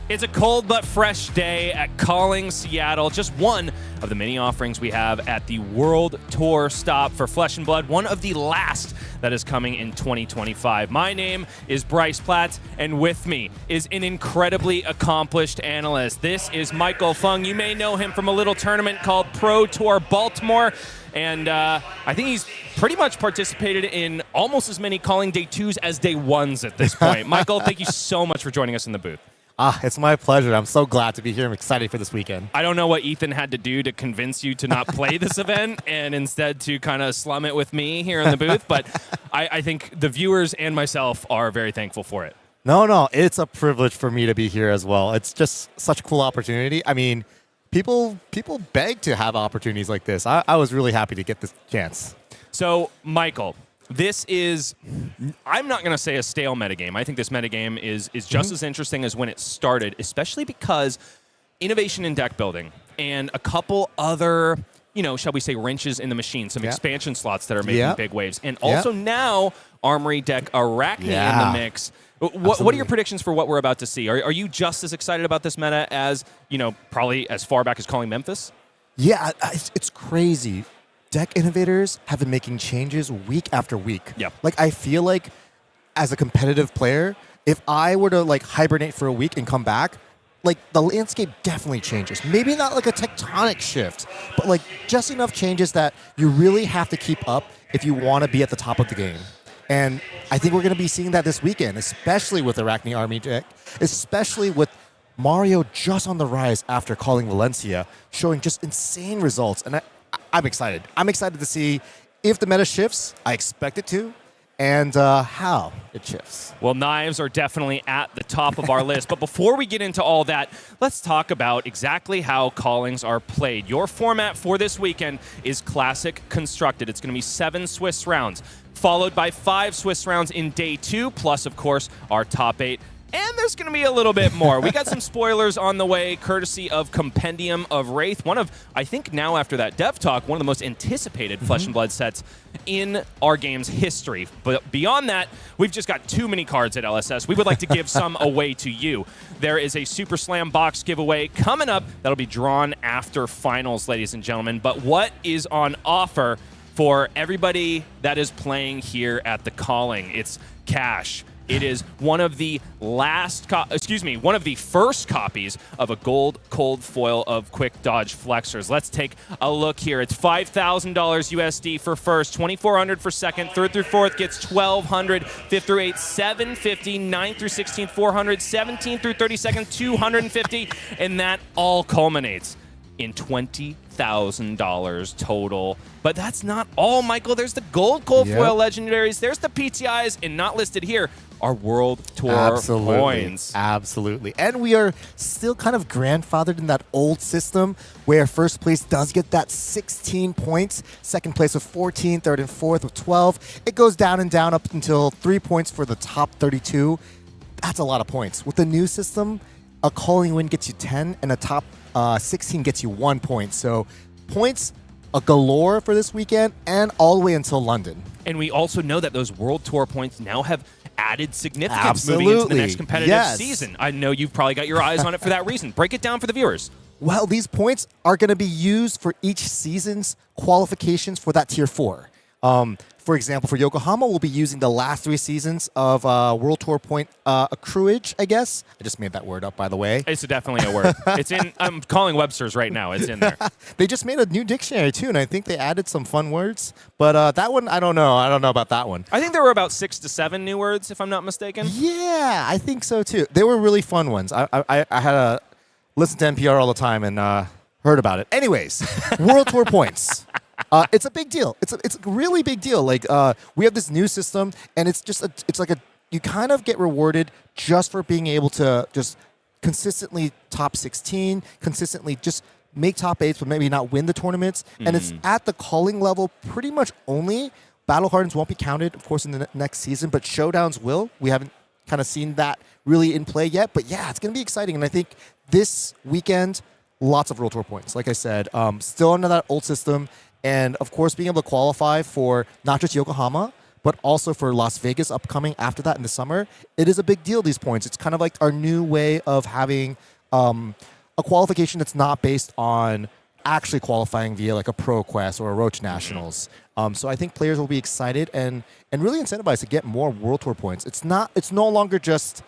It's a cold but fresh day at Calling Seattle, just one of the many offerings we have at the World Tour stop for Flesh and Blood, one of the last that is coming in 2025. My name is Bryce Platz, and with me is an incredibly accomplished analyst. This is Michael Feng. You may know him from a little tournament called Pro Tour Baltimore, and I think he's pretty much participated in almost as many Calling Day 2s as Day 1s at this point. Michael, thank you so much for joining us in the booth. It's my pleasure. I'm so glad to be here. I'm excited for this weekend. I don't know what Ethan had to do to convince you to not play this event and instead to kind of slum it with me here in the booth, but I think the viewers and myself are very thankful for it. No, it's a privilege for me to be here as well. It's just such a cool opportunity. I mean, people beg to have opportunities like this. I was really happy to get this chance. So, Michael, this is, I'm not going to say a stale metagame. I think this metagame is just as interesting as when it started, especially because innovation in deck building and a couple other, shall we say, wrenches in the machine, some expansion slots that are making big waves. And also now, Armory deck Arachne in the mix. What are your predictions for what we're about to see? Are you just as excited about this meta as, probably as far back as Calling Memphis? Yeah, it's crazy. Deck innovators have been making changes week after week. Yep. I feel like as a competitive player, if I were to hibernate for a week and come back, the landscape definitely changes. Maybe not a tectonic shift, but just enough changes that you really have to keep up if you want to be at the top of the game. And I think we're going to be seeing that this weekend, especially with Arachne Army deck, especially with Mario just on the rise after calling Valencia, showing just insane results. And I'm excited. I'm excited to see if the meta shifts. I expect it to, and how it shifts. Well, knives are definitely at the top of our list. But before we get into all that, let's talk about exactly how callings are played. Your format for this weekend is Classic Constructed. It's going to be 7 Swiss rounds, followed by 5 Swiss rounds in Day 2, plus, of course, our top 8. And there's going to be a little bit more. We got some spoilers on the way, courtesy of Compendium of Rathe, one of, I think now after that dev talk, one of the most anticipated Flesh and Blood sets in our game's history. But beyond that, we've just got too many cards at LSS. We would like to give some away to you. There is a Super Slam box giveaway coming up that'll be drawn after finals, ladies and gentlemen. But what is on offer for everybody that is playing here at the Calling? It's cash. It is one of the one of the first copies of a gold cold foil of Quick Dodge Flexors. Let's take a look here. It's $5,000 USD for first, $2,400 for second, third through fourth gets $1,200, fifth through eighth, $750, ninth through 16th, $400, 17th through 32nd, $250, and that all culminates in $20,000 total. But that's not all, Michael. There's the gold cold foil legendaries. There's the PTIs, and not listed here are World Tour coins. Absolutely. And we are still kind of grandfathered in that old system where first place does get that 16 points, second place with 14, third and fourth with 12. It goes down and down up until 3 points for the top 32. That's a lot of points. With the new system, a calling win gets you 10, and a top 16 gets you 1 point. So points a galore for this weekend and all the way until London. And we also know that those World Tour points now have added significance moving into the next competitive season. I know you've probably got your eyes on it for that reason. Break it down for the viewers. Well, these points are going to be used for each season's qualifications for that Tier 4. For example, for Yokohama, we'll be using the last 3 seasons of World Tour point accruage, I guess. I just made that word up, by the way. It's definitely a word. It's in. I'm calling Webster's right now. It's in there. They just made a new dictionary, too, and I think they added some fun words. But that one, I don't know. I don't know about that one. I think there were about 6 to 7 new words, if I'm not mistaken. Yeah, I think so, too. They were really fun ones. I had to listen to NPR all the time and heard about it. Anyways, World Tour points. It's a big deal. It's a really big deal. We have this new system, and it's just you kind of get rewarded just for being able to just consistently top 16, consistently just make top 8s, but maybe not win the tournaments. And it's at the calling level pretty much only. Battle Hardens won't be counted, of course, in the next season, but Showdowns will. We haven't kind of seen that really in play yet. But yeah, it's going to be exciting. And I think this weekend, lots of World Tour points. Like I said, still under that old system. And, of course, being able to qualify for not just Yokohama, but but also for Las Vegas upcoming after that in the summer, it is a big deal, these points. It's kind of like our new way of having a qualification that's not based on actually qualifying via like a Pro Quest or a Roach Nationals. So I think players will be excited and really incentivized to get more World Tour points. It's no longer just,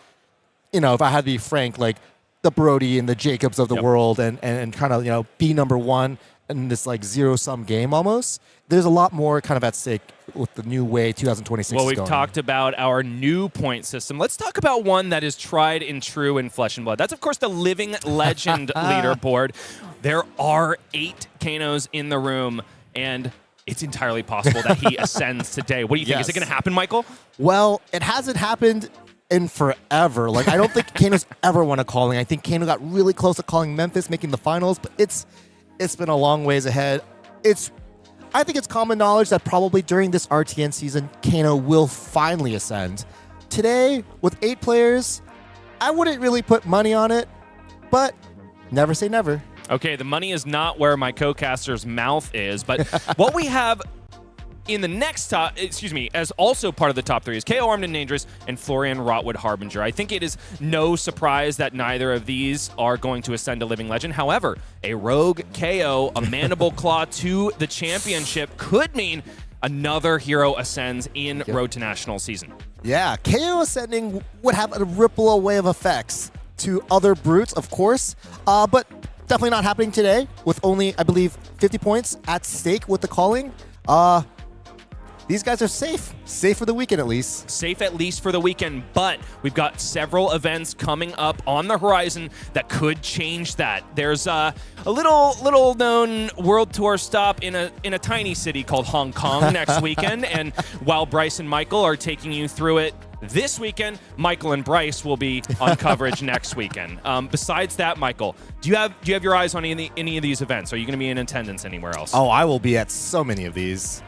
if I had to be frank, like the Brody and the Jacobs of the world and kind of, be number one in this like zero-sum game almost. There's a lot more kind of at stake with the new way 2026 Well, is we've going. talked about our new point system. Let's talk about one that is tried and true in Flesh and Blood. That's, of course, the Living Legend leaderboard. There are 8 Kanos in the room, and it's entirely possible that he ascends today. What do you think? Yes. Is it going to happen, Michael? Well, it hasn't happened in forever. Like, I don't think Kano's ever won a calling. I think Kano got really close to calling Memphis, making the finals, but it's been a long ways ahead. I think it's common knowledge that probably during this RTN season, Kano will finally ascend. Today, with 8 players, I wouldn't really put money on it, but never say never. Okay, the money is not where my co-caster's mouth is, but what we have in the next top, as also part of the top 3 is KO Armed and Dangerous and Florian Rotwood Harbinger. I think it is no surprise that neither of these are going to ascend to Living Legend. However, a Rogue KO, a Mandible Claw to the championship could mean another hero ascends in Road to National season. Yeah, KO ascending would have a ripple away of effects to other brutes, of course, but definitely not happening today with only, I believe, 50 points at stake with the calling. These guys are safe for the weekend at least. Safe at least for the weekend, but we've got several events coming up on the horizon that could change that. There's a little known World Tour stop in a tiny city called Hong Kong next weekend, and while Bryce and Michael are taking you through it this weekend, Michael and Bryce will be on coverage next weekend. Besides that, Michael, do you have your eyes on any of these events? Are you going to be in attendance anywhere else? Oh, I will be at so many of these.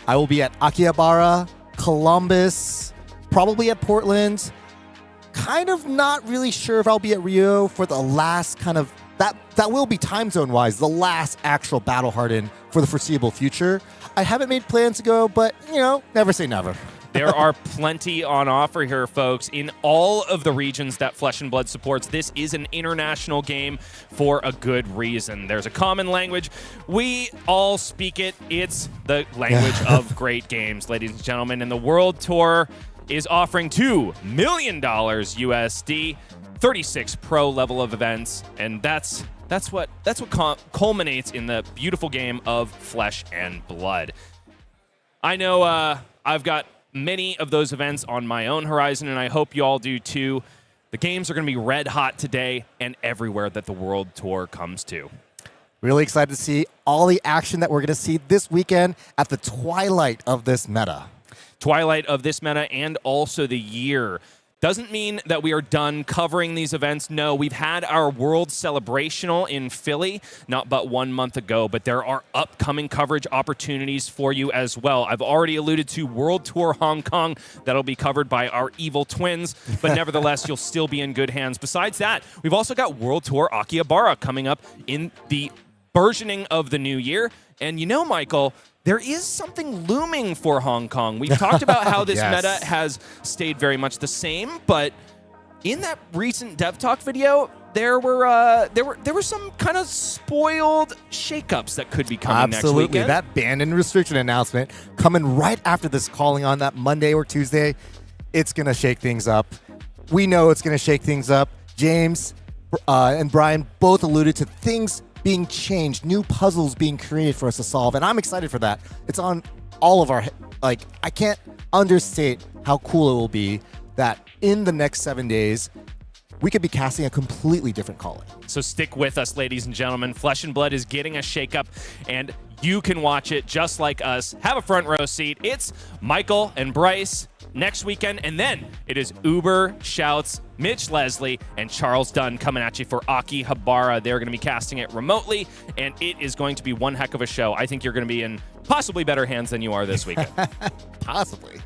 I will be at Akihabara, Columbus, probably at Portland. Kind of not really sure if I'll be at Rio for the last kind of, that will be time zone wise, the last actual Battle Hardened for the foreseeable future. I haven't made plans to go, but never say never. There are plenty on offer here, folks, in all of the regions that Flesh and Blood supports. This is an international game for a good reason. There's a common language. We all speak it. It's the language of great games, ladies and gentlemen. And the World Tour is offering $2 million USD, 36 pro level of events, and that's what culminates in the beautiful game of Flesh and Blood. I know I've got many of those events on my own horizon, and I hope you all do too. The games are going to be red hot today and everywhere that the World Tour comes to. Really excited to see all the action that we're going to see this weekend at the twilight of this meta. Twilight of this meta and also the year. Doesn't mean that we are done covering these events. No, we've had our World Celebrational in Philly not but 1 month ago, but there are upcoming coverage opportunities for you as well. I've already alluded to World Tour Hong Kong. That'll be covered by our evil twins, but nevertheless, you'll still be in good hands. Besides that, we've also got World Tour Akihabara coming up in the burgeoning of the new year. And Michael, there is something looming for Hong Kong. We've talked about how this Yes. meta has stayed very much the same, but in that recent Dev Talk video, there were some kind of spoiled shakeups that could be coming next weekend. That ban and restriction announcement coming right after this calling on that Monday or Tuesday, it's going to shake things up. We know it's going to shake things up. James and Brian both alluded to things being changed, new puzzles being created for us to solve, and I'm excited for that. It's on all of our, I can't understate how cool it will be that in the next 7 days, we could be casting a completely different calling. So stick with us, ladies and gentlemen. Flesh and Blood is getting a shakeup, and you can watch it just like us. Have a front row seat. It's Michael and Bryce next weekend, and then it is Uber, Shouts, Mitch Leslie, and Charles Dunn coming at you for Akihabara. They're going to be casting it remotely, and it is going to be one heck of a show. I think you're going to be in possibly better hands than you are this weekend. Possibly.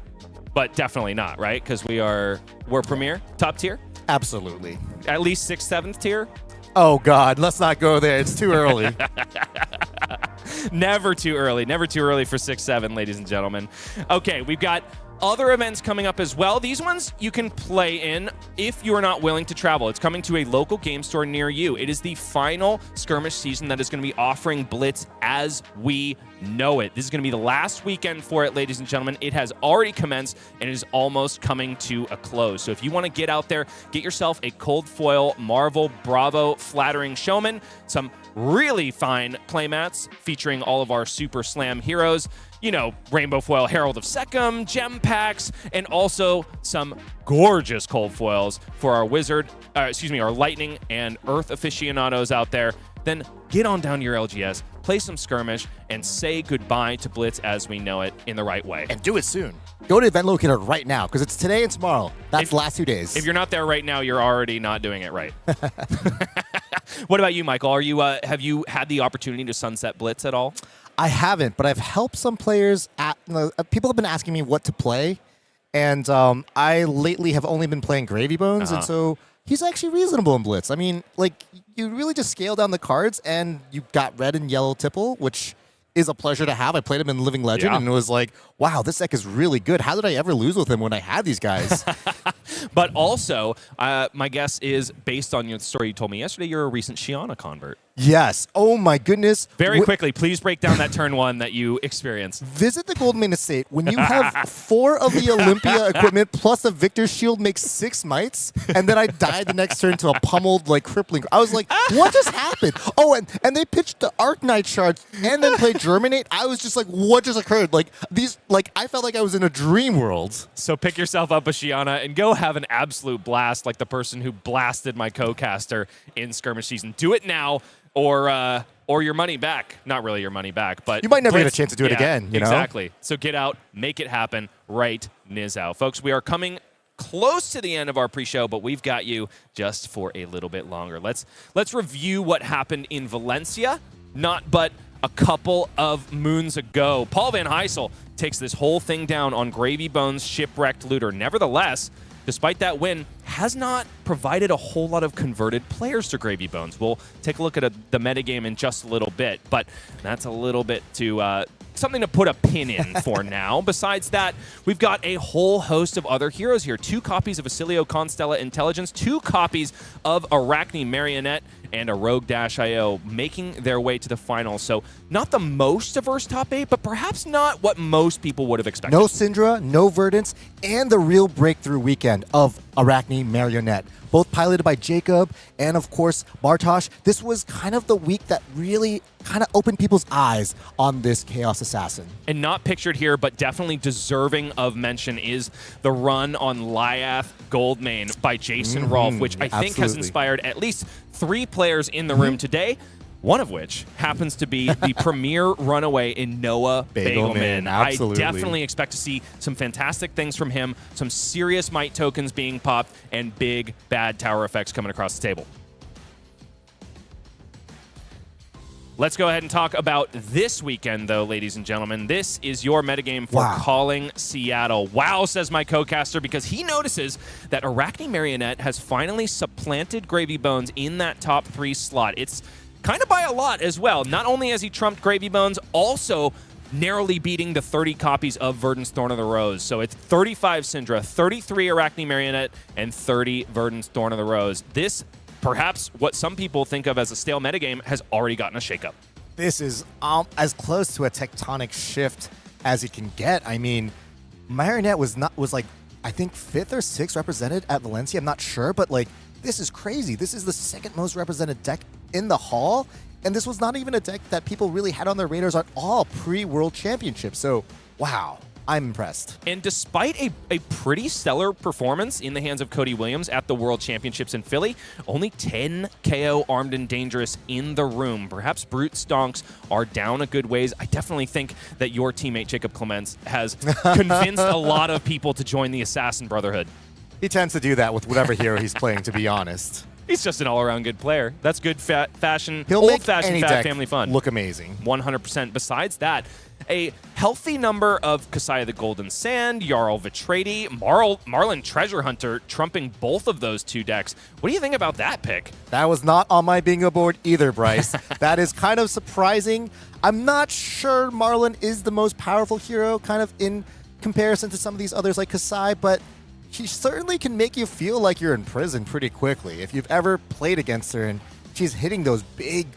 But definitely not, right? Because we're premier, top tier? Absolutely. At least 6th, 7th tier? Oh, God. Let's not go there. It's too early. Never too early. Never too early for 6-7, ladies and gentlemen. Okay, we've got other events coming up as well. These ones you can play in if you are not willing to travel. It's coming to a local game store near you. It is the final skirmish season that is going to be offering Blitz as we know it. This is going to be the last weekend for it, ladies and gentlemen. It has already commenced and it is almost coming to a close. So if you want to get out there, get yourself a cold foil Marvel Bravo Flattering Showman, some really fine playmats featuring all of our Super Slam heroes, you know, Rainbow Foil Herald of Secum, gem packs, and also some gorgeous cold foils for our our Lightning and Earth aficionados out there. Then get on down to your LGS, play some skirmish, and say goodbye to Blitz as we know it in the right way. And do it soon. Go to Event Locator right now, because it's today and tomorrow. That's the last 2 days. If you're not there right now, you're already not doing it right. What about you, Michael? Are you have you had the opportunity to sunset Blitz at all? I haven't, but I've helped some players. People have been asking me what to play, and I lately have only been playing Gravy Bones, and so he's actually reasonable in Blitz. I mean, like, you really just scale down the cards, and you got red and yellow Tipple, which is a pleasure to have. I played him in Living Legend, and it was like, wow, this deck is really good. How did I ever lose with him when I had these guys? But also, my guess is, based on your story you told me yesterday, you're a recent Shiana convert. Yes. Oh, my goodness. Very quickly, please break down that turn one that you experienced. Visit the Goldmane Estate. When you have 4 of the Olympia equipment plus a Victor's Shield makes 6 mites, and then I died the next turn to a pummeled, like, crippling. I was like, what just happened? Oh, and they pitched the Arknight shards and then played Germinate. I was just like, what just occurred? Like, I felt like I was in a dream world. So pick yourself up a Shiana and go have an absolute blast like the person who blasted my co-caster in skirmish season. Do it now. Or your money back. Not really your money back, but you might never get a chance to do it again. You know? Exactly. So get out, make it happen right now. Folks, we are coming close to the end of our pre-show, but we've got you just for a little bit longer. Let's review what happened in Valencia, not but a couple of moons ago. Paul Van Heysel takes this whole thing down on Gravy Bones' Shipwrecked Looter. Nevertheless, despite that win, has not provided a whole lot of converted players to Gravy Bones. We'll take a look at the metagame in just a little bit, but that's a little bit to something to put a pin in for now. Besides that, we've got a whole host of other heroes here. 2 copies of Oscilio Constella Intelligence, 2 copies of Arachne Marionette, and a Rogue-IO making their way to the finals. So not the most diverse top 8, but perhaps not what most people would have expected. No Cindra, no Verdance, and the real breakthrough weekend of Arachne Marionette. Both piloted by Jacob and, of course, Bartosz. This was kind of the week that really kind of opened people's eyes on this Chaos Assassin. And not pictured here, but definitely deserving of mention is the run on Lyath Goldmane by Jason Rolfe, which I think has inspired at least 3 players in the room today, one of which happens to be the premier runaway in Noah Bagelman. I definitely expect to see some fantastic things from him, some serious might tokens being popped, and big, bad tower effects coming across the table. Let's go ahead and talk about this weekend, though, ladies and gentlemen. This is your metagame for Calling Seattle. Wow, says my co-caster, because he notices that Arachne Marionette has finally supplanted Gravy Bones in that top 3 slot. It's kind of by a lot as well. Not only has he trumped Gravy Bones, also narrowly beating the 30 copies of Verdance Thorn of the Rose. So it's 35 Cindra, 33 Arachne Marionette, and 30 Verdance Thorn of the Rose. This, perhaps what some people think of as a stale metagame, has already gotten a shakeup. This is as close to a tectonic shift as it can get. I mean, Marionette was like, I think 5th or 6th represented at Valencia. I'm not sure, but like, this is crazy. This is the 2nd most represented deck in the hall, and this was not even a deck that people really had on their radars at all pre-World Championship. So, wow, I'm impressed. And despite a pretty stellar performance in the hands of Cody Williams at the World Championships in Philly, only 10 KO Armed and Dangerous in the room. Perhaps Brute Stonks are down a good ways. I definitely think that your teammate Jacob Clements has convinced a lot of people to join the Assassin Brotherhood. He tends to do that with whatever hero he's playing, to be honest. He's just an all-around good player. That's good fashion, He'll make old-fashioned any Fat deck Family fun. look amazing. 100%. Besides that, a healthy number of Kasaya the Golden Sand, Jarl Vitradi, Marlin Treasure Hunter trumping both of those two decks. What do you think about that pick? That was not on my bingo board either, Bryce. That is kind of surprising. I'm not sure Marlin is the most powerful hero, kind of in comparison to some of these others like Kasai, but she certainly can make you feel like you're in prison pretty quickly. If you've ever played against her and she's hitting those big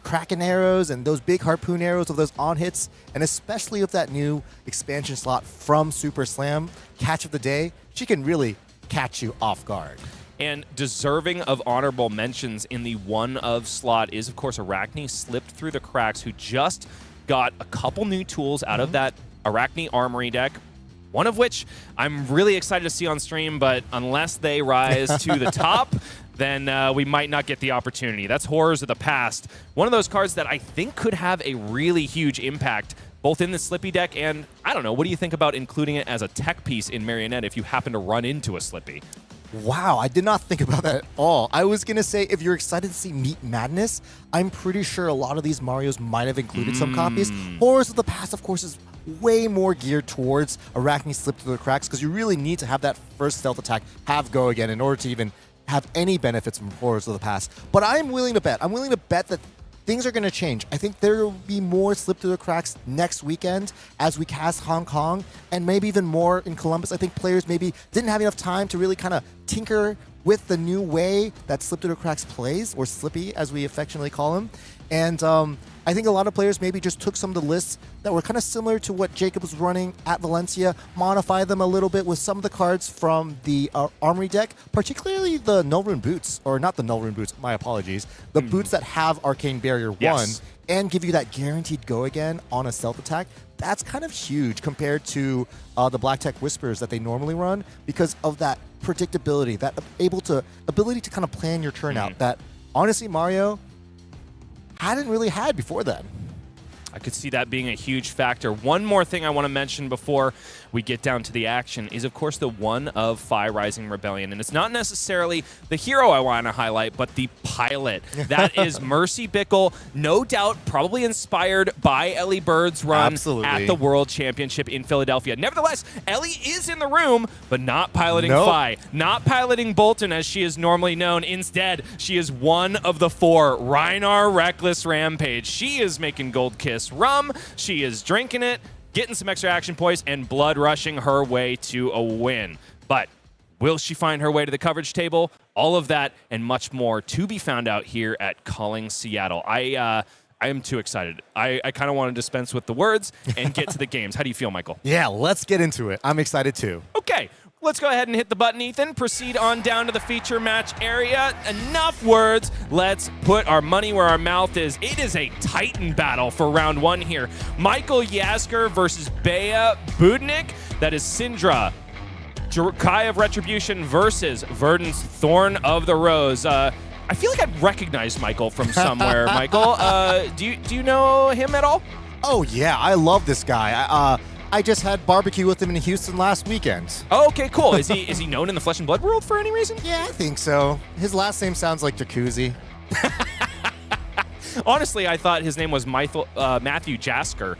Kraken arrows and those big harpoon arrows of those on hits, and especially with that new expansion slot from Super Slam, Catch of the Day, she can really catch you off guard. And deserving of honorable mentions in the one of slot is, of course, Arachne slipped through the cracks, who just got a couple new tools out of that Arachne Armory deck. One of which I'm really excited to see on stream, but unless they rise to the top, then we might not get the opportunity. That's Horrors of the Past. One of those cards that I think could have a really huge impact, both in the Slippy deck and, I don't know, what do you think about including it as a tech piece in Marionette if you happen to run into a Slippy? Wow, I did not think about that at all. I was going to say, if you're excited to see Meat Madness, I'm pretty sure a lot of these Marios might have included some copies. Horrors of the Past, of course, is way more geared towards Arachne slip through the cracks, because you really need to have that first stealth attack have go again in order to even have any benefits from Horrors of the Past. But I'm willing to bet. I'm willing to bet that things are going to change. I think there will be more slip through the cracks next weekend as we cast Hong Kong, and maybe even more in Columbus. I think players maybe didn't have enough time to really kind of tinker with the new way that slip through the cracks plays, or Slippy as we affectionately call him. And I think a lot of players maybe just took some of the lists that were kind of similar to what Jacob was running at Valencia, modify them a little bit with some of the cards from the Armory deck, particularly the Null Rune Boots, or not the Null Rune Boots, my apologies, the boots that have Arcane Barrier 1 and give you that guaranteed go again on a stealth attack. That's kind of huge compared to the Black Tech Whispers that they normally run, because of that predictability, that ability to kind of plan your turn out that honestly Mario hadn't really had before then. I could see that being a huge factor. One more thing I want to mention before we get down to the action is, of course, the one of Phi Rising Rebellion. And it's not necessarily the hero I want to highlight, but the pilot. That is Mercy Bickell, no doubt probably inspired by Ellie Bird's run at the World Championship in Philadelphia. Nevertheless, Ellie is in the room, but not piloting Phi. Not piloting Bolton as she is normally known. Instead, she is one of the four. Rhinar Reckless Rampage. She is making Gold Kiss rum. She is drinking it, getting some extra action points, and blood rushing her way to a win. But will she find her way to the coverage table? All of that and much more to be found out here at Calling Seattle. I am too excited. I kind of want to dispense with the words and get to the games. How do you feel, Michael? Yeah, let's get into it. I'm excited too. Okay. Let's go ahead and hit the button, Ethan. Proceed on down to the feature match area. Enough words. Let's put our money where our mouth is. It is a titan battle for round one here. Michael Yaszczur versus Bea Budnik. That is Cindra, Kai of Retribution versus Verdance, Thorn of the Rose. I feel like I recognized Michael from somewhere. Michael, do you know him at all? Oh, yeah. I love this guy. I just had barbecue with him in Houston last weekend. Oh, okay, cool. Is he known in the Flesh and Blood world for any reason? Yeah, I think so. His last name sounds like Jacuzzi. Honestly, I thought his name was Matthew Jaszczur,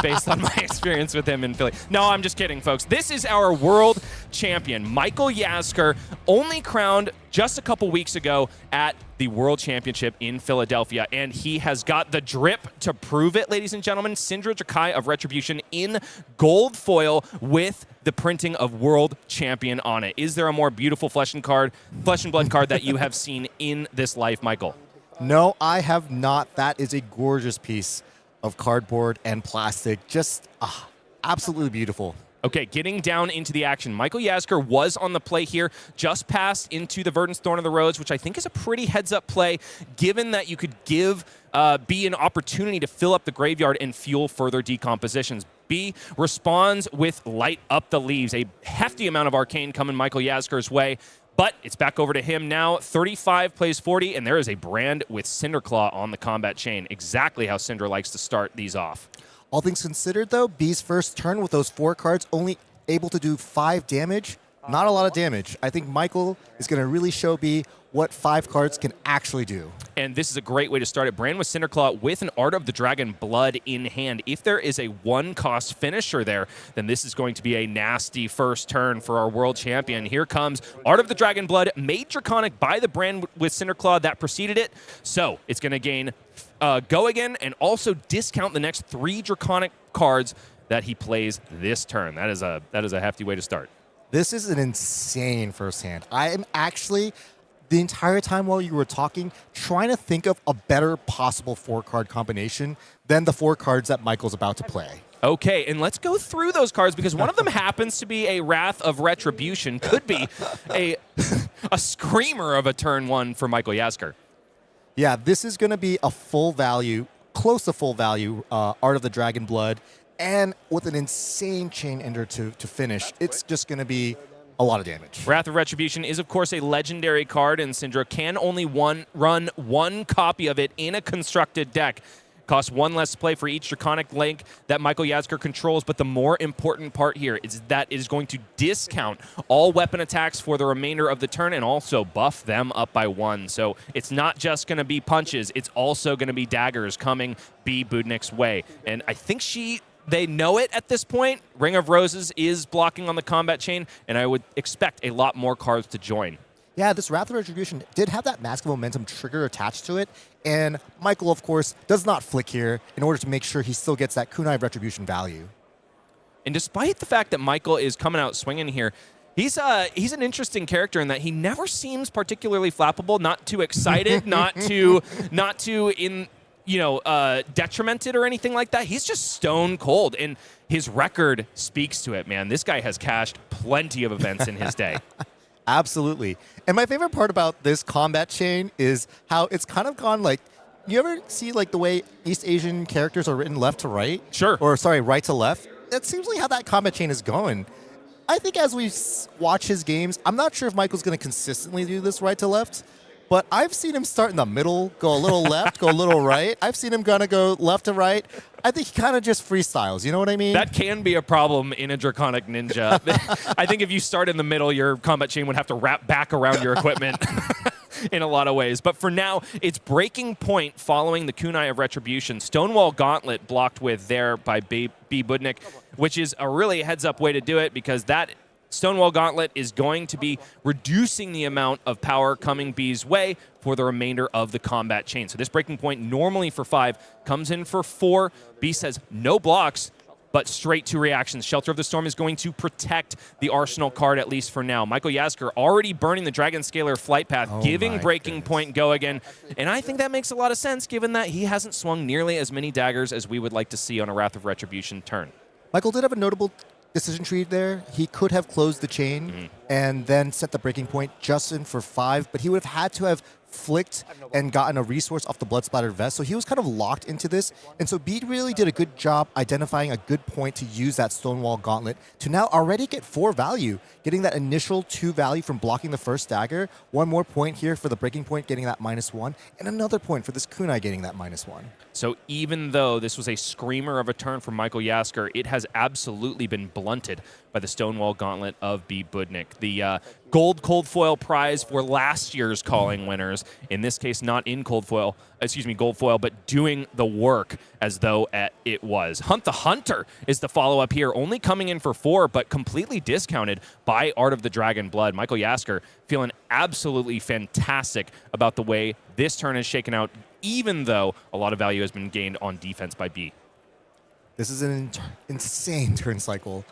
based on my experience with him in Philly. No, I'm just kidding, folks. This is our world champion, Michael Yaszczur, only crowned just a couple weeks ago at the World Championship in Philadelphia, and he has got the drip to prove it, ladies and gentlemen. Cindra Kai of Retribution in gold foil with the printing of World Champion on it. Is there a more beautiful flesh and blood card that you have seen in this life, Michael? No, I have not. That is a gorgeous piece of cardboard and plastic. Just absolutely beautiful. Okay, getting down into the action. Michael Yaszczur was on the play here, just passed into the Verdance Thorn of the Rose, which I think is a pretty heads-up play, given that you could give B an opportunity to fill up the graveyard and fuel further decompositions. B responds with Light Up the Leaves, a hefty amount of arcane coming Michael Yaszczur's way. But it's back over to him now. 35 plays 40, and there is a brand with Cinderclaw on the combat chain. Exactly how Cindra likes to start these off. All things considered, though, B's first turn with those 4 cards only able to do 5 damage. not a lot of damage. I think Michael is going to really show B what 5 cards can actually do. And this is a great way to start it. Brand with Cinderclaw with an Art of the Dragon Blood in hand. If there is a 1-cost finisher there, then this is going to be a nasty first turn for our world champion. Here comes Art of the Dragon Blood, made Draconic by the Brand with Cinderclaw that preceded it. So it's going to gain Go Again and also discount the next 3 Draconic cards that he plays this turn. That is a hefty way to start. This is an insane first hand. I am actually, the entire time while you were talking, trying to think of a better possible 4-card combination than the 4 cards that Michael's about to play. Okay, and let's go through those cards because one of them happens to be a Wrath of Retribution. Could be a screamer of a turn 1 for Michael Jaszczur. Yeah, this is going to be a full value, close to full value, Art of the Dragon Blood, and with an insane Chain Ender to finish. It's just going to be a lot of damage. Wrath of Retribution is, of course, a legendary card, and Cindra can only run 1 copy of it in a constructed deck. Costs 1 less to play for each Draconic link that Michael Jaszczur controls, but the more important part here is that it is going to discount all weapon attacks for the remainder of the turn and also buff them up by 1. So it's not just going to be punches, it's also going to be daggers coming B. Budnik's way. And I think they know it at this point. Ring of Roses is blocking on the combat chain, and I would expect a lot more cards to join. Yeah, this Wrath of Retribution did have that Mask of Momentum trigger attached to it, and Michael, of course, does not flick here in order to make sure he still gets that Kunai of Retribution value. And despite the fact that Michael is coming out swinging here, he's an interesting character in that he never seems particularly flappable, not too excited, not too detrimented or anything like that. He's just stone cold, and his record speaks to it, man. This guy has cashed plenty of events in his day. Absolutely. And my favorite part about this combat chain is how it's kind of gone like, you ever see like the way East Asian characters are written left to right? Sure. Or sorry, right to left? That seems like how that combat chain is going. I think as we watch his games, I'm not sure if Michael's going to consistently do this right to left, but I've seen him start in the middle, go a little left, go a little right. I've seen him gonna go left to right. I think he kind of just freestyles. You know what I mean? That can be a problem in a Draconic Ninja. I think if you start in the middle, your combat chain would have to wrap back around your equipment in a lot of ways. But for now, it's Breaking Point following the Kunai of Retribution. Stonewall Gauntlet blocked with there by B. Budnik, which is a really heads-up way to do it because that Stonewall Gauntlet is going to be reducing the amount of power coming B's way for the remainder of the combat chain. So this Breaking Point, normally for 5, comes in for 4. B says no blocks, but straight 2 reactions. Shelter of the Storm is going to protect the Arsenal card, at least for now. Michael Jaszczur already burning the Dragon Scalar Flight Path, giving Breaking Point Go Again. And I think that makes a lot of sense, given that he hasn't swung nearly as many daggers as we would like to see on a Wrath of Retribution turn. Michael did have a notable decision tree there. He could have closed the chain and then set the Breaking Point just in for 5, but he would have had to have flicked and gotten a resource off the Blood Splattered Vest, so he was kind of locked into this. And so Bede really did a good job identifying a good point to use that Stonewall Gauntlet to now already get 4 value, getting that initial 2 value from blocking the first dagger, 1 more point here for the Breaking Point getting that -1, and another point for this Kunai getting that -1. So even though this was a screamer of a turn for Michael Jaszczur, it has absolutely been blunted by the Stonewall Gauntlet of B. Budnik. The gold cold foil prize for last year's calling winners. In this case, not in gold foil, but doing the work as though it was. Hunt the Hunter is the follow-up here, only coming in for 4, but completely discounted by Art of the Dragon Blood. Michael Jaszczur feeling absolutely fantastic about the way this turn is shaken out, even though a lot of value has been gained on defense by B. This is an insane turn cycle.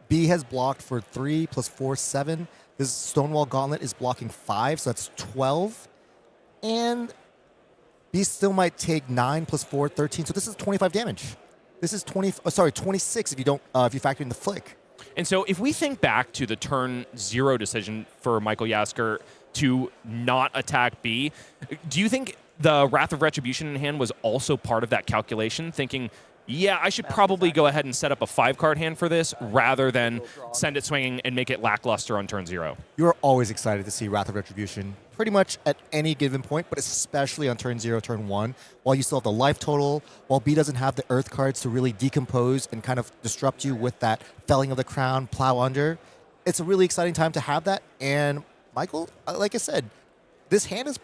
B has blocked for 3 plus 4, 7. This Stonewall Gauntlet is blocking 5, so that's 12. And B still might take 9 plus 4, 13. So this is 25 damage. This is 26 if you don't if you factor in the flick. And so if we think back to the turn 0 decision for Michael Jaszczur to not attack B, do you think the Wrath of Retribution in hand was also part of that calculation, thinking, yeah, I should probably go ahead and set up a 5-card hand for this rather than send it swinging and make it lackluster on turn 0? You're always excited to see Wrath of Retribution pretty much at any given point, but especially on turn 0, turn 1, while you still have the life total, while B doesn't have the earth cards to really decompose and kind of disrupt you with that Felling of the Crown, Plow Under. it's a really exciting time to have that. And Michael, like I said, this hand is,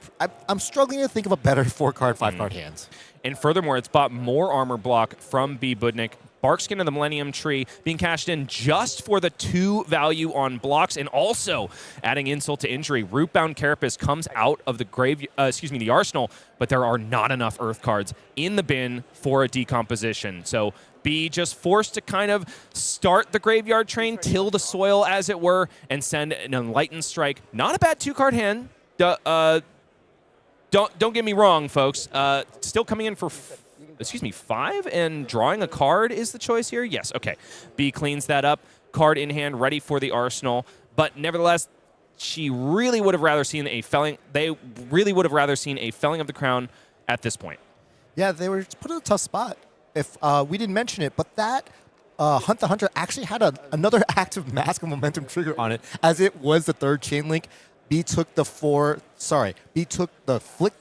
I'm struggling to think of a better 4-card, 5-card hand. And furthermore, it's bought more armor block from B. Budnik. Barkskin of the Millennium Tree being cashed in just for the 2 value on blocks, and also adding insult to injury. Rootbound Carapace comes out of the the arsenal, but there are not enough Earth cards in the bin for a decomposition. So B just forced to kind of start the graveyard train, till the soil, as it were, and send an Enlightened Strike. Not a bad 2-card hand. Don't get me wrong, folks. Still coming in for 5, and drawing a card is the choice here. Yes, okay. B cleans that up. Card in hand, ready for the arsenal. But nevertheless, she really would have rather seen a felling. They really would have rather seen a felling of the crown at this point. Yeah, they were put in a tough spot. If we didn't mention it, but that Hunt the Hunter actually had another active Mask of Momentum trigger on it, as it was the 3rd chain link. B took the Flick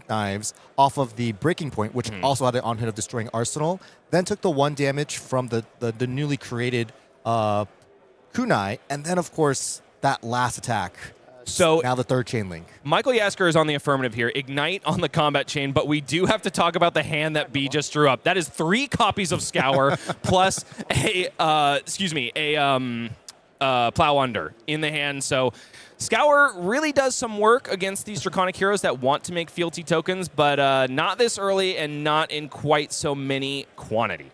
Knives off of the Breaking Point, which also had an on-hit of destroying Arsenal. Then took the 1 damage from the newly created Kunai, and then of course that last attack. So now the 3rd chain link. Michael Jaszczur is on the affirmative here. Ignite on the combat chain, but we do have to talk about the hand that B just drew up. That is 3 copies of Scour plus a Plow Under in the hand. So Scour really does some work against these Draconic heroes that want to make fealty tokens, but not this early and not in quite so many quantity.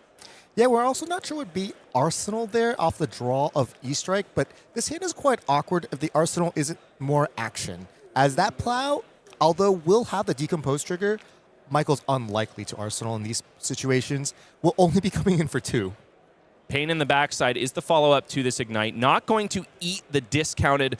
Yeah, we're also not sure what B Arsenal there off the draw of E-Strike, but this hand is quite awkward if the Arsenal isn't more action. As that Plow, although will have the Decompose trigger, Michael's unlikely to Arsenal in these situations, will only be coming in for 2. Pain in the backside is the follow-up to this Ignite. Not going to eat the discounted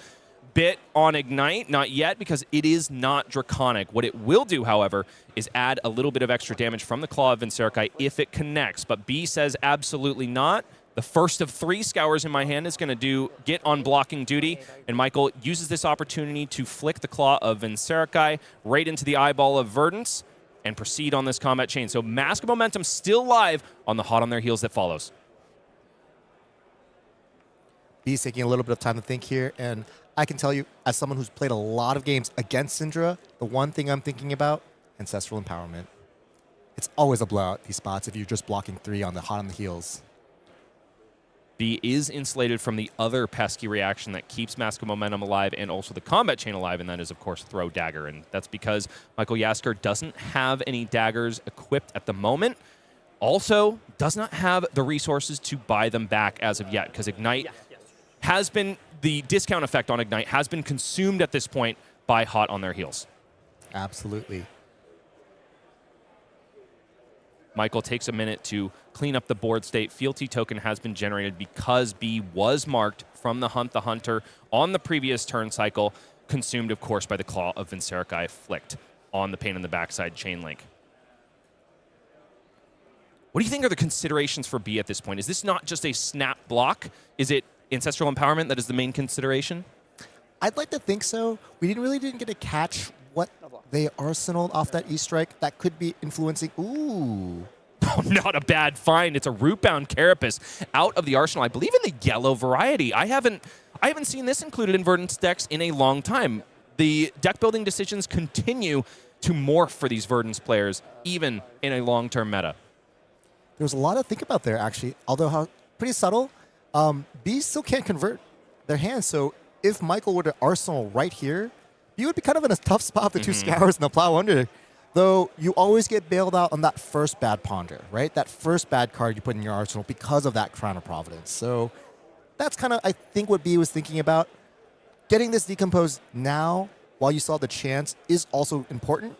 bit on Ignite, not yet, because it is not Draconic. What it will do, however, is add a little bit of extra damage from the Claw of Vinserikai if it connects. But B says absolutely not. The first of 3 Scours in my hand is going to get on blocking duty, and Michael uses this opportunity to flick the Claw of Vinserikai right into the eyeball of Verdance and proceed on this combat chain. So Mask of Momentum still live on the hot on their heels that follows. B's taking a little bit of time to think here, and I can tell you, as someone who's played a lot of games against Cindra, the one thing I'm thinking about, Ancestral Empowerment. It's always a blowout, these spots, if you're just blocking 3 on the hot on the heels. B is insulated from the other pesky reaction that keeps Mask of Momentum alive and also the combat chain alive, and that is, of course, Throw Dagger. And that's because Michael Jaszczur doesn't have any daggers equipped at the moment. Also, does not have the resources to buy them back as of yet, because Ignite has been, the discount effect on Ignite has been consumed at this point by hot on their heels. Absolutely. Michael takes a minute to clean up the board state. Fealty token has been generated because B was marked from the Hunt the Hunter on the previous turn cycle, consumed, of course, by the Claw of Vinserikai flicked on the Pain in the Backside chain link. What do you think are the considerations for B at this point? Is this not just a snap block? Is it Ancestral Empowerment that is the main consideration? I'd like to think so. We didn't get to catch what they arsenaled off that E-Strike that could be influencing. Ooh. Oh, not a bad find. It's a Rootbound Carapace out of the arsenal. I believe in the yellow variety. I haven't seen this included in Verdance decks in a long time. The deck building decisions continue to morph for these Verdance players, even in a long-term meta. There's a lot to think about there, actually. Although pretty subtle. B still can't convert their hands, so if Michael were to arsenal right here, you would be kind of in a tough spot with the 2 Scours and the Plow Under. Though you always get bailed out on that first bad Ponder, right? That first bad card you put in your arsenal because of that Crown of Providence. So that's kind of, I think, what B was thinking about. Getting this decomposed now, while you still have the chance, is also important.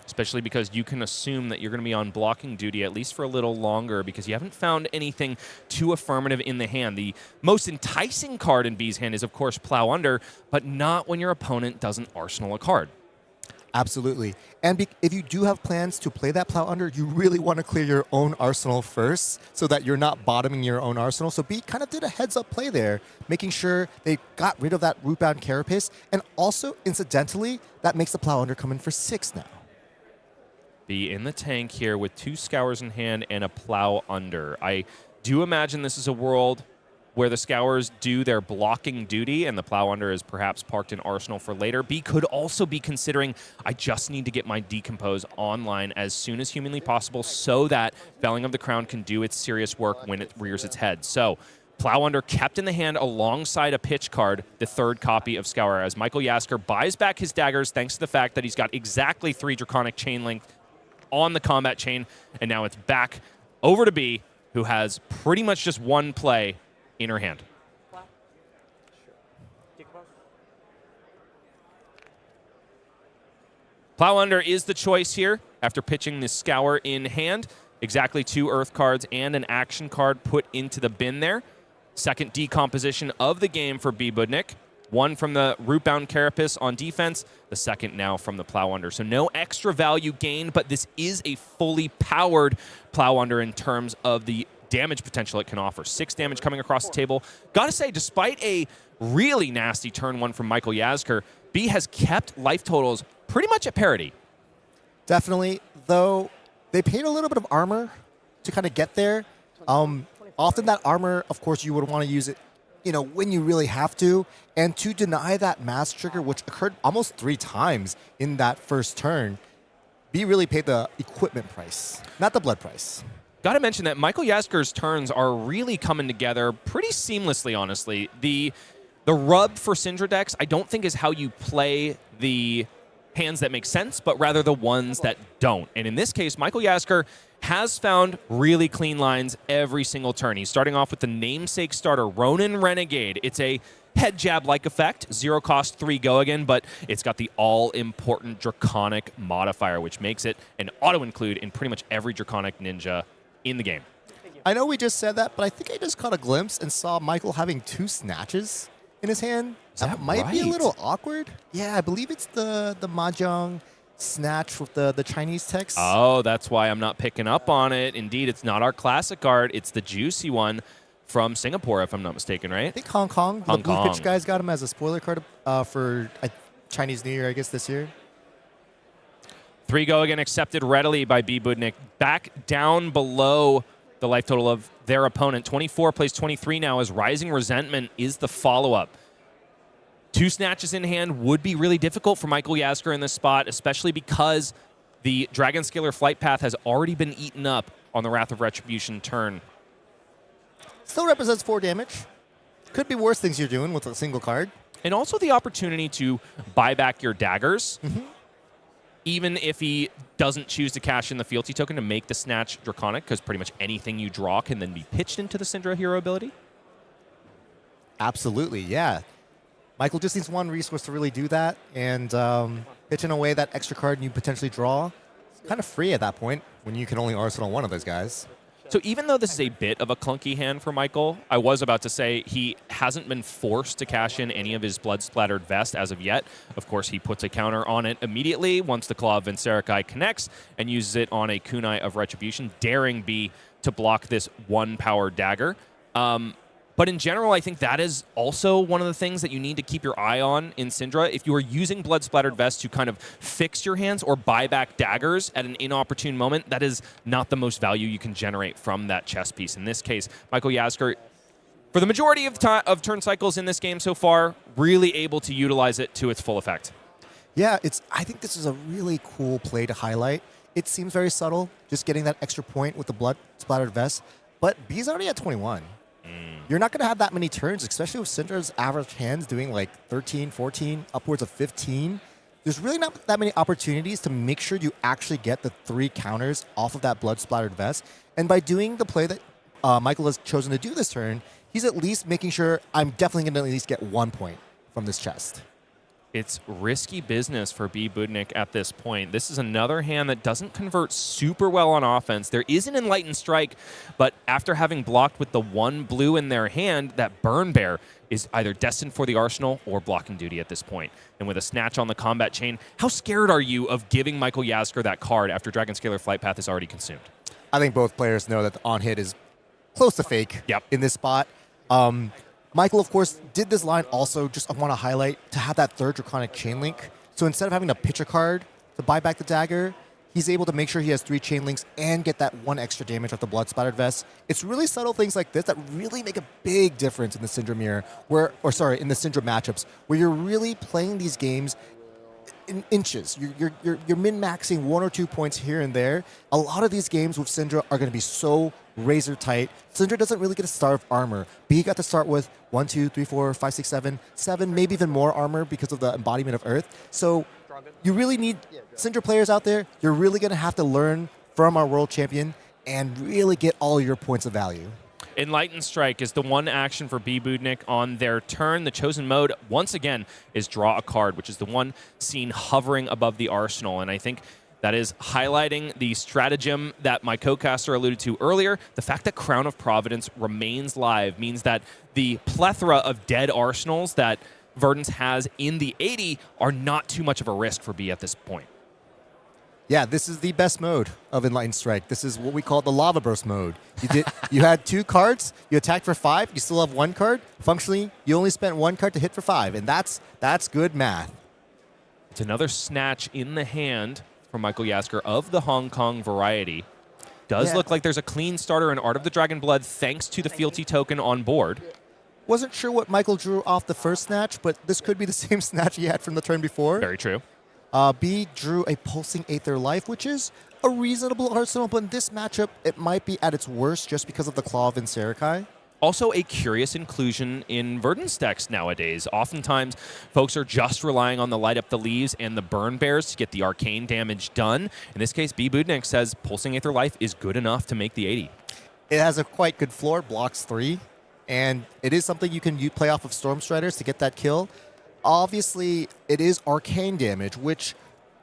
Especially because you can assume that you're going to be on blocking duty at least for a little longer because you haven't found anything too affirmative in the hand. The most enticing card in B's hand is, of course, Plow Under, but not when your opponent doesn't arsenal a card. Absolutely. And if you do have plans to play that Plow Under, you really want to clear your own arsenal first so that you're not bottoming your own arsenal. So B kind of did a heads-up play there, making sure they got rid of that Rootbound Carapace. And also, incidentally, that makes the Plow Under come in for 6 now. Be in the tank here with 2 Scours in hand and a Plow Under. I do imagine this is a world where the Scours do their blocking duty and the Plow Under is perhaps parked in Arsenal for later. B could also be considering, I just need to get my Decompose online as soon as humanly possible so that Felling of the Crown can do its serious work when it rears its head. So Plow Under kept in the hand alongside a pitch card, the third copy of Scour, as Michael Yasgur buys back his daggers thanks to the fact that he's got exactly 3 Draconic Chain Link on the combat chain, and now it's back over to B, who has pretty much just one play in her hand. Plow Under is the choice here after pitching the Scour in hand. Exactly 2 Earth cards and an action card put into the bin there. Second decomposition of the game for B. Budnik. One from the Rootbound Carapace on defense, the second now from the Plow Under. So no extra value gained, but this is a fully powered Plow Under in terms of the damage potential it can offer. 6 damage coming across the table. Gotta say, despite a really nasty turn 1 from Michael Yasgur, B has kept life totals pretty much at parity. Definitely, though they paid a little bit of armor to kind of get there. Often that armor, of course, you would want to use it, when you really have to. And to deny that mass trigger, which occurred almost 3 times in that first turn, B really paid the equipment price, not the blood price. Got to mention that Michael Yasgur's turns are really coming together pretty seamlessly, honestly. The rub for Cindra decks, I don't think is how you play the hands that make sense, but rather the ones that don't. And in this case, Michael Yasgur has found really clean lines every single turn. He's starting off with the namesake starter, Ronin Renegade. It's a head jab-like effect, 0 cost, 3 go again, but it's got the all-important Draconic modifier, which makes it an auto-include in pretty much every Draconic ninja in the game. I know we just said that, but I think I just caught a glimpse and saw Michael having 2 snatches in his hand. That might be a right? little awkward. Yeah, I believe it's the Mahjong snatch with the Chinese text. Oh, that's why I'm not picking up on it. Indeed, it's not our classic card. It's the juicy one from Singapore, if I'm not mistaken, right? I think Hong Kong. Hong the Blue Kong. Pitch guys got him as a spoiler card for Chinese New Year, I guess, this year. 3 go again, accepted readily by B. Budnik. Back down below the life total of their opponent. 24 plays 23 now as Rising Resentment is the follow-up. 2 snatches in hand would be really difficult for Michael Yasgur in this spot, especially because the Dragon Scalar Flight Path has already been eaten up on the Wrath of Retribution turn. Still represents 4 damage. Could be worse things you're doing with a single card. And also the opportunity to buy back your daggers, even if he doesn't choose to cash in the fealty token to make the snatch Draconic, because pretty much anything you draw can then be pitched into the Cindra hero ability. Absolutely, yeah. Michael just needs 1 resource to really do that, and pitching away that extra card you potentially draw. It's kind of free at that point when you can only arsenal 1 of those guys. So even though this is a bit of a clunky hand for Michael, I was about to say he hasn't been forced to cash in any of his blood-splattered vest as of yet. Of course, he puts a counter on it immediately once the Claw of Vinserakai connects and uses it on a Kunai of Retribution, daring B to block this 1-power dagger. But in general, I think that is also one of the things that you need to keep your eye on in Cindra. If you are using Blood Splattered Vest to kind of fix your hands or buy back daggers at an inopportune moment, that is not the most value you can generate from that chess piece. In this case, Michael Yasgur, for the majority of turn cycles in this game so far, really able to utilize it to its full effect. Yeah, I think this is a really cool play to highlight. It seems very subtle, just getting that extra point with the Blood Splattered Vest, but B's already at 21. You're not going to have that many turns, especially with Cindra's average hands doing like 13, 14, upwards of 15. There's really not that many opportunities to make sure you actually get the 3 counters off of that blood-splattered vest. And by doing the play that Michael has chosen to do this turn, he's at least making sure I'm definitely going to at least get 1 point from this chest. It's risky business for B. Budnik at this point. This is another hand that doesn't convert super well on offense. There is an Enlightened Strike, but after having blocked with the 1 blue in their hand, that Burn Bear is either destined for the arsenal or blocking duty at this point. And with a snatch on the combat chain, how scared are you of giving Michael Yasgur that card after Dragon Scalar Flight Path is already consumed? I think both players know that the on-hit is close to fake in this spot. Michael, of course, did this line also, just want to highlight, to have that 3rd Draconic Chain Link. So instead of having to pitch a card to buy back the dagger, he's able to make sure he has 3 chain links and get that 1 extra damage with the blood splattered vest. It's really subtle things like this that really make a big difference in the Cindra mirror, in the Cindra matchups, where you're really playing these games in inches. You're min-maxing 1 or 2 points here and there. A lot of these games with Cindra are going to be so razor tight. Cindra doesn't really get to start with armor. B got to start with 1, 2, 3, 4, 5, 6, 7, maybe even more armor because of the embodiment of Earth. So you really need Cindra players out there. You're really going to have to learn from our world champion and really get all your points of value. Enlightened Strike is the one action for B. Budnik on their turn. The chosen mode, once again, is draw a card, which is the one seen hovering above the arsenal. And I think that is highlighting the stratagem that my co-caster alluded to earlier. The fact that Crown of Providence remains live means that the plethora of dead arsenals that Verdance has in the 80 are not too much of a risk for B at this point. Yeah, this is the best mode of Enlightened Strike. This is what we call the Lava Burst mode. You had 2 cards, you attacked for 5, you still have 1 card. Functionally, you only spent 1 card to hit for 5, and that's good math. It's another snatch in the hand from Michael Jaszczur of the Hong Kong variety. Does look like there's a clean starter in Art of the Dragon Blood thanks to the fealty token on board. Wasn't sure what Michael drew off the first snatch, but this could be the same snatch he had from the turn before. Very true. B drew a Pulsing Aether Life, which is a reasonable arsenal, but in this matchup, it might be at its worst just because of the Claw of Vinserikai. Also a curious inclusion in Verdance decks nowadays. Oftentimes, folks are just relying on the Light Up the Leaves and the Burn Bears to get the arcane damage done. In this case, B. Budnik says Pulsing Aether Life is good enough to make the 80. It has a quite good floor, blocks 3, and it is something you can play off of Storm Striders to get that kill. Obviously, it is arcane damage,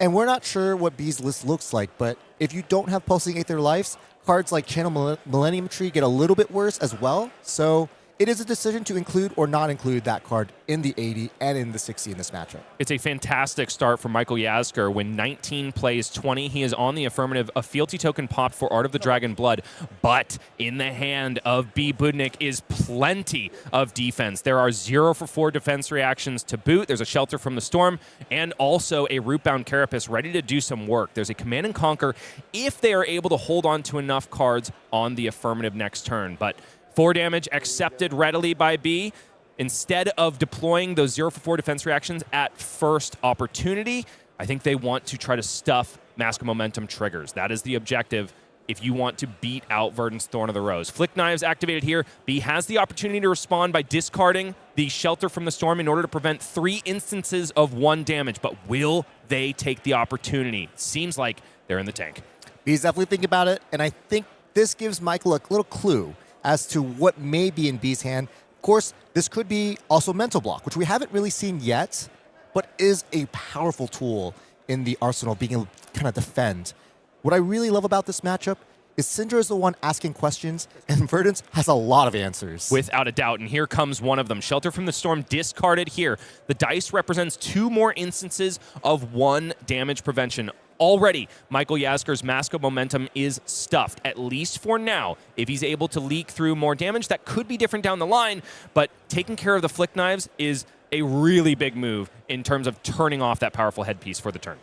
and we're not sure what B's list looks like, but if you don't have Pulsing Aether Lives, cards like Channel Millennium Tree get a little bit worse as well. So it is a decision to include or not include that card in the 80 and in the 60 in this matchup. It's a fantastic start for Michael Jaszczur. When 19 plays 20, he is on the affirmative. A fealty token popped for Art of the Dragon Blood, but in the hand of B. Budnik is plenty of defense. There are 0 for 4 defense reactions to boot. There's a Shelter from the Storm, and also a Rootbound Carapace ready to do some work. There's a Command and Conquer if they are able to hold on to enough cards on the affirmative next turn. But 4 damage accepted readily by B. Instead of deploying those 0 for 4 defense reactions at first opportunity, I think they want to try to stuff Mask of Momentum triggers. That is the objective if you want to beat out Verdance Thorn of the Rose. Flick Knives activated here. B has the opportunity to respond by discarding the Shelter from the Storm in order to prevent 3 instances of 1 damage. But will they take the opportunity? Seems like they're in the tank. B's definitely thinking about it, and I think this gives Michael a little clue as to what may be in B's hand. Of course, this could be also Mental Block, which we haven't really seen yet, but is a powerful tool in the arsenal, being able to kind of defend. What I really love about this matchup is Cindra is the one asking questions, and Verdance has a lot of answers. Without a doubt, and here comes one of them. Shelter from the Storm discarded here. The dice represents 2 more instances of 1 damage prevention. Already, Michael Jaszczur's Mask of Momentum is stuffed, at least for now. If he's able to leak through more damage, that could be different down the line, but taking care of the Flick Knives is a really big move in terms of turning off that powerful headpiece for the turn.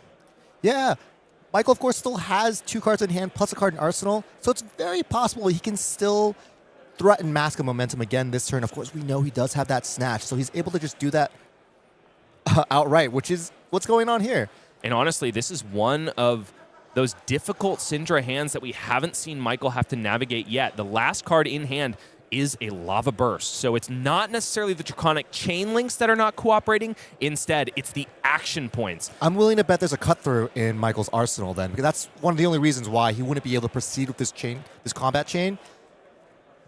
Yeah. Michael, of course, still has 2 cards in hand plus a card in Arsenal, so it's very possible he can still threaten Mask of Momentum again this turn. Of course, we know he does have that Snatch, so he's able to just do that outright, which is what's going on here. And honestly, this is one of those difficult Cindra hands that we haven't seen Michael have to navigate yet. The last card in hand is a Lava Burst. So it's not necessarily the Draconic Chain Links that are not cooperating. Instead, it's the action points. I'm willing to bet there's a cut-through in Michael's arsenal then, because that's one of the only reasons why he wouldn't be able to proceed with this chain, this combat chain.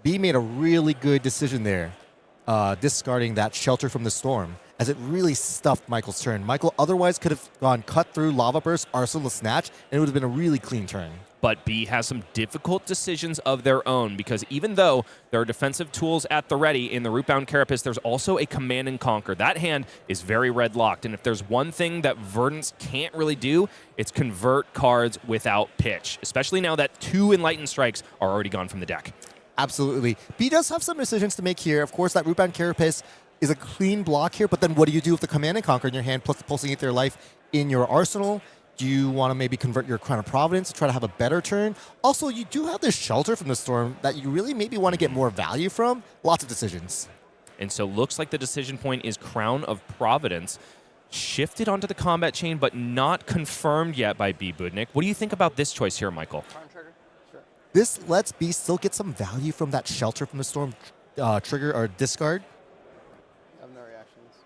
B made a really good decision there, discarding that Shelter from the Storm, as it really stuffed Michael's turn. Michael otherwise could have gone cut through Lava Burst, Arsenal Snatch, and it would have been a really clean turn. But B has some difficult decisions of their own, because even though there are defensive tools at the ready in the Rootbound Carapace, there's also a Command and Conquer. That hand is very red-locked, and if there's one thing that Verdance can't really do, it's convert cards without pitch, especially now that 2 Enlightened Strikes are already gone from the deck. Absolutely. B does have some decisions to make here. Of course, that Rootbound Carapace is a clean block here, but then what do you do with the Command and Conquer in your hand plus the Pulsing Aether Life in your arsenal? Do you want to maybe convert your Crown of Providence to try to have a better turn? Also, you do have this Shelter from the Storm that you really maybe want to get more value from. Lots of decisions. And so looks like the decision point is Crown of Providence. Shifted onto the combat chain, but not confirmed yet by B. Budnik. What do you think about this choice here, Michael? This lets B still get some value from that Shelter from the Storm trigger or discard.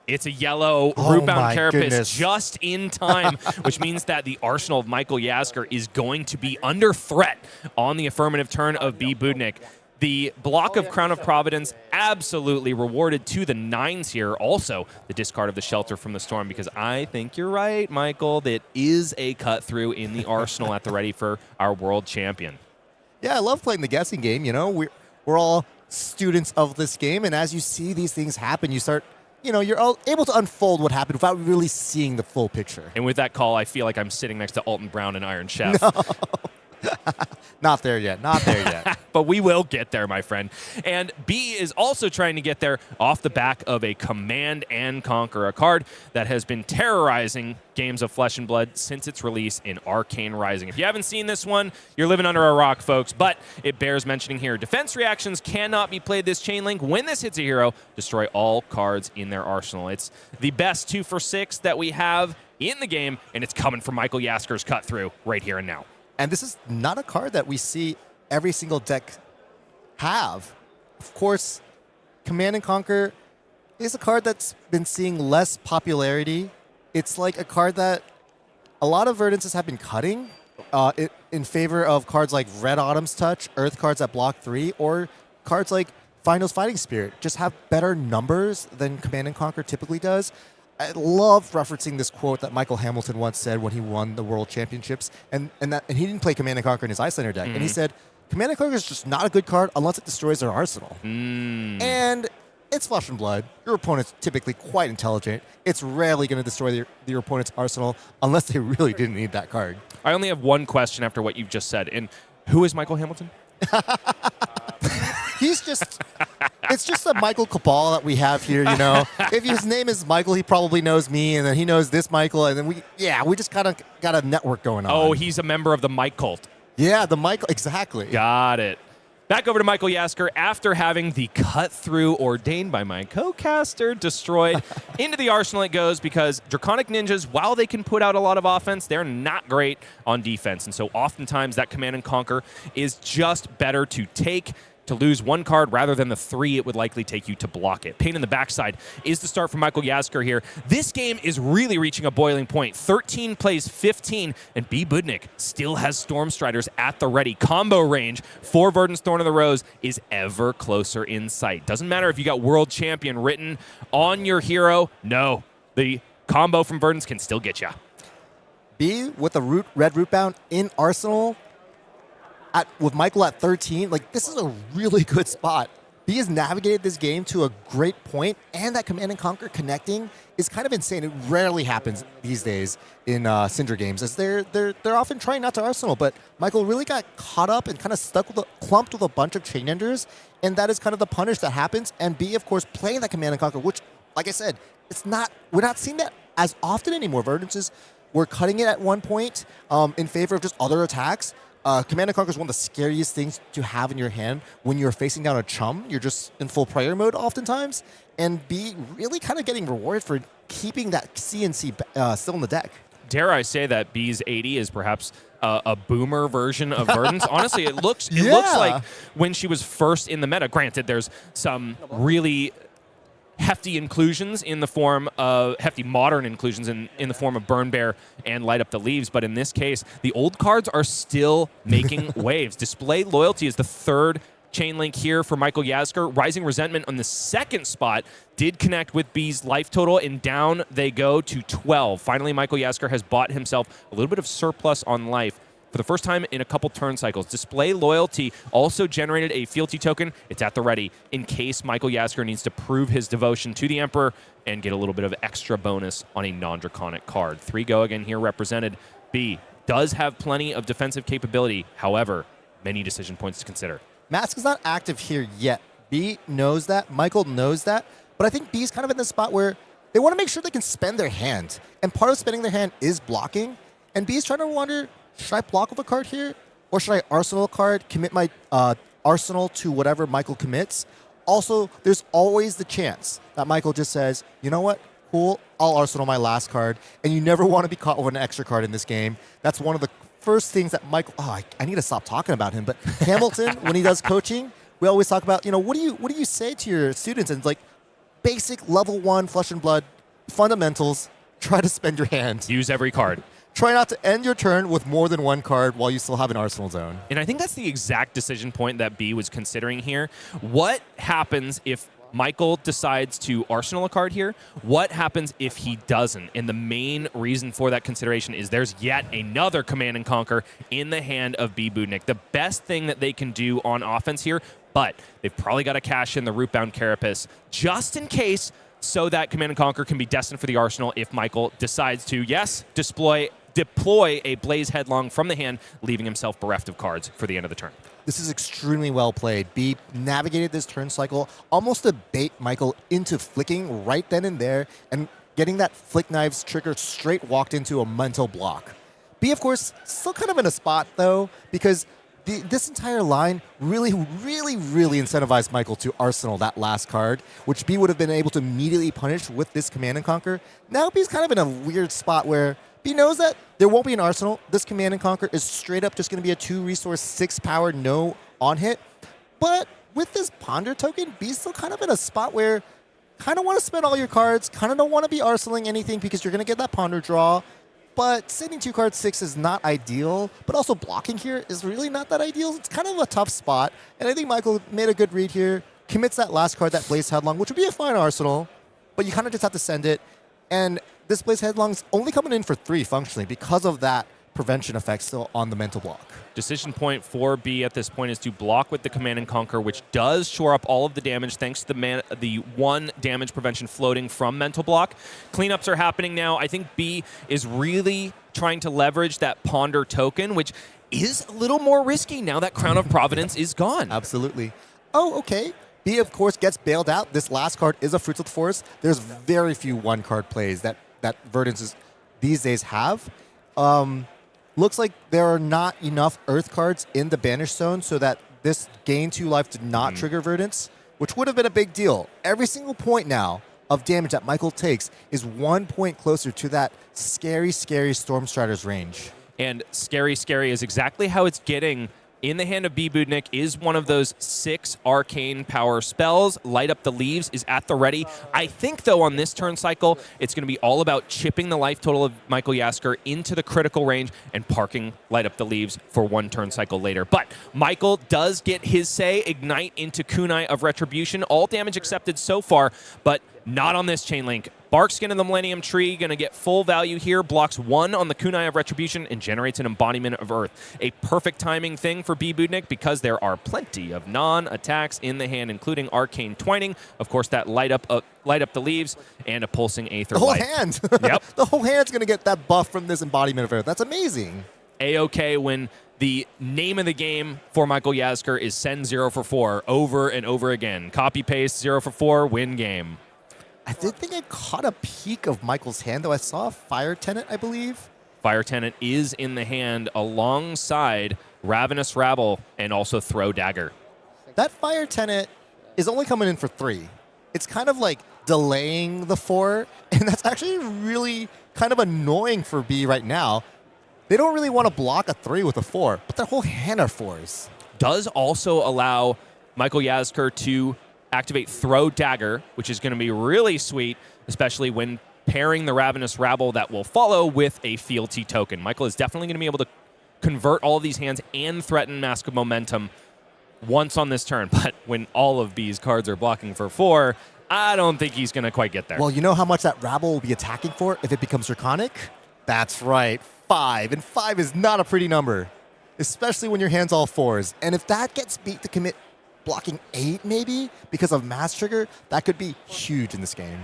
It's a yellow Oh root-bound my Carapace goodness. just in time, which means that the arsenal of Michael Jaszczur is going to be under threat on the affirmative turn of B. Budnik. The block of Crown of Providence absolutely rewarded to the 9s here. Also, the discard of the Shelter from the Storm, because I think you're right, Michael. That is a cut-through in the arsenal at the ready for our world champion. Yeah, I love playing the guessing game. You know, we're all students of this game, and as you see these things happen, you start, you know, you're all able to unfold what happened without really seeing the full picture. And with that call, I feel like I'm sitting next to Alton Brown and Iron Chef. No. Not there yet. Not there yet. But we will get there, my friend. And B is also trying to get there off the back of a Command and Conquer, a card that has been terrorizing games of Flesh and Blood since its release in Arcane Rising. If you haven't seen this one, you're living under a rock, folks, but it bears mentioning here. Defense reactions cannot be played this chain link. When this hits a hero, destroy all cards in their arsenal. It's the best 2 for 6 that we have in the game, and it's coming from Michael Jaszczur's cut through right here and now. And this is not a card that we see every single deck have. Of course, Command and Conquer is a card that's been seeing less popularity. It's like a card that a lot of Verdances have been cutting in favor of cards like Red Autumn's Touch, Earth cards that block 3, or cards like Finals Fighting Spirit. Just have better numbers than Command and Conquer typically does. I love referencing this quote that Michael Hamilton once said when he won the World Championships, and he didn't play Command and Conquer in his Icelander deck, and he said, Command and Conquer is just not a good card unless it destroys their arsenal. And it's Flesh and Blood. Your opponent's typically quite intelligent. It's rarely going to destroy your opponent's arsenal unless they really didn't need that card. I only have one question after what you've just said, and who is Michael Hamilton? He's just, it's just a Michael cabal that we have here, you know. If his name is Michael, he probably knows me, and then he knows this Michael, and then we just kind of got a network going on. Oh, he's a member of the Mike cult. Yeah, the Michael, exactly. Got it. Back over to Michael Jaszczur after having the cut-through ordained by my co-caster destroyed. Into the arsenal it goes because Draconic Ninjas, while they can put out a lot of offense, they're not great on defense. And so oftentimes that Command and Conquer is just better to take to lose one card rather than the 3 it would likely take you to block it. Pain in the backside is the start for Michael Jaszczur here. This game is really reaching a boiling point. 13 plays 15, and B. Budnik still has Stormstriders at the ready. Combo range for Verdance Thorn of the Rose is ever closer in sight. Doesn't matter if you got World Champion written on your hero. No, the combo from Verdance can still get you. B with a red rootbound in Arsenal. With Michael at 13, like, this is a really good spot. B has navigated this game to a great point, and that Command and Conquer connecting is kind of insane. It rarely happens these days in Cindra games, as they're often trying not to Arsenal. But Michael really got caught up and kind of clumped with a bunch of chain enders, and that is kind of the punish that happens. And B, of course, playing that Command and Conquer, which, like I said, we're not seeing that as often anymore. Verdances were cutting it at one point in favor of just other attacks. Command and Conquer is one of the scariest things to have in your hand when you're facing down a chum. You're just in full prayer mode oftentimes. And B, really kind of getting rewarded for keeping that CNC still in the deck. Dare I say that B's 80 is perhaps a boomer version of Verdance? Honestly, it looks like when she was first in the meta. Granted, there's some really hefty inclusions in the form of hefty modern inclusions in the form of Burn Bear and Light Up the Leaves, but in this case, the old cards are still making waves. Display Loyalty is the 3rd chain link here for Michael Jaszczur. Rising Resentment on the 2nd spot did connect with B's life total, and down they go to 12. Finally, Michael Jaszczur has bought himself a little bit of surplus on life. For the first time in a couple turn cycles. Display Loyalty also generated a fealty token. It's at the ready in case Michael Jaszczur needs to prove his devotion to the Emperor and get a little bit of extra bonus on a non-draconic card. 3 go again here represented. B does have plenty of defensive capability. However, many decision points to consider. Mask is not active here yet. B knows that. Michael knows that. But I think B's kind of in the spot where they want to make sure they can spend their hand. And part of spending their hand is blocking. And B is trying to wonder, should I block with a card here? Or should I arsenal a card, commit my arsenal to whatever Michael commits? Also, there's always the chance that Michael just says, you know what? Cool, I'll arsenal my last card. And you never want to be caught with an extra card in this game. That's one of the first things that Michael, I need to stop talking about him, but Hamilton, when he does coaching, we always talk about, what do you say to your students? And it's like basic level 1 flesh and blood fundamentals, try to spend your hand. Use every card. Try not to end your turn with more than one card while you still have an arsenal zone. And I think that's the exact decision point that B was considering here. What happens if Michael decides to arsenal a card here? What happens if he doesn't? And the main reason for that consideration is there's yet another Command and Conquer in the hand of B. Budnik. The best thing that they can do on offense here, but they've probably got to cash in the Rootbound Carapace just in case, so that Command and Conquer can be destined for the arsenal if Michael decides to, yes, deploy a Blaze Headlong from the hand, leaving himself bereft of cards for the end of the turn. This is extremely well played. B navigated this turn cycle almost to bait Michael into flicking right then and there and getting that Flick Knives trigger straight walked into a mental block. B, of course, still kind of in a spot, though, because this entire line really incentivized Michael to arsenal that last card, which B would have been able to immediately punish with this Command and Conquer. Now B's kind of in a weird spot where B knows that there won't be an arsenal. This Command and Conquer is straight up just going to be a 2-resource, 6-power, no on-hit. But with this Ponder token, B's still kind of in a spot where kind of want to spend all your cards, kind of don't want to be arsenaling anything because you're going to get that Ponder draw. But sending 2 cards 6 is not ideal, but also blocking here is really not that ideal. It's kind of a tough spot, and I think Michael made a good read here, commits that last card, that Blaze Headlong, which would be a fine arsenal, but you kind of just have to send it. And this Blaze Headlong's only coming in for 3 functionally because of that prevention effect still on the mental block. Decision point for B at this point is to block with the Command and Conquer, which does shore up all of the damage thanks to the 1 damage prevention floating from mental block. Cleanups are happening now. I think B is really trying to leverage that Ponder token, which is a little more risky now that Crown of Providence is gone. Absolutely. Oh, okay. B, of course, gets bailed out. This last card is a Fruits of the Forest. There's very few 1-card plays that Verdances these days have. Looks like there are not enough Earth cards in the Banish Zone so that this gain 2 life did not trigger Verdance, which would have been a big deal. Every single point now of damage that Michael takes is 1 point closer to that scary Storm Strider's range. And scary is exactly how it's getting in the hand of B. Budnik is one of those 6 arcane power spells. Light Up the Leaves is at the ready. I think, though, on this turn cycle, it's going to be all about chipping the life total of Michael Jaszczur into the critical range and parking Light Up the Leaves for 1 turn cycle later. But Michael does get his say, Ignite into Kunai of Retribution. All damage accepted so far, but not on this chain link. Barkskin of the Millennium Tree going to get full value here, blocks 1 on the Kunai of Retribution and generates an Embodiment of Earth. A perfect timing thing for B. Budnik because there are plenty of non-attacks in the hand, including Arcane Twining, of course that light up the Leaves, and a Pulsing Aether. The whole life. hand. Yep. The whole hand's going to get that buff from this Embodiment of Earth. That's amazing. A-OK when the name of the game for Michael Jaszczur is send 0 for 4 over and over again. Copy-paste 0 for 4, win game. I did think I caught a peek of Michael's hand, though I saw a Fire Tenant, I believe. Fire Tenant is in the hand alongside Ravenous Rabble and also Throw Dagger. That Fire Tenant is only coming in for 3. It's kind of like delaying the 4, and that's actually really kind of annoying for B right now. They don't really want to block a 3 with a 4, but their whole hand are 4s. Does also allow Michael Jaszczur to activate Throw Dagger, which is going to be really sweet, especially when pairing the Ravenous Rabble that will follow with a Fealty token. Michael is definitely going to be able to convert all of these hands and threaten Mask of Momentum once on this turn, but when all of B's cards are blocking for 4, I don't think he's going to quite get there. Well, you know how much that Rabble will be attacking for if it becomes Draconic? That's right, 5. And 5 is not a pretty number, especially when your hand's all 4s. And if that gets beat to commit blocking 8 maybe because of Mass Trigger, that could be huge in this game.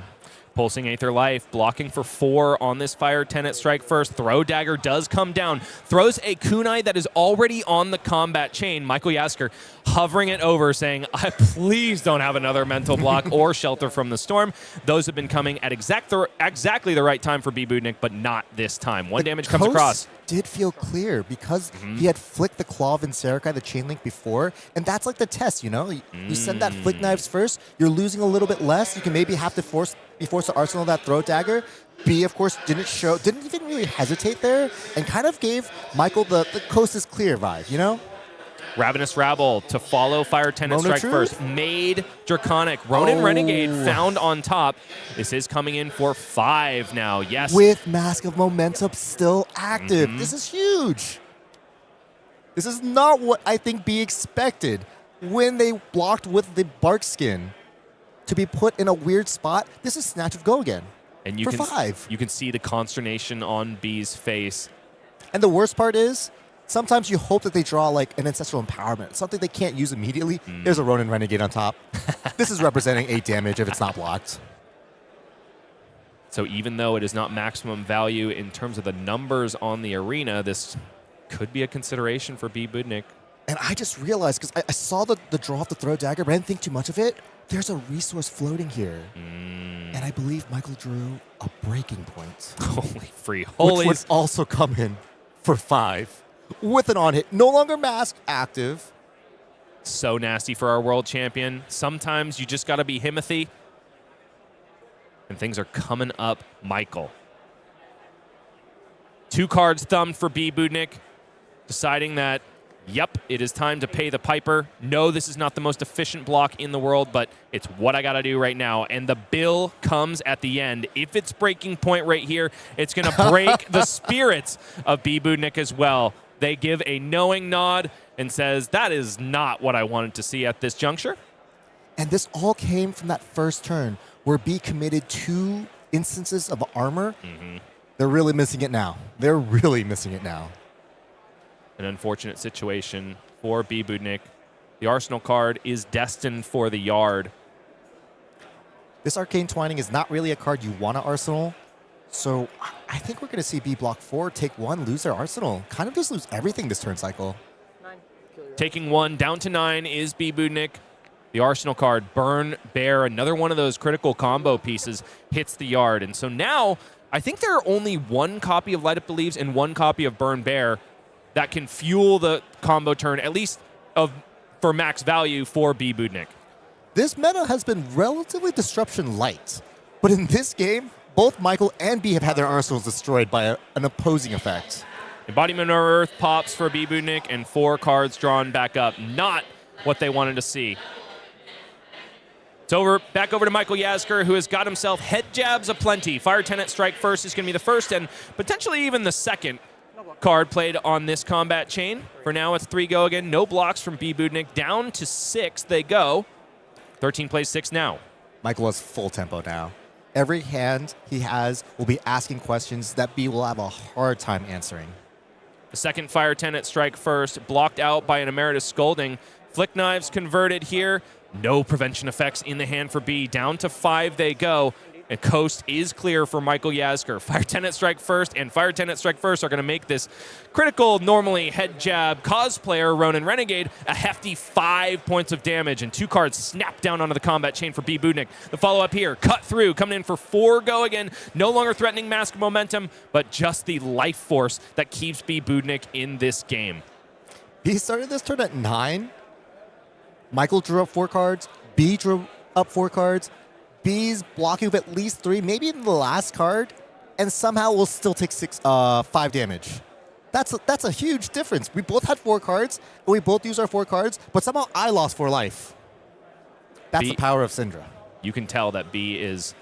Pulsing Aether Life, blocking for 4 on this Fire Tenant Strike first. Throw Dagger does come down. Throws a kunai that is already on the combat chain. Michael Jaszczur hovering it over, saying, please don't have another mental block or Shelter from the Storm. Those have been coming at exactly the right time for B. Budnik, but not this time. 1 damage comes across. Did feel clear because he had flicked the Claw of Inserikai, the chain link before, and that's like the test, you know? You send that flick knives first, you're losing a little bit less, you can maybe have to be forced to arsenal that throw dagger. B, of course, didn't even really hesitate there, and kind of gave Michael the coast is clear vibe, you know? Ravenous Rabble to follow Fire Tenant Strike first. Made Draconic. Ronin Renegade found on top. This is coming in for 5 now. Yes. With Mask of Momentum still active. This is huge. This is not what I think B expected when they blocked with the Bark Skin to be put in a weird spot. This is Snatch of Go again. And you for can 5. You can see the consternation on B's face. And the worst part is, sometimes you hope that they draw like an Ancestral Empowerment, something they can't use immediately. There's a Ronin Renegade on top. This is representing 8 damage if it's not blocked. So even though it is not maximum value in terms of the numbers on the arena, this could be a consideration for B. Budnik. And I just realized, because I saw the draw of the Throw Dagger, but I didn't think too much of it. There's a resource floating here. And I believe Michael drew a Breaking Point. Holy free Which holies. would also come in for 5. With an on-hit. No longer mask active. So nasty for our world champion. Sometimes you just got to be Himothy. And things are coming up Michael. 2 cards thumbed for B. Budnik. Deciding that, yep, it is time to pay the piper. No, this is not the most efficient block in the world, but it's what I got to do right now. And the bill comes at the end. If it's Breaking Point right here, it's going to break the spirits of B. Budnik as well. They give a knowing nod and says, that is not what I wanted to see at this juncture. And this all came from that first turn where B committed 2 instances of armor. They're really missing it now. They're really missing it now. An unfortunate situation for B. Budnik. The Arsenal card is destined for the yard. This Arcane Twining is not really a card you want to arsenal. So I think we're going to see B block 4, take 1, lose their arsenal. Kind of just lose everything this turn cycle. Taking 1 down to 9 is B. Budnik. The Arsenal card, Burn Bear, another one of those critical combo pieces, hits the yard. And so now, I think there are only 1 copy of Light Up the Leaves and 1 copy of Burn Bear that can fuel the combo turn, at least for max value for B. Budnik. This meta has been relatively disruption light. But in this game, both Michael and B have had their arsenals destroyed by an opposing effect. Embodiment of Earth pops for B. Budnik, and 4 cards drawn back up. Not what they wanted to see. It's back over to Michael Jaszczur, who has got himself head jabs aplenty. Fire Tenant Strike first is going to be the first and potentially even the second card played on this combat chain. For now, it's 3 go again. No blocks from B. Budnik. Down to 6 they go. 13 plays 6 now. Michael has full tempo now. Every hand he has will be asking questions that B will have a hard time answering. The second Fire Tenant Strike first, blocked out by an Emeritus Scolding. Flick Knives converted here. No prevention effects in the hand for B. Down to 5 they go. And coast is clear for Michael Jaszczur. Fire Tenant Strike first and Fire Tenant Strike first are going to make this critical, normally head jab cosplayer Ronin Renegade a hefty 5 points of damage, and 2 cards snap down onto the combat chain for B. Budnik. The follow-up here, cut through, coming in for 4 go again. No longer threatening Mask Momentum, but just the life force that keeps B. Budnik in this game. B started this turn at 9. Michael drew up 4 cards. B drew up 4 cards. B's blocking with at least 3, maybe in the last card, and somehow we'll still take 5 damage. That's a huge difference. We both had 4 cards, and we both used our 4 cards, but somehow I lost 4 life. That's the power of Cindra. You can tell that B is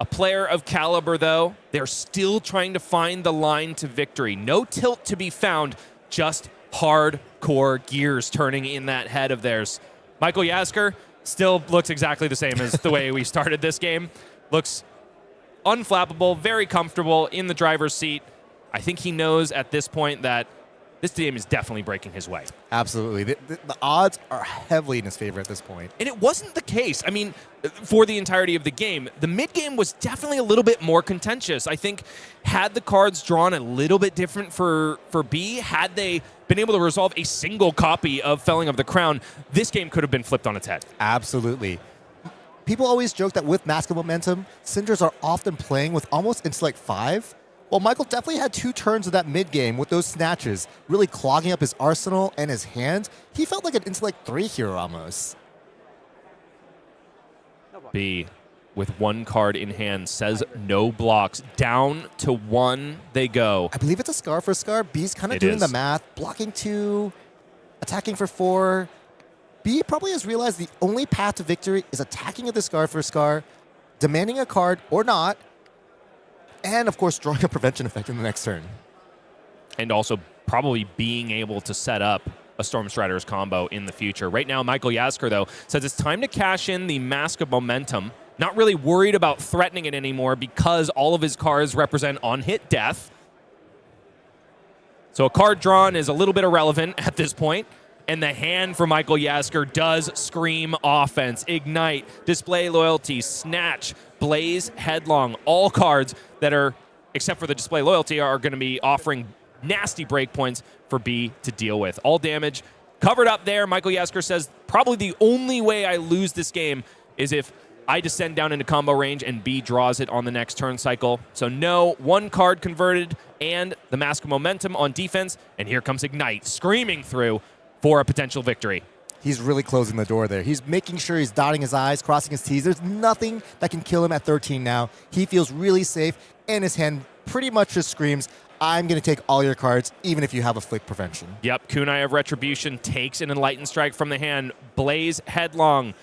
a player of caliber, though. They're still trying to find the line to victory. No tilt to be found, just hardcore gears turning in that head of theirs. Michael Jaszczur still looks exactly the same as the way we started this game. Looks unflappable, very comfortable in the driver's seat. I think he knows at this point that this game is definitely breaking his way. Absolutely. The odds are heavily in his favor at this point. And it wasn't the case. I mean, for the entirety of the game, the mid-game was definitely a little bit more contentious. I think had the cards drawn a little bit different for B, had they been able to resolve a single copy of Felling of the Crown, this game could have been flipped on its head. Absolutely. People always joke that with Mask of Momentum, Cindras are often playing with almost Intellect 5. Well, Michael definitely had 2 turns of that mid-game with those snatches, really clogging up his arsenal and his hand. He felt like an Intellect 3 hero almost. B, with 1 card in hand, says no blocks. Down to 1 they go. I believe it's a Scar for Scar. B's kind of doing the math, blocking 2, attacking for 4. B probably has realized the only path to victory is attacking with the Scar for Scar, demanding a card or not, and, of course, drawing a prevention effect in the next turn. And also probably being able to set up a Storm Strider's combo in the future. Right now, Michael Jaszczur, though, says it's time to cash in the Mask of Momentum. Not really worried about threatening it anymore because all of his cards represent on-hit death. So a card drawn is a little bit irrelevant at this point. And the hand for Michael Jaszczur does scream offense. Ignite, Display Loyalty, Snatch, Blaze, Headlong. All cards that are, except for the Display Loyalty, are going to be offering nasty breakpoints for B to deal with. All damage covered up there. Michael Jaszczur says, probably the only way I lose this game is if I descend down into combo range and B draws it on the next turn cycle. So no, 1 card converted and the Mask of Momentum on defense. And here comes Ignite, screaming through for a potential victory. He's really closing the door there. He's making sure he's dotting his I's, crossing his T's. There's nothing that can kill him at 13 now. He feels really safe, and his hand pretty much just screams, I'm going to take all your cards, even if you have a Flick Prevention. Yep, Kunai of Retribution takes an Enlightened Strike from the hand. Blaze Headlong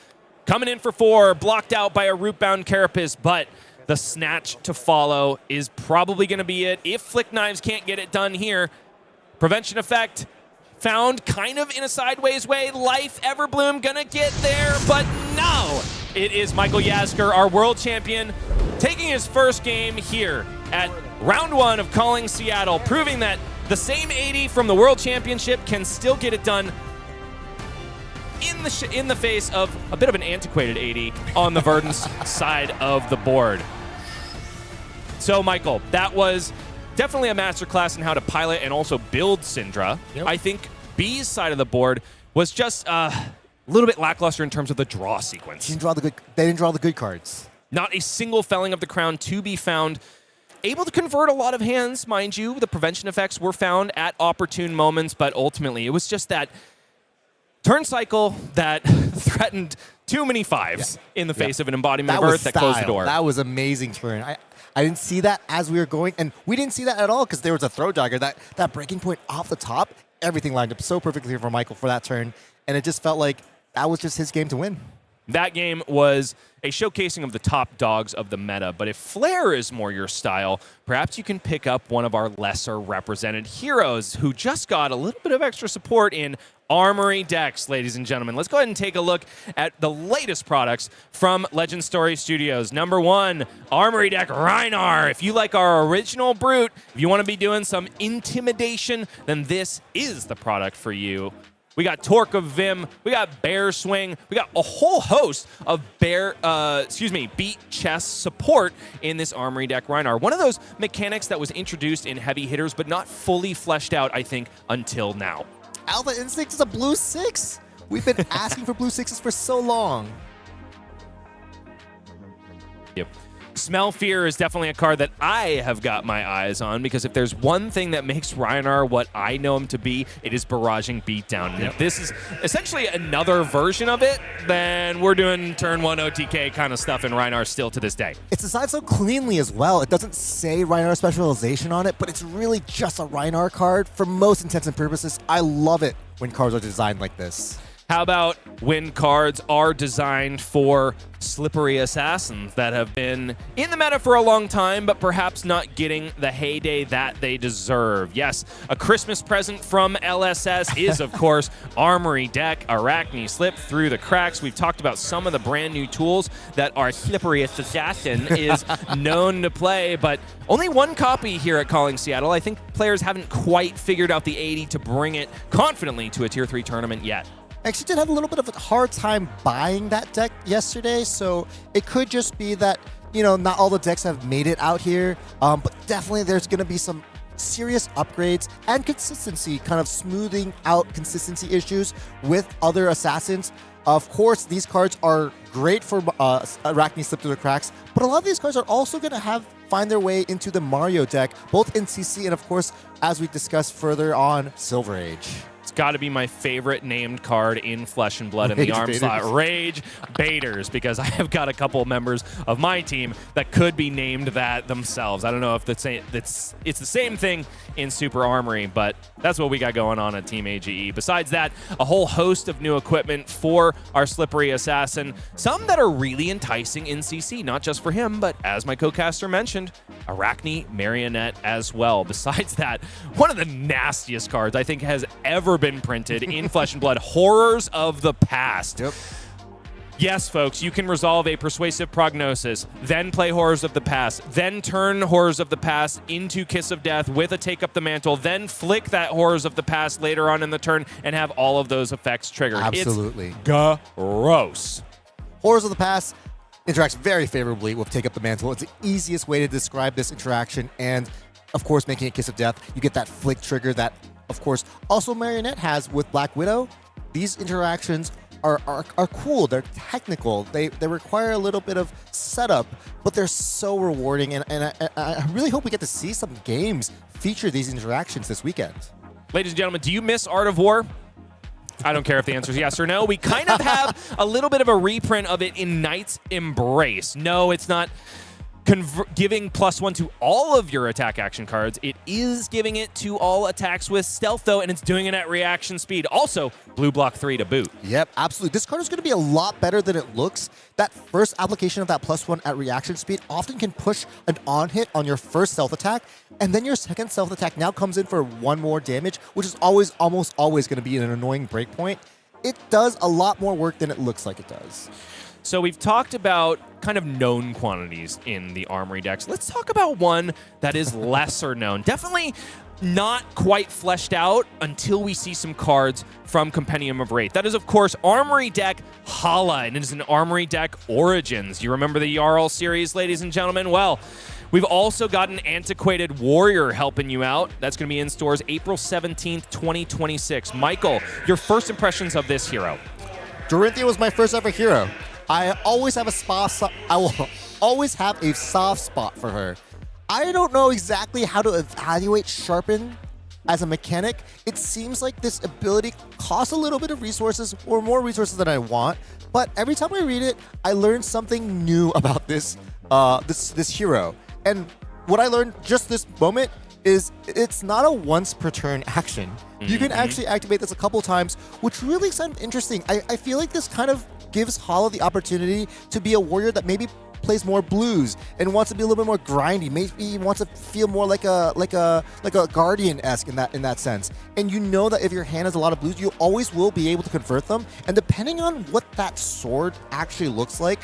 coming in for 4, blocked out by a Rootbound Carapace, but the Snatch to follow is probably going to be it. If Flick Knives can't get it done here, Prevention Effect found kind of in a sideways way. Life Everbloom gonna get there, but no! It is Michael Jaszczur, our world champion, taking his first game here at round 1 of Calling Seattle, proving that the same 80 from the World Championship can still get it done in the face of a bit of an antiquated 80 on the Verdance side of the board. So, Michael, that was definitely a masterclass in how to pilot and also build Cindra. Yep. I think B's side of the board was just a little bit lackluster in terms of the draw sequence. They didn't draw the good cards. Not a single Felling of the Crown to be found. Able to convert a lot of hands, mind you. The prevention effects were found at opportune moments, but ultimately it was just that turn cycle that threatened too many 5s in the face of an embodiment of Earth that closed the door. That was amazing turn. I didn't see that as we were going, and we didn't see that at all because there was a throw dagger. That breaking point off the top, everything lined up so perfectly for Michael for that turn, and it just felt like that was just his game to win. That game was a showcasing of the top dogs of the meta, but if Flair is more your style, perhaps you can pick up one of our lesser represented heroes who just got a little bit of extra support in Armory decks, ladies and gentlemen. Let's go ahead and take a look at the latest products from Legend Story Studios. Number 1, Armory deck Rhinar. If you like our original Brute, if you want to be doing some intimidation, then this is the product for you. We got Torque of Vim, we got Bear Swing, we got a whole host of beat chest support in this Armory deck Rhinar. One of those mechanics that was introduced in heavy hitters, but not fully fleshed out, I think, until now. Alpha Instinct is a blue 6. We've been asking for blue 6s for so long. Yep. Smell Fear is definitely a card that I have got my eyes on, because if there's one thing that makes Rhinar what I know him to be, it is barraging beatdown. And if this is essentially another version of it, then we're doing turn 1 OTK kind of stuff in Rhinar still to this day. It's designed so cleanly as well. It doesn't say Rhinar specialization on it, but it's really just a Rhinar card for most intents and purposes. I love it when cards are designed like this. How about when cards are designed for slippery assassins that have been in the meta for a long time, but perhaps not getting the heyday that they deserve? Yes, a Christmas present from LSS is, of course, Armory Deck. Arachne Slip through the cracks. We've talked about some of the brand new tools that our slipperiest assassin is known to play, but only one copy here at Calling Seattle. I think players haven't quite figured out the 80 to bring it confidently to a Tier 3 tournament yet. I actually did have a little bit of a hard time buying that deck yesterday, so it could just be that, not all the decks have made it out here, but definitely there's going to be some serious upgrades and consistency, kind of smoothing out consistency issues with other assassins. Of course, these cards are great for Arachne Slip Through the Cracks, but a lot of these cards are also going to find their way into the Mario deck, both in CC and, of course, as we discussed further on, Silver Age. It's got to be my favorite named card in Flesh and Blood in the arm slot. Rage Baiters, because I have got a couple of members of my team that could be named that themselves. I don't know if it's the same thing in Super Armory, but that's what we got going on at Team AGE. Besides that, a whole host of new equipment for our Slippery Assassin, some that are really enticing in CC, not just for him, but as my co-caster mentioned, Arachne Marionette as well. Besides that, one of the nastiest cards I think has ever been printed in Flesh and Blood, Horrors of the Past. Yep. Yes, folks, you can resolve a persuasive prognosis, then play Horrors of the Past, then turn Horrors of the Past into Kiss of Death with a Take Up the Mantle, then flick that Horrors of the Past later on in the turn and have all of those effects triggered. Absolutely. It's gross. Horrors of the Past interacts very favorably with Take Up the Mantle. It's the easiest way to describe this interaction, and of course, making it Kiss of Death, you get that flick trigger that, of course, also Marionette has with Black Widow. These interactions are cool. They're technical. They require a little bit of setup, but they're so rewarding, and I really hope we get to see some games feature these interactions this weekend. Ladies and gentlemen, do you miss Art of War? I don't care if the answer is yes or no. We kind of have a little bit of a reprint of it in Knight's Embrace. No, it's not giving +1 to all of your attack action cards. It is giving it to all attacks with stealth, though, and it's doing it at reaction speed. Also, blue block 3 to boot. Yep, absolutely. This card is going to be a lot better than it looks. That first application of that +1 at reaction speed often can push an on-hit on your first stealth attack, and then your second stealth attack now comes in for 1 more damage, which is almost always going to be an annoying breakpoint. It does a lot more work than it looks like it does. So we've talked about kind of known quantities in the Armory decks. Let's talk about one that is lesser known. Definitely not quite fleshed out until we see some cards from Compendium of Rathe. That is, of course, Armory deck Hala, and it is an Armory deck Origins. You remember the Jarl series, ladies and gentlemen? Well, we've also got an Antiquated Warrior helping you out. That's going to be in stores April 17th, 2026. Michael, your first impressions of this hero? Dorinthea was my first ever hero. I always have I will always have a soft spot for her. I don't know exactly how to evaluate Sharpen as a mechanic. It seems like this ability costs a little bit of resources, or more resources than I want, but every time I read it, I learn something new about this this hero. And what I learned just this moment is it's not a once per turn action. You can actually activate this a couple times, which really sounds interesting. I feel like this kind of gives Hala the opportunity to be a warrior that maybe plays more blues and wants to be a little bit more grindy. Maybe wants to feel more like a Guardian-esque in that sense. And you know that if your hand has a lot of blues, you always will be able to convert them. And depending on what that sword actually looks like,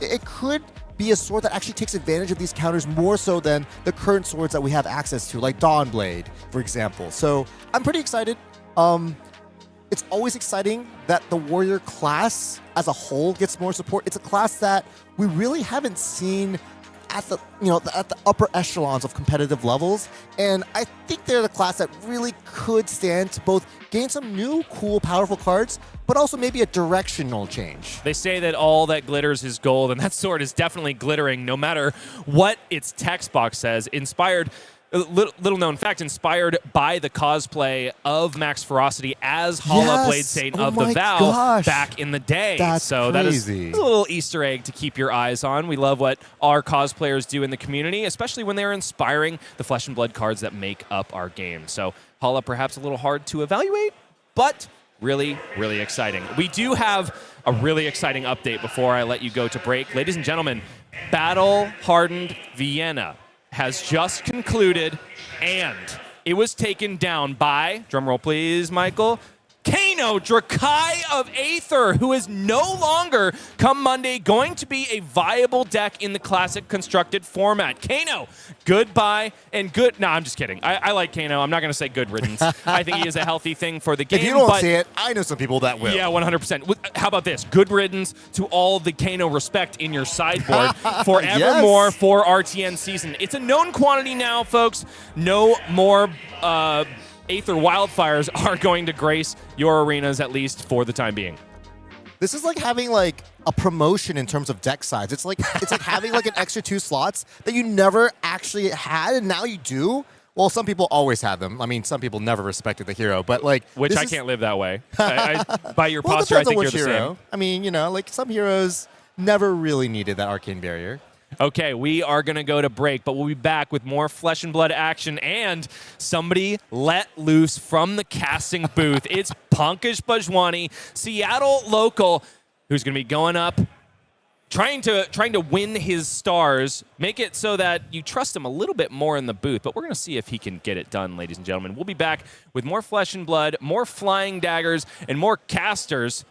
it could be a sword that actually takes advantage of these counters more so than the current swords that we have access to, like Dawnblade, for example. So I'm pretty excited. It's always exciting that the warrior class as a whole gets more support. It's a class that we really haven't seen at the upper echelons of competitive levels, and I think they're the class that really could stand to both gain some new, cool, powerful cards, but also maybe a directional change. They say that all that glitters is gold, and that sword is definitely glittering no matter what its text box says. Inspired, little known fact, inspired by the cosplay of Max Ferocity as Hala Blade Saint of the Vow back in the day. That's crazy. That is a little Easter egg to keep your eyes on. We love what our cosplayers do in the community, especially when they're inspiring the Flesh and Blood cards that make up our game. So Hala perhaps a little hard to evaluate, but really, really exciting. We do have a really exciting update before I let you go to break. Ladies and gentlemen, Battle-Hardened Vienna has just concluded, and it was taken down by, drumroll please, Michael, Kano Drakai of Aether, who is no longer, come Monday, going to be a viable deck in the Classic Constructed format. Kano, goodbye and good. No, I'm just kidding. I like Kano. I'm not going to say good riddance. I think he is a healthy thing for the game. If you don't see it, I know some people that will. Yeah, 100%. How about this? Good riddance to all the Kano respect in your sideboard forevermore for RTN season. It's a known quantity now, folks. No more Aether Wildfires are going to grace your arenas, at least for the time being. This is like having like a promotion in terms of deck size. It's like having like an extra 2 slots that you never actually had, and now you do. Well, some people always had them. I mean, some people never respected the hero, but like which I can't live that way. By your posture, I think you're the same. I mean, you know, like some heroes never really needed that arcane barrier. Okay, we are going to go to break, but we'll be back with more flesh and blood action and somebody let loose from the casting booth. It's Pankaj Bhojwani, Seattle local, who's going to be going up, trying to win his stars, make it so that you trust him a little bit more in the booth. But we're going to see if he can get it done, ladies and gentlemen. We'll be back with more flesh and blood, more flying daggers, and more casters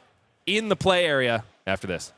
in the play area after this.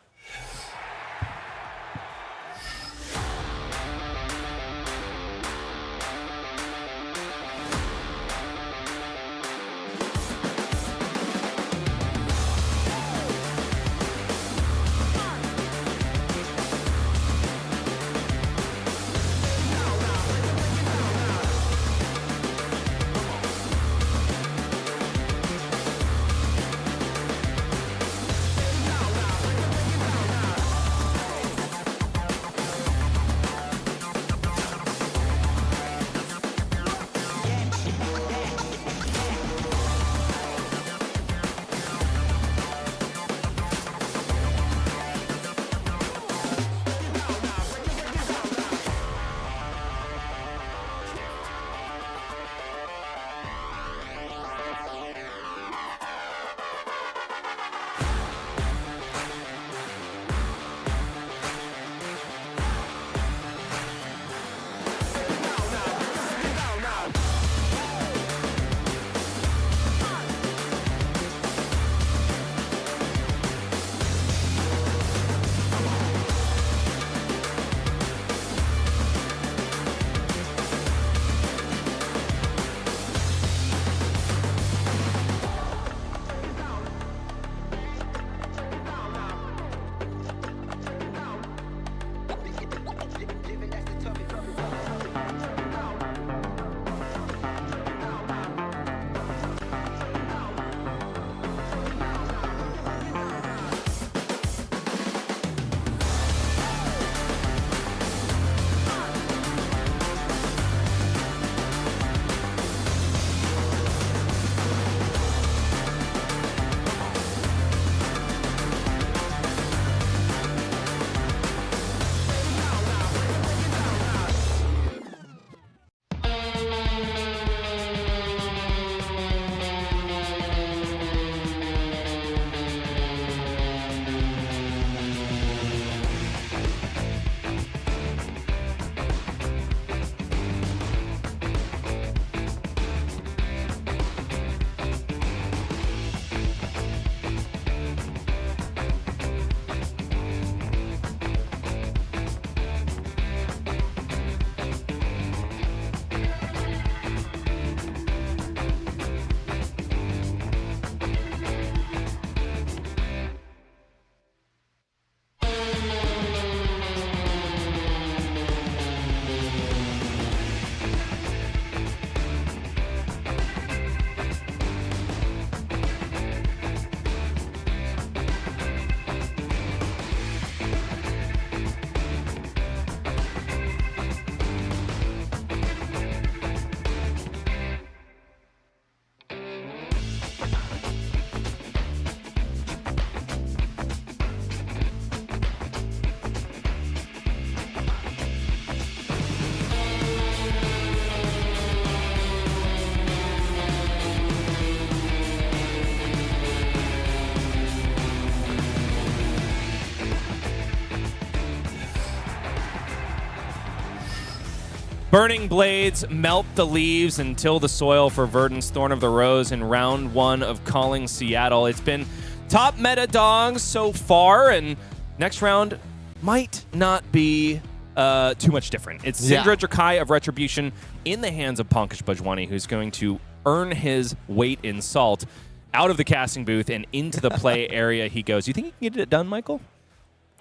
Burning blades melt the leaves and till the soil for Verdance, Thorn of the Rose in round 1 of Calling Seattle. It's been top meta dogs so far, and next round might not be too much different. It's Cindra Drakai of Retribution in the hands of Pankaj Bhojwani, who's going to earn his weight in salt. Out of the casting booth and into the play area he goes. You think he can get it done, Michael?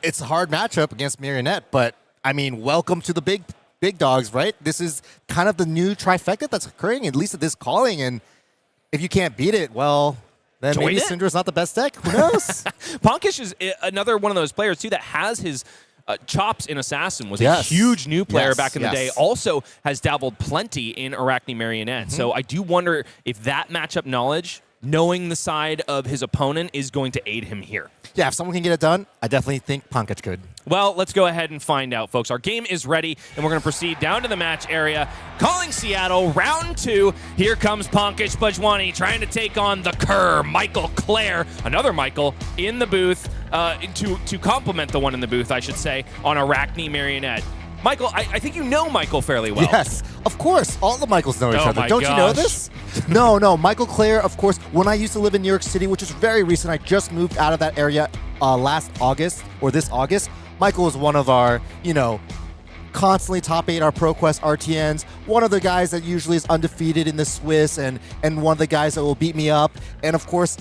It's a hard matchup against Marionette, but, I mean, welcome to the big dogs, right? This is kind of the new trifecta that's occurring, at least at this calling, and if you can't beat it, well, then maybe Cindra's not the best deck. Who knows? Pankaj is another one of those players, too, that has his chops in Assassin, was a huge new player back in the day, also has dabbled plenty in Arachne Marionette. So I do wonder if that matchup knowledge, knowing the side of his opponent, is going to aid him here. Yeah, if someone can get it done, I definitely think Pankaj could. Well, let's go ahead and find out, folks. Our game is ready, and we're going to proceed down to the match area. Calling Seattle, round 2. Here comes Pankaj Bhojwani trying to take on the Cur, Michael Clair, another Michael in the booth, to complement the one in the booth, I should say, on Arachne Marionette. Michael, I think you know Michael fairly well. Yes, of course. All the Michaels know each other. Don't gosh. you know this? No. Michael Clair, of course. When I used to live in New York City, which is very recent, I just moved out of that area last August, or this August. Michael was one of our, constantly top 8 our ProQuest RTNs, one of the guys that usually is undefeated in the Swiss, and one of the guys that will beat me up. And, of course,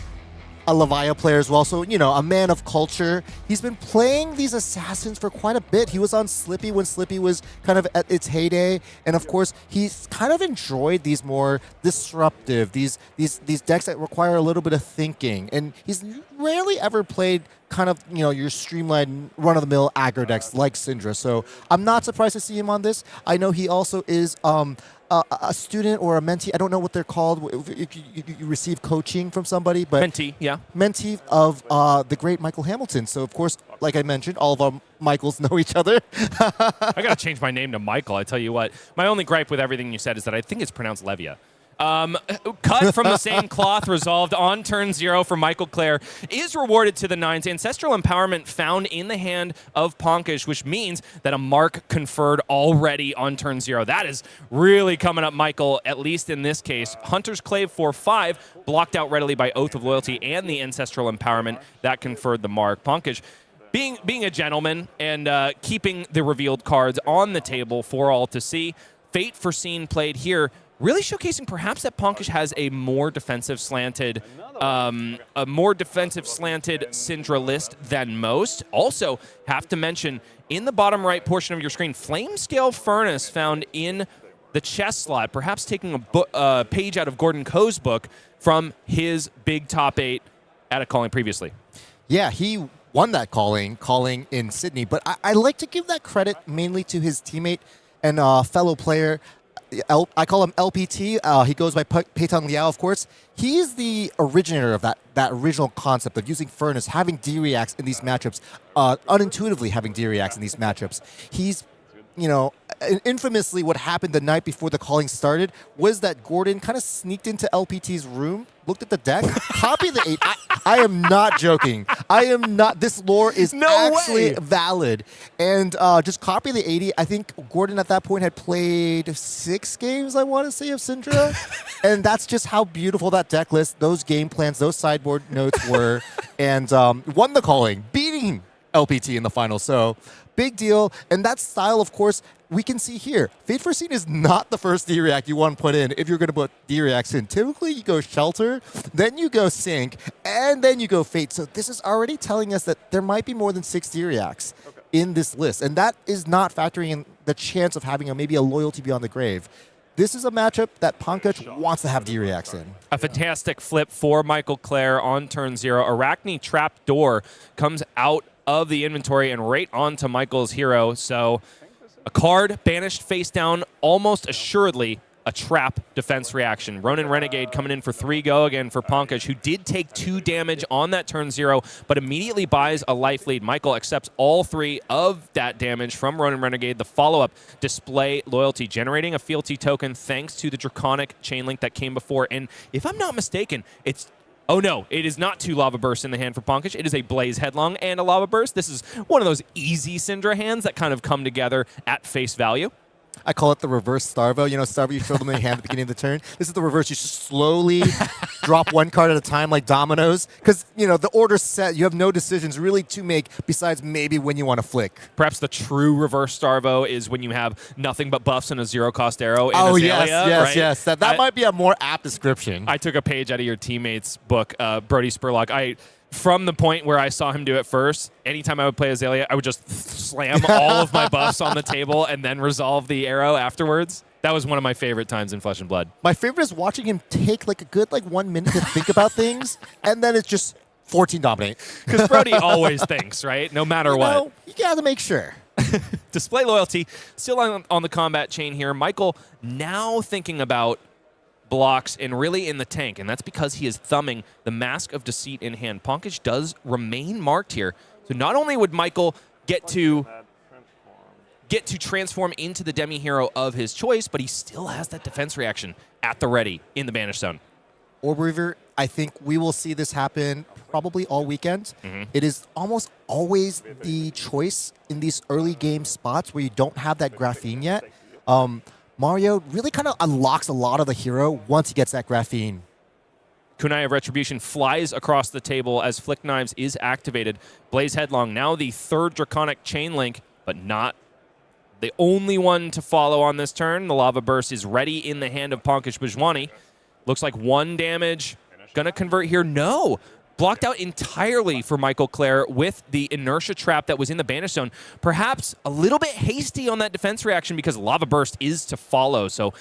a Levia player as well, so, a man of culture. He's been playing these assassins for quite a bit. He was on Slippy when Slippy was kind of at its heyday, and of course, he's kind of enjoyed these more disruptive, these decks that require a little bit of thinking, and he's rarely ever played kind of, your streamlined, run-of-the-mill aggro decks like Cindra, so I'm not surprised to see him on this. I know he also is a student or a mentee, I don't know what they're called, if you receive coaching from somebody, but mentee of the great Michael Hamilton. So, of course, like I mentioned, all of our Michaels know each other. I got to change my name to Michael, I tell you what. My only gripe with everything you said is that I think it's pronounced Levia. Cut from the same cloth, resolved on turn 0 for Michael Clair, is rewarded to the 9s. Ancestral Empowerment found in the hand of Pankaj, which means that a mark conferred already on turn 0. That is really coming up, Michael, at least in this case. Hunter's Clave for 5, blocked out readily by Oath of Loyalty and the Ancestral Empowerment that conferred the mark. Pankaj, being a gentleman and keeping the revealed cards on the table for all to see. Fate Foreseen played here, really showcasing perhaps that Pankaj has a more defensive slanted Cindra list than most. Also, have to mention, in the bottom right portion of your screen, Flamescale Furnace found in the chest slot, perhaps taking a page out of Gordon Koh's book from his big top 8 at a calling previously. Yeah, he won that calling in Sydney, but I like to give that credit mainly to his teammate and fellow player, I call him LPT. He goes by Peitong Liao, of course. He is the originator of that original concept of using Furnace, having D-Reacts in these matchups, unintuitively having D-Reacts in these matchups. He's, infamously what happened the night before the calling started was that Gordon kind of sneaked into LPT's room, looked at the deck, copied the 8. I am not joking. I am not. This lore is actually valid. And just copy the 80. I think Gordon at that point had played 6 games, I want to say, of Cindra. And that's just how beautiful that deck list, those game plans, those sideboard notes were. And won the calling, beating LPT in the final. So big deal. And that style, of course, we can see here. Fate Foreseen is not the first D-React you want to put in if you're going to put D-Reacts in. Typically, you go Shelter, then you go Sync, and then you go Fate. So this is already telling us that there might be more than 6 D-Reacts in this list. And that is not factoring in the chance of having maybe a Loyalty Beyond the Grave. This is a matchup that Pankaj wants to have D-Reacts in. A fantastic flip for Michael Clair on turn 0. Arachne Trapdoor comes out of the inventory and right onto Michael's hero. So a card banished face down, almost assuredly a trap defense reaction. Ronin Renegade coming in for 3 go again for Pankaj, who did take 2 damage on that turn 0, but immediately buys a life lead. Michael accepts all 3 of that damage from Ronin Renegade. The follow-up, Display Loyalty, generating a fealty token thanks to the Draconic chain link that came before. And if I'm not mistaken, it's... Oh no, it is not 2 Lava Bursts in the hand for Pankaj. It is a Blaze Headlong and a Lava Burst. This is one of those easy Cindra hands that kind of come together at face value. I call it the reverse Starvo. You know, Starvo, you show them in the hand at the beginning of the turn. This is the reverse. You just slowly drop one card at a time like dominoes. Because, you know, the order's set. You have no decisions really to make besides maybe when you want to flick. Perhaps the true reverse Starvo is when you have nothing but buffs and a zero-cost arrow in Oh, Azalea, yes. That might be a more apt description. I took a page out of your teammate's book, Brody Spurlock. From the point where I saw him do it first, anytime I would play Azalea, I would just slam all of my buffs on the table and then resolve the arrow afterwards. That was one of my favorite times in Flesh and Blood. My favorite is watching him take like a good 1 minute to think about things, and then it's just 14 dominate. Because Brody always thinks, right? No matter what. Know, you got to make sure. Display loyalty. Still on the combat chain here. Michael now thinking about blocks and really in the tank, and that's because he is thumbing the Mask of Deceit in hand. Pankaj does remain marked here. So not only would Michael get to transform into the demi-hero of his choice, but he still has that defense reaction at the ready in the Banish Zone. Orb Weaver, I think we will see this happen probably all weekend. It is almost always the choice in these early game spots where you don't have that graphene yet. Mario really kind of unlocks a lot of the hero once he gets that graphene. Kunai of Retribution flies across the table as Flick Knives is activated. Blaze Headlong, now the third Draconic Chain Link, but not the only one to follow on this turn. The Lava Burst is ready in the hand of Pankaj Bhojwani. Looks like 1 damage. Gonna convert here. No! Blocked out entirely for Michael Clair with the Inertia Trap that was in the Banish Zone. Perhaps a little bit hasty on that defense reaction because Lava Burst is to follow. So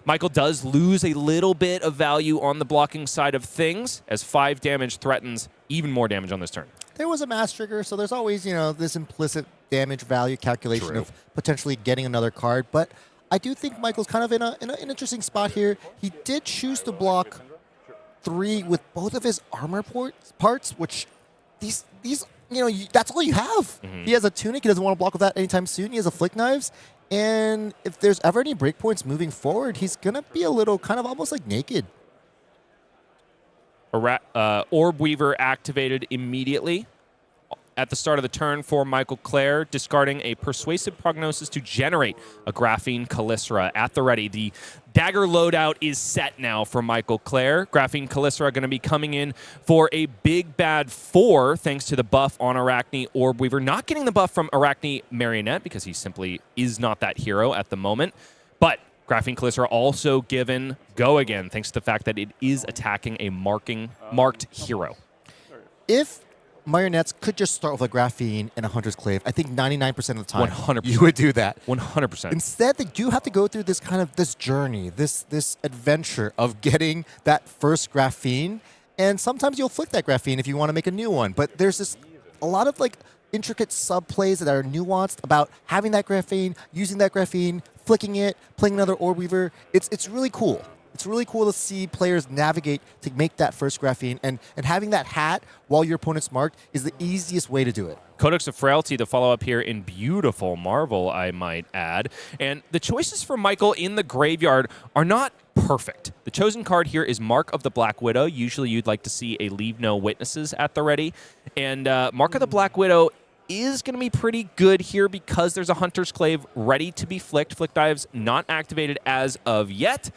Michael does lose a little bit of value on the blocking side of things as 5 damage threatens even more damage on this turn. There was a mass trigger, so there's always, you know, this implicit damage value calculation of potentially getting another card. But I do think Michael's kind of in an interesting spot here. He did choose to block 3 with both of his armor parts, which these you know, that's all you have. He has a tunic. He doesn't want to block with that anytime soon. He has a Flick Knives. And if there's ever any breakpoints moving forward, he's going to be a little kind of almost like naked. Orb Weaver activated immediately at the start of the turn for Michael Clair, discarding a Persuasive Prognosis to generate a Graphene Calycera at the ready. The dagger loadout is set now for Michael Clair. Graphene Calycera going to be coming in for a big bad 4 thanks to the buff on Arachne Orb Weaver. Not getting the buff from Arachne Marionette because he simply is not that hero at the moment. But Graphene Calycera also given go again thanks to the fact that it is attacking a marked hero. If Marionettes could just start with a Graphene and a Hunter's Clave, I think 99% of the time 100%. you would do that. 100%. Instead, they do have to go through this kind of this journey, this adventure of getting that first Graphene, and sometimes you'll flick that Graphene if you want to make a new one. But there's a lot of like intricate sub-plays that are nuanced about having that Graphene, using that Graphene, flicking it, playing another Orb Weaver. It's really cool. It's really cool to see players navigate to make that first Graphene, and having that hat while your opponent's marked is the easiest way to do it. Codex of Frailty, the follow-up here in beautiful Marvel, I might add. And the choices for Michael in the graveyard are not perfect. The chosen card here is Mark of the Black Widow. Usually you'd like to see a Leave No Witnesses at the ready. And Mark of the Black Widow is going to be pretty good here because there's a Hunter's Clave ready to be flicked. Flick Dive's not activated as of yet.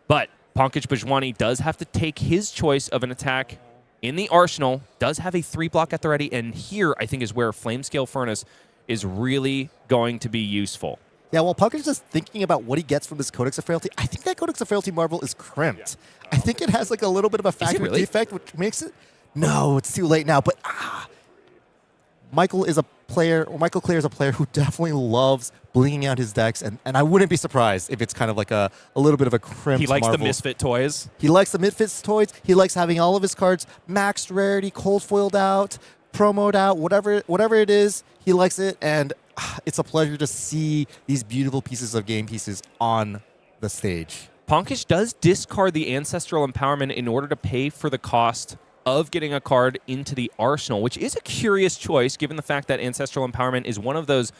But Pankaj Bhojwani does have to take his choice of an attack in the arsenal, does have a 3-block at the ready, and here I think is where Flamescale Furnace is really going to be useful. Yeah, while Pankaj is just thinking about what he gets from this Codex of Frailty, I think that Codex of Frailty Marvel is crimped. I think it has like a little bit of a factory defect, which makes it... No, it's too late now, but... Michael Clair is a player who definitely loves blinging out his decks, and I wouldn't be surprised if it's kind of like a little bit of a crimped He likes Marvel. the Misfit toys. He likes the Misfit toys. He likes having all of his cards maxed rarity, cold foiled out, promoed out, whatever it is, he likes it, and it's a pleasure to see these beautiful pieces of game pieces on the stage. Pankaj does discard the Ancestral Empowerment in order to pay for the cost of getting a card into the arsenal, which is a curious choice given the fact that Ancestral Empowerment is one of those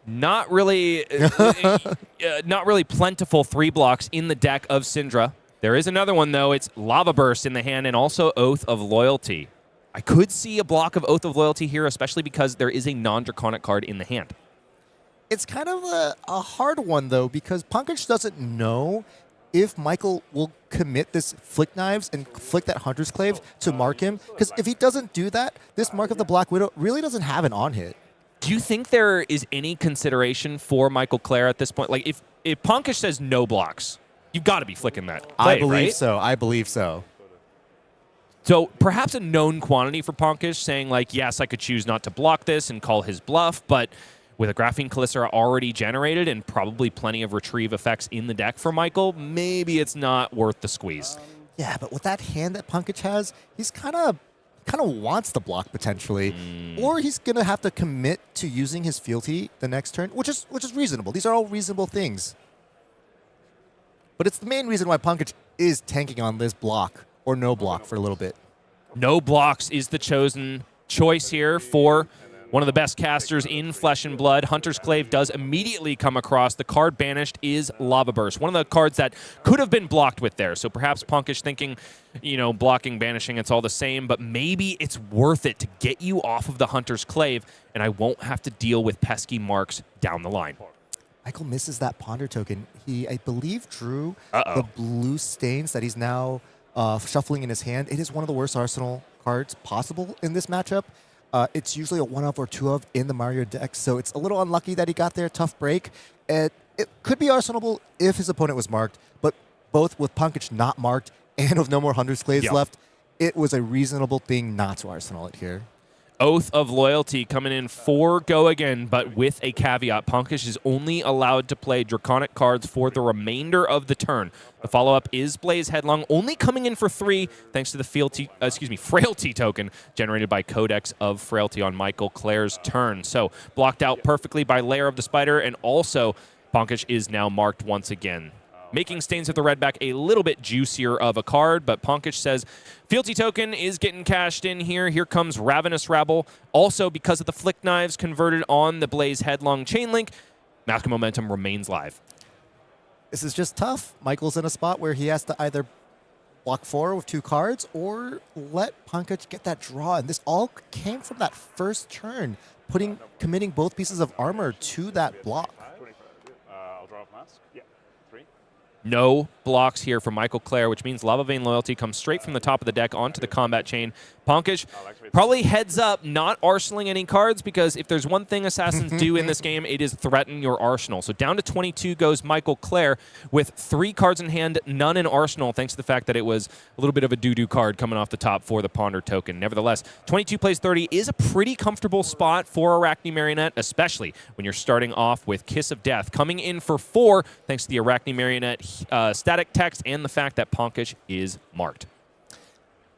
not really plentiful 3-blocks in the deck of Cindra. There is another one, though. It's Lava Burst in the hand and also Oath of Loyalty. I could see a block of Oath of Loyalty here, especially because there is a non-draconic card in the hand. It's kind of a hard one, though, because Pankaj doesn't know if Michael will commit this flick knives and flick that Hunter's Clave to mark him. Because if he doesn't do that, this Mark of the Black Widow really doesn't have an on-hit. Do you think there is any consideration for Michael Clair at this point? Like, if Pankaj says no blocks, you've got to be flicking that Clave, I believe right? so. I believe so. So perhaps a known quantity for Pankaj, saying like, yes, I could choose not to block this and call his bluff, but with a Graphene Calycera already generated and probably plenty of retrieve effects in the deck for Michael, maybe it's not worth the squeeze. Yeah, but with that hand that Pankaj has, he's kind of wants the block potentially, or he's gonna have to commit to using his fealty the next turn, which is reasonable. These are all reasonable things. But it's the main reason why Pankaj is tanking on this block or no block for a little bit. No blocks is the chosen choice here for one of the best casters in Flesh and Blood. Hunter's Clave does immediately come across. The card banished is Lava Burst, one of the cards that could have been blocked with there. So perhaps Pankaj thinking, blocking, banishing, it's all the same, but maybe it's worth it to get you off of the Hunter's Clave, and I won't have to deal with pesky marks down the line. Michael misses that Ponder token. He, I believe, drew the blue stains that he's now shuffling in his hand. It is one of the worst Arsenal cards possible in this matchup. It's usually a 1-of or 2-of in the Mario deck, so it's a little unlucky that he got there. Tough break. It could be Arsenalable if his opponent was marked, but both with Pankaj not marked and with no more Hunter's Claves left, it was a reasonable thing not to Arsenal it here. Oath of Loyalty coming in for go again, but with a caveat. Pankaj is only allowed to play Draconic cards for the remainder of the turn. The follow-up is Blaze Headlong, only coming in for 3 thanks to the Frailty token generated by Codex of Frailty on Michael Clair's turn. So blocked out perfectly by Lair of the Spider, and also Pankaj is now marked once again, making Stains of the Redback a little bit juicier of a card, but Pankaj says Fealty token is getting cashed in here. Here comes Ravenous Rabble. Also, because of the Flick Knives converted on the Blaze Headlong Chainlink, Mask of Momentum remains live. This is just tough. Michael's in a spot where he has to either block 4 with 2 cards or let Pankaj get that draw, and this all came from that first turn, committing both pieces of armor to that block. I'll draw a mask. Yeah, 3. No blocks here from Michael Clair, which means Lava Vein Loyalty comes straight from the top of the deck onto the combat chain. Pankaj probably heads up, not arsenaling any cards, because if there's one thing assassins do in this game, it is threaten your arsenal. So down to 22 goes Michael Clair with 3 cards in hand, none in arsenal, thanks to the fact that it was a little bit of a doo-doo card coming off the top for the Ponder token. Nevertheless, 22 plays 30 is a pretty comfortable spot for Arachne Marionette, especially when you're starting off with Kiss of Death. Coming in for 4, thanks to the Arachne Marionette static text and the fact that Pankaj is marked.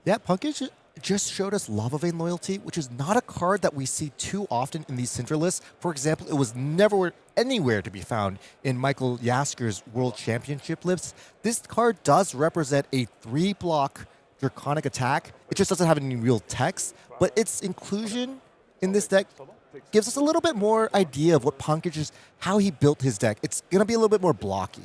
Yeah, Pankaj just showed us Lava Vein Loyalty, which is not a card that we see too often in these Cindra lists. For example, it was never anywhere to be found in Michael Jaszczur's World Championship lists. This card does represent a 3-block Draconic attack. It just doesn't have any real text, but its inclusion in this deck gives us a little bit more idea of what Pankaj is, how he built his deck. It's going to be a little bit more blocky.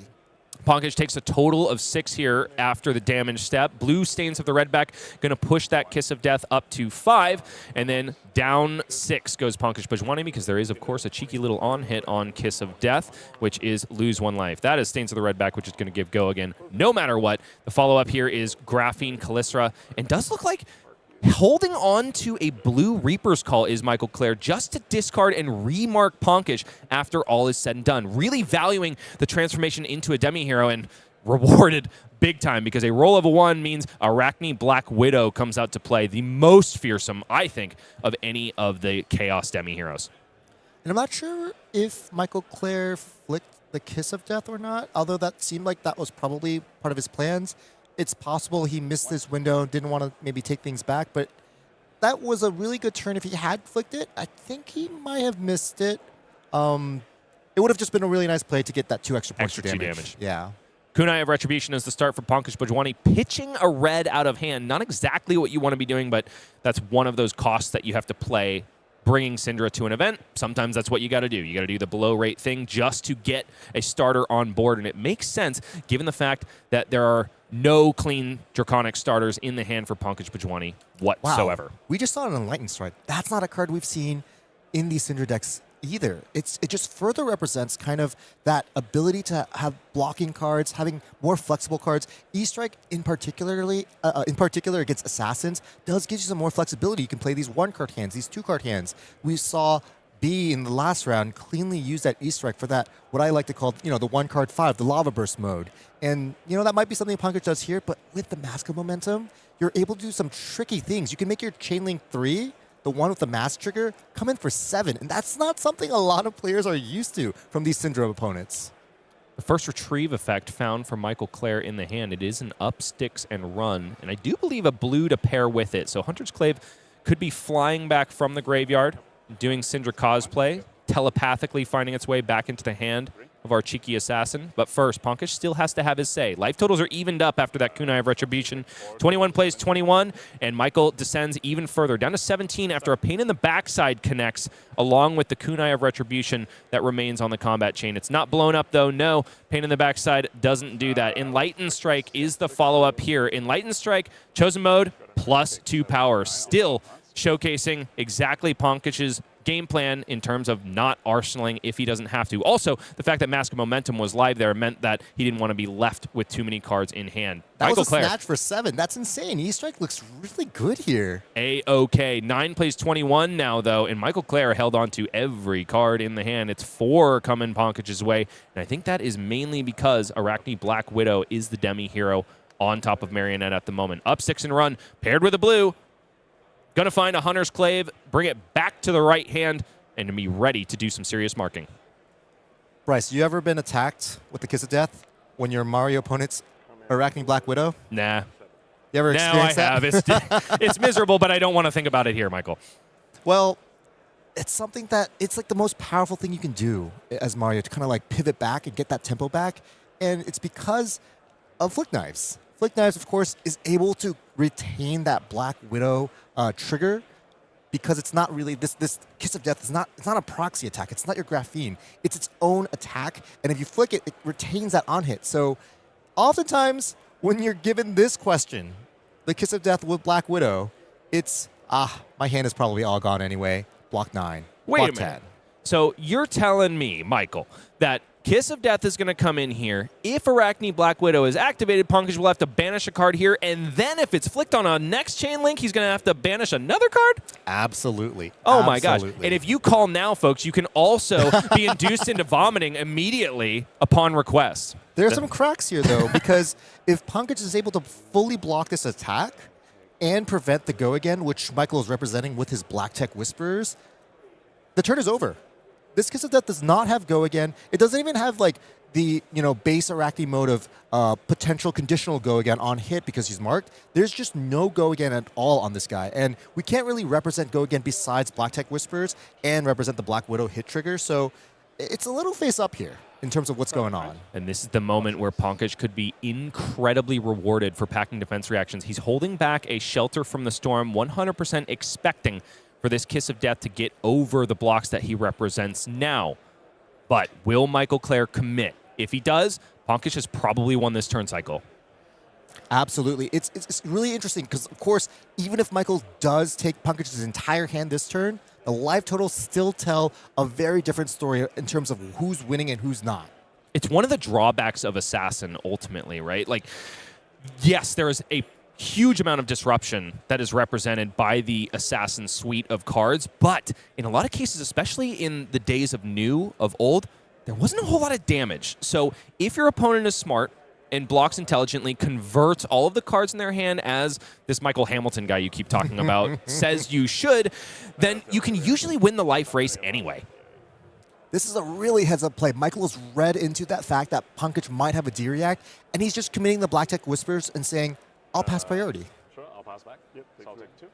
Pankaj takes a total of 6 here after the damage step. Blue Stains of the Redback going to push that Kiss of Death up to 5, and then down 6 goes Pankaj Bhojwani, because there is, of course, a cheeky little on-hit on Kiss of Death, which is lose 1 life. That is Stains of the Redback, which is going to give go again no matter what. The follow-up here is Graphene Calycera, and does look like holding on to a blue Reaper's Call is Michael Clair, just to discard and remark Pankaj after all is said and done. Really valuing the transformation into a demi-hero, and rewarded big time, because a roll of a 1 means Arachne Black Widow comes out to play, the most fearsome, I think, of any of the Chaos demi-heroes. And I'm not sure if Michael Clair flicked the Kiss of Death or not, although that seemed like that was probably part of his plans. It's possible he missed this window, didn't want to maybe take things back, but that was a really good turn. If he had flicked it, I think he might have missed it. It would have just been a really nice play to get that 2 extra points Extra of 2 damage. damage. Yeah. Kunai of Retribution is the start for Pankaj Bhojwani, pitching a red out of hand. Not exactly what you want to be doing, but that's one of those costs that you have to play bringing Cindra to an event. Sometimes that's what you got to do. You got to do the below rate thing just to get a starter on board, and it makes sense given the fact that there are no clean Draconic starters in the hand for Pankaj Bhojwani whatsoever. Wow. We just saw an Enlightened Strike. That's not a card we've seen in these Cindra decks either. It just further represents kind of that ability to have blocking cards, having more flexible cards. E-Strike in particular against Assassins does give you some more flexibility. You can play these 1-card hands, these 2-card hands. We saw B in the last round cleanly use that E-Strike for that, what I like to call, the 1-card 5, the Lava Burst mode. And, that might be something Pankaj does here, but with the Mask of Momentum, you're able to do some tricky things. You can make your Chain Link 3, the one with the mask trigger, come in for 7. And that's not something a lot of players are used to from these Cindra opponents. The first retrieve effect found from Michael Clair in the hand. It is an up, sticks, and run. And I do believe a blue to pair with it. So Hunter's Clave could be flying back from the graveyard, doing Cindra cosplay, telepathically finding its way back into the hand of our cheeky assassin. But first, Pankaj still has to have his say. Life totals are evened up after that Kunai of Retribution. 21 plays 21, and Michael descends even further, down to 17 after a pain in the backside connects along with the Kunai of Retribution that remains on the combat chain. It's not blown up, though. No, pain in the backside doesn't do that. Enlightened Strike is the follow-up here. Enlightened Strike, chosen mode, plus 2 power. Still showcasing exactly Pankaj's game plan in terms of not arsenaling if he doesn't have to. Also, the fact that Mask of Momentum was live there meant that he didn't want to be left with too many cards in hand. That Michael was a Clair. snatch for 7. That's insane. E-Strike looks really good here. A-OK. 9 plays 21 now, though, and Michael Clair held on to every card in the hand. It's 4 coming Pankaj's way, and I think that is mainly because Arachne Black Widow is the demi-hero on top of Marionette at the moment. Up 6 and run, paired with a blue. Going to find a Hunter's Clave, bring it back to the right hand, and to be ready to do some serious marking. Bryce, you ever been attacked with the Kiss of Death when your Mario opponent's Arachne Black Widow? Nah. You ever Now I experienced that? have. It's miserable, but I don't want to think about it here, Michael. Well, it's something that it's like the most powerful thing you can do as Mario to kind of like pivot back and get that tempo back. And it's because of Flick Knives. Flick Knives, of course, is able to retain that Black Widow trigger because it's not really this Kiss of Death is not a proxy attack. It's not your graphene. It's its own attack, and if you flick it, it retains that on hit. So oftentimes when you're given this question, the Kiss of Death with Black Widow, it's my hand is probably all gone anyway. Block 9. Wait block a minute. 10. So you're telling me, Michael, that Kiss of Death is going to come in here. If Arachne Black Widow is activated, Pankaj will have to banish a card here, and then if it's flicked on a next chain link, he's going to have to banish another card? Absolutely. Oh my gosh. Absolutely. And if you call now, folks, you can also be induced into vomiting immediately upon request. There are some cracks here, though, because if Pankaj is able to fully block this attack and prevent the go again, which Michael is representing with his Black Tech Whisperers, the turn is over. This Kiss of Death does not have go again. It doesn't even have like the base Arachne mode of potential conditional go again on hit because he's marked. There's just no go again at all on this guy, and we can't really represent go again besides Black Tech Whispers and represent the Black Widow hit trigger. So it's a little face up here in terms of what's going on. And this is the moment where Pankaj could be incredibly rewarded for packing defense reactions. He's holding back a Shelter from the Storm, 100% expecting for this Kiss of Death to get over the blocks that he represents now. But will Michael Clair commit? If he does, Pankaj has probably won this turn cycle. Absolutely. It's really interesting because, of course, even if Michael does take Pankaj's entire hand this turn, the life totals still tell a very different story in terms of who's winning and who's not. It's one of the drawbacks of Assassin, ultimately, right? Like, yes, there is a huge amount of disruption that is represented by the Assassin suite of cards, but in a lot of cases, especially in the days of old, there wasn't a whole lot of damage. So if your opponent is smart and blocks intelligently, converts all of the cards in their hand as this Michael Hamilton guy you keep talking about says you should, then you can usually win the life race anyway. This is a really heads-up play. Michael has read into that fact that Pankaj might have a D-React, and he's just committing the Black Tech Whispers and saying, I'll pass priority. Sure, I'll pass back. Yep, so I'll take 2.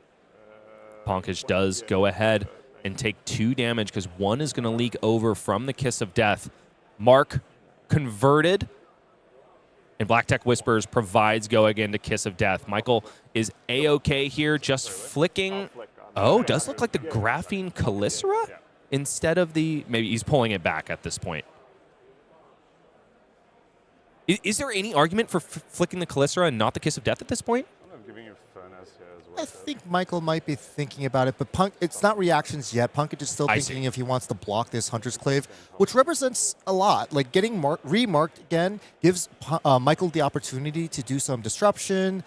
Pankaj does go ahead and take 2 damage because 1 is going to leak over from the Kiss of Death. Mark converted, and Black Tech Whispers provides go again to Kiss of Death. Michael is A-OK here, just flicking. Oh, does look like the Graphene Calicera instead of the, maybe he's pulling it back at this point. Is there any argument for flicking the Calicera and not the Kiss of Death at this point? giving you Furnace here as well. I think Michael might be thinking about it, but it's not reactions yet. Pankaj is still thinking if he wants to block this Hunter's Clave, which represents a lot. Like getting remarked again gives Michael the opportunity to do some disruption,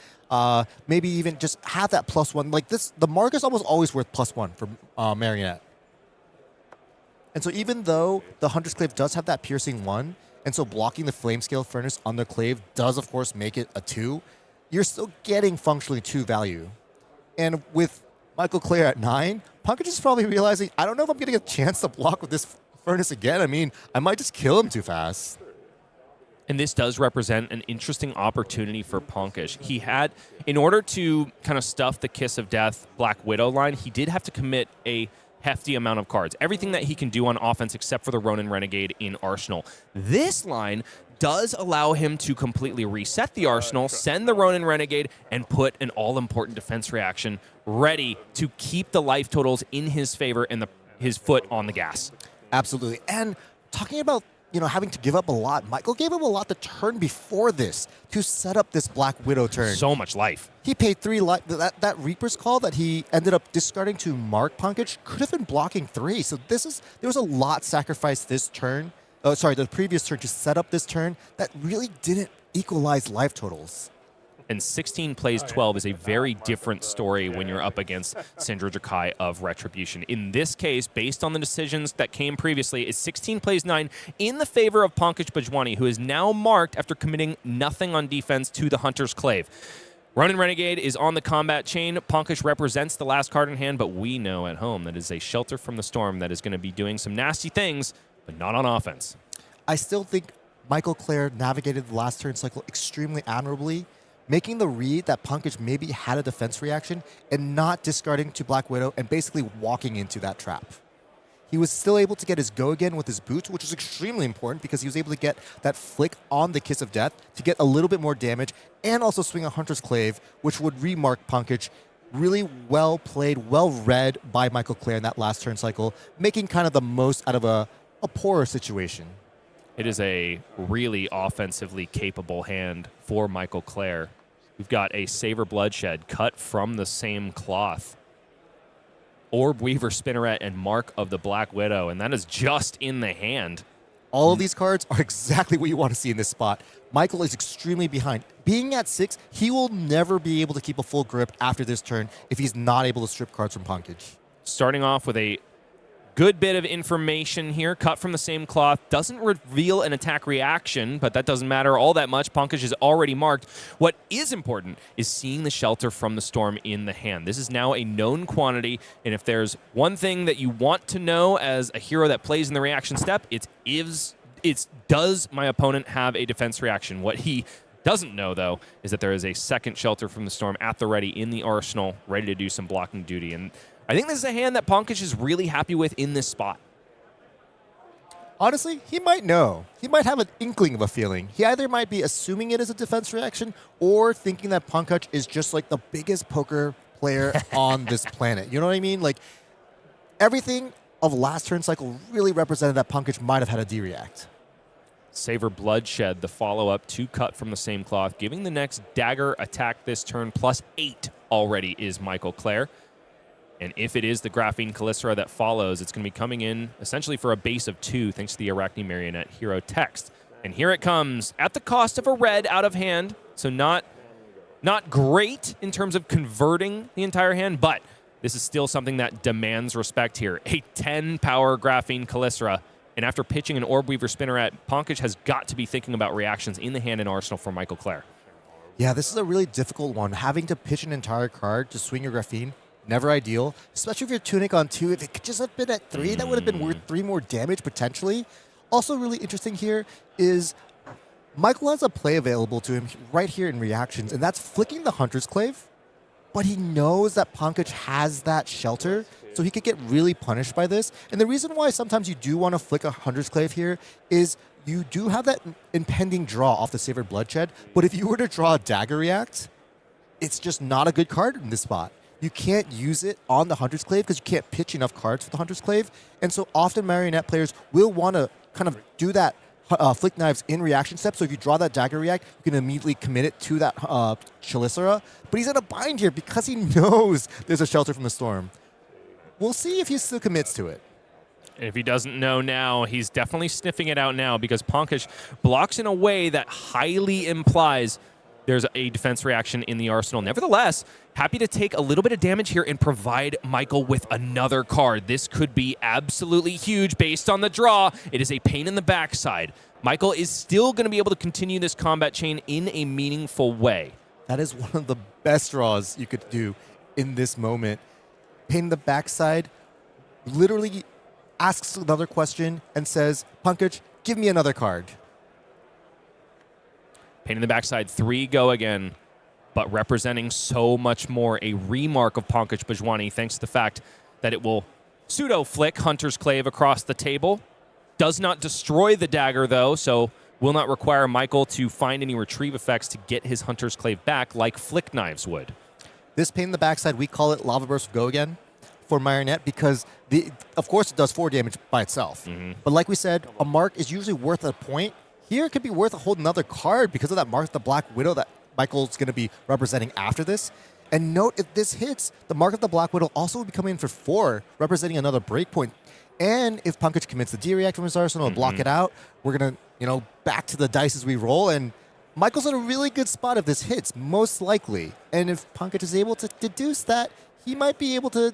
maybe even just have that +1. Like this, the mark is almost always worth +1 for Marionette. And so even though the Hunter's Clave does have that piercing 1, and so blocking the Flame Scale Furnace on the Clave does, of course, make it a 2, you're still getting functionally 2 value. And with Michael Clair at 9, Pankaj is probably realizing, I don't know if I'm getting a chance to block with this Furnace again. I mean, I might just kill him too fast. And this does represent an interesting opportunity for Pankaj. He had, in order to kind of stuff the Kiss of Death Black Widow line, he did have to commit a hefty amount of cards. Everything that he can do on offense except for the Ronin Renegade in Arsenal. This line does allow him to completely reset the arsenal, send the Ronin Renegade, and put an all-important defense reaction ready to keep the life totals in his favor and his foot on the gas. Absolutely. And talking about having to give up a lot, Michael gave him a lot the turn before this to set up this Black Widow turn. So much life. He paid 3 life. That Reaper's Call that he ended up discarding to mark Pankaj could have been blocking 3. So there was a lot sacrificed this turn. The previous turn to set up this turn that really didn't equalize life totals. And 16 plays 12 is a very different story when you're up against Cindra Drakai of Retribution. In this case, based on the decisions that came previously, it's 16 plays 9 in the favor of Pankaj Bhojwani, who is now marked after committing nothing on defense to the Hunter's Clave. Ronin Renegade is on the combat chain. Pankaj represents the last card in hand, but we know at home that is a Shelter from the Storm that is going to be doing some nasty things, but not on offense. I still think Michael Clair navigated the last turn cycle extremely admirably, making the read that Pankaj maybe had a defense reaction and not discarding to Black Widow and basically walking into that trap. He was still able to get his go again with his boots, which is extremely important because he was able to get that flick on the Kiss of Death to get a little bit more damage and also swing a Hunter's Clave, which would remark Pankaj. Really well played, well read by Michael Clair in that last turn cycle, making kind of the most out of a poorer situation. It is a really offensively capable hand for Michael Clair. We've got a Saver Bloodshed cut from the same cloth. Orb Weaver Spinneret and Mark of the Black Widow, and that is just in the hand. All of these cards are exactly what you want to see in this spot. Michael is extremely behind. Being at 6, he will never be able to keep a full grip after this turn if he's not able to strip cards from Pankaj. Starting off with a good bit of information here, cut from the same cloth. Doesn't reveal an attack reaction, but that doesn't matter all that much. Pankaj is already marked. What is important is seeing the Shelter from the Storm in the hand. This is now a known quantity, and if there's one thing that you want to know as a hero that plays in the reaction step, it's does my opponent have a defense reaction? What he doesn't know, though, is that there is a second Shelter from the Storm at the ready in the arsenal, ready to do some blocking duty. And I think this is a hand that Pankaj is really happy with in this spot. Honestly, he might know. He might have an inkling of a feeling. He either might be assuming it as a defense reaction or thinking that Pankaj is just like the biggest poker player on this planet. You know what I mean? Like, everything of last turn cycle really represented that Pankaj might have had a D-react. Saver Bloodshed, the follow-up to cut from the same cloth, giving the next dagger attack this turn +8 already is Michael Clair. And if it is the Graphene Calycera that follows, it's going to be coming in essentially for a base of 2 thanks to the Arachne Marionette hero text. And here it comes at the cost of a red out of hand. So not great in terms of converting the entire hand, but this is still something that demands respect here. A 10 power Graphene Calycera. And after pitching an Orb Weaver Spinneret, Pankaj has got to be thinking about reactions in the hand and arsenal for Michael Clair. Yeah, this is a really difficult one. Having to pitch an entire card to swing your Graphene, never ideal, especially if you're Tunic on 2. If it could just have been at 3, that would have been worth 3 more damage potentially. Also really interesting here is Michael has a play available to him right here in reactions, and that's flicking the Hunter's Clave, but he knows that Pankaj has that Shelter, so he could get really punished by this. And the reason why sometimes you do want to flick a Hunter's Clave here is you do have that impending draw off the Saver Bloodshed, but if you were to draw a Dagger React, it's just not a good card in this spot. You can't use it on the Hunter's Clave because you can't pitch enough cards for the Hunter's Clave. And so often Marionette players will want to kind of do that Flick Knives in reaction step, so if you draw that Dagger React, you can immediately commit it to that Chelicera. But he's in a bind here because he knows there's a Shelter from the Storm. We'll see if he still commits to it. If he doesn't know now, he's definitely sniffing it out now because Pankaj blocks in a way that highly implies there's a defense reaction in the arsenal. Nevertheless, happy to take a little bit of damage here and provide Michael with another card. This could be absolutely huge based on the draw. It is a pain in the backside. Michael is still going to be able to continue this combat chain in a meaningful way. That is one of the best draws you could do in this moment. Pain in the backside literally asks another question and says, Pankaj, give me another card. Pain in the backside, 3 go again, but representing so much more. A remark of Pankaj Bhojwani, thanks to the fact that it will pseudo-flick Hunter's Clave across the table. Does not destroy the dagger, though, so will not require Michael to find any retrieve effects to get his Hunter's Clave back like Flick Knives would. This pain in the backside, we call it Lava Burst Go Again for Marionette because, of course, it does 4 damage by itself. But like we said, a mark is usually worth a point. Here, it could be worth a whole another card because of that Mark the Black Widow that Michael's going to be representing after this. And note, if this hits, the Mark of the Black Widow also will be coming in for 4, representing another breakpoint. And if Pankaj commits the D-React from his arsenal and block it out, we're going to, back to the dice as we roll. And Michael's in a really good spot if this hits, most likely. And if Pankaj is able to deduce that, he might be able to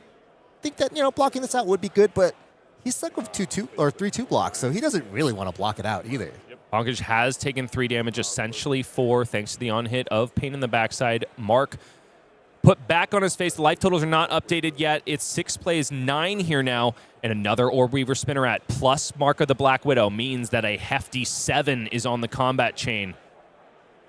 think that, blocking this out would be good, but he's stuck with 2-2 or 3-2 blocks, so he doesn't really want to block it out either. Pankaj has taken 3 damage, essentially 4, thanks to the on-hit of Pain in the Backside. Mark put back on his face. The life totals are not updated yet. It's 6 plays 9 here now, and another Orb Weaver Spinneret plus Mark of the Black Widow means that a hefty 7 is on the combat chain.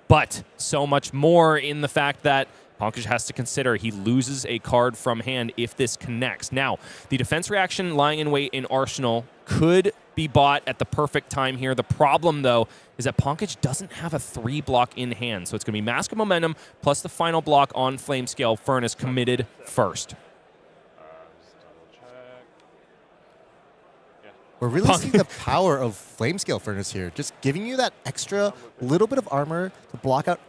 But so much more in the fact that Pankaj has to consider he loses a card from hand if this connects. Now, the defense reaction lying in wait in Arsenal could be bought at the perfect time here. The problem, though, is that Pankaj doesn't have a 3 block in hand. So it's going to be Mask of Momentum plus the final block on Flamescale Furnace committed first. We're really seeing the power of Flamescale Furnace here. Just giving you that extra little bit of armor to block out,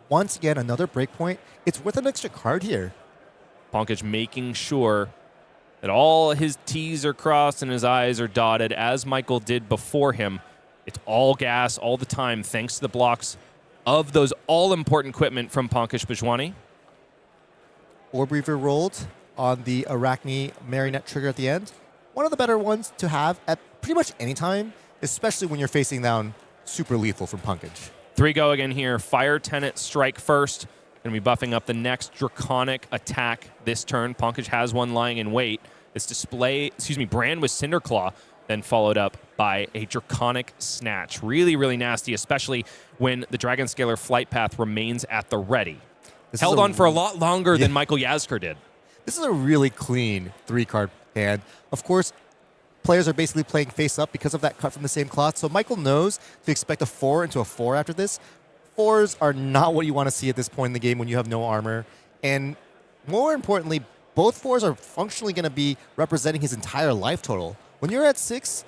once again, another breakpoint. It's worth an extra card here. Pankaj making sure that all his T's are crossed and his I's are dotted, as Michael did before him. It's all gas all the time, thanks to the blocks of those all-important equipment from Pankaj Bhojwani. Orb Reaver rolled on the Arachne Marionette trigger at the end. One of the better ones to have at pretty much any time, especially when you're facing down super lethal from Pankaj. 3 go again here. Fire Tenant strike first. Going to be buffing up the next Draconic attack this turn. Pankaj has one lying in wait. This Brand with Cinderclaw, then followed up by a Draconic Snatch. Really, really nasty, especially when the Dragon Scalar Flight Path remains at the ready. Held on for a lot longer than Michael Jaszczur did. This is a really clean 3-card hand. Of course, players are basically playing face up because of that cut from the same cloth. So Michael knows to expect a 4 into a 4 after this. 4s are not what you want to see at this point in the game when you have no armor. And more importantly, both 4s are functionally going to be representing his entire life total. When you're at 6,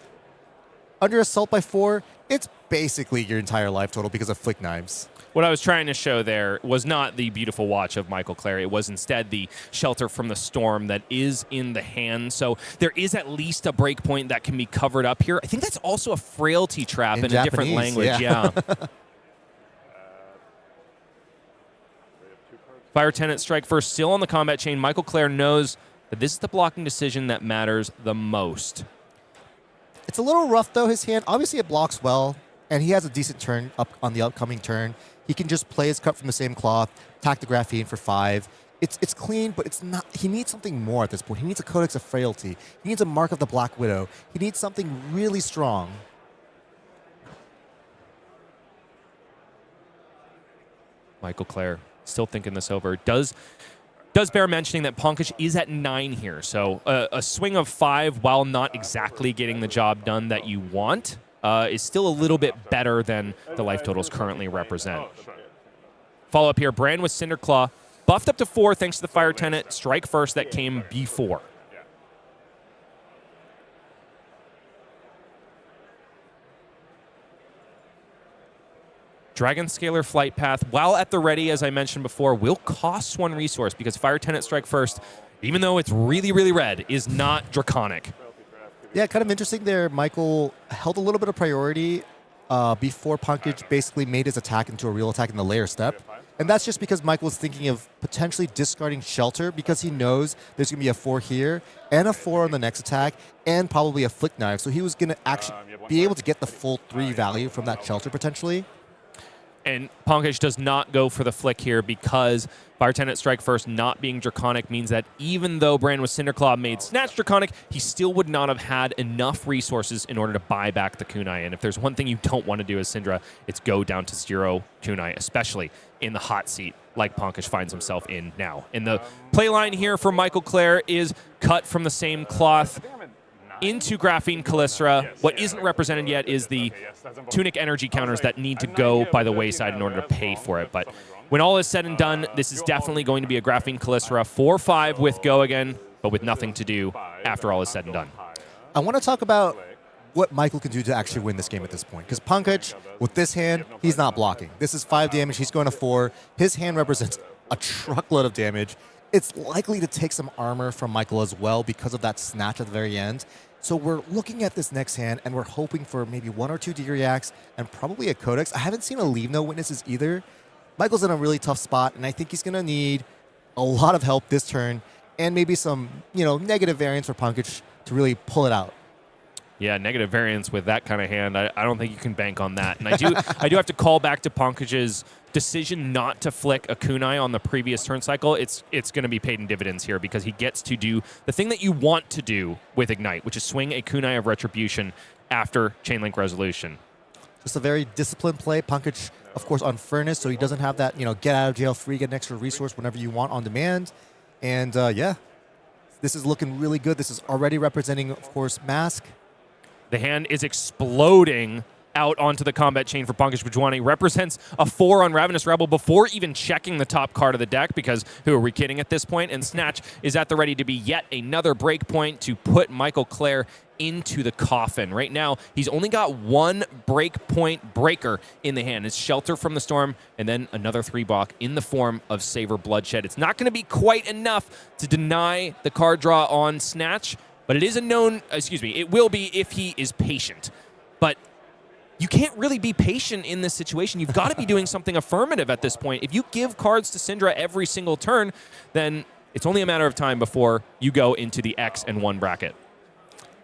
under Assault by 4, it's basically your entire life total because of Flick Knives. What I was trying to show there was not the beautiful watch of Michael Clair. It was instead the Shelter from the Storm that is in the hand. So there is at least a breakpoint that can be covered up here. I think that's also a frailty trap in a different language. Yeah. Fire Tenant strike first, still on the combat chain. Michael Clair knows that this is the blocking decision that matters the most. It's a little rough, though, his hand. Obviously, it blocks well, and he has a decent turn up on the upcoming turn. He can just play his cut from the same cloth, attack the Graphene for 5. It's clean, but it's not. He needs something more at this point. He needs a Codex of Frailty. He needs a Mark of the Black Widow. He needs something really strong. Michael Clair still thinking this over. Does bear mentioning that Pankaj is at 9 here. So a swing of 5, while not exactly getting the job done that you want, is still a little bit better than the life totals currently represent. Follow up here, Brand with Cinderclaw. Buffed up to 4 thanks to the Fire Tenant strike first that came before. Dragon Scalar Flight Path, while at the ready, as I mentioned before, will cost 1 resource because Fire Tenant Strike First, even though it's really, really red, is not Draconic. Yeah, kind of interesting there. Michael held a little bit of priority before Pankaj basically made his attack into a real attack in the layer step. And that's just because Michael was thinking of potentially discarding Shelter because he knows there's going to be a 4 here and a 4 on the next attack and probably a Flick Knife. So he was going to actually be able to get the full 3 value from that Shelter potentially. And Pankaj does not go for the flick here because Fire Tenant Strike First not being Draconic means that even though Brand with Cinderclaw made Snatch Draconic, he still would not have had enough resources in order to buy back the kunai. And if there's one thing you don't want to do as Cindra, it's go down to 0 kunai, especially in the hot seat like Pankaj finds himself in now. And the play line here for Michael Clair is cut from the same cloth into Graphene Callistra. What isn't represented yet is the Tunic energy counters that need to go by the wayside in order to pay for it. But when all is said and done, this is definitely going to be a Graphene Callistra 4-5 with go again, but with nothing to do after all is said and done. I want to talk about what Michael can do to actually win this game at this point. Because Pankaj, with this hand, he's not blocking. This is 5 damage. He's going to 4. His hand represents a truckload of damage. It's likely to take some armor from Michael as well because of that snatch at the very end. So we're looking at this next hand, and we're hoping for maybe 1 or 2 D-Reacts and probably a Codex. I haven't seen a Leave No Witnesses either. Michael's in a really tough spot, and I think he's going to need a lot of help this turn and maybe some, negative variants for Pankaj to really pull it out. Yeah, negative variance with that kind of hand. I don't think you can bank on that. And I do have to call back to Pankaj's decision not to flick a kunai on the previous turn cycle. It's going to be paid in dividends here because he gets to do the thing that you want to do with Ignite, which is swing a kunai of Retribution after Chainlink Resolution. Just a very disciplined play. Pankaj, of course, on Furnace, so he doesn't have that, get out of jail free, get an extra resource whenever you want on demand. And yeah, this is looking really good. This is already representing, of course, Mask. The hand is exploding out onto the combat chain for Pankaj Bhojwani. Represents a 4 on Ravenous Rebel before even checking the top card of the deck because who are we kidding at this point? And Snatch is at the ready to be yet another breakpoint to put Michael Clair into the coffin. Right now, he's only got 1 breakpoint breaker in the hand. It's Shelter from the Storm and then another 3-block in the form of Savor Bloodshed. It's not going to be quite enough to deny the card draw on Snatch, but it is it will be if he is patient. But you can't really be patient in this situation. You've got to be doing something affirmative at this point. If you give cards to Cindra every single turn, then it's only a matter of time before you go into the X and 1 bracket.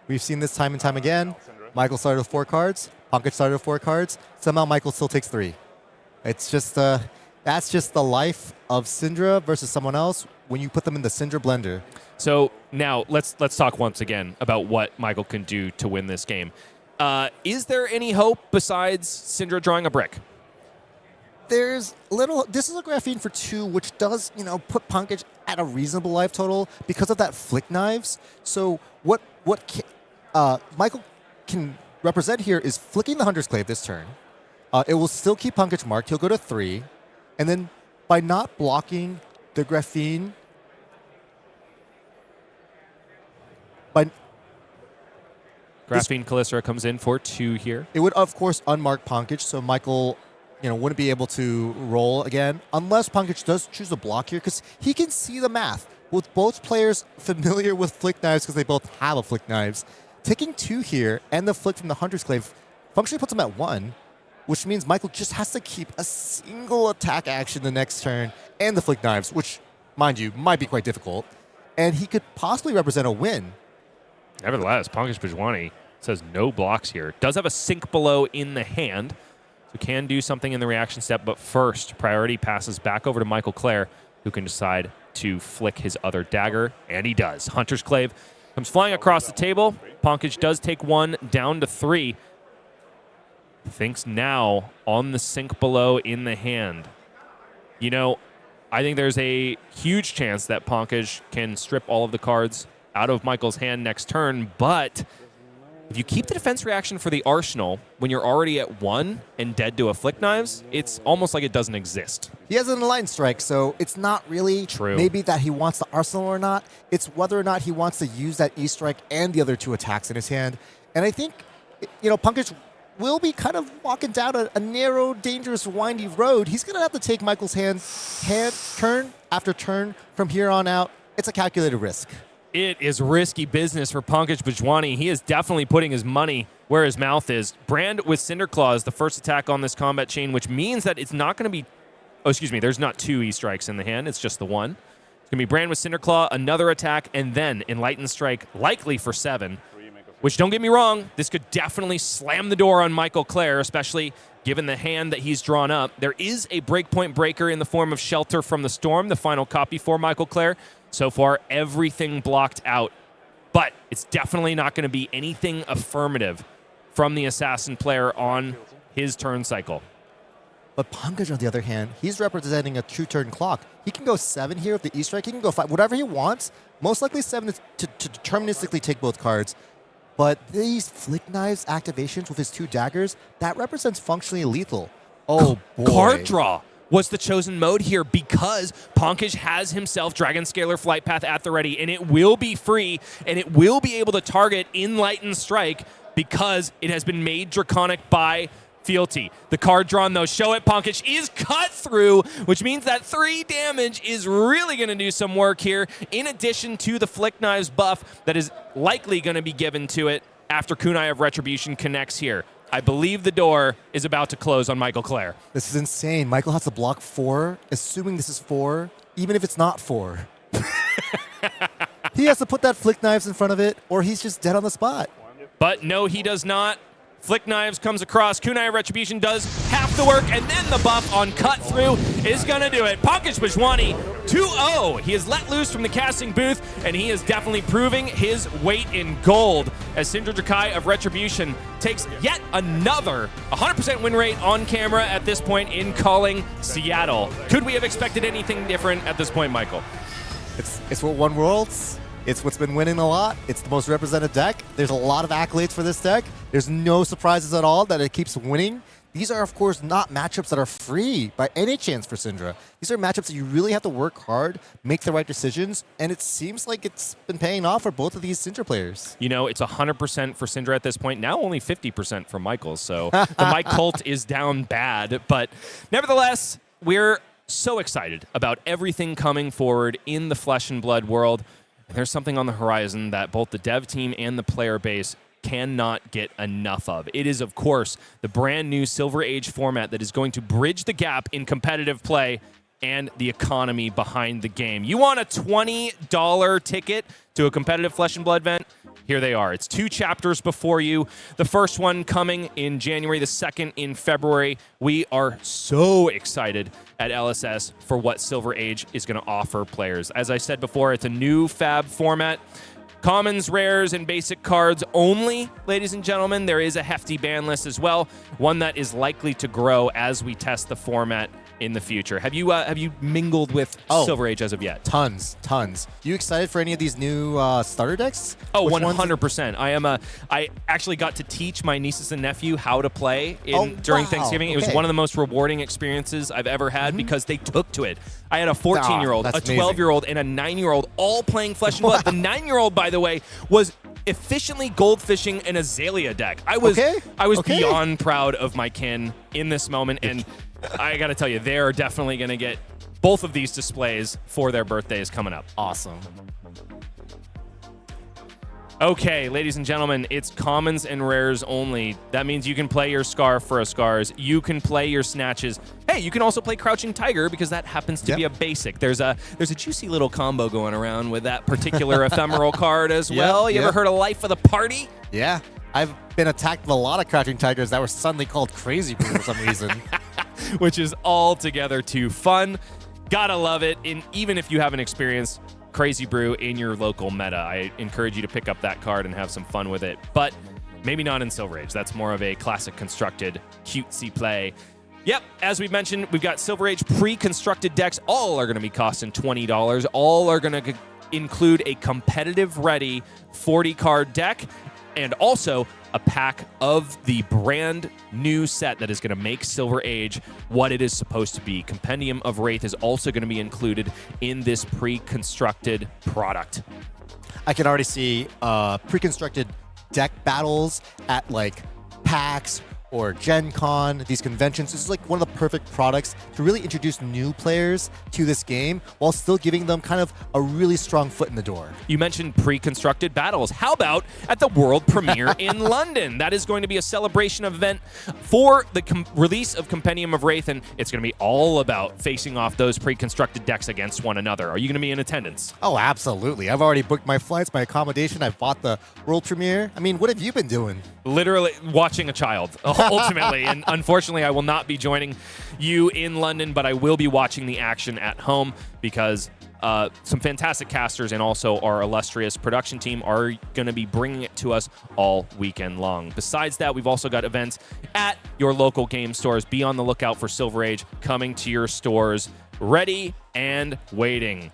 We've seen this time and time again. Michael started with 4 cards. Pankaj started with 4 cards. Somehow Michael still takes 3. It's just that's just the life of Cindra versus someone else when you put them in the Cindra blender. So now let's talk once again about what Michael can do to win this game. Is there any hope besides Cindra drawing a brick? There's little. This is a Graphene for 2, which does, put Pankaj at a reasonable life total because of that Flick Knives. So what Michael can represent here is flicking the Hunter's Clave this turn. It will still keep Pankaj marked. He'll go to 3. And then by not blocking the Graphene, Graphene Callistra comes in for 2 here. It would, of course, unmark Pankaj, so Michael, wouldn't be able to roll again unless Pankaj does choose a block here because he can see the math. With both players familiar with Flick Knives because they both have a Flick Knives, taking 2 here and the flick from the Hunter's Clave functionally puts him at 1, which means Michael just has to keep a single attack action the next turn and the Flick Knives, which, mind you, might be quite difficult. And he could possibly represent a win. Nevertheless, Pankaj Bhojwani says no blocks here. Does have a Sink Below in the hand, so can do something in the reaction step, but first, priority passes back over to Michael Clair, who can decide to flick his other dagger, and he does. Hunter's Clave comes flying across the table. Pankaj does take 1 down to 3. Thinks now on the Sink Below in the hand. I think there's a huge chance that Pankaj can strip all of the cards out of Michael's hand next turn, but if you keep the defense reaction for the Arsenal when you're already at 1 and dead to a Flick Knives, it's almost like it doesn't exist. He has an Enlightened Strike, so it's not really true. Maybe that he wants the Arsenal or not. It's whether or not he wants to use that E-Strike and the other 2 attacks in his hand. And I think, Pankaj will be kind of walking down a narrow, dangerous, windy road. He's going to have to take Michael's hand turn after turn from here on out. It's a calculated risk. It is risky business for Pankaj Bhojwani. He is definitely putting his money where his mouth is. Brand with Cinder Claw is the first attack on this combat chain, which means that it's not going to be... Oh, excuse me. There's not 2 E-strikes in the hand. It's just the one. It's going to be Brand with Cinder Claw, another attack, and then Enlightened Strike, likely for 7. Which, don't get me wrong, this could definitely slam the door on Michael Clair, especially given the hand that he's drawn up. There is a breakpoint breaker in the form of Shelter from the Storm, the final copy for Michael Clair. So far, everything blocked out. But it's definitely not going to be anything affirmative from the Assassin player on his turn cycle. But Pankaj, on the other hand, he's representing a 2-turn clock. He can go 7 here with the E-strike. He can go 5, whatever he wants. Most likely 7 to deterministically take both cards. But these Flick Knives activations with his 2 daggers, that represents functionally lethal. Oh, boy. Card draw was the chosen mode here because Pankaj has himself Dragon Scalar Flight Path at the ready, and it will be free, and it will be able to target Enlightened Strike because it has been made draconic by Fealty. The card drawn, though, show it, Pankaj is cut through, which means that 3 damage is really going to do some work here, in addition to the Flick Knives buff that is likely going to be given to it after Kunai of Retribution connects here. I believe the door is about to close on Michael Clair. This is insane. Michael has to block 4, assuming this is 4, even if it's not 4. He has to put that Flick Knives in front of it, or he's just dead on the spot. But no, he does not. Flick Knives comes across. Kunai of Retribution does half the work, and then the buff on Cut Through is going to do it. Pankaj Bhojwani, 2-0. He is let loose from the casting booth, and he is definitely proving his weight in gold as Cindra Drakai of Retribution takes yet another 100% win rate on camera at this point in calling Seattle. Could we have expected anything different at this point, Michael? It's what won Worlds. It's what's been winning a lot. It's the most represented deck. There's a lot of accolades for this deck. There's no surprises at all that it keeps winning. These are, of course, not matchups that are free by any chance for Cindra. These are matchups that you really have to work hard, make the right decisions, and it seems like it's been paying off for both of these Cindra players. You know, it's 100% for Cindra at this point. Now only 50% for Michael, so the Mike cult is down bad. But nevertheless, we're so excited about everything coming forward in the Flesh and Blood world. There's something on the horizon that both the dev team and the player base cannot get enough of. It is, of course, the brand new Silver Age format that is going to bridge the gap in competitive play and the economy behind the game. You want a $20 ticket to a competitive Flesh and Blood event? Here they are. It's 2 chapters before you. The first one coming in January, the second in February. We are so excited at LSS for what Silver Age is going to offer players. As I said before, it's a new fab format. Commons, rares, and basic cards only, ladies and gentlemen. There is a hefty ban list as well, one that is likely to grow as we test the format in the future. Have you mingled with Silver Age as of yet? Tons. You excited for any of these new starter decks? Oh, 100%. I actually got to teach my nieces and nephew how to play during Thanksgiving. It was one of the most rewarding experiences I've ever had because they took to it. I had a 14-year-old, a 12-year-old, and a 9-year-old all playing Flesh and Blood. The 9-year-old, by the way, was efficiently goldfishing an Azalea deck. I was beyond proud of my kin in this moment, and I got to tell you, they're definitely going to get both of these displays for their birthdays coming up. Awesome. Okay, ladies and gentlemen, it's commons and rares only. That means you can play your Scarf for a Scars. You can play your Snatches. Hey, you can also play Crouching Tiger because that happens to be a basic. There's a juicy little combo going around with that particular ephemeral card as well. You ever heard of Life of the Party? Yeah. I've been attacked with a lot of Crouching Tigers that were suddenly called Crazy Brew for some reason. Which is altogether too fun. Gotta love it. And even if you haven't experienced Crazy Brew in your local meta, I encourage you to pick up that card and have some fun with it. But maybe not in Silver Age. That's more of a classic constructed cutesy play. Yep, as we mentioned, we've got Silver Age pre-constructed decks. All are going to be costing $20. All are going to include a competitive ready 40-card deck and also a pack of the brand new set that is going to make Silver Age what it is supposed to be. Compendium of Rathe is also going to be included in this pre-constructed product. I can already see pre-constructed deck battles at like PAX or Gen Con, these conventions. This is like one of the perfect products to really introduce new players to this game while still giving them kind of a really strong foot in the door. You mentioned pre-constructed battles. How about at the world premiere in London? That is going to be a celebration event for the release of Compendium of Rathe, and it's going to be all about facing off those pre-constructed decks against one another. Are you going to be in attendance? Oh, absolutely. I've already booked my flights, my accommodation. I've bought the world premiere. I mean, what have you been doing? Literally watching a child, ultimately. And unfortunately, I will not be joining you in London, but I will be watching the action at home because some fantastic casters and also our illustrious production team are going to be bringing it to us all weekend long. Besides that, we've also got events at your local game stores. Be on the lookout for Silver Age coming to your stores, ready and waiting.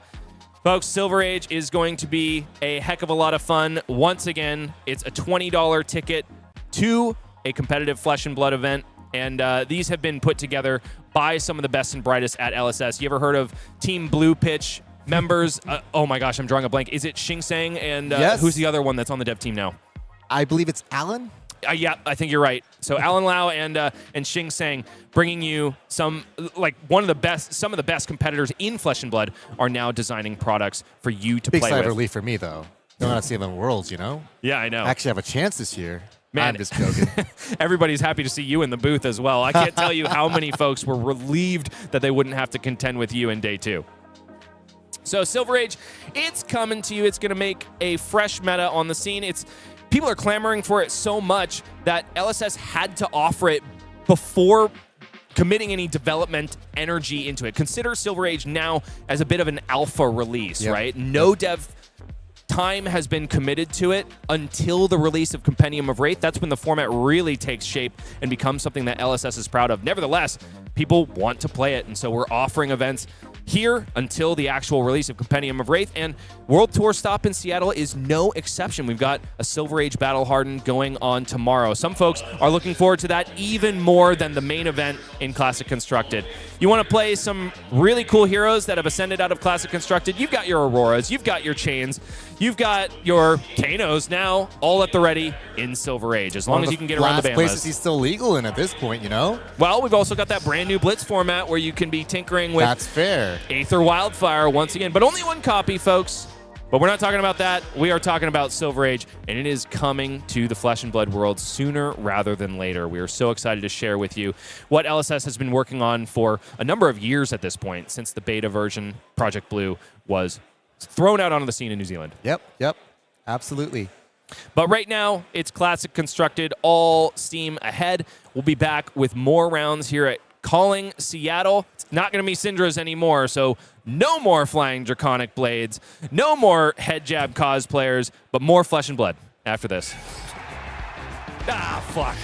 Folks, Silver Age is going to be a heck of a lot of fun. Once again, it's a $20 ticket to a competitive Flesh and Blood event, and these have been put together by some of the best and brightest at LSS. You ever heard of Team Blue Pitch members? Oh my gosh, I'm drawing a blank. Is it Xing Sang and Yes. who's the other one that's on the dev team now? I believe it's Alan? Yeah, I think you're right. So Alan Lau and Xing Sang bringing you some of the best competitors in Flesh and Blood are now designing products for you to Big play sigh of with. relief for me, though. Don't want to see them in Worlds, you know? Yeah, I know. I actually have a chance this year. Man. I'm just joking. Everybody's happy to see you in the booth as well. I can't tell you how many folks were relieved that they wouldn't have to contend with you in day 2. So Silver Age, it's coming to you. It's going to make a fresh meta on the scene. People are clamoring for it so much that LSS had to offer it before committing any development energy into it. Consider Silver Age now as a bit of an alpha release, Yep. right? No dev time has been committed to it until the release of Compendium of Rathe. That's when the format really takes shape and becomes something that LSS is proud of. Nevertheless, people want to play it, and so we're offering events here until the actual release of Compendium of Rathe, and World Tour stop in Seattle is no exception. We've got a Silver Age Battle Hardened going on tomorrow. Some folks are looking forward to that even more than the main event in Classic Constructed. You want to play some really cool heroes that have ascended out of Classic Constructed? You've got your Auroras, you've got your Chains, you've got your Kanos now, all at the ready in Silver Age, as long as you can get around the ban places list. he's still legal in at this point, you know? Well, we've also got that brand new Blitz format where you can be tinkering with That's fair. Aether Wildfire once again, but only one copy, folks. But we're not talking about that. We are talking about Silver Age, and it is coming to the Flesh and Blood world sooner rather than later. We are so excited to share with you what LSS has been working on for a number of years at this point, since the beta version, Project Blue, was thrown out onto the scene in New Zealand. Yep. Absolutely. But right now, it's Classic Constructed, all steam ahead. We'll be back with more rounds here at Calling Seattle. It's not going to be Cindra's anymore, so no more flying Draconic Blades, no more head jab cosplayers, but more Flesh and Blood after this. Ah, fuck.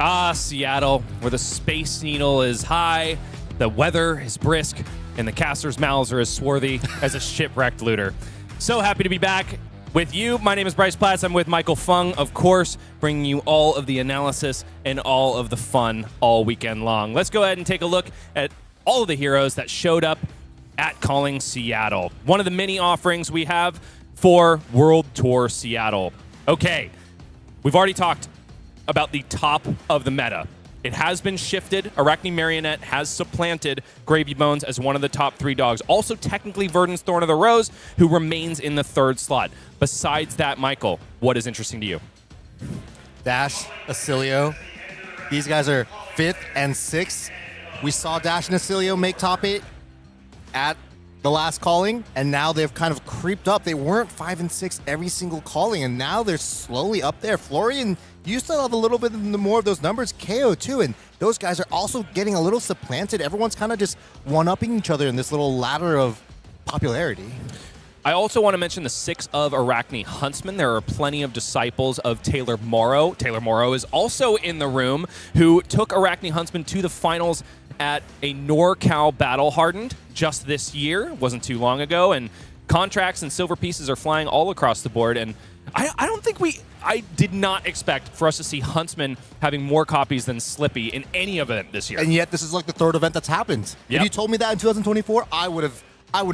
Ah, Seattle, where the Space Needle is high, the weather is brisk, and the casters' mouths are as swarthy as a shipwrecked looter. So happy to be back with you. My name is Bryce Platz. I'm with Michael Feng, of course, bringing you all of the analysis and all of the fun all weekend long. Let's go ahead and take a look at all of the heroes that showed up at Calling Seattle. One of the many offerings we have for World Tour Seattle. Okay, we've already talked about the top of the meta. It has been shifted. Arachne Marionette has supplanted Gravy Bones as one of the top 3 dogs. Also, technically, Verdance Thorn of the Rose, who remains in the 3rd slot. Besides that, Michael, what is interesting to you? Dash, Oscilio. These guys are 5th and 6th. We saw Dash and Oscilio make top 8 at the last calling, and now they've kind of creeped up. They weren't 5 and 6 every single calling, and now they're slowly up there. Florian used to have a little bit more of those numbers. KO too, and those guys are also getting a little supplanted. Everyone's kind of just one-upping each other in this little ladder of popularity. I also want to mention the 6 of Arachne Huntsman. There are plenty of disciples of Taylor Morrow. Taylor Morrow is also in the room, who took Arachne Huntsman to the finals at a NorCal Battle Hardened just this year. Wasn't too long ago, and contracts and silver pieces are flying all across the board. And I did not expect for us to see Huntsman having more copies than Slippy in any event this year. And yet, this is like the 3rd event that's happened. Yep. If you told me that in 2024, I would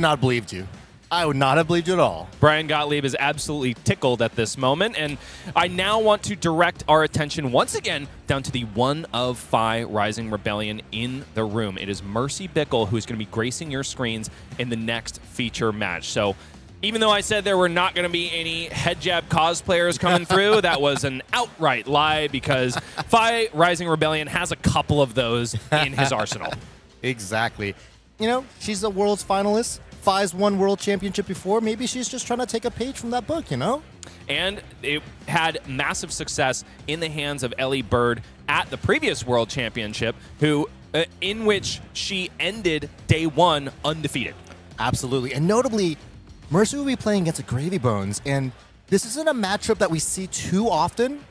not have believed you. I would not have believed you at all. Brian Gottlieb is absolutely tickled at this moment, and I now want to direct our attention once again down to the 1 of Phi Rising Rebellion in the room. It is Mercy Bickell who is going to be gracing your screens in the next feature match. So even though I said there were not going to be any head jab cosplayers coming through, that was an outright lie, because Phi Rising Rebellion has a couple of those in his arsenal. Exactly. You know, she's a world's finalist. Phi's won world championship before. Maybe she's just trying to take a page from that book, you know? And it had massive success in the hands of Ellie Bird at the previous world championship, in which she ended day 1 undefeated. Absolutely. And notably, Mercy will be playing against a Gravy Bones, and this isn't a matchup that we see too often,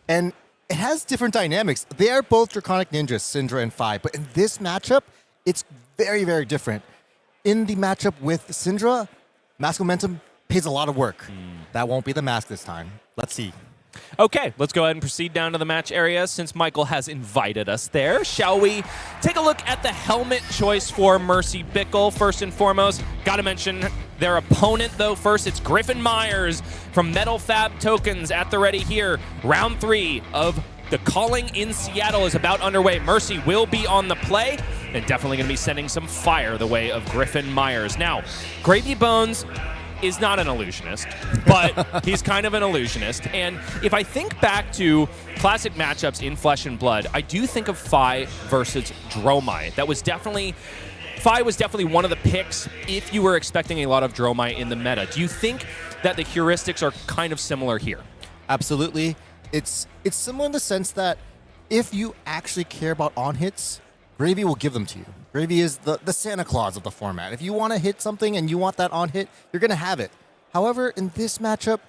and it has different dynamics. They are both Draconic Ninjas, Cindra and Phi, but in this matchup, it's very, very different. In the matchup with Cindra, Mask Momentum pays a lot of work. That won't be the mask this time. Let's see. Okay, let's go ahead and proceed down to the match area since Michael has invited us there. Shall we take a look at the helmet choice for Mercy Bickell? First and foremost, got to mention their opponent, though. First, it's Griffin Meyers from Metal Fab Tokens at the ready here. Round 3 of the Calling in Seattle is about underway. Mercy will be on the play, and definitely going to be sending some fire the way of Griffin Meyers. Now, Gravy Bones is not an illusionist, but he's kind of an illusionist. And if I think back to classic matchups in Flesh and Blood, I do think of Phi versus Dromai. Phi was definitely one of the picks if you were expecting a lot of Dromai in the meta. Do you think that the heuristics are kind of similar here? Absolutely. It's similar in the sense that if you actually care about on-hits, Gravy will give them to you. Gravy is the Santa Claus of the format. If you want to hit something and you want that on-hit, you're going to have it. However, in this matchup,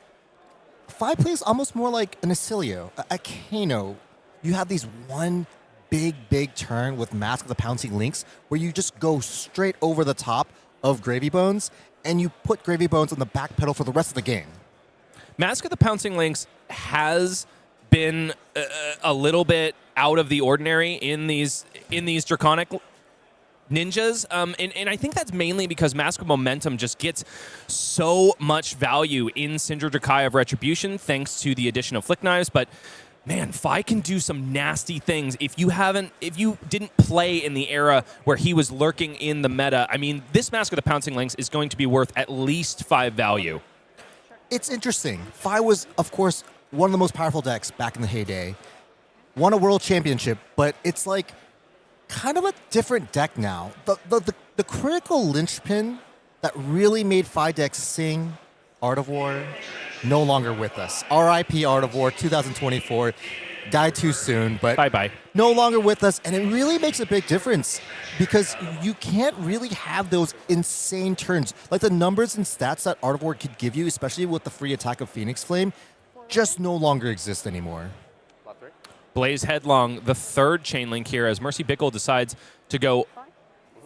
Phi plays almost more like an Oscilio, a Kano. You have these one big turn with Mask of the Pouncing Lynx where you just go straight over the top of Gravy Bones and you put Gravy Bones on the back pedal for the rest of the game. Mask of the Pouncing Lynx has been a little bit out of the ordinary in these Draconic Ninjas, and I think that's mainly because Mask of Momentum just gets so much value in Cindra Drakai of Retribution thanks to the addition of Flick Knives, but man, Phi can do some nasty things. If you didn't play in the era where he was lurking in the meta, I mean, this Mask of the Pouncing Lynx is going to be worth at least 5 value. It's interesting. Phi was, of course, one of the most powerful decks back in the heyday. Won a world championship, but it's like kind of a different deck now. The critical linchpin that really made Phi decks sing, Art of War, no longer with us. RIP Art of War 2024. Died too soon, but bye-bye. No longer with us, and it really makes a big difference because you can't really have those insane turns. Like the numbers and stats that Art of War could give you, especially with the free attack of Phoenix Flame, just no longer exist anymore. blaze headlong the third chain link here as Mercy Bickell decides to go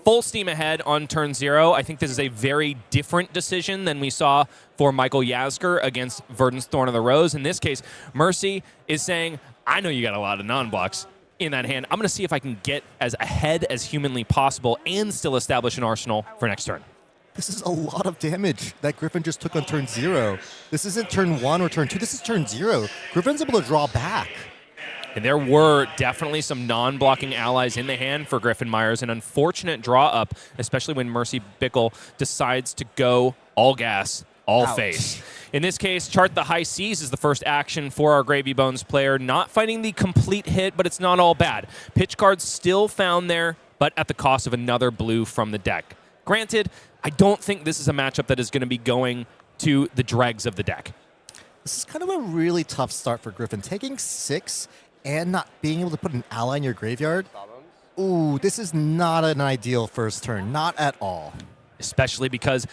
full steam ahead on turn 0. I think this is a very different decision than we saw for Michael Jaszczur against Verdance Thorn of the Rose. In this case, Mercy is saying, I know you got a lot of non-blocks in that hand. I'm going to see if I can get as ahead as humanly possible and still establish an arsenal for next turn. This is a lot of damage that Griffin just took on turn 0. This isn't turn 1 or turn 2. This is turn 0. Griffin's able to draw back. And there were definitely some non-blocking allies in the hand for Griffin Meyers. An unfortunate draw-up, especially when Mercy Bickell decides to go all gas, all face. In this case, chart the high seas is the first action for our Gravy Bones player. Not finding the complete hit, but it's not all bad. Pitch cards still found there, but at the cost of another blue from the deck. Granted, I don't think this is a matchup that is going to be going to the dregs of the deck. This is kind of a really tough start for Griffin. Taking 6 and not being able to put an ally in your graveyard. Ooh, this is not an ideal first turn. Not at all. Especially because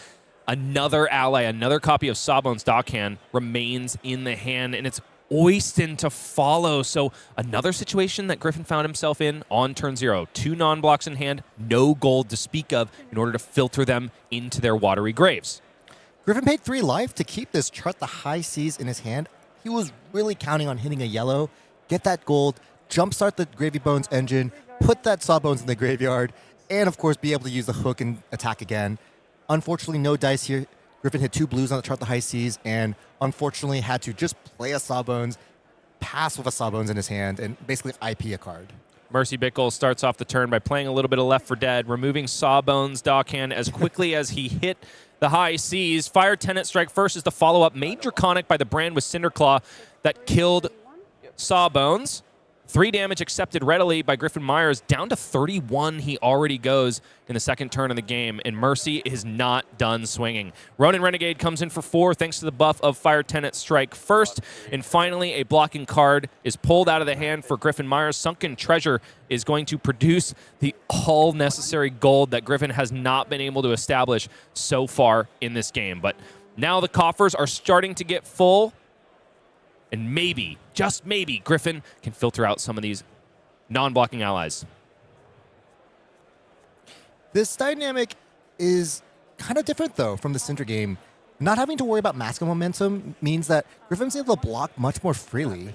another ally, another copy of Sawbones Dockhand remains in the hand, and it's Oyston to follow. So another situation that Griffin found himself in on turn 0. 2 non-blocks in hand, no gold to speak of in order to filter them into their watery graves. Griffin paid 3 life to keep this chart the high seas in his hand. He was really counting on hitting a yellow, get that gold, jumpstart the Gravy Bones engine, put that Sawbones in the graveyard, and of course be able to use the hook and attack again. Unfortunately, no dice here. Griffin hit 2 blues on the chart the high seas, and unfortunately had to just play a Sawbones, pass with a Sawbones in his hand, and basically IP a card. Mercy Bickell starts off the turn by playing a little bit of Left 4 Dead, removing Sawbones Dockhand as quickly as he hit the high seas. Fire Tenant Strike first is the follow-up, made Draconic by the brand with Cinderclaw that killed Sawbones. 3 damage accepted readily by Griffin Meyers. Down to 31 he already goes in the second turn of the game, and Mercy is not done swinging. Ronin Renegade comes in for 4 thanks to the buff of Fire Tenant Strike first, and finally a blocking card is pulled out of the hand for Griffin Meyers. Sunken Treasure is going to produce the all-necessary gold that Griffin has not been able to establish so far in this game. But now the coffers are starting to get full, and maybe, just maybe, Griffin can filter out some of these non-blocking allies. This dynamic is kind of different, though, from the Cindra game. Not having to worry about masking momentum means that Griffin's able to block much more freely.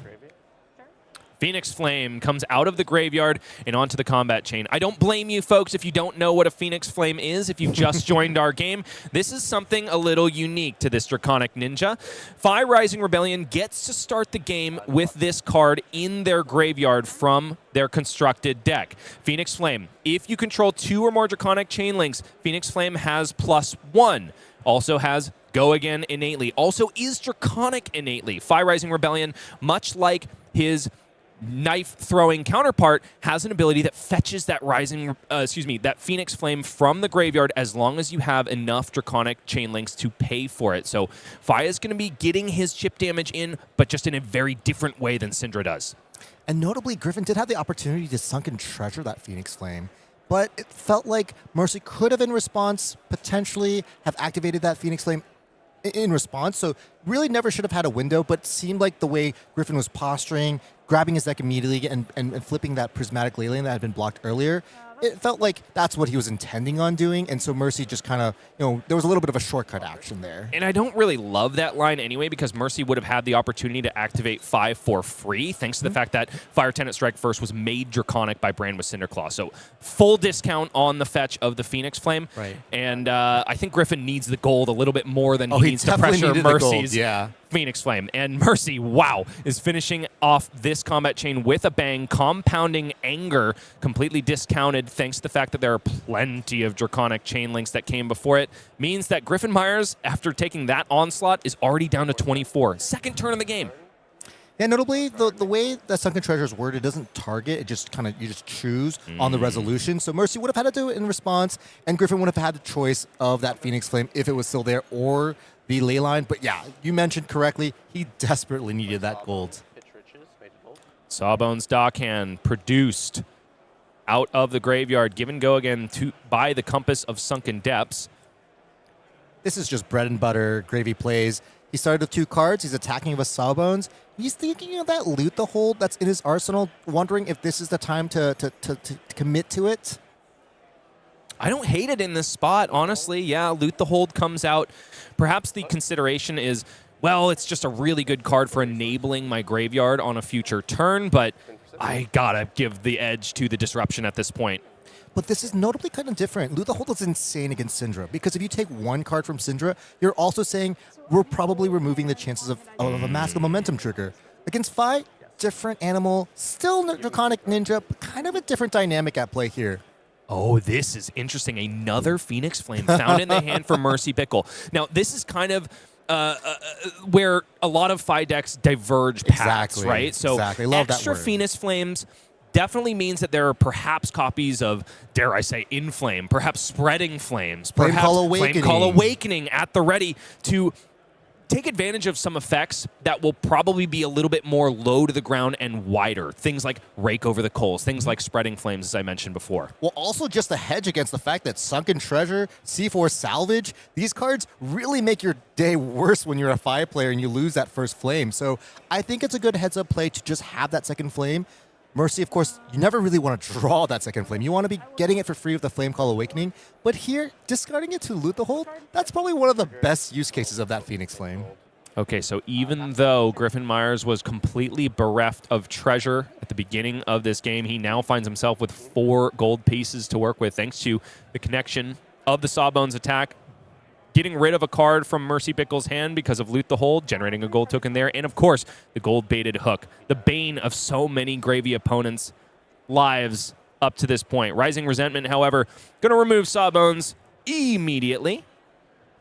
Phoenix Flame comes out of the graveyard and onto the combat chain. I don't blame you folks if you don't know what a Phoenix Flame is, if you just joined our game. This is something a little unique to this Draconic Ninja. Phi Rising Rebellion gets to start the game with this card in their graveyard from their constructed deck. Phoenix Flame, if you control 2 or more Draconic chain links, Phoenix Flame has +1. Also has Go Again innately. Also is Draconic innately. Phi Rising Rebellion, much like his knife-throwing counterpart, has an ability that fetches that that Phoenix Flame from the graveyard as long as you have enough Draconic chain links to pay for it. So Phi is going to be getting his chip damage in, but just in a very different way than Cindra does. And notably, Griffin did have the opportunity to Sunken Treasure that Phoenix Flame, but it felt like Mercy could have, in response, potentially have activated that Phoenix Flame in response. So really never should have had a window, but it seemed like the way Griffin was posturing, grabbing his deck immediately and flipping that Prismatic Leyline that had been blocked earlier, it felt like that's what he was intending on doing. And so Mercy just kind of, there was a little bit of a shortcut action there. And I don't really love that line anyway, because Mercy would have had the opportunity to activate 5 for free, thanks to the fact that Fire Tenant Strike first was made Draconic by Brand with Cinderclaw. So full discount on the fetch of the Phoenix Flame. Right. And I think Griffin needs the gold a little bit more than he needs to pressure Mercy's Phoenix Flame. And Mercy, wow, is finishing off this combat chain with a bang, compounding anger, completely discounted thanks to the fact that there are plenty of Draconic chain links that came before it, means that Griffin Meyers, after taking that onslaught, is already down to 24. Second turn of the game. Yeah, notably, the way that Sunken Treasure is worded, it doesn't target, it just you just choose on the resolution. So Mercy would have had to do it in response, and Griffin would have had the choice of that Phoenix Flame if it was still there, or the Leyline. But yeah, you mentioned correctly, he desperately needed that gold. Sawbones Dockhand produced out of the graveyard, given Go Again by the Compass of Sunken Depths. This is just bread and butter, gravy plays. He started with 2 cards. He's attacking with Sawbones. He's thinking of that loot the hold that's in his arsenal, wondering if this is the time to commit to it. I don't hate it in this spot, honestly. Yeah, loot the hold comes out. Perhaps the consideration is, well, it's just a really good card for enabling my graveyard on a future turn, but I gotta give the edge to the disruption at this point. But this is notably kind of different. Loot the hold is insane against Cindra, because if you take 1 card from Cindra, you're also saying we're probably removing the chances of a Mask of Momentum trigger. Against Fi, different animal, still Draconic Ninja, but kind of a different dynamic at play here. Oh, this is interesting. Another Phoenix Flame found in the hand for Mercy Bickell. Now, this is kind of where a lot of Fi decks diverge paths, right? So Love extra that word. Phoenix Flames definitely means that there are perhaps copies of, dare I say, Inflame, perhaps Spreading Flames, Flame perhaps Call Awakening. Flame Call Awakening at the ready to take advantage of some effects that will probably be a little bit more low to the ground and wider. Things like Rake Over the Coals, things like Spreading Flames, as I mentioned before. Well, also just a hedge against the fact that Sunken Treasure, C4 Salvage, these cards really make your day worse when you're a Fi player and you lose that first flame. So I think it's a good heads-up play to just have that second flame. Mercy, of course, you never really want to draw that second flame. You want to be getting it for free with the Flame Call Awakening. But here, discarding it to loot the hold, that's probably one of the best use cases of that Phoenix Flame. Okay, so even though Griffin Meyers was completely bereft of treasure at the beginning of this game, he now finds himself with 4 gold pieces to work with thanks to the connection of the Sawbones attack, getting rid of a card from Mercy Bickell's hand because of Loot the Hold, generating a gold token there, and of course, the gold-baited hook, the bane of so many Gravy opponents' lives up to this point. Rising Resentment, however, going to remove Sawbones immediately.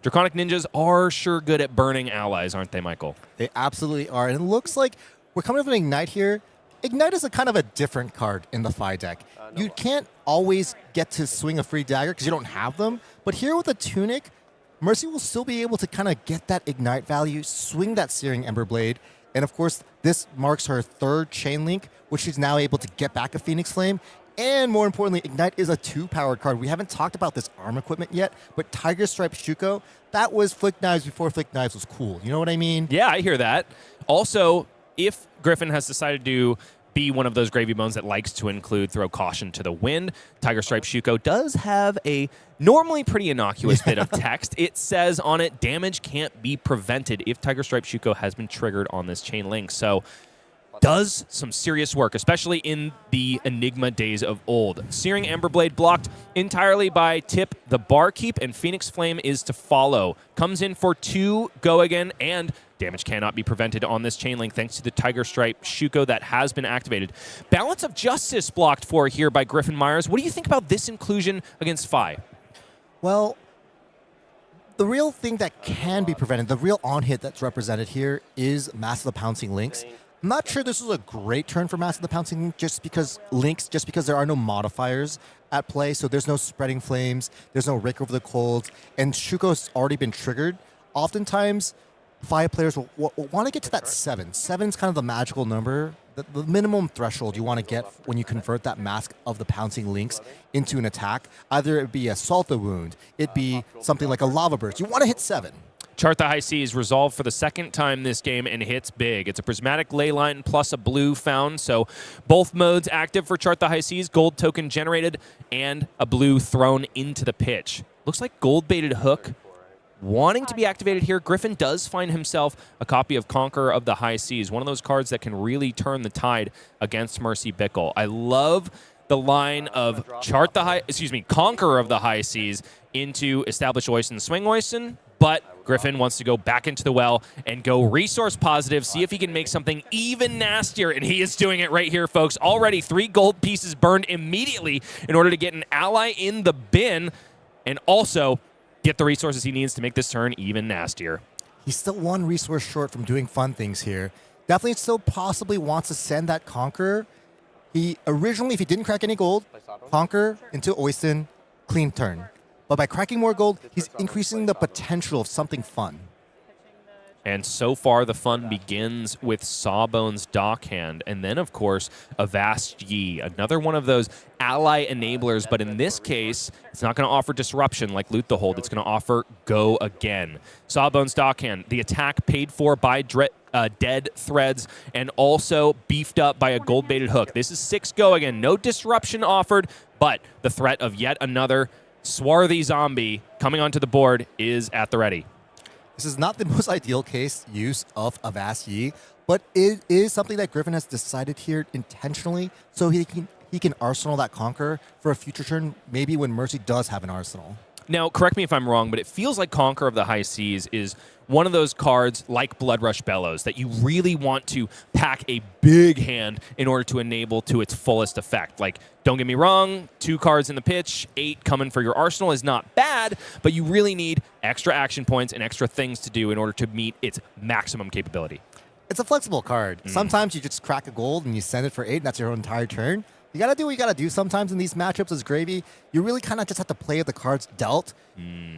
Draconic Ninjas are sure good at burning allies, aren't they, Michael? They absolutely are. And it looks like we're coming up with Ignite here. Ignite is a kind of a different card in the Fi deck. You can't always get to swing a free dagger because you don't have them. But here with a Tunic, Mercy will still be able to kind of get that Ignite value, swing that Searing Emberblade. And of course, this marks her 3rd Chain Link, which she's now able to get back a Phoenix Flame. And more importantly, Ignite is a 2-powered card. We haven't talked about this arm equipment yet, but Tiger Stripe Shuko, that was Flick Knives before Flick Knives was cool. You know what I mean? Yeah, I hear that. Also, if Griffin has decided to be one of those Gravy Bones that likes to include Throw Caution to the Wind, Tiger Stripe Shuko does have a normally pretty innocuous bit of text. It says on it, damage can't be prevented if Tiger Stripe Shuko has been triggered on this chain link. So does some serious work, especially in the Enigma days of old. Searing Emberblade blocked entirely by Tip the Barkeep, and Phoenix Flame is to follow. Comes in for 2, go again, and damage cannot be prevented on this chain link thanks to the Tiger Stripe Shuko that has been activated. Balance of Justice blocked for here by Griffin Meyers. What do you think about this inclusion against Fi? Well, the real thing that can be prevented, the real on-hit that's represented here is Mass of the Pouncing Links. I'm not sure this was a great turn for Mass of the Pouncing Link just because there are no modifiers at play, so there's no Spreading Flames, there's no Rake Over the Cold, and Shuko's already been triggered. Oftentimes, Fi players will want to get to that 7. 7's kind of the magical number, the minimum threshold you want to get when you convert that Mask of the Pouncing Links into an attack. Either it be a Salta Wound, it be something like a Lava Burst. You want to hit 7. Chart the High Seas resolved for the 2nd time this game and hits big. It's a Prismatic Leyline plus a blue found, so both modes active for Chart the High Seas, gold token generated, and a blue thrown into the pitch. Looks like gold-baited hook wanting to be activated here. Griffin does find himself a copy of Conqueror of the High Seas, one of those cards that can really turn the tide against Mercy Bickell. I love the line of Conqueror of the High Seas into Establish Oisin, Swing Oisin, but Griffin wants to go back into the well and go resource positive, see if he can make something even nastier, and he is doing it right here, folks. Already 3 gold pieces burned immediately in order to get an ally in the bin and also get the resources he needs to make this turn even nastier. He's still 1 resource short from doing fun things here. Definitely still possibly wants to send that Conqueror. He originally, if he didn't crack any gold, Conqueror into Oisin, clean turn. But by cracking more gold, he's increasing the potential of something fun. And so far, the fun begins with Sawbones' Dockhand, and then, of course, Avast Yi, another one of those ally enablers, but in this case, it's not going to offer disruption like Loot the Hold. It's going to offer Go Again. Sawbones' Dockhand, the attack paid for by dead threads and also beefed up by a gold-baited hook. This is 6 Go Again. No disruption offered, but the threat of yet another swarthy zombie coming onto the board is at the ready. This is not the most ideal case use of Avast Yi, but it is something that Griffin has decided here intentionally so he can arsenal that Conqueror for a future turn, maybe when Mercy does have an arsenal. Now, correct me if I'm wrong, but it feels like Conqueror of the High Seas is one of those cards like Bloodrush Bellows that you really want to pack a big hand in order to enable to its fullest effect. Like, don't get me wrong, 2 cards in the pitch, 8 coming for your arsenal is not bad, but you really need extra action points and extra things to do in order to meet its maximum capability. It's a flexible card. Sometimes you just crack a gold and you send it for 8, and that's your entire turn. You got to do what you got to do sometimes in these matchups as Gravy. You really kind of just have to play with the cards dealt.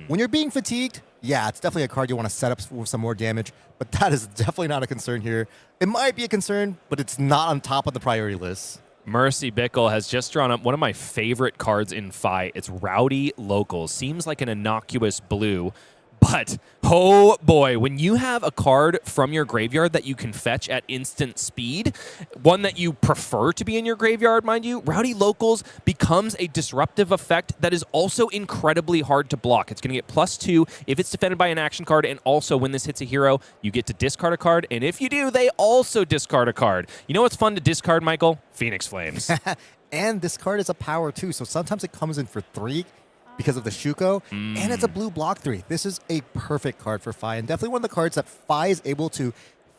When you're being fatigued, yeah, it's definitely a card you want to set up for some more damage, but that is definitely not a concern here. It might be a concern, but it's not on top of the priority list. Mercy Bickell has just drawn up one of my favorite cards in Fi. It's Rowdy Locals. Seems like an innocuous blue, but oh boy, when you have a card from your graveyard that you can fetch at instant speed, one that you prefer to be in your graveyard, mind you, Rowdy Locals becomes a disruptive effect that is also incredibly hard to block. It's going to get +2 if it's defended by an action card, and also when this hits a hero, you get to discard a card, and if you do, they also discard a card. You know what's fun to discard, Michael? Phoenix Flames. And this card is a power too, so sometimes it comes in for 3 because of the Shuko, and it's a blue block 3. This is a perfect card for Fi, and definitely one of the cards that Fi is able to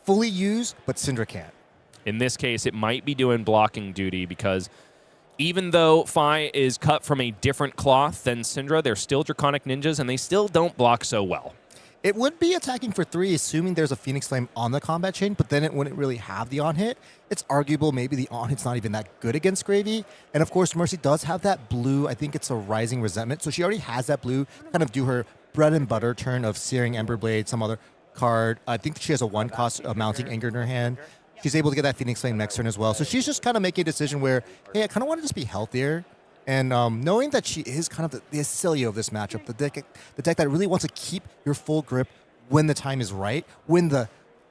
fully use, but Cindra can't. In this case, it might be doing blocking duty because even though Fi is cut from a different cloth than Cindra, they're still Draconic Ninjas, and they still don't block so well. It would be attacking for 3, assuming there's a Phoenix Flame on the combat chain, but then it wouldn't really have the on-hit. It's arguable maybe the on-hit's not even that good against Gravy. And of course, Mercy does have that blue. I think it's a Rising Resentment. So she already has that blue, kind of do her bread and butter turn of Searing Emberblade, some other card. I think she has a 1-cost Mounting Anger in her hand. She's able to get that Phoenix Flame next turn as well. So she's just kind of making a decision where, hey, I kind of want to just be healthier. And knowing that she is kind of the Oscilio of this matchup, the deck that really wants to keep your full grip when the time is right, when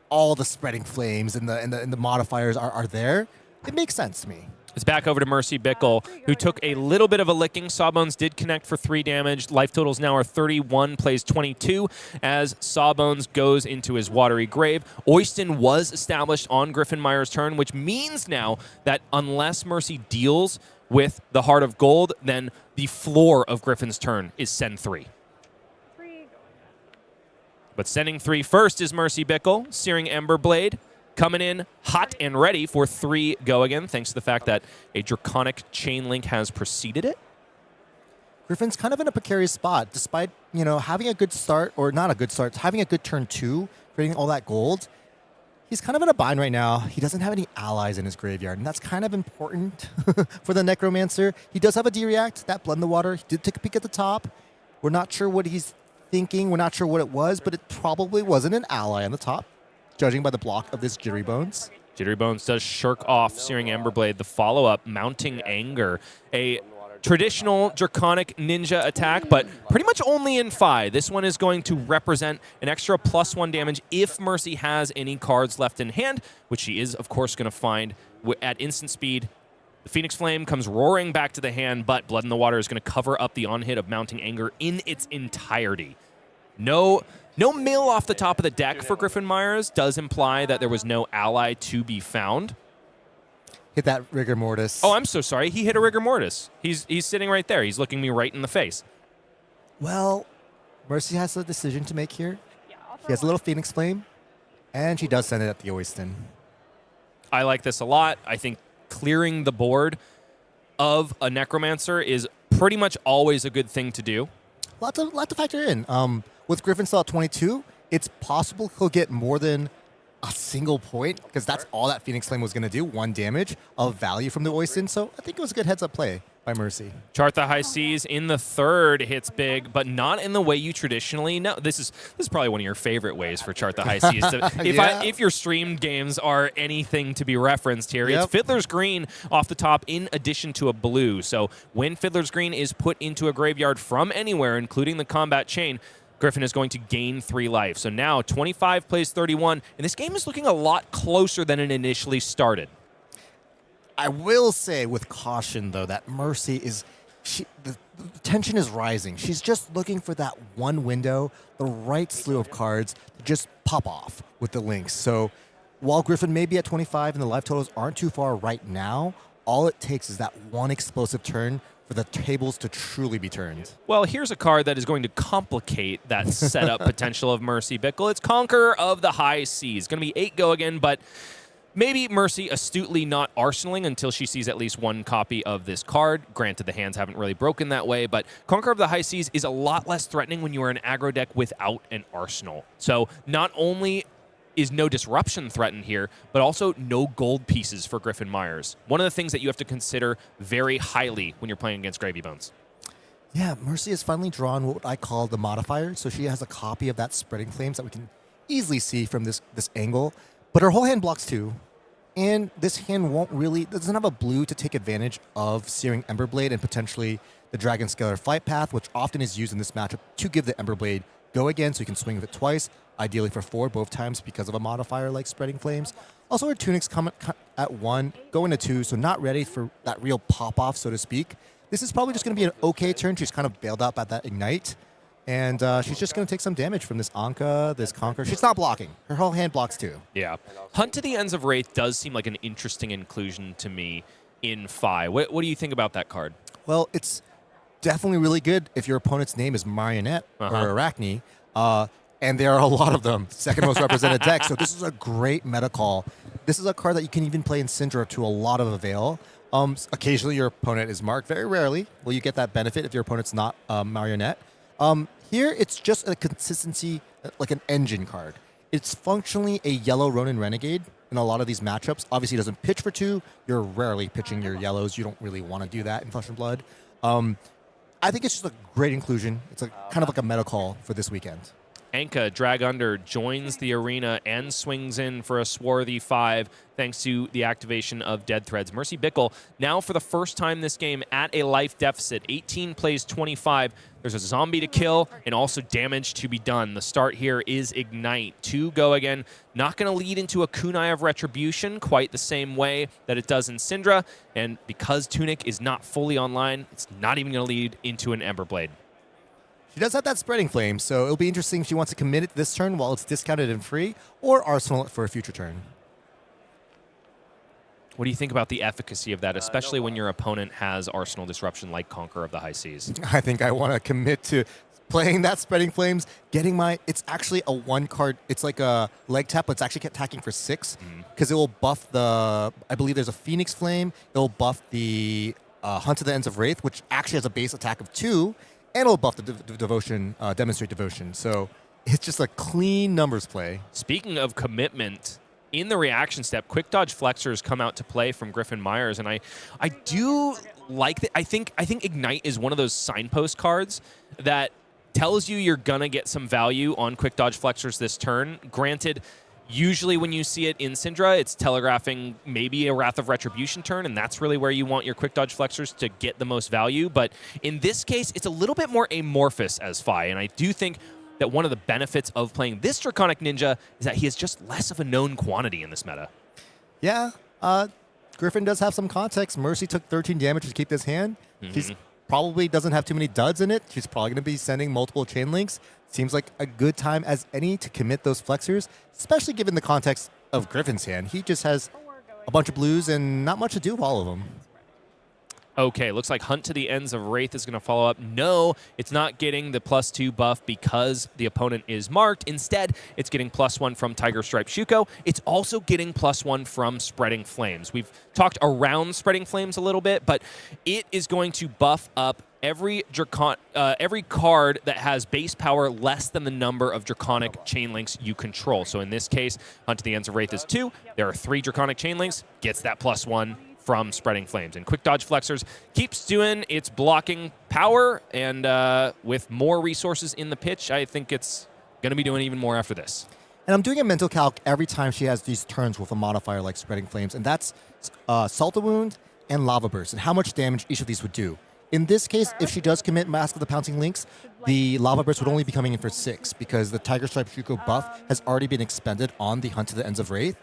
all the spreading flames and the modifiers are there, it makes sense to me. It's back over to Mercy Bickell, who took a little bit of a licking. Sawbones did connect for 3 damage. Life totals now are 31, plays 22, as Sawbones goes into his watery grave. Oyston was established on Griffin Meyers' turn, which means now that unless Mercy deals with the Heart of Gold, then the floor of Griffin's turn is send 3. But sending 3 first is Mercy Bickell, Searing Emberblade, coming in hot and ready for 3 Go Again, thanks to the fact that a Draconic Chain Link has preceded it. Griffin's kind of in a precarious spot, despite having a good start, or not a good start, having a good turn 2, creating all that gold. He's kind of in a bind right now. He doesn't have any allies in his graveyard, and that's kind of important for the Necromancer. He does have a D-React, that Blood in the Water. He did take a peek at the top. We're not sure what he's thinking. We're not sure what it was, but it probably wasn't an ally on the top, judging by the block of this Jittery Bones. Jittery Bones does shirk off Searing Emberblade. The follow-up, Mounting Anger, a traditional Draconic Ninja attack, but pretty much only in Fi. This one is going to represent an extra +1 damage if Mercy has any cards left in hand, which she is, of course, going to find at instant speed. The Phoenix Flame comes roaring back to the hand, but Blood in the Water is going to cover up the on-hit of Mounting Anger in its entirety. No mill off the top of the deck for Griffin Meyers does imply that there was no ally to be found. Hit that Rigor Mortis. Oh, I'm so sorry. He hit a Rigor Mortis. He's sitting right there. He's looking me right in the face. Well, Mercy has a decision to make here. She has a little Phoenix Flame, and she does send it at the Oyston. I like this a lot. I think clearing the board of a Necromancer is pretty much always a good thing to do. Lot to factor in. With Griffin still at 22, it's possible he'll get more than a single point, because that's all that Phoenix Flame was going to do, 1 damage of value from the Oisin. So I think it was a good heads-up play by Mercy. Chart the high seas in the third hits big, but not in the way you traditionally know. This is probably one of your favorite ways for Chart the high seas. If your streamed games are anything to be referenced here, it's Fiddler's Green off the top in addition to a blue. So when Fiddler's Green is put into a graveyard from anywhere, including the combat chain, Griffin is going to gain 3 life. So now 25 plays 31, and this game is looking a lot closer than it initially started. I will say with caution, though, that Mercy is... the tension is rising. She's just looking for that one window, the right slew of cards to just pop off with the links. So while Griffin may be at 25 and the life totals aren't too far right now, all it takes is that one explosive turn for the tables to truly be turned. Well, here's a card that is going to complicate that setup potential of Mercy Bickell. It's Conqueror of the High Seas. Going to be 8 go again, but maybe Mercy astutely not arsenaling until she sees at least one copy of this card. Granted, the hands haven't really broken that way, but Conqueror of the High Seas is a lot less threatening when you are an aggro deck without an arsenal. So not only is no disruption threatened here, but also no gold pieces for Griffin Meyers. One of the things that you have to consider very highly when you're playing against Gravy Bones. Yeah, Mercy has finally drawn what I call the modifier. So she has a copy of that Spreading Flames that we can easily see from this angle. But her whole hand blocks too. And this hand doesn't have a blue to take advantage of Searing Emberblade and potentially the Dragon Scalar Flight Path, which often is used in this matchup to give the Emberblade go again, so you can swing with it twice, ideally for 4 both times because of a modifier like Spreading Flames. Also, her Tunics come at 1, go into 2, so not ready for that real pop-off, so to speak. This is probably just going to be an okay turn. She's kind of bailed up at that Ignite. And she's just going to take some damage from this Anka, this Conqueror. She's not blocking. Her whole hand blocks too. Yeah. Hunt to the Ends of Rathe does seem like an interesting inclusion to me in Phi. What do you think about that card? Well, it's definitely really good if your opponent's name is Marionette or Arachne. And there are a lot of them. Second most represented deck. So this is a great meta call. This is a card that you can even play in Cindra to a lot of avail. Occasionally your opponent is marked. Very rarely will you get that benefit if your opponent's not Marionette. Here, it's just a consistency, like an engine card. It's functionally a yellow Ronin Renegade in a lot of these matchups. Obviously, it doesn't pitch for 2. You're rarely pitching your yellows. You don't really want to do that in Flesh and Blood. I think it's just a great inclusion. It's kind of like a meta call for this weekend. Anka, drag under, joins the arena and swings in for a swarthy 5 thanks to the activation of Dead Threads. Mercy Bickell, now for the first time this game at a life deficit. 18 plays 25. There's a zombie to kill and also damage to be done. The start here is Ignite. 2 go again. Not going to lead into a Kunai of Retribution quite the same way that it does in Cindra. And because Tunic is not fully online, it's not even going to lead into an Emberblade. She does have that Spreading Flame, so it'll be interesting if she wants to commit it this turn while it's discounted and free, or arsenal it for a future turn. What do you think about the efficacy of that, especially when your opponent has Arsenal Disruption like Conqueror of the High Seas? I think I want to commit to playing that Spreading Flames, it's actually a 1 card, it's like a leg tap, but it's actually attacking for 6, because it will buff I believe there's a Phoenix Flame, it'll buff the Hunt to the Ends of Rathe, which actually has a base attack of 2, and it'll buff the Devotion, Demonstrate Devotion. So it's just a clean numbers play. Speaking of commitment, in the reaction step, quick dodge flexors come out to play from Griffin Meyers, and I do like that. I think Ignite is one of those signpost cards that tells you you're gonna get some value on quick dodge flexors this turn. Granted, usually when you see it in Cindra, it's telegraphing maybe a Wrath of Retribution turn, and that's really where you want your quick dodge flexors to get the most value. But in this case, it's a little bit more amorphous as Phi, and I do think that one of the benefits of playing this Draconic Ninja is that he is just less of a known quantity in this meta. Yeah, Griffin does have some context. Mercy took 13 damage to keep this hand. She's probably doesn't have too many duds in it. She's probably going to be sending multiple chain links. Seems like a good time as any to commit those flexors, especially given the context of Griffin's hand. He just has a bunch of blues and not much to do with all of them. Okay, looks like Hunt to the Ends of Rathe is going to follow up. No, it's not getting the +2 buff because the opponent is marked. Instead, it's getting +1 from Tiger Stripe Shuko. It's also getting +1 from Spreading Flames. We've talked around Spreading Flames a little bit, but it is going to buff up every card that has base power less than the number of Draconic chain links you control. So in this case, Hunt to the Ends of Rathe is 2. There are 3 Draconic chain links, gets that +1 from Spreading Flames. And Quick Dodge Flexors keeps doing its blocking power, and with more resources in the pitch, I think it's going to be doing even more after this. And I'm doing a mental calc every time she has these turns with a modifier like Spreading Flames, and that's Salt the Wound and Lava Burst, and how much damage each of these would do. In this case, if she does commit Mask of the Pouncing Lynx, the Lava Burst would only be coming in for 6 because the Tiger Stripe Shuko buff has already been expended on the Hunt to the Ends of Rathe.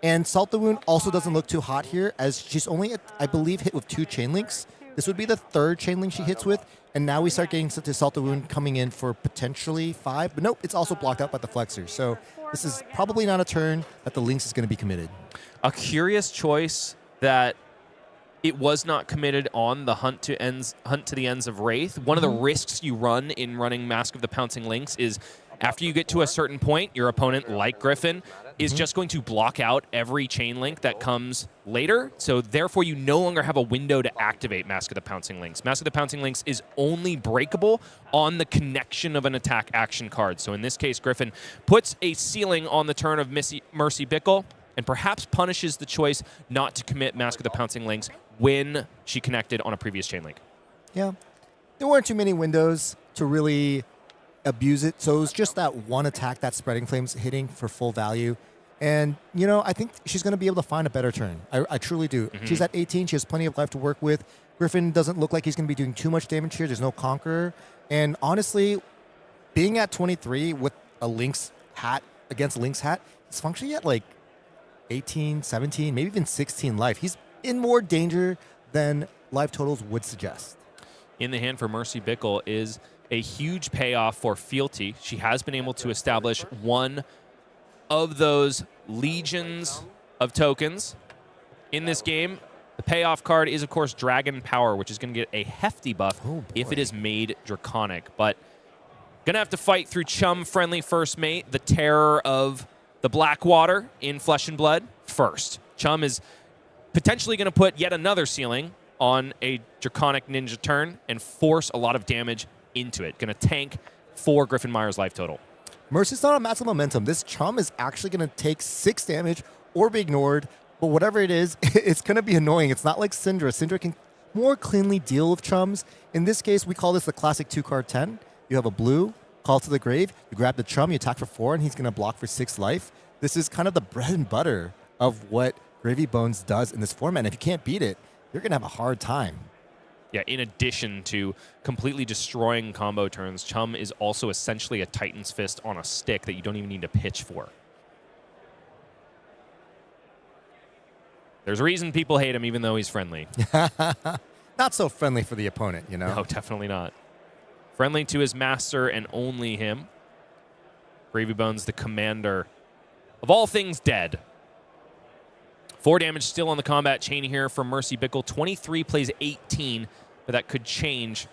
And Salt the Wound also doesn't look too hot here, as she's only, I believe, hit with 2 chain links. This would be the 3rd chain link she hits with, and now we start getting to Salt the Wound coming in for potentially 5. But nope, it's also blocked out by the Flexor. So this is probably not a turn that the Lynx is going to be committed. A curious choice that it was not committed on the Hunt to the Ends of Rathe. One of the risks you run in running Mask of the Pouncing Lynx is after you get to a certain point, your opponent, like Griffin, is just going to block out every chain link that comes later. So therefore, you no longer have a window to activate Mask of the Pouncing Lynx. Mask of the Pouncing Lynx is only breakable on the connection of an attack action card. So in this case, Griffin puts a ceiling on the turn of Mercy Bickell and perhaps punishes the choice not to commit Mask of the Pouncing Lynx when she connected on a previous chain link. Yeah. There weren't too many windows to really abuse it. So it was just that one attack that Spreading Flames hitting for full value. And, you know, I think she's going to be able to find a better turn. I truly do. She's at 18. She has plenty of life to work with. Griffin doesn't look like he's going to be doing too much damage here. There's no Conqueror. And honestly, being at 23 with a Lynx hat against a Lynx hat, he's functioning at like 18, 17, maybe even 16 life. He's in more danger than life totals would suggest. In the hand for Mercy Bickell is a huge payoff for fealty. She has been able to establish one of those legions of tokens in this game. The payoff card is, of course, Dragon Power, which is going to get a hefty buff if it is made Draconic. But going to have to fight through Chum-friendly First Mate, the terror of the Blackwater in Flesh and Blood first. Chum is potentially going to put yet another ceiling on a Draconic Ninja turn and force a lot of damage into it. Going to tank 4 Griffin Meyers life total. Mercy's not on massive momentum. This Chum is actually going to take 6 damage or be ignored, but whatever it is, it's going to be annoying. It's not like Cindra. Cindra can more cleanly deal with Chums. In this case, we call this the classic 2-card 10. You have a blue, Call to the Grave, you grab the Chum, you attack for 4, and he's going to block for 6 life. This is kind of the bread and butter of what Gravy Bones does in this format. And if you can't beat it, you're going to have a hard time. Yeah, in addition to completely destroying combo turns, Chum is also essentially a Titan's Fist on a stick that you don't even need to pitch for. There's a reason people hate him, even though he's friendly. Not so friendly for the opponent, you know? No, definitely not. Friendly to his master and only him. Gravy Bones, the commander of all things dead. 4 damage still on the combat chain here from Mercy Bickell. 23 plays 18, but that could change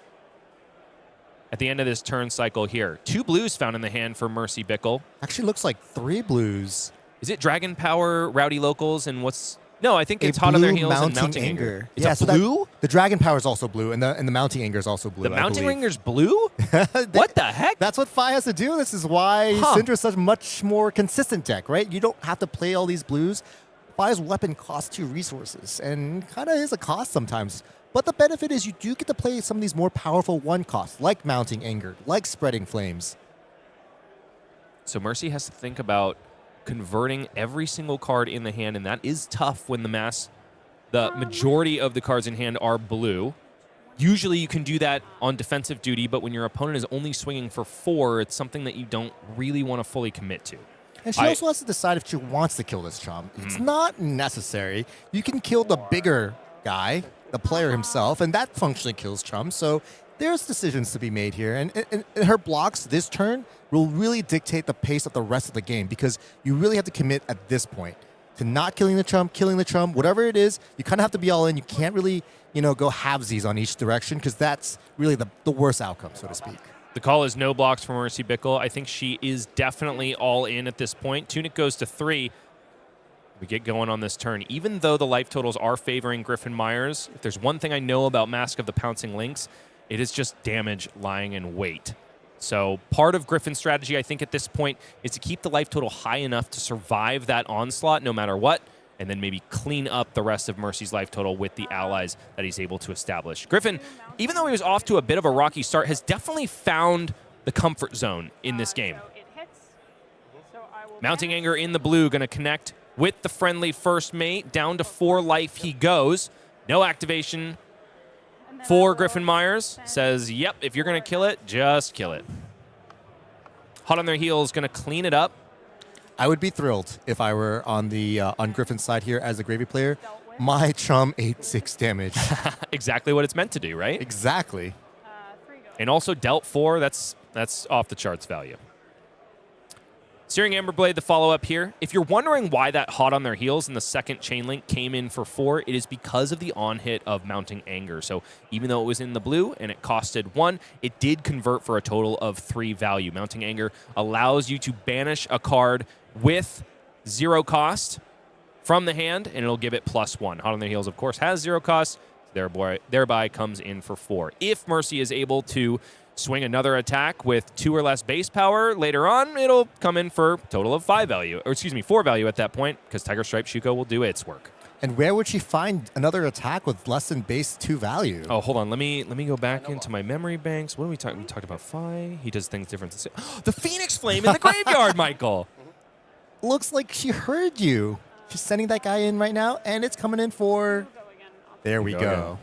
at the end of this turn cycle here. 2 blues found in the hand for Mercy Bickell. Actually looks like 3 blues. Is it Dragon Power, Rowdy Locals, and what's... No, I think it's Hot on Their Heels and Mounting Anger. It's yeah, a so blue? The Dragon Power is also blue, and the Mounting Anger is also blue. The Mounting Anger's blue? What the heck? That's what Fi has to do. This is why Cindra is such a much more consistent deck, right? You don't have to play all these blues. Fi's weapon costs 2 resources, and kind of is a cost sometimes. But the benefit is you do get to play some of these more powerful 1 costs, like Mounting Anger, like Spreading Flames. So Mercy has to think about converting every single card in the hand, and that is tough when the majority of the cards in hand are blue. Usually you can do that on defensive duty, but when your opponent is only swinging for 4, it's something that you don't really want to fully commit to. And she also has to decide if she wants to kill this Chum. It's not necessary. You can kill the bigger guy, the player himself, and that functionally kills Chum. So there's decisions to be made here. And her blocks this turn will really dictate the pace of the rest of the game, because you really have to commit at this point to not killing the Chum, whatever it is. You kind of have to be all in. You can't really, go halvesies on each direction, because that's really the worst outcome, so to speak. The call is no blocks for Mercy Bickell. I think she is definitely all in at this point. Tunic goes to 3. We get going on this turn. Even though the life totals are favoring Griffin Meyers, if there's one thing I know about Mask of the Pouncing Lynx, It is just damage lying in wait. So part of Griffin's strategy, I think, at this point is to keep the life total high enough to survive that onslaught no matter what, and then maybe clean up the rest of Mercy's life total with the allies that he's able to establish. Griffin, even though he was off to a bit of a rocky start, has definitely found the comfort zone in this game. Mounting Anger in the blue, going to connect with the friendly first mate. Down to 4 life he goes. No activation for Griffin Meyers. Says, yep, if you're going to kill it, just kill it. Hot on their heels, going to clean it up. I would be thrilled if I were on the on Griffin's side here as a Gravy player. My chum ate 6 damage. Exactly what it's meant to do, right? Exactly. And also dealt 4. That's off the charts value. Searing Amberblade, the follow-up here. If you're wondering why that hot on their heels in the second chain link came in for 4, it is because of the on-hit of Mounting Anger. So even though it was in the blue and it costed 1, it did convert for a total of 3 value. Mounting Anger allows you to banish a card with 0 cost from the hand, and it'll give it +1. Hot on their heels, of course, has 0 cost, thereby comes in for 4. If Mercy is able to swing another attack with 2 or less base power later on, it'll come in for a total of 4 value at that point, because Tiger Stripe Shuko will do its work. And where would she find another attack with less than base 2 value? Oh, hold on. Let me go back into my memory banks. What are we talking? We talked about Phi. He does things different. The Phoenix Flame in the graveyard, Michael. Looks like she heard you. She's sending that guy in right now, and it's coming in for... There we go.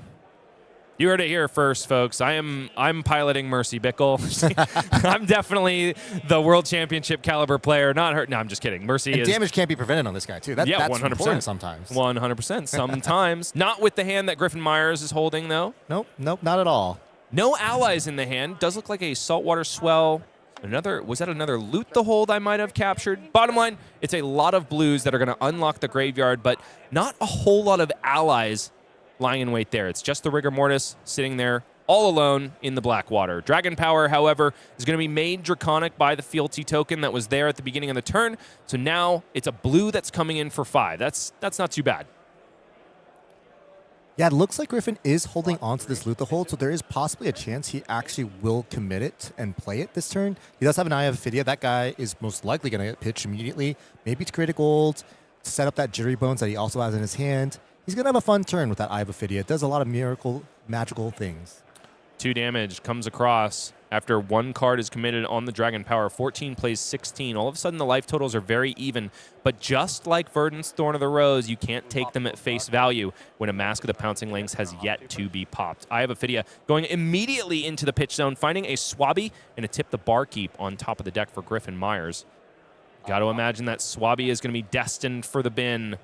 You heard it here first, folks. I'm piloting Mercy Bickell. I'm definitely the World Championship caliber player. Not her. No, I'm just kidding. Mercy and is damage can't be prevented on this guy too. That's 100%. important sometimes. 100%. Sometimes. Not with the hand that Griffin Meyers is holding, though. Nope, not at all. No allies in the hand. Does look like a Saltwater Swell. Was that another Loot the Hold I might have captured? Bottom line, it's a lot of blues that are going to unlock the graveyard, but not a whole lot of allies lying in wait there. It's just the Rigor Mortis sitting there all alone in the black water. Dragon Power, however, is going to be made draconic by the fealty token that was there at the beginning of the turn. So now it's a blue that's coming in for 5. That's not too bad. Yeah, it looks like Griffin is holding on to this Loot the Hold, so there is possibly a chance he actually will commit it and play it this turn. He does have an Eye of Ophidia. That guy is most likely going to get pitched immediately. Maybe to create a gold, to set up that Jittery Bones that he also has in his hand. He's going to have a fun turn with that Eye of Ophidia. It does a lot of magical things. 2 damage comes across after 1 card is committed on the Dragon Power. 14 plays 16. All of a sudden, the life totals are very even. But just like Verdance, Thorn of the Rose, you can't take them at face value when a Mask of the Pouncing Lynx has yet to be popped. Eye of Ophidia going immediately into the pitch zone, finding a Swabby and a Tip the Barkeep on top of the deck for Griffin Meyers. Got to imagine that Swabby is going to be destined for the bin.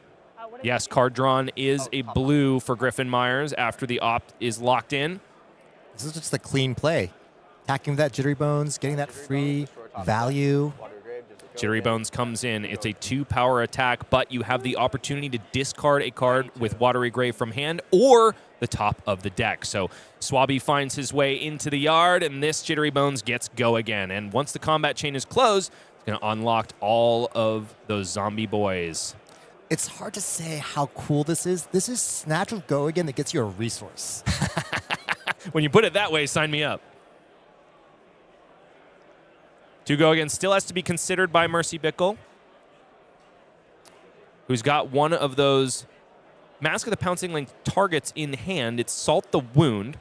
Yes, card drawn is a blue for Griffin Meyers after the opt is locked in. This is just a clean play. Attacking with that Jittery Bones, getting that free value. Jittery Bones comes in. It's a 2-power attack, but you have the opportunity to discard a card with Watery Grave from hand or the top of the deck. So Swabby finds his way into the yard, and this Jittery Bones gets go again. And once the combat chain is closed, it's going to unlock all of those zombie boys. It's hard to say how cool this is. This is Snatch with Go Again that gets you a resource. When you put it that way, sign me up. 2 Go Again still has to be considered by Mercy Bickell, who's got one of those Mask of the Pouncing Lynx targets in hand. It's Salt the Wound,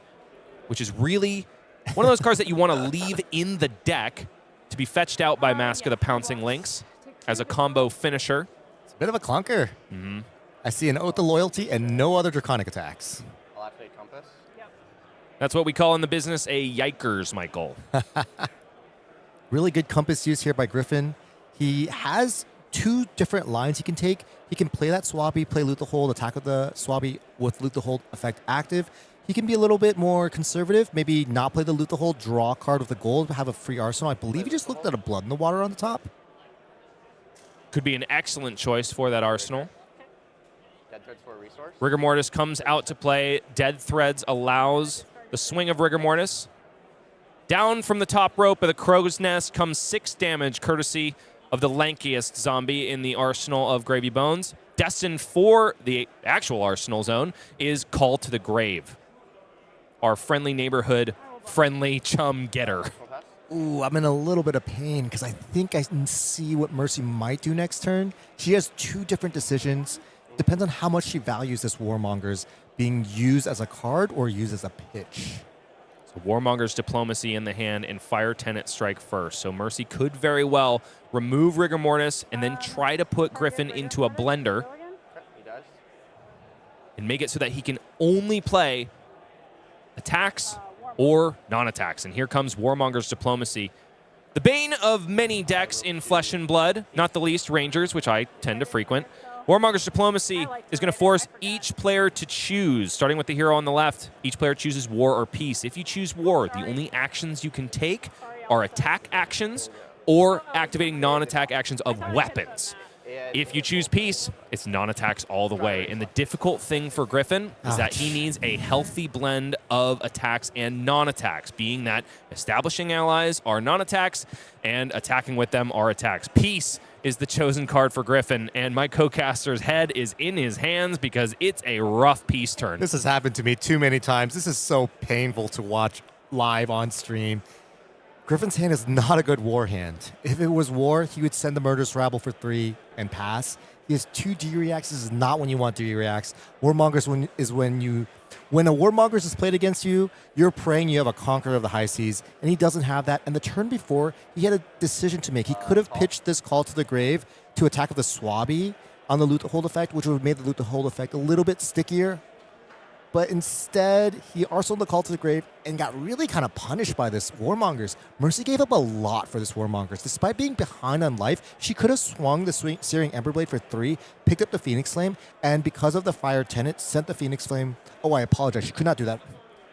which is really one of those cards that you want to leave in the deck to be fetched out by Mask of the Pouncing Lynx as a combo finisher. Bit of a clunker. Mm-hmm. I see an Oath of Loyalty and no other Draconic attacks. I'll activate Compass. That's what we call in the business a yikers, Michael. Really good Compass use here by Griffin. He has 2 different lines he can take. He can play that Swabby, play Loot the Hold, attack with the Swabby with Loot the Hold effect active. He can be a little bit more conservative, maybe not play the Loot the Hold, draw a card with the gold, have a free arsenal. I believe he just looked at a Blood in the Water on the top. Could be an excellent choice for that arsenal. Dead Threads for a resource. Rigor Mortis comes out to play. Dead Threads allows the swing of Rigor Mortis. Down from the top rope of the Crow's Nest comes 6 damage, courtesy of the lankiest zombie in the arsenal of Gravy Bones. Destined for the actual arsenal zone is Call to the Grave. Our friendly neighborhood friendly chum getter. Ooh, I'm in a little bit of pain because I think I can see what Mercy might do next turn. She has 2 different decisions. Depends on how much she values this Warmonger's being used as a card or used as a pitch. So Warmonger's Diplomacy in the hand and Fire Tenant strike first. So Mercy could very well remove Rigor Mortis and then try to put Griffin into a blender He does. and make it so that he can only play attacks or non-attacks. And here comes Warmonger's Diplomacy. The bane of many decks in Flesh and Blood, not the least Rangers, which I tend to frequent. Warmonger's Diplomacy is going to force each player to choose. Starting with the hero on the left, each player chooses War or Peace. If you choose War, the only actions you can take are attack actions or activating non-attack actions of weapons. If you choose Peace, it's non-attacks all the way. And the difficult thing for Griffin is that he needs a healthy blend of attacks and non-attacks, being that establishing allies are non-attacks and attacking with them are attacks. Peace is the chosen card for Griffin, and my co-caster's head is in his hands because it's a rough Peace turn. This has happened to me too many times. This is so painful to watch live on stream. Griffin's hand is not a good war hand. If it was war, he would send the Murderous Rabble for 3 and pass. He has 2 D-Reacts. This is not when you want D-Reacts. Warmonger's when a Warmonger's is played against you, you're praying you have a Conqueror of the High Seas, and he doesn't have that. And the turn before, he had a decision to make. He could have pitched this Call to the Grave to attack with the Swabby on the Loot to Hold effect, which would have made the Loot to Hold effect a little bit stickier. But instead, he arsenaled the Call to the Grave and got really kind of punished by this Warmonger's. Mercy gave up a lot for this Warmonger's. Despite being behind on life, she could have swung the Searing Emberblade for 3, picked up the Phoenix Flame, and because of the Fire Tenant, sent the Phoenix Flame. Oh, I apologize. She could not do that.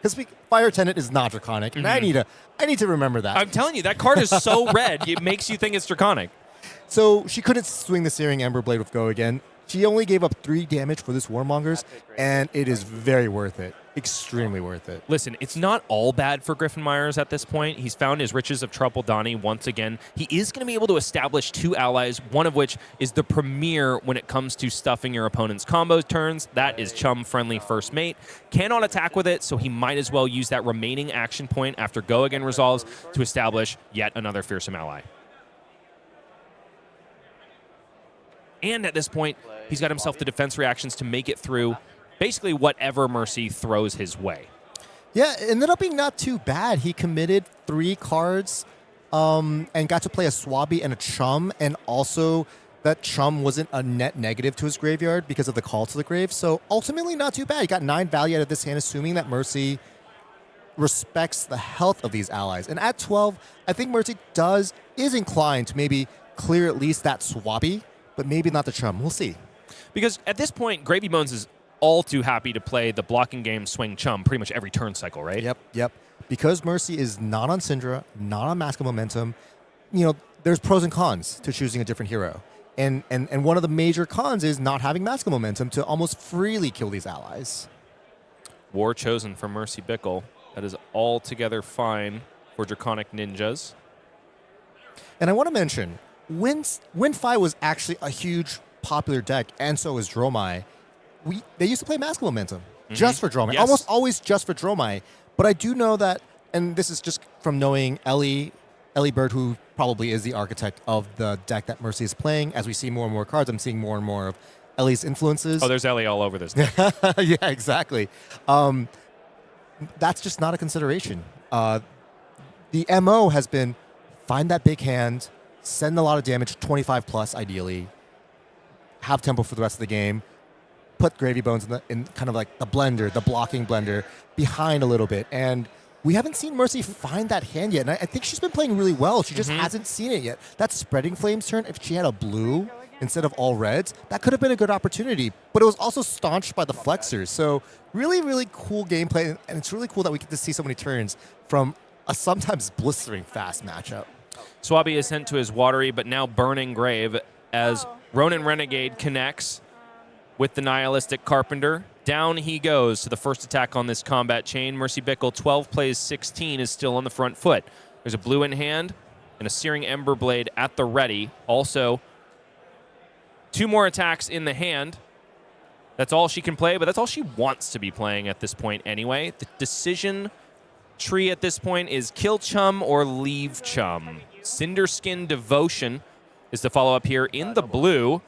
Because Fire Tenant is not Draconic, and I need to remember that. I'm telling you, that card is so red, it makes you think it's Draconic. So she couldn't swing the Searing Emberblade with Go again. She only gave up 3 damage for this Warmonger's, and it is very worth it. Extremely worth it. Listen, it's not all bad for Griffin Meyers at this point. He's found his riches of Trouble Donnie once again. He is going to be able to establish 2 allies, one of which is the premier when it comes to stuffing your opponent's combo turns. That is chum-friendly First Mate. Cannot attack with it, so he might as well use that remaining action point after Go Again resolves to establish yet another fearsome ally. And at this point, he's got himself the defense reactions to make it through basically whatever Mercy throws his way. Yeah, it ended up being not too bad. He committed 3 cards and got to play a Swabby and a Chum, and also that Chum wasn't a net negative to his graveyard because of the Call to the Grave. So ultimately not too bad. He got 9 value out of this hand, assuming that Mercy respects the health of these allies. And at 12, I think Mercy is inclined to maybe clear at least that Swabby, but maybe not the Chum. We'll see. Because at this point, Gravy Bones is all too happy to play the blocking game swing Chum pretty much every turn cycle, right? Yep. Because Mercy is not on Cindra, not on Mask of Momentum, there's pros and cons to choosing a different hero. And one of the major cons is not having Mask of Momentum to almost freely kill these allies. War chosen for Mercy Bickell. That is altogether fine for Draconic Ninjas. And I want to mention, Win-Fi was actually a huge popular deck, and so is Dromai. They used to play Mask of Momentum just for Dromai, Yes. almost always just for Dromai. But I do know that, and this is just from knowing Ellie Bird, who probably is the architect of the deck that Mercy is playing. As we see more and more cards, I'm seeing more and more of Ellie's influences. Oh, there's Ellie all over this deck. Yeah, exactly. That's just not a consideration. The MO has been find that big hand, send a lot of damage, 25 plus ideally, have tempo for the rest of the game, put Gravy Bones in kind of like the blender, the blocking blender, behind a little bit. And we haven't seen Mercy find that hand yet. And I think she's been playing really well. She just hasn't seen it yet. That Spreading Flames turn, if she had a blue instead of all reds, that could have been a good opportunity. But it was also staunched by the Flexors. So really, really cool gameplay. And it's really cool that we get to see so many turns from a sometimes blistering fast matchup. Swabby is sent to his watery but now burning grave as Ronin Renegade connects with the Nihilistic Carpenter. Down he goes to the first attack on this combat chain. Mercy Bickell, 12 plays 16, is still on the front foot. There's a blue in hand and a Searing Emberblade at the ready. Also, 2 more attacks in the hand. That's all she can play, but that's all she wants to be playing at this point anyway. The decision tree at this point is Kill Chum or Leave Chum. Cinderskin Devotion is the follow-up here in the blue.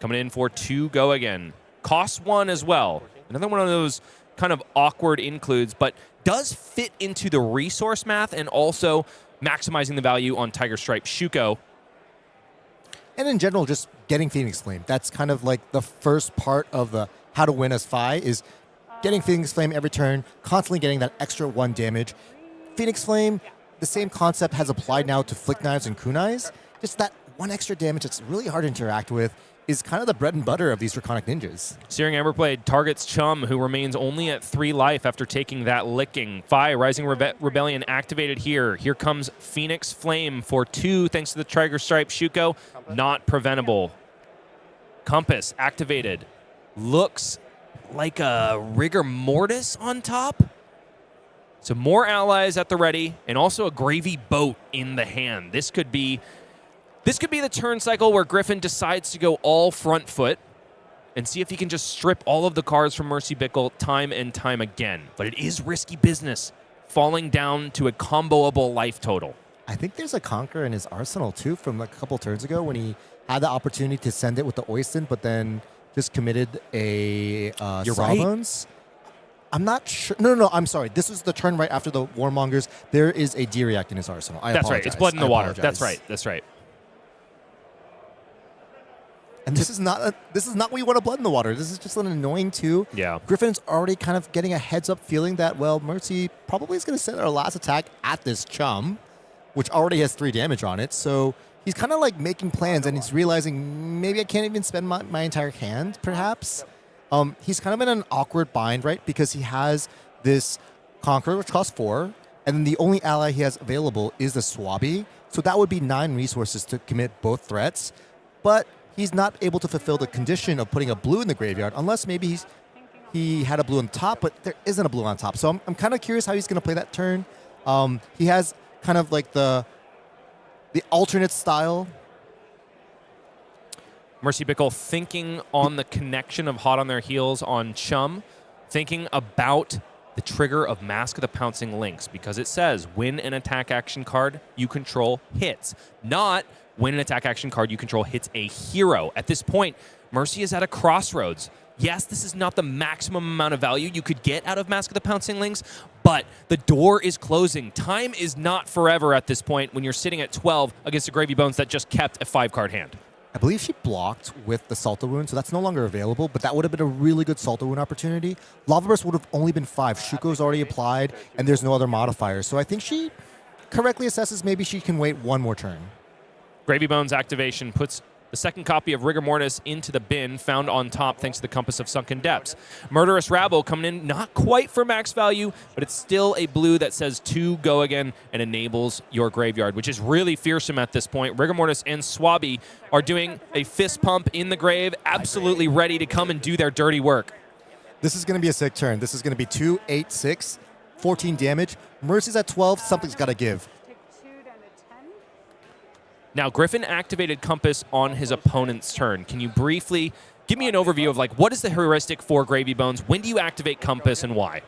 Coming in for 2 go again. Costs 1 as well. Another one of those kind of awkward includes, but does fit into the resource math and also maximizing the value on Tiger Stripe Shuko. And in general, just getting Phoenix Flame. That's kind of like the first part of the how to win as Phi is getting Phoenix Flame every turn, constantly getting that extra 1 damage. Phoenix Flame, the same concept has applied now to Flick Knives and Kunais. Just that 1 extra damage that's really hard to interact with is kind of the bread and butter of these Draconic Ninjas. Searing Emberblade targets Chum, who remains only at 3 life after taking that licking. Phi, Rising Rebellion activated here. Here comes Phoenix Flame for 2, thanks to the Tiger Stripe Shuko. Not preventable. Compass activated. Looks like a Rigor Mortis on top. So more allies at the ready, and also a Gravy Boat in the hand. This could be the turn cycle where Griffin decides to go all front foot and see if he can just strip all of the cards from Mercy Bickell time and time again. But it is risky business, falling down to a comboable life total. I think there's a Conqueror in his arsenal, too, from a couple turns ago when he had the opportunity to send it with the Oyston, but then just committed a Sawbones. I'm not sure. No, I'm sorry. This was the turn right after the Warmongers. There is a D-React in his arsenal. That's right. It's Blood in the Water. That's right. And this is not what you want to Blood in the Water. This is just an annoying 2. Yeah. Griffin's already kind of getting a heads-up feeling that, well, Mercy probably is going to send our last attack at this Chum, which already has 3 damage on it. So he's kind of like making plans, and he's realizing maybe I can't even spend my entire hand, perhaps. He's kind of in an awkward bind, right? Because he has this Conqueror, which costs 4, and then the only ally he has available is the Swabby. So that would be 9 resources to commit both threats. But he's not able to fulfill the condition of putting a blue in the graveyard, unless maybe he had a blue on top, but there isn't a blue on top. So I'm kind of curious how he's going to play that turn. He has kind of like the alternate style. Mercy Bickell thinking on the connection of Hot on Their Heels on Chum, thinking about the trigger of Mask of the Pouncing Lynx, because it says when an attack action card you control hits, not when an attack action card you control hits a hero. At this point, Mercy is at a crossroads. Yes, this is not the maximum amount of value you could get out of Mask of the Pouncing Lynx, but the door is closing. Time is not forever at this point when you're sitting at 12 against the Gravy Bones that just kept a 5-card hand. I believe she blocked with the Salto Wound, so that's no longer available, but that would have been a really good Salto Wound opportunity. Lava Burst would have only been 5. Shuko's already applied, and there's no other modifiers. So I think she correctly assesses maybe she can wait 1 more turn. Gravy Bones activation puts the second copy of Rigor Mortis into the bin, found on top thanks to the Compass of Sunken Depths. Murderous Rabble coming in, not quite for max value, but it's still a blue that says 2 go again and enables your graveyard, which is really fearsome at this point. Rigor Mortis and Swabby are doing a fist pump in the grave, absolutely ready to come and do their dirty work. This is going to be a sick turn. This is going to be 2, 8, 6, 14 damage. Mercy's at 12. Something's got to give. Now, Griffin activated Compass on his opponent's turn. Can you briefly give me an overview of what is the heuristic for Gravy Bones? When do you activate Compass and why?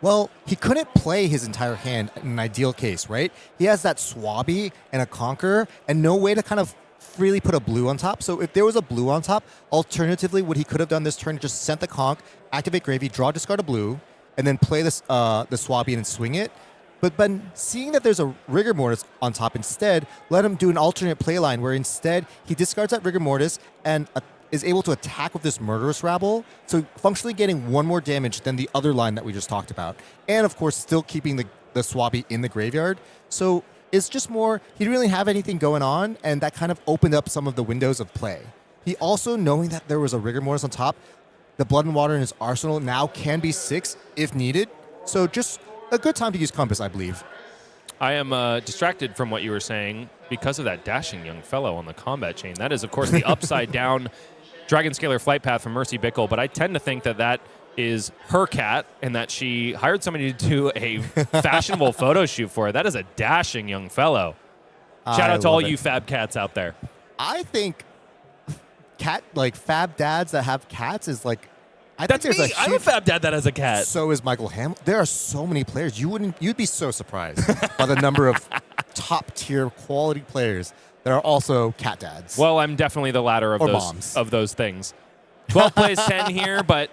Well, he couldn't play his entire hand in an ideal case, right? He has that Swabby and a Conqueror and no way to kind of freely put a blue on top. So if there was a blue on top, alternatively, what he could have done this turn, just sent the Conch, activate Gravy, draw, discard a blue, and then play this the Swabby and swing it. But seeing that there's a Rigor Mortis on top instead, let him do an alternate playline where instead he discards that Rigor Mortis and is able to attack with this Murderous Rabble, so functionally getting 1 more damage than the other line that we just talked about. And of course, still keeping the Swabby in the graveyard. So it's just more, he didn't really have anything going on, and that kind of opened up some of the windows of play. He also, knowing that there was a Rigor Mortis on top, the Blood and Water in his arsenal now can be 6 if needed. So just a good time to use Compass, I believe. I am distracted from what you were saying because of that dashing young fellow on the combat chain. That is, of course, the upside-down Dragon Scalar flight path from Mercy Bickell, but I tend to think that is her cat and that she hired somebody to do a fashionable photo shoot for her. That is a dashing young fellow. Shout out to all you fab cats out there. I think fab dads that have cats is I That's think me. there's a I'm a huge- fab dad that has a cat. So is Michael Ham. There are so many players. You'd be so surprised by the number of top tier quality players that are also cat dads. Well, I'm definitely the latter of Or those moms. of those things. 12 plays 10 here, but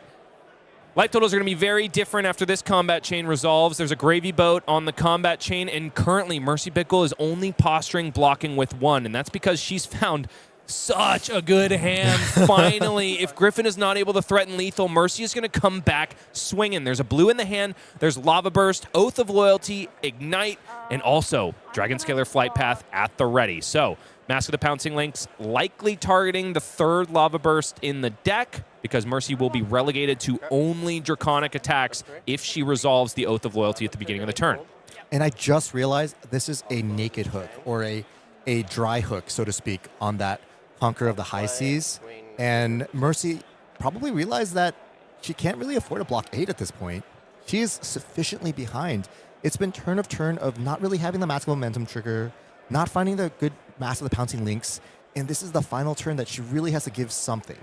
life totals are going to be very different after this combat chain resolves. There's a gravy boat on the combat chain, and currently Mercy Bickell is only posturing blocking with 1, and that's because she's found such a good hand. Finally, if Griffin is not able to threaten lethal, Mercy is going to come back swinging. There's a blue in the hand. There's Lava Burst, Oath of Loyalty, Ignite, and also Dragon Scalar Flight Path at the ready. So Mask of the Pouncing Lynx likely targeting the 3rd Lava Burst in the deck because Mercy will be relegated to only Draconic attacks if she resolves the Oath of Loyalty at the beginning of the turn. And I just realized this is a naked hook or a dry hook, so to speak, on that Conqueror of the High Seas. And Mercy probably realized that she can't really afford to block 8 at this point. She is sufficiently behind. It's been turn of not really having the Mask of Momentum trigger, not finding the good Mask of the Pouncing Lynx, and this is the final turn that she really has to give something.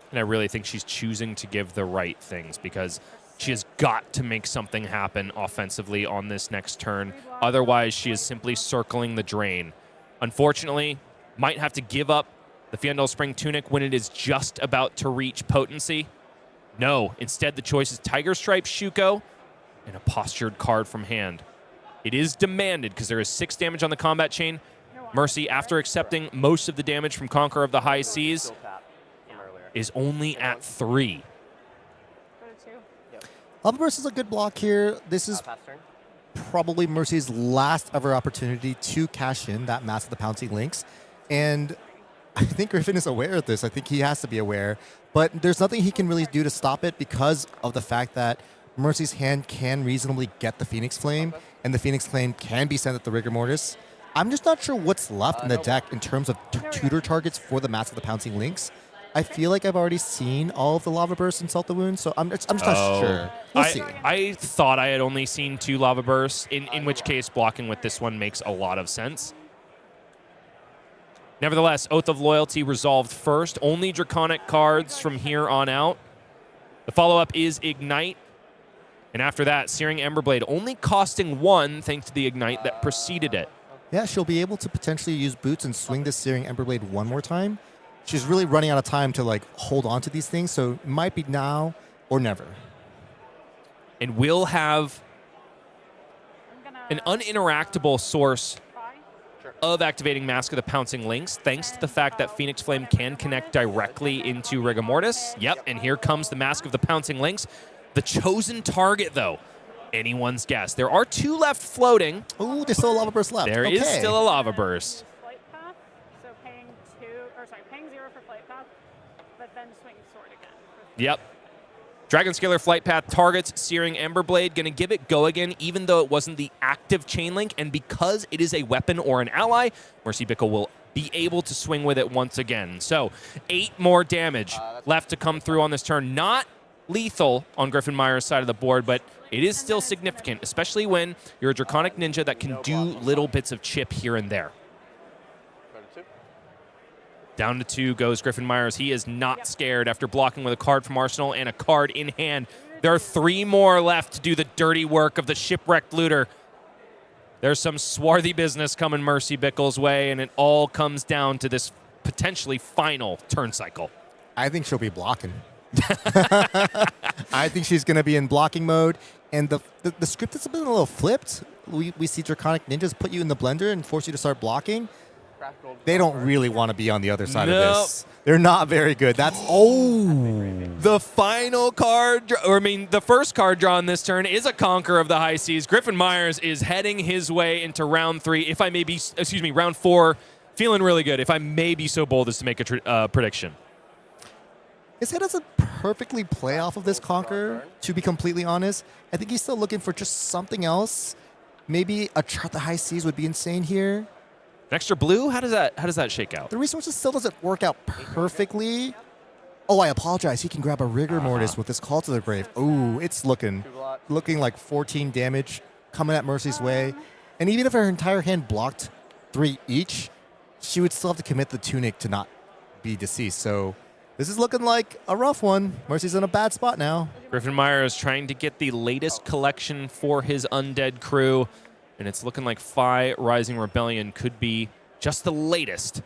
And I really think she's choosing to give the right things because she has got to make something happen offensively on this next turn. Otherwise, she is simply circling the drain. Unfortunately, might have to give up the Fiendal Spring Tunic when it is just about to reach potency. No, instead the choice is Tiger Stripe Shuko and a postured card from hand. It is demanded because there is 6 damage on the combat chain. Mercy, after accepting most of the damage from Conqueror of the High Seas, is only at 3. Lava Burst is a good block here. This is Pass turn. probably Mercy's last ever opportunity to cash in that Mask of the Pouncing Lynx. And I think Griffin is aware of this. I think he has to be aware. But there's nothing he can really do to stop it because of the fact that Mercy's hand can reasonably get the Phoenix Flame, and the Phoenix Flame can be sent at the Rigor Mortis. I'm just not sure what's left in the deck in terms of tutor targets for the Mask of the Pouncing Lynx. I feel like I've already seen all of the Lava Bursts and Salt the Wound, so I'm just not sure. We'll see. I thought I had only seen 2 Lava Bursts, in which case blocking with this one makes a lot of sense. Nevertheless, Oath of Loyalty resolved first. Only Draconic cards from here on out. The follow-up is Ignite. And after that, Searing Emberblade, only costing 1 thanks to the Ignite that preceded it. Yeah, she'll be able to potentially use Boots and swing this Searing Emberblade one more time. She's really running out of time to like hold on to these things, so it might be now or never. And will have an uninteractable source of activating Mask of the Pouncing Lynx, thanks to the fact that Phoenix Flame can connect directly into Rigor Mortis. Yep, and here comes the Mask of the Pouncing Lynx. The chosen target, though, anyone's guess. There are 2 left floating. Ooh, there's still a Lava Burst left. There is still a Lava Burst. Flight path, so paying 0 for flight path, but then swing sword again. Yep. Dragon Scalar Flight Path targets Searing Emberblade, going to give it go again, even though it wasn't the active chain link, and because it is a weapon or an ally, Mercy Bickell will be able to swing with it once again. So 8 more damage left to come through on this turn. Not lethal on Griffin Meyers' side of the board, but it is still significant, especially when you're a Draconic Ninja that can do little bits of chip here and there. Go to 2. Down to 2 goes Griffin Meyers. He is not scared after blocking with a card from Arsenal and a card in hand. There are 3 more left to do the dirty work of the Shipwrecked Looter. There's some swarthy business coming Mercy Bickell's way, and it all comes down to this potentially final turn cycle. I think she'll be blocking. I think she's going to be in blocking mode, and the script has been a little flipped. We see Draconic Ninjas put you in the blender and force you to start blocking. They don't really want to be on the other side of this. They're not very good. That's The final card, the first card drawn this turn is a Conqueror of the High Seas. Griffin Meyers is heading his way into round 3. If I may be, round 4, feeling really good. If I may be so bold as to make a prediction. His head doesn't perfectly play off of this Conqueror, to be completely honest. I think he's still looking for just something else. Maybe a Chart the High Seas would be insane here. An extra blue? How does that shake out? The resources still doesn't work out perfectly. Oh, I apologize. He can grab a Rigor Mortis with this Call to the Grave. Ooh, it's looking like 14 damage coming at Mercy's way. And even if her entire hand blocked 3 each, she would still have to commit the Tunic to not be deceased. So This is looking like a rough one. Mercy's in a bad spot now. Griffin Meyers trying to get the latest collection for his undead crew, and it's looking like Phi Rising Rebellion could be just the latest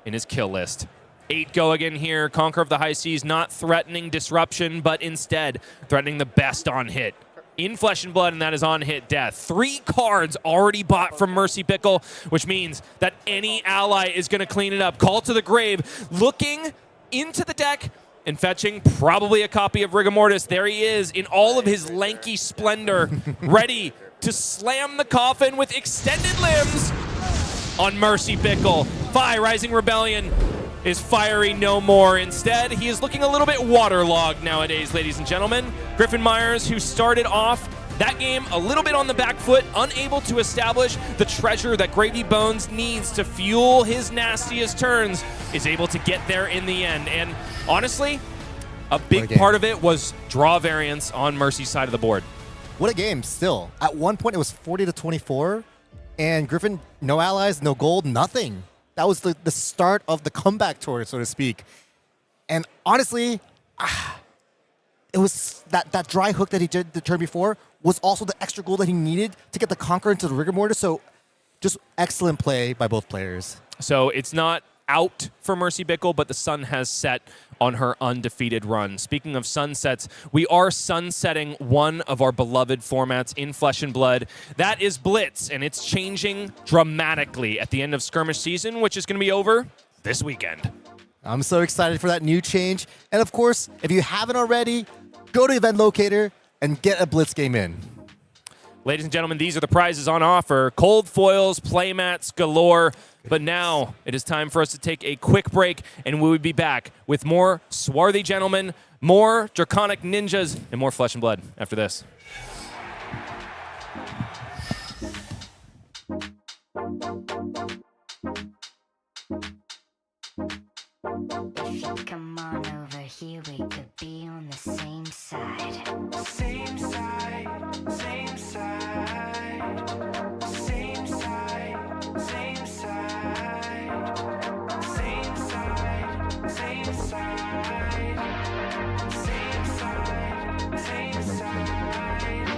in his kill list. 8 go again here. Conqueror of the High Seas not threatening disruption, but instead threatening the best on hit. In Flesh and Blood, and that is on hit death. 3 cards already bought from Mercy Bickell, which means that any ally is going to clean it up. Call to the Grave, looking into the deck and fetching probably a copy of Rigor Mortis. There he is in all of his lanky splendor, ready to slam the coffin with extended limbs on Mercy Bickell. Phi Rising Rebellion is fiery no more. Instead, he is looking a little bit waterlogged nowadays, ladies and gentlemen. Griffin Meyers, who started off that game a little bit on the back foot, unable to establish the treasure that Gravy Bones needs to fuel his nastiest turns, is able to get there in the end. And honestly, a big part of it was draw variance on Mercy's side of the board. What a game still. At one point, it was 40-24, and Griffin, no allies, no gold, nothing. That was the start of the comeback tour, so to speak. And honestly, it was that dry hook that he did the turn before was also the extra gold that he needed to get the Conqueror into the Rigor Mortis. So just excellent play by both players. So it's not out for Mercy Bickell, but the sun has set on her undefeated run. Speaking of sunsets, we are sunsetting one of our beloved formats in Flesh and Blood. That is Blitz, and it's changing dramatically at the end of skirmish season, which is going to be over this weekend. I'm so excited for that new change. And of course, if you haven't already, go to Event Locator and get a Blitz game in. Ladies and gentlemen, these are the prizes on offer. Cold foils, playmats galore. But now it is time for us to take a quick break, and we will be back with more swarthy gentlemen, more draconic ninjas, and more Flesh and Blood after this. If you come on over here, we could be on the same side. Same side, same side. Same side, same side. Same side, same side. Same side, same side.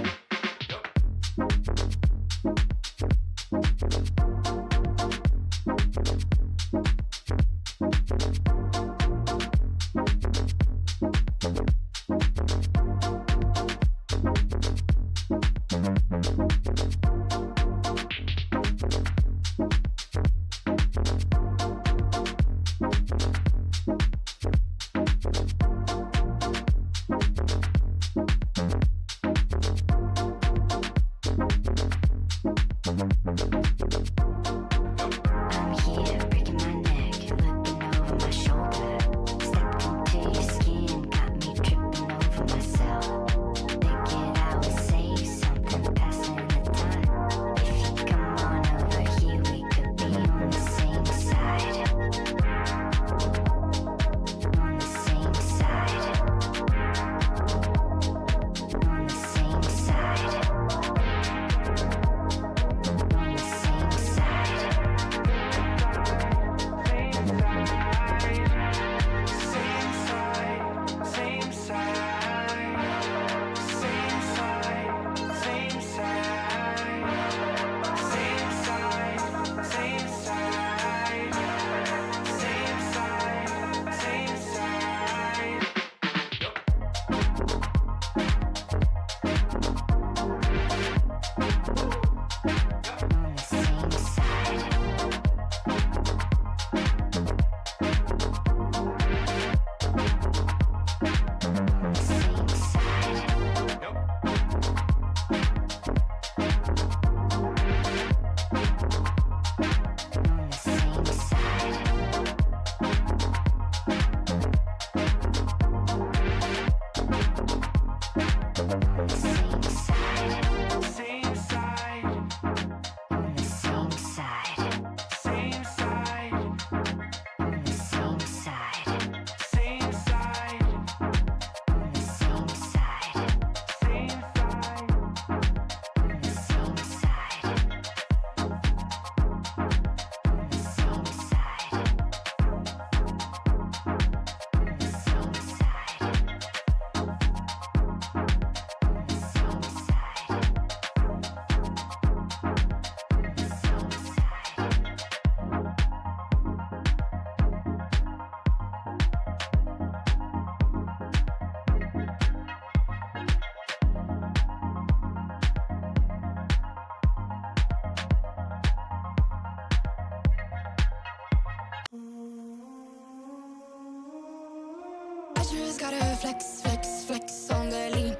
just gotta flex, flex, flex on the lean.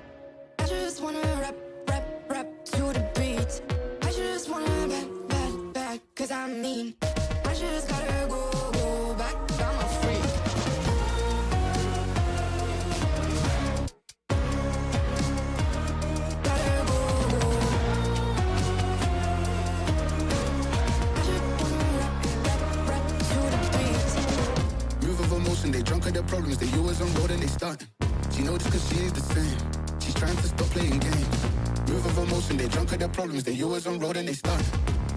I just wanna rap, rap, rap to the beat. I just wanna back, cause I'm mean. I just gotta go back, I'm a freak. Gotta go. I just wanna rap to the beat. Move of emotion, they drunk at their problems. They always on road and they starting. She knows cause she's the same. She's trying to stop playing games. Move of emotion, they drunk at their problems. They always on road and they starting.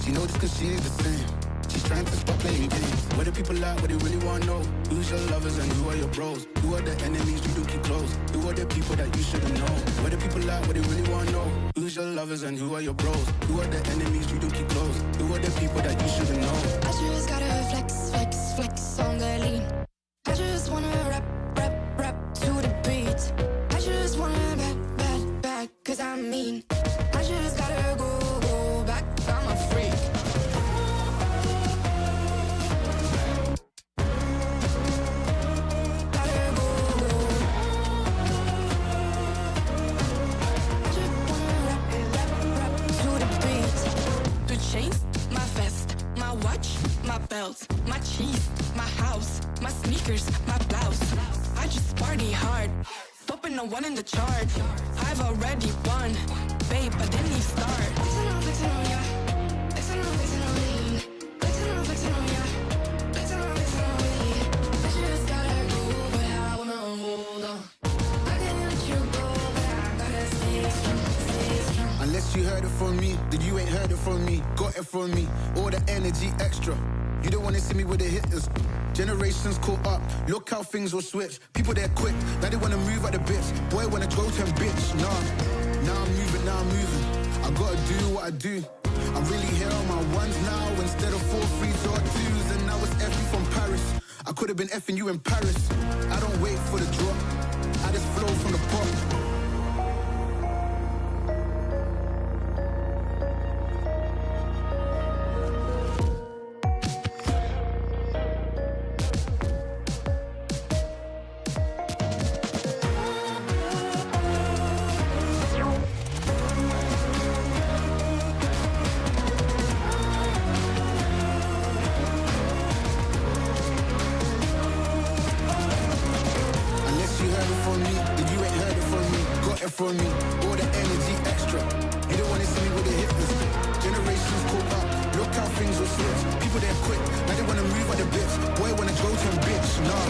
She knows cause she's the same. She's trying to stop playing games. Where the people at, what they really want to know. Who's your lovers and who are your bros? Who are the enemies you do keep close? Who are the people that you shouldn't know? Where the people at, what they really want to know. Who's your lovers and who are your bros? Who are the enemies you do keep close? Who are the people that you shouldn't know? I just gotta flex, flex, flex on the lean. I just wanna rap, rap, rap to the beat. I just wanna back, cause I'm mean. I just gotta go back, I'm a freak. Gotta go. I just wanna rap to the beat. The chains, my vest, my watch, my belt, my cheese, my house, my sneakers, my blouse. I just party hard, topping the one in the chart. I've already won, babe, but then you start. Flexing on ya, flexing on me. Flexing on ya, flexing on me. I just gotta go, but I wanna hold on. I can't let you go, but I gotta stay strong. Unless you heard it from me, then you ain't heard it from me. Got it from me, all the energy extra. You don't wanna see me with the hitters. Generations caught up, look how things will switch. People they're quick, now they wanna move at the bits. Boy wanna go to him, bitch, nah. Now I'm moving. I gotta do what I do. I'm really here on my ones now instead of 4 3s or 2s. And now it's F from Paris. I could've been F'ing you in Paris. I don't wait for the drop, I just flow from the pop. From me, all the energy extra. You don't wanna see me with the hitters. Generations caught up, look how things will switch. People they're quick, now they wanna move at the bits. Boy wanna go to him, bitch, nah.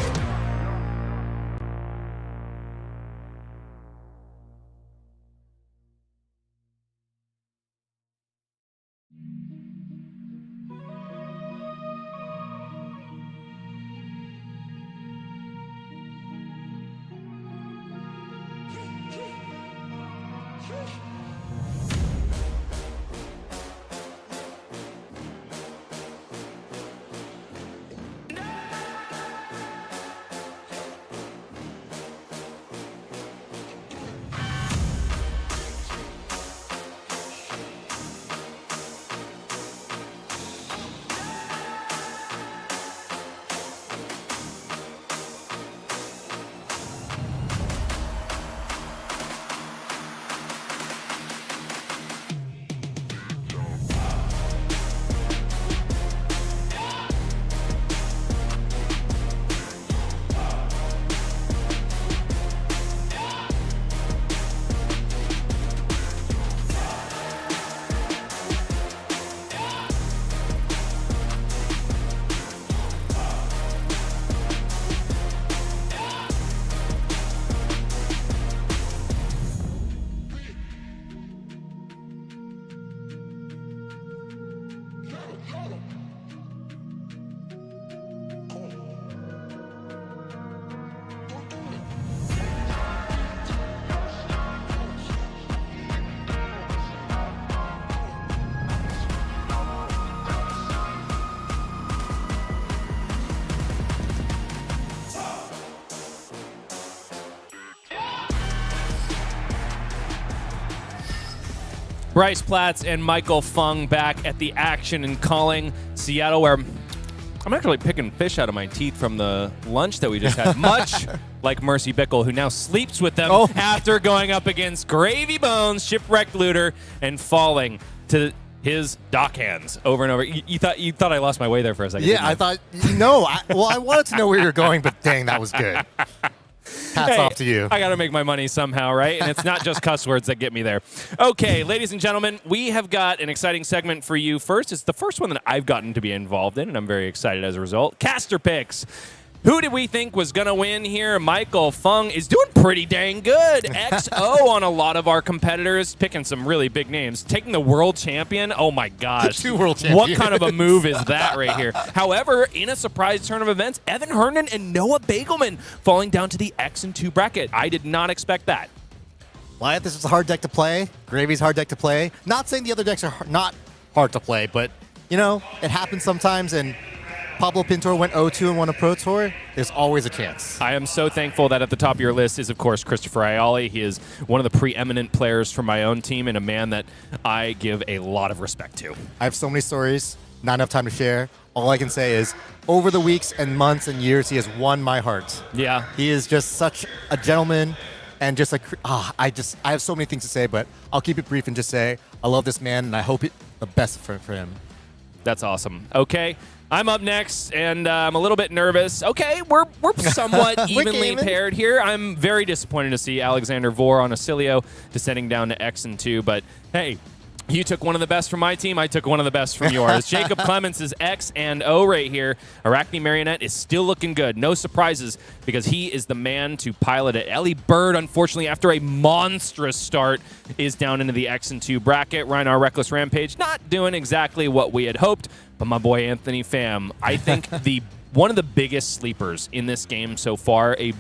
Bryce Platz and Michael Feng back at the action and calling Seattle, where I'm actually picking fish out of my teeth from the lunch that we just had. like Mercy Bickell, who now sleeps with them Oh. after going up against Gravy Bones, Shipwrecked Looter, and falling to his dockhands over and over. You thought I lost my way there for a second. Yeah, didn't you? I thought, no. I wanted to know where you're going, but dang, that was good. Hats off to you. I got to make my money somehow, right? And it's not just cuss words that get me there. Okay, ladies and gentlemen, we have got an exciting segment for you. First, it's the first one that I've gotten to be involved in, and I'm very excited as a result. Caster picks. Who did we think was going to win here? Michael Feng is doing pretty dang good. XO on a lot of our competitors, picking some really big names. Taking the world champion, oh my gosh. 2 world What champions. kind of a move is that right here? However, in a surprise turn of events, Evan Herndon and Noah Bagelman falling down to the X and 2 bracket. I did not expect that. Wyatt, this is a hard deck to play. Gravy's hard deck to play. Not saying the other decks are not hard to play, but, you know, it happens sometimes, and Pablo Pintor went 0-2 and won a Pro Tour. There's always a chance. I am so thankful that at the top of your list is, of course, Christopher Ayali. He is one of the preeminent players from my own team and a man that I give a lot of respect to. I have so many stories, not enough time to share. All I can say is, over the weeks and months and years, he has won my heart. Yeah. He is just such a gentleman, and just like, I have so many things to say, but I'll keep it brief and just say, I love this man, and I hope the best for him. That's awesome. Okay. I'm up next, and I'm a little bit nervous. Okay, we're somewhat evenly gaming. paired here. I'm very disappointed to see Alexander Vor on Oscilio descending down to X and 2, but hey, you took one of the best from my team. I took one of the best from yours. Jacob Clements is X and O right here. Arachne Marionette is still looking good. No surprises because he is the man to pilot it. Ellie Bird, unfortunately, after a monstrous start, is down into the X and 2 bracket. Rhinar Reckless Rampage not doing exactly what we had hoped, but my boy Anthony Pham, I think one of the biggest sleepers in this game so far, a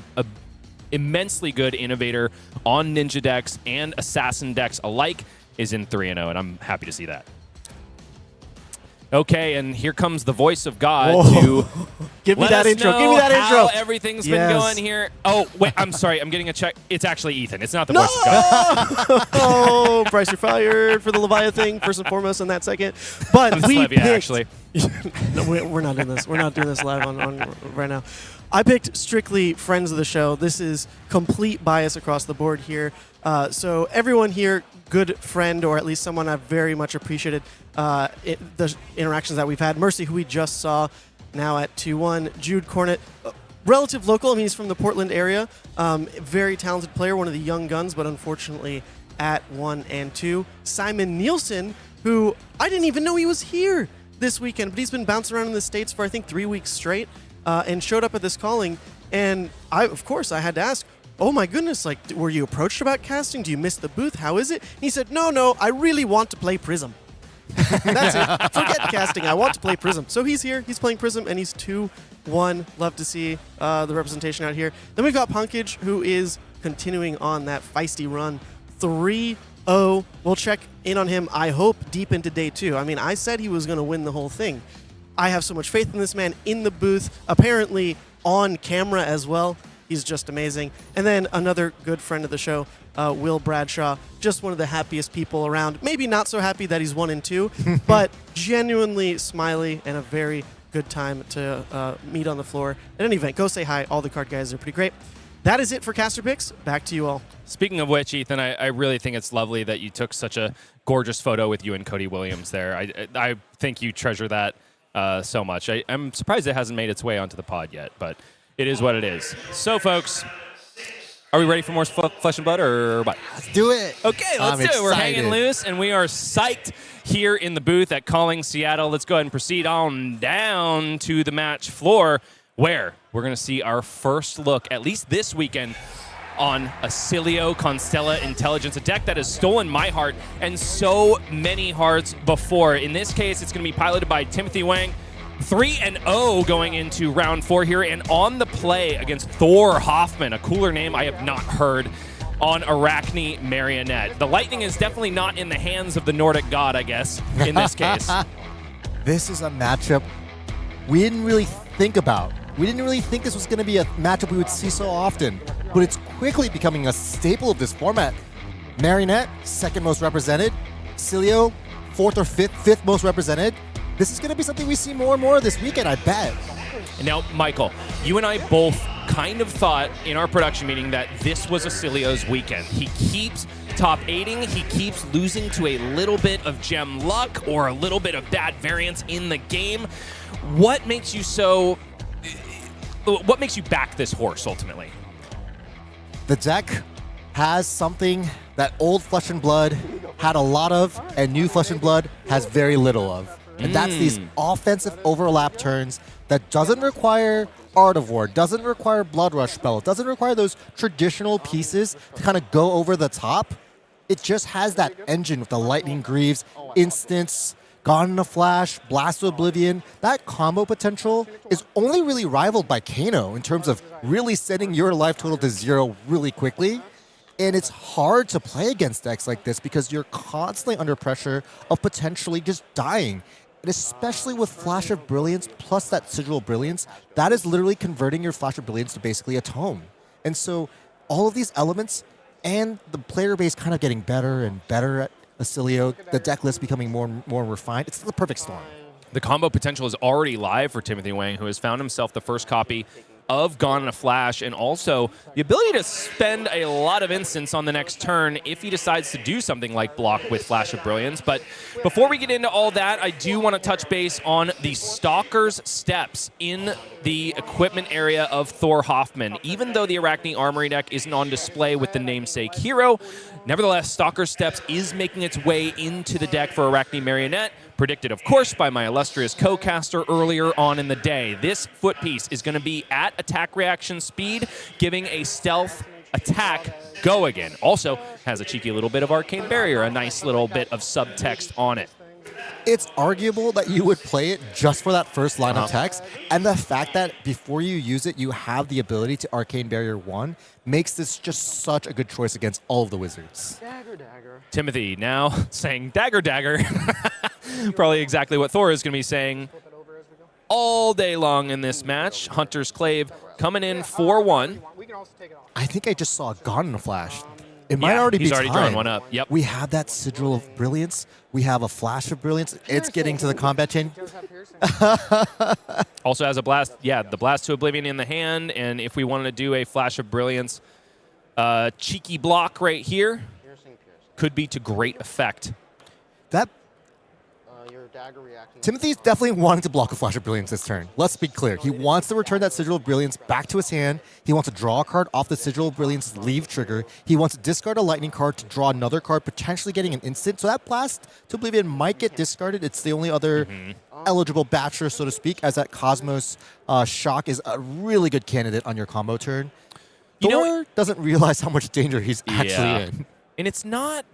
immensely good innovator on Ninja decks and Assassin decks alike, is in 3-0, and I'm happy to see that. Okay, and here comes the voice of God to Give me let that us intro. know Give me that how intro. everything's Yes. been going here. Oh, wait, I'm sorry. I'm getting a check. It's actually Ethan. It's not the voice of God. Oh, Bryce, you're fired for the Leviathan, first and foremost in that second. But It's we Levia, picked, actually. No, we're not doing this. We're not doing this live on right now. I picked strictly friends of the show. This is complete bias across the board here. So everyone here, good friend, or at least someone I've very much appreciated the interactions that we've had. Mercy, who we just saw, now at 2-1. Jude Cornett, relative local. I mean, he's from the Portland area. Very talented player, one of the young guns, but unfortunately at 1 and 2. Simon Nielsen, who I didn't even know he was here this weekend, but he's been bouncing around in the States for, I think, 3 weeks straight, and showed up at this calling. And of course, I had to ask, oh my goodness, like, were you approached about casting? Do you miss the booth? How is it? And he said, no, I really want to play Prism. That's it. Forget casting. I want to play Prism. So he's here. He's playing Prism, and he's 2-1. Love to see the representation out here. Then we've got Pankaj, who is continuing on that feisty run. 3-0. We'll check in on him, I hope, deep into day 2. I mean, I said he was going to win the whole thing. I have so much faith in this man in the booth, apparently on camera as well. He's just amazing. And then another good friend of the show, Will Bradshaw, just one of the happiest people around. Maybe not so happy that he's 1 and 2, but genuinely smiley and a very good time to meet on the floor. At any event, go say hi. All the card guys are pretty great. That is it for Caster Picks. Back to you all. Speaking of which, Ethan, I really think it's lovely that you took such a gorgeous photo with you and Cody Williams there. I think you treasure that so much. I'm surprised it hasn't made its way onto the pod yet, but it is what it is. So, folks, are we ready for more Flesh and Blood or what? Let's do it. Okay, let's do it. We're hanging loose, and we are psyched here in the booth at Calling Seattle. Let's go ahead and proceed on down to the match floor, where we're going to see our first look, at least this weekend, on Oscilio Constella Intelligence, a deck that has stolen my heart and so many hearts before. In this case, it's going to be piloted by Timothy Wang. 3-0 going into round 4 here, and on the play against Thor Hoffman, a cooler name I have not heard, on Arachne Marionette. The lightning is definitely not in the hands of the Nordic god, I guess, in this case. This is a matchup we didn't really think about. We didn't really think this was going to be a matchup we would see so often, but it's quickly becoming a staple of this format. Marionette, second most represented. Oscilio, fourth or fifth most represented. This is going to be something we see more and more this weekend, I bet. Now, Michael, you and I both kind of thought in our production meeting that this was Oscilio's weekend. He keeps top 8ing, he keeps losing to a little bit of gem luck or a little bit of bad variance in the game. What makes you back this horse ultimately? The deck has something that old Flesh and Blood had a lot of, and new Flesh and Blood has very little of. And that's these offensive overlap turns that doesn't require Art of War, doesn't require Blood Rush spell, doesn't require those traditional pieces to kind of go over the top. It just has that engine with the Lightning Greaves, Instance, Gone in a Flash, Blast of Oblivion. That combo potential is only really rivaled by Kano in terms of really setting your life total to 0 really quickly. And it's hard to play against decks like this because you're constantly under pressure of potentially just dying. And especially with Flash of Brilliance plus that Sigil of Brilliance, that is literally converting your Flash of Brilliance to basically a tome. And so all of these elements and the player base kind of getting better and better at Oscilio, the deck list becoming more and more refined, it's the perfect storm. The combo potential is already live for Timothy Wang, who has found himself the first copy of Gone in a Flash, and also the ability to spend a lot of instants on the next turn if he decides to do something like block with Flash of Brilliance. But before we get into all that, I do want to touch base on the Stalker's Steps in the equipment area of Thor Hoffman. Even though the Arachne Armory deck isn't on display with the namesake hero, nevertheless, Stalker's Steps is making its way into the deck for Arachne Marionette, predicted, of course, by my illustrious co-caster earlier on in the day. This foot piece is going to be at attack reaction speed, giving a stealth attack go again. Also has a cheeky little bit of Arcane Barrier, a nice little bit of subtext on it. It's arguable that you would play it just for that first line of text, and the fact that before you use it, you have the ability to Arcane Barrier 1 makes this just such a good choice against all of the wizards. Dagger, dagger. Timothy now saying dagger, dagger. Probably exactly what Thor is going to be saying all day long in this match. Hunter's Clave coming in 4-1. I think I just saw Gone in a Flash. It might already be he's already time. drawn one up. Yep. We have that Sigil of Brilliance. We have a Flash of Brilliance. It's getting to the combat chain. Also has a blast. Yeah, the Blast to Oblivion in the hand. And if we wanted to do a Flash of Brilliance cheeky block right here, could be to great effect. That Your dagger reacting. Timothy's definitely wanting to block a Flash of Brilliance this turn. Let's be clear. He wants to return that Sigil of Brilliance back to his hand. He wants to draw a card off the Sigil of Brilliance's leave trigger. He wants to discard a lightning card to draw another card, potentially getting an instant. So that Blast to Oblivion might get discarded. It's the only other eligible bachelor, so to speak, as that Cosmos Shock is a really good candidate on your combo turn. You know Thor doesn't realize how much danger he's actually in. And it's not...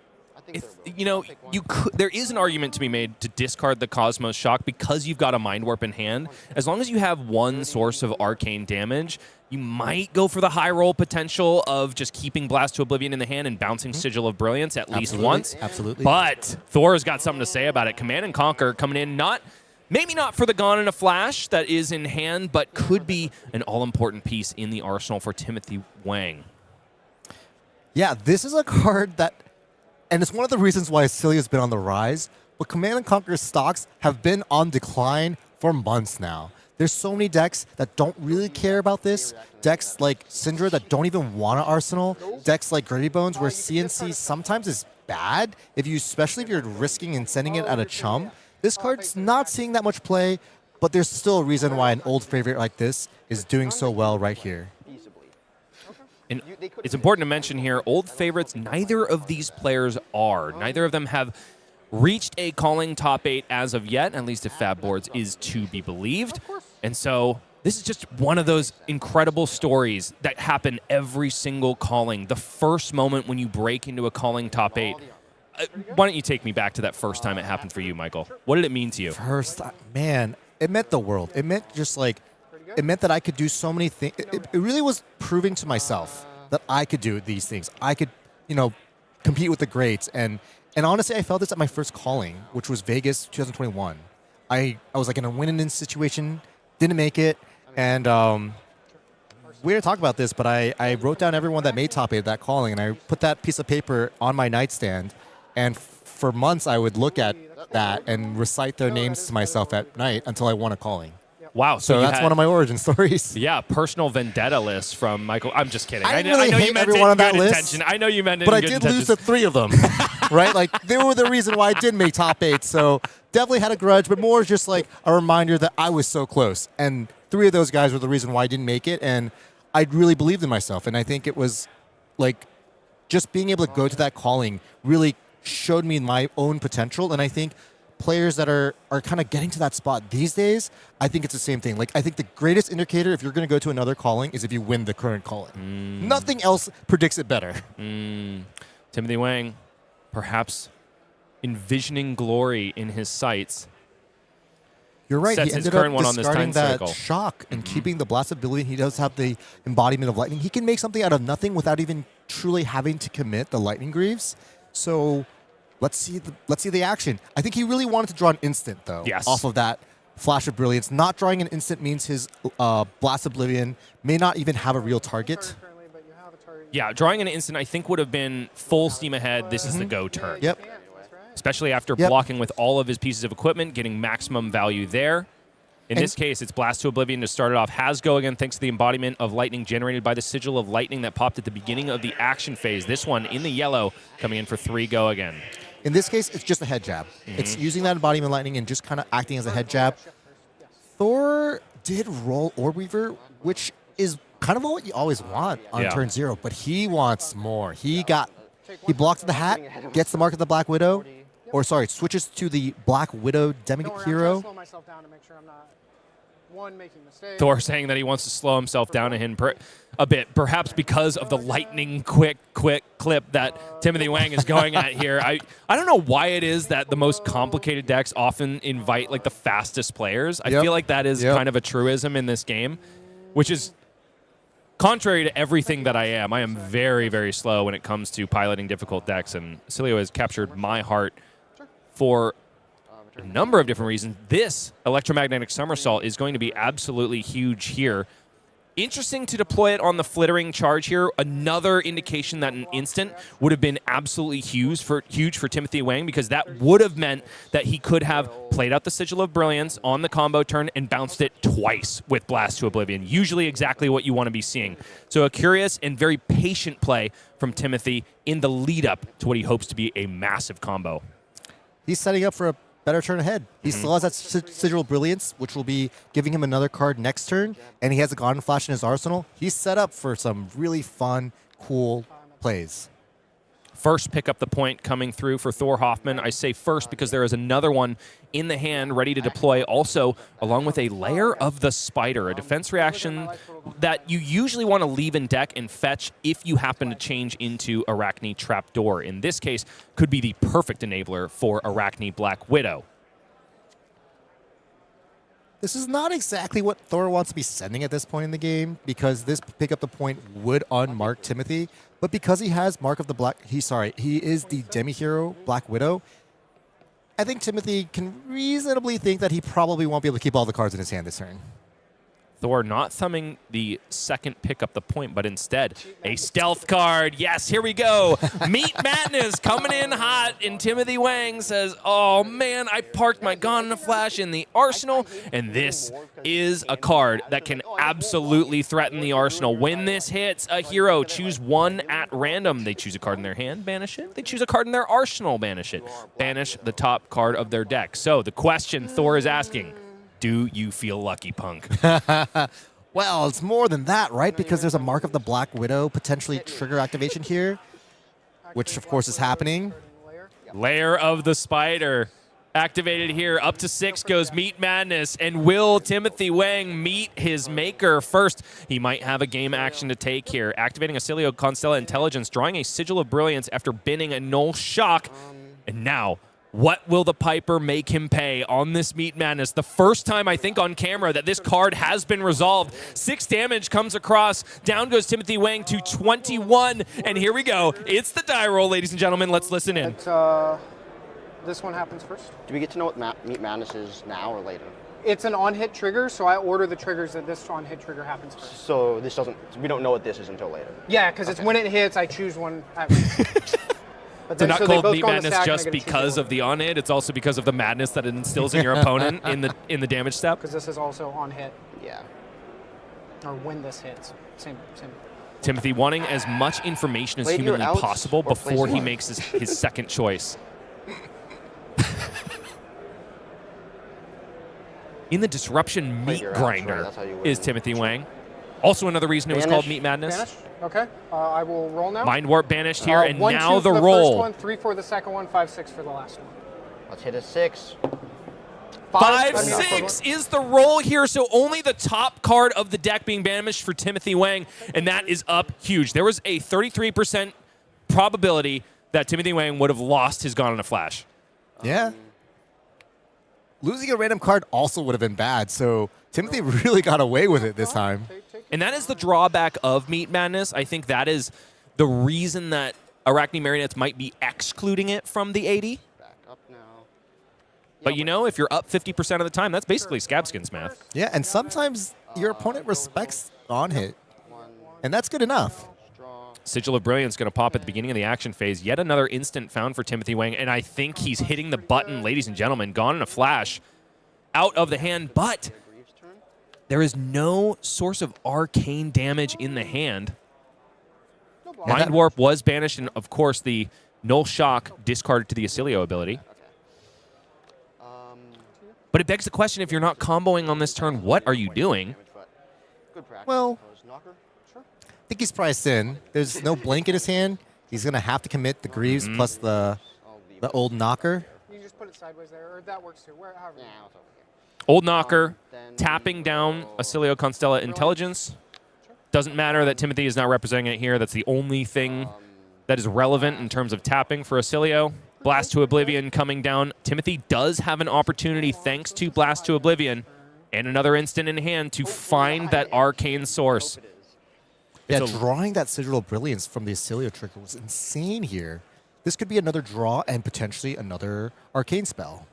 there is an argument to be made to discard the Cosmos Shock because you've got a Mind Warp in hand. As long as you have one source of arcane damage, you might go for the high roll potential of just keeping Blast to Oblivion in the hand and bouncing Sigil of Brilliance at least once. Absolutely. But Thor's got something to say about it. Command and Conquer coming in, maybe not for the Gone in a Flash that is in hand, but could be an all-important piece in the arsenal for Timothy Wang. Yeah, this is a card that... And it's one of the reasons why Oscilio's been on the rise, but Command and Conquer stocks have been on decline for months now. There's so many decks that don't really care about this. Decks like Cindra that don't even want an arsenal. Decks like Gravy Bones where CNC sometimes is bad, especially if you're risking and sending it at a chum. This card's not seeing that much play, but there's still a reason why an old favorite like this is doing so well right here. And it's important to mention here, old favorites, neither of these players are. Neither of them have reached a calling top 8 as of yet, at least if Fab Boards is to be believed. And so this is just one of those incredible stories that happen every single calling. The first moment when you break into a calling top 8. Why don't you take me back to that first time it happened for you, Michael? What did it mean to you? First, man, it meant the world. It meant just like... It meant that I could do so many things. It really was proving to myself that I could do these things. I could, compete with the greats. And honestly, I felt this at my first calling, which was Vegas 2021. I was like in a win-and-in situation, didn't make it. And we didn't talk about this, but I wrote down everyone that made top 8 at that calling, and I put that piece of paper on my nightstand. And for months, I would look at that and recite their names to myself at night until I won a calling. Wow. So that's one of my origin stories. Yeah, personal vendetta list from Michael. I'm just kidding. I know really you hate meant everyone it on that in good list, intention. I know you meant it But in I good did intentions. lose to 3 of them, right? Like, they were the reason why I didn't make top 8. So definitely had a grudge, but more just like a reminder that I was so close. And 3 of those guys were the reason why I didn't make it. And I really believed in myself. And I think it was like just being able to go to that calling really showed me my own potential. And I think players that are kind of getting to that spot these days, I think it's the same thing. Like, I think the greatest indicator if you're going to go to another calling is if you win the current calling. Nothing else predicts it better. Timothy Wang, perhaps envisioning glory in his sights. You're right. Sets He his ended current up one on this discarding time that cycle. shock and keeping the blast ability. He does have the embodiment of lightning. He can make something out of nothing without even truly having to commit the lightning greaves. So let's see the action. I think he really wanted to draw an instant though. Yes. Off of that flash of brilliance. Not drawing an instant means his blast oblivion may not even have a real target. Currently, but you have a target. Yeah, drawing an instant I think would have been full steam ahead. This is the go turn. Yep. Especially after Yep. blocking with all of his pieces of equipment, getting maximum value there. In this case, it's Blast to Oblivion to start it off. Has go again thanks to the embodiment of lightning generated by the sigil of lightning that popped at the beginning of the action phase. This one in the yellow coming in for 3 go again. In this case, it's just a head jab. It's using that embodiment of lightning and just kind of acting as a head jab. Thor did roll Orb Weaver, which is kind of what you always want on turn 0, but he wants more. He blocks the hat, gets the mark of the Black Widow, or sorry, switches to the Black Widow Demi Don't worry, I'm hero. trying to slow myself down to make sure I'm not making mistakes. Thor saying that he wants to slow himself down a bit, perhaps because of the lightning quick clip that Timothy Wang is going at here. I don't know why it is that the most complicated decks often invite like the fastest players. I feel like that is kind of a truism in this game, which is contrary to everything that I am. I am very, very slow when it comes to piloting difficult decks, and Oscilio has captured my heart for a number of different reasons. This electromagnetic somersault is going to be absolutely huge here. Interesting to deploy it on the flittering charge here. Another indication that an instant would have been absolutely huge for Timothy Wang, because that would have meant that he could have played out the Sigil of Brilliance on the combo turn and bounced it twice with Blast to Oblivion. Usually exactly what you want to be seeing. So a curious and very patient play from Timothy in the lead up to what he hopes to be a massive combo. He's setting up for a better turn ahead. He still has that Sigil of Brilliance, which will be giving him another card next turn, and he has a Golden Flash in his arsenal. He's set up for some really fun, cool plays. First pick up the point coming through for Thor Hoffman. I say first because there is another one in the hand ready to deploy also, along with a Lair of the Spider, a defense reaction that you usually want to leave in deck and fetch if you happen to change into Arachne Trapdoor. In this case, could be the perfect enabler for Arachne Black Widow. This is not exactly what Thor wants to be sending at this point in the game, because this pick up the point would unmark Timothy, but because he has Mark of the Black, he is the demi-hero Black Widow, I think Timothy can reasonably think that he probably won't be able to keep all the cards in his hand this turn. Thor not thumbing the second pick up the point, but instead a stealth card. Yes, here we go. Meat Madness coming in hot, and Timothy Wang says, oh man, I parked my Gone in a Flash in the arsenal, and this is a card that can absolutely threaten the arsenal. When this hits a hero, choose one at random. They choose a card in their hand, banish it. They choose a card in their arsenal, banish it. Banish the top card of their deck. So the question Thor is asking, do you feel lucky, Punk? Well, it's more than that, right? Because there's a Mark of the Black Widow potentially trigger activation here, which of course is happening. Lair of the Spider activated here. Up to 6 goes Meat Madness. And will Timothy Wang meet his maker first? He might have a game action to take here. Activating Oscilio Constella Intelligence, drawing a Sigil of Brilliance after binning a Null Shock. And now, what will the Piper make him pay on this Meat Madness? The first time, I think, on camera that this card has been resolved. 6 damage comes across. Down goes Timothy Wang to 21. And here we go. It's the die roll, ladies and gentlemen. Let's listen in. This one happens first. Do we get to know what Meat Madness is now or later? It's an on-hit trigger, so I order the triggers that this on-hit trigger happens first. So we don't know what this is until later. Yeah, because it's when it hits, I choose one. But So then- not they called both Meat go on the Madness stack, and I just get a 2 because of the on hit. It's also because of the madness that it instills in your opponent in the damage step. Because this is also on hit, Yeah. or when this hits. Same. Timothy wanting as much information as Play to your humanly outs possible or play before he smart. makes his second choice. In the disruption Play meat your outs, right, grinder that's how you win. is Timothy Wang. Also another reason it was called Banish. Meat Madness. Banish? Okay. I will roll now. Mind Warp banished here, and 1, now 2 the for the roll. first one, 3 for the second one, 5, 6 for the last one. Let's hit a 6. 5, I mean, 6 is the roll here, so only the top card of the deck being banished for Timothy Wang, and that is up huge. There was a 33% probability that Timothy Wang would have lost his Gone in a Flash. Yeah. Losing a random card also would have been bad, so Timothy really got away with it this time. And that is the drawback of Meat Madness. I think that is the reason that Arachne Marionettes might be excluding it from the 80. Back up now. But you know, if you're up 50% of the time, that's basically Scabskins math. Yeah, and sometimes your opponent respects on hit, 1, and that's good enough. draw. Sigil of Brilliance going to pop at the beginning of the action phase. Yet another instant found for Timothy Wang, and I think he's hitting the button, ladies and gentlemen. Gone in a Flash out of the hand, but Greaves turn. there is no source of arcane damage in the hand. Mind Warp was banished, and of course the Null Shock discarded to the Oscilio ability. But it begs the question, if you're not comboing on this turn, what are you doing? Good practice. Well, Opposed knocker. Sure. I think he's priced in. There's no blink in his hand. He's going to have to commit the Greaves plus the old knocker. You can just put it sideways there, or that works too. However. Yeah, it's over here. Old Knocker, Then tapping down go- Oscilio Constella Intelligence. Doesn't matter that Timothy is not representing it here. That's the only thing that is relevant in terms of tapping for Oscilio. Blast to Oblivion coming down. Timothy does have an opportunity, thanks to Blast to Oblivion, and another instant in hand to find that arcane source. Yeah, It's a- drawing that Sigil of Brilliance from the Oscilio trigger was insane here. This could be another draw and potentially another arcane spell.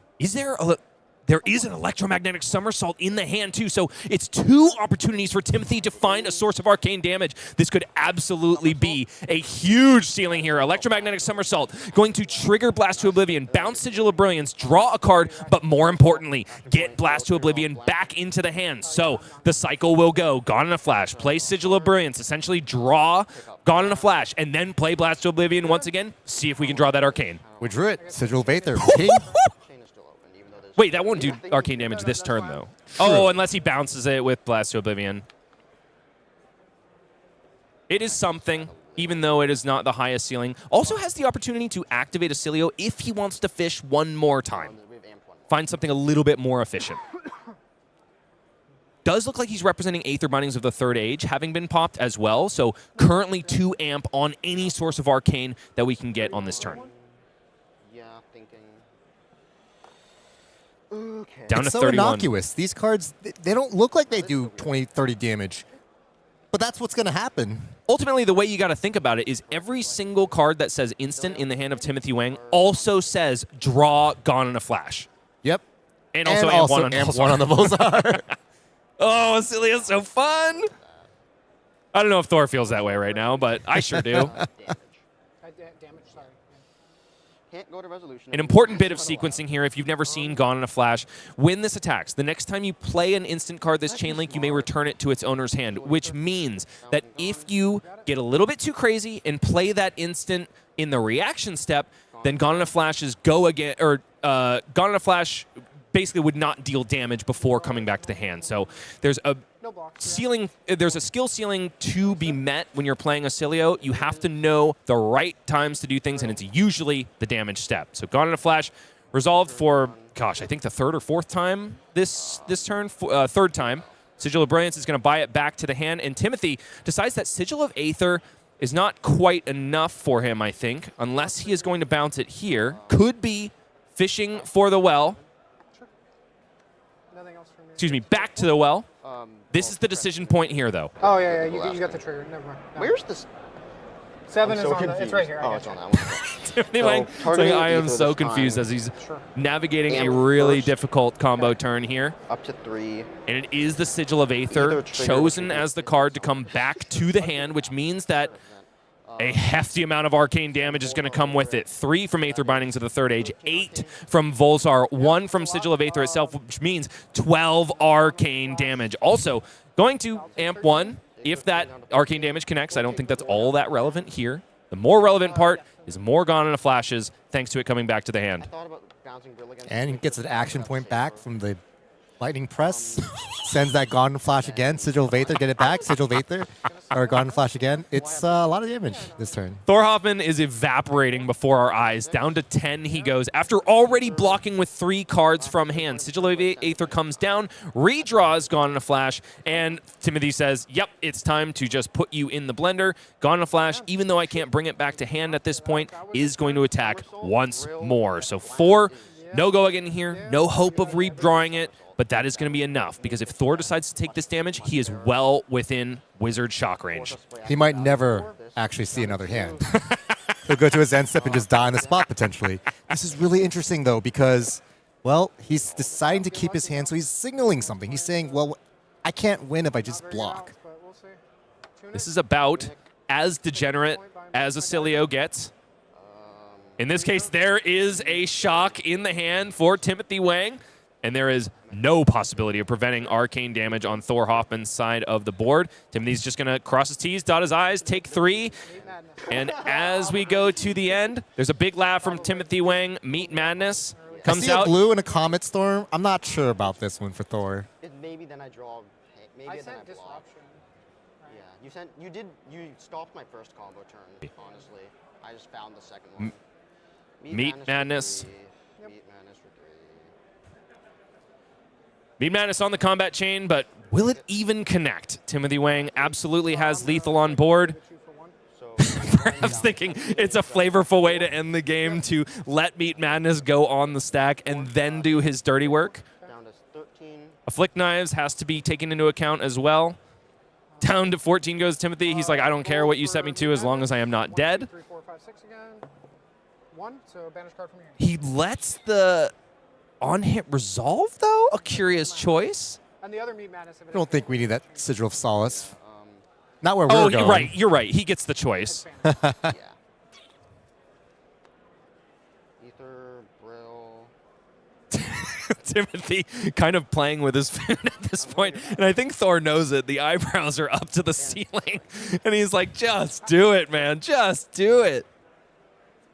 There is an electromagnetic somersault in the hand, too, so it's 2 opportunities for Timothy to find a source of arcane damage. This could absolutely be a huge ceiling here. Electromagnetic somersault going to trigger Blast to Oblivion, bounce Sigil of Brilliance, draw a card, but more importantly, get Blast to Oblivion back into the hand. So the cycle will go Gone in a Flash, play Sigil of Brilliance, essentially draw Gone in a Flash, and then play Blast to Oblivion once again, see if we can draw that arcane. We drew it. Sigil of Aether. Ping. Chain is still open, even though there's Wait, that won't do arcane damage this turn, though. Oh, unless he bounces it with Blast to Oblivion. It is something, even though it is not the highest ceiling. Also has the opportunity to activate Oscilio if he wants to fish one more time. we have amp 1. Find something a little bit more efficient. Does look like he's representing Aether Bindings of the Third Age, having been popped as well. So currently 2 amp on any source of arcane that we can get on this turn. Yeah, thinking. Okay. Down It's to so 31. innocuous. These cards, they don't look like they do 20, 30 damage. But that's what's going to happen. Ultimately, the way you got to think about it is every single card that says instant in the hand of Timothy Wang also says draw Gone in a Flash. Yep. And also amp 1 on amp Pulsar. 1 on the Volzar. Oh, Oscilio's so fun. I don't know if Thor feels that way right now, but I sure do. Damage. Damage, sorry. Can't go to resolution. An important bit of sequencing here, if you've never seen Gone in a Flash, when this attacks, the next time you play an instant card this chain link, you may return it to its owner's hand, which means that if you get a little bit too crazy and play that instant in the reaction step, then Gone in a Flash's go again, or Gone in a Flash basically would not deal damage before coming back to the hand. So there's a ceiling, there's a skill ceiling to be met when you're playing Oscilio. You have to know the right times to do things, and it's usually the damage step. So Gone in a Flash resolved for, gosh, I think the 3rd or 4th time this turn, 3rd time. Sigil of Brilliance is going to buy it back to the hand, and Timothy decides that Sigil of Aether is not quite enough for him, I think, unless he is going to bounce it here. Could be fishing for the well. Nothing else for me. Excuse me, back to the well. This is the decision point here, though. Oh, yeah, you got the trigger. Never mind. No. Where's this? 7 I'm is so on the, it's right here. I Oh, got it's you. on that one. Timothy So, Wang targeting saying, I am Aether so this confused time. as he's Sure. navigating a Amp really first. difficult combo turn here. Up to 3. And it is the Sigil of Aether Aether trigger, chosen which is as the card to come back to the hand, which means that A hefty amount of arcane damage is going to come with it. 3 from Aether Bindings of the Third Age, 8 from Volzar, 1 from Sigil of Aether itself, which means 12 arcane damage. Also, going to amp 1, if that arcane damage connects. I don't think that's all that relevant here. The more relevant part is more Gone in a Flashes, thanks to it coming back to the hand. And he gets an action point back from the Lightning Press. Sends that Gone Flash again. Sigil of Aether, get it back. Sigil of Aether, or Gone Flash again. It's a lot of damage this turn. Thor Hoffman is evaporating before our eyes. Down to 10 he goes after already blocking with 3 cards from hand. Sigil of Aether comes down, redraws Gone in a Flash, and Timothy says, yep, it's time to just put you in the blender. Gone in a Flash, even though I can't bring it back to hand at this point, is going to attack once more. So 4, no go again here, no hope of redrawing it. But that is going to be enough, because if Thor decides to take this damage, he is well within Wizard shock range. He might never actually see another hand. He'll go to his end step and just die on the spot, potentially. This is really interesting, though, because, well, he's deciding to keep his hand, so he's signaling something. He's saying, well, I can't win if I just block. This is about as degenerate as Oscilio gets. In this case, there is a shock in the hand for Timothy Wang. And there is no possibility of preventing arcane damage on Thor Hoffman's side of the board. Timothy's just going to cross his T's, dot his I's, take 3. And as we go to the end, there's a big laugh from Timothy Wang. Meat Madness comes I see out. A blue and a Comet Storm. I'm not sure about this one for Thor. Maybe then I draw. Maybe then I block. Yeah, you stopped my first combo turn, honestly. I just found the second one. Meat Madness. Meat Madness for 3. Meat Madness on the combat chain, but will it even connect? Timothy Wang absolutely has lethal on board. Perhaps thinking it's a flavorful way to end the game to let Meat Madness go on the stack and then do his dirty work. Down to 13. Afflict Knives has to be taken into account as well. Down to 14 goes Timothy. He's like, I don't care what you set me to as long as I am not dead. 3, 4, 5, 6 again. 1, so banish card from your hand. He lets the on-hit resolve, though? A curious choice. And the other Meat Madness. I don't think we need that Sigil of Solace. Not where Oh, we're going. you're right. He gets the choice. Yeah. Ether, Brill. Timothy kind of playing with his food at this point. And I think Thor knows it. The eyebrows are up to the ceiling. And he's like, just do it, man. Just do it.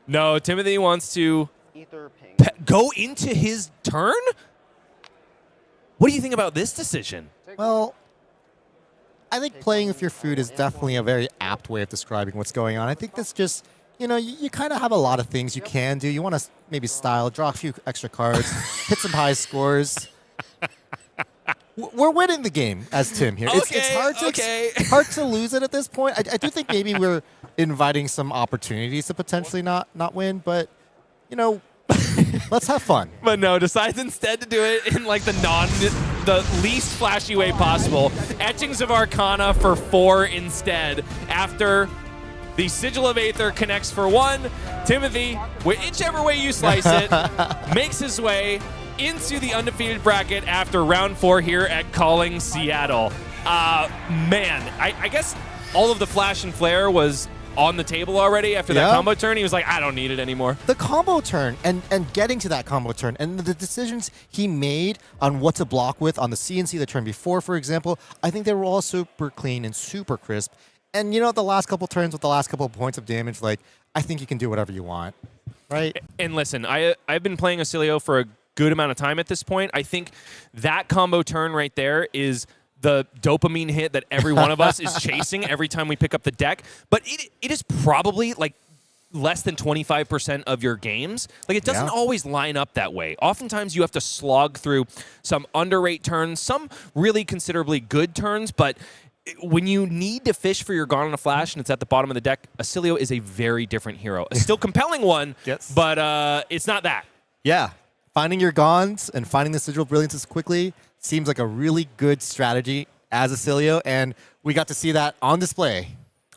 No, Timothy wants to Ether, Ping. go into his turn? What do you think about this decision? Well, I think playing with your food is definitely a very apt way of describing what's going on. I think this just, you kind of have a lot of things you can do. You want to maybe style, draw a few extra cards, hit some high scores. We're winning the game as Tim here. It's hard to lose it at this point. I do think maybe we're inviting some opportunities to potentially not win, but, let's have fun. But no, decides instead to do it in like the least flashy way possible. Etchings of Arcana for 4 instead. After the Sigil of Aether connects for 1, Timothy, whichever way you slice it, makes his way into the undefeated bracket after round 4 here at Calling Seattle. Man, I guess all of the flash and flare was on the table already after that combo turn. He was like, I don't need it anymore. The combo turn and getting to that combo turn and the decisions he made on what to block with on the CNC the turn before, for example, I think they were all super clean and super crisp. And the last couple turns with the last couple of points of damage, like, I think you can do whatever you want, right? And listen, I've been playing Oscilio for a good amount of time at this point. I think that combo turn right there is the dopamine hit that every one of us is chasing every time we pick up the deck. But it is probably like less than 25% of your games. Like, it doesn't always line up that way. Oftentimes you have to slog through some underrate turns, some really considerably good turns, but when you need to fish for your Gone in a Flash and it's at the bottom of the deck, Oscilio is a very different hero. A still compelling one, but it's not that. Yeah. Finding your Gons and finding the Sigil of Brilliances quickly seems like a really good strategy as Oscilio, and we got to see that on display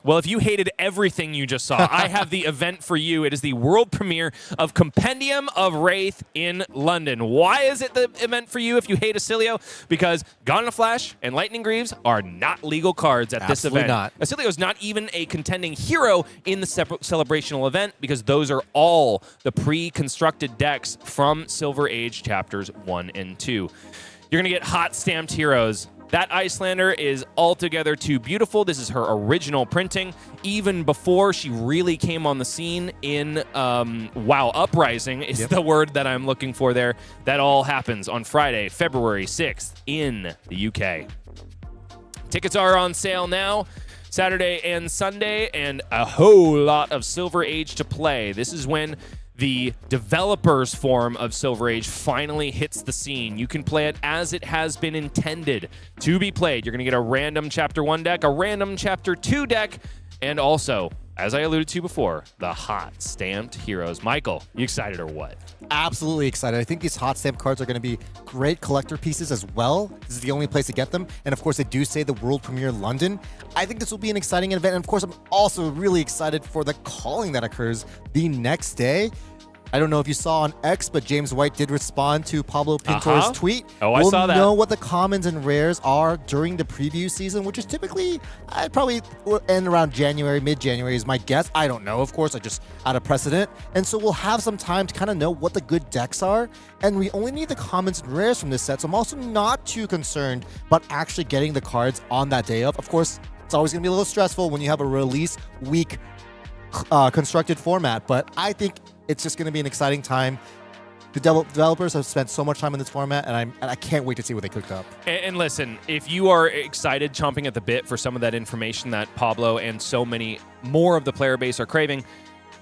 Well, if you hated everything you just saw, I have the event for you. It is the world premiere of Compendium of Rathe in London. Why is it the event for you if you hate Oscilio? Because Gone in a Flash and Lightning Greaves are not legal cards at this event. Not. Oscilio is not even a contending hero in the celebrational event because those are all the pre-constructed decks from Silver Age Chapters 1 and 2. You're going to get hot stamped heroes. That Icelander is altogether too beautiful. This is her original printing, even before she really came on the scene in WoW Uprising is the word that I'm looking for there. That all happens on Friday, February 6th in the UK. Tickets are on sale now, Saturday and Sunday, and a whole lot of Silver Age to play. This is when the developers form of Silver Age finally hits the scene. You can play it as it has been intended to be played. You're going to get a random Chapter 1 deck, a random Chapter 2 deck, and also, as I alluded to before, the hot stamped heroes. Michael, you excited or what? Absolutely excited. I think these hot stamp cards are going to be great collector pieces as well. This is the only place to get them. And of course, they do say the world premiere London. I think this will be an exciting event. And of course, I'm also really excited for the calling that occurs the next day. I don't know if you saw on X, but James White did respond to Pablo Pintor's tweet. Oh, I saw that. We'll know what the commons and rares are during the preview season, which is typically, I'd probably end around January, mid-January is my guess. I don't know, of course, I just out of precedent. And so we'll have some time to kind of know what the good decks are. And we only need the commons and rares from this set, so I'm also not too concerned about actually getting the cards on that day of. Of course, it's always going to be a little stressful when you have a release week constructed format, but I think it's just going to be an exciting time. The developers have spent so much time in this format, and I can't wait to see what they cooked up. And listen, if you are excited, chomping at the bit for some of that information that Pablo and so many more of the player base are craving,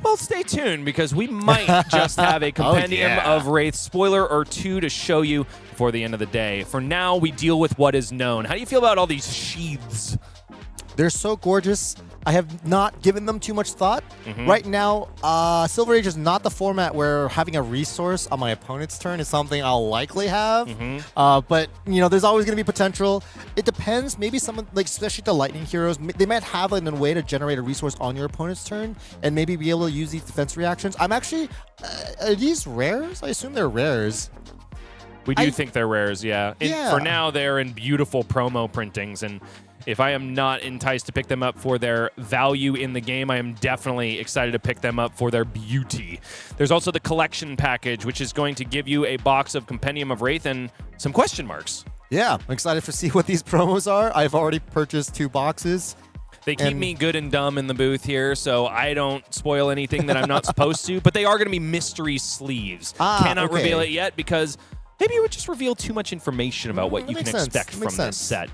well, stay tuned because we might just have a Compendium of Rathe spoiler or two to show you before the end of the day. For now, we deal with what is known. How do you feel about all these sheaths? They're so gorgeous. I have not given them too much thought. Right now, Silver Age is not the format where having a resource on my opponent's turn is something I'll likely have. But, you know, there's always going to be potential. It depends. Maybe someone, like especially the Lightning heroes, they might have a way to generate a resource on your opponent's turn and maybe be able to use these defense reactions. I'm actually, are these rares? I assume they're rares. We do think they're rares, yeah. For now, they're in beautiful promo printings, and if I am not enticed to pick them up for their value in the game, I am definitely excited to pick them up for their beauty. There's also the collection package, which is going to give you a box of Compendium of Rathe and some question marks. Yeah, I'm excited to see what these promos are. I've already purchased 2 boxes. They keep me good and dumb in the booth here, so I don't spoil anything that I'm not supposed to, but they are going to be mystery sleeves. Cannot reveal it yet because maybe it would just reveal too much information about what you can expect from this set.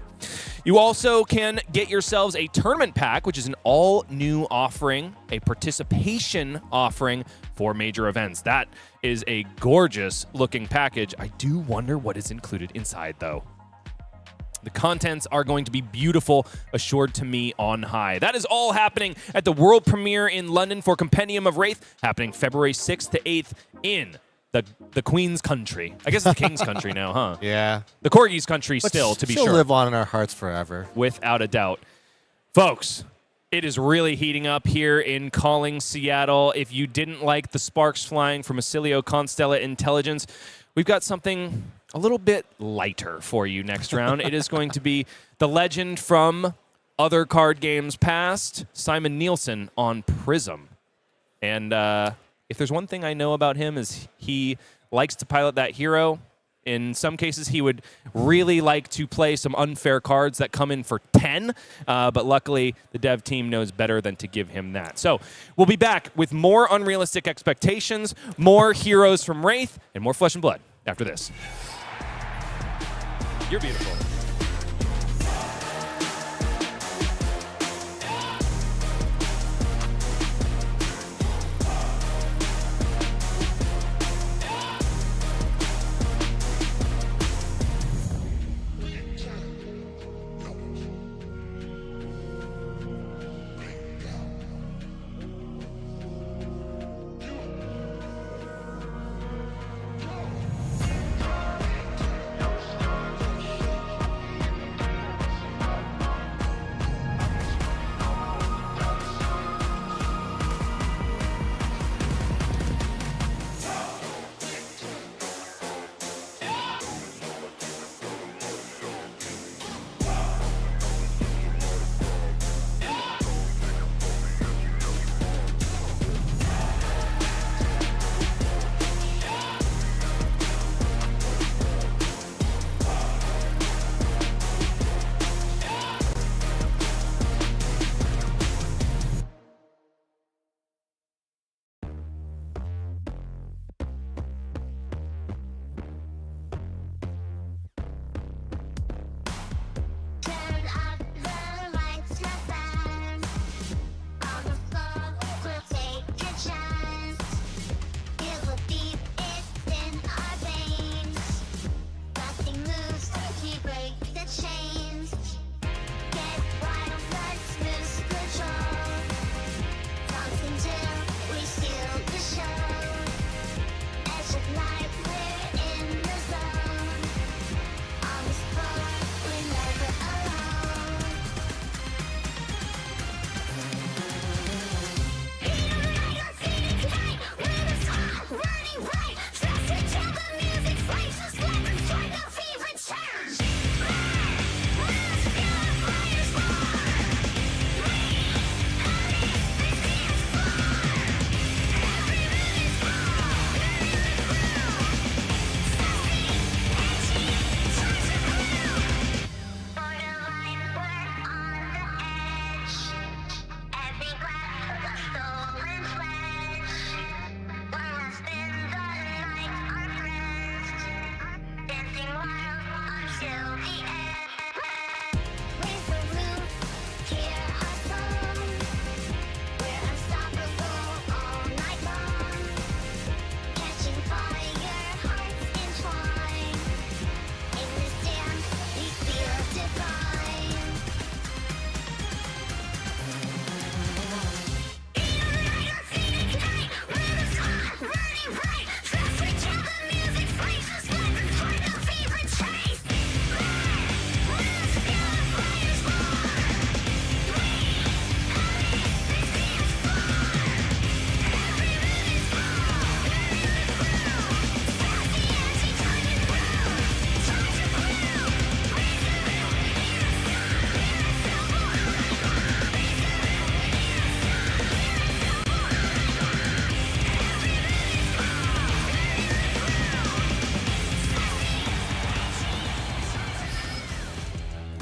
You also can get yourselves a tournament pack, which is an all-new offering, a participation offering for major events. That is a gorgeous-looking package. I do wonder what is included inside, though. The contents are going to be beautiful, assured to me on high. That is all happening at the world premiere in London for Compendium of Rathe, happening February 6th to 8th in the Queen's country. I guess it's the King's country now, huh? Yeah. The Corgi's country still, to be sure. She'll live on in our hearts forever. Without a doubt. Folks, it is really heating up here in Calling Seattle. If you didn't like the sparks flying from Oscilio Constella Intelligence, we've got something a little bit lighter for you next round. It is going to be the legend from other card games past, Simon Nielsen on Prism. And if there's one thing I know about him is he likes to pilot that hero. In some cases, he would really like to play some unfair cards that come in for 10, but luckily the dev team knows better than to give him that. So we'll be back with more unrealistic expectations, more heroes from Rathe, and more Flesh and Blood after this. You're beautiful.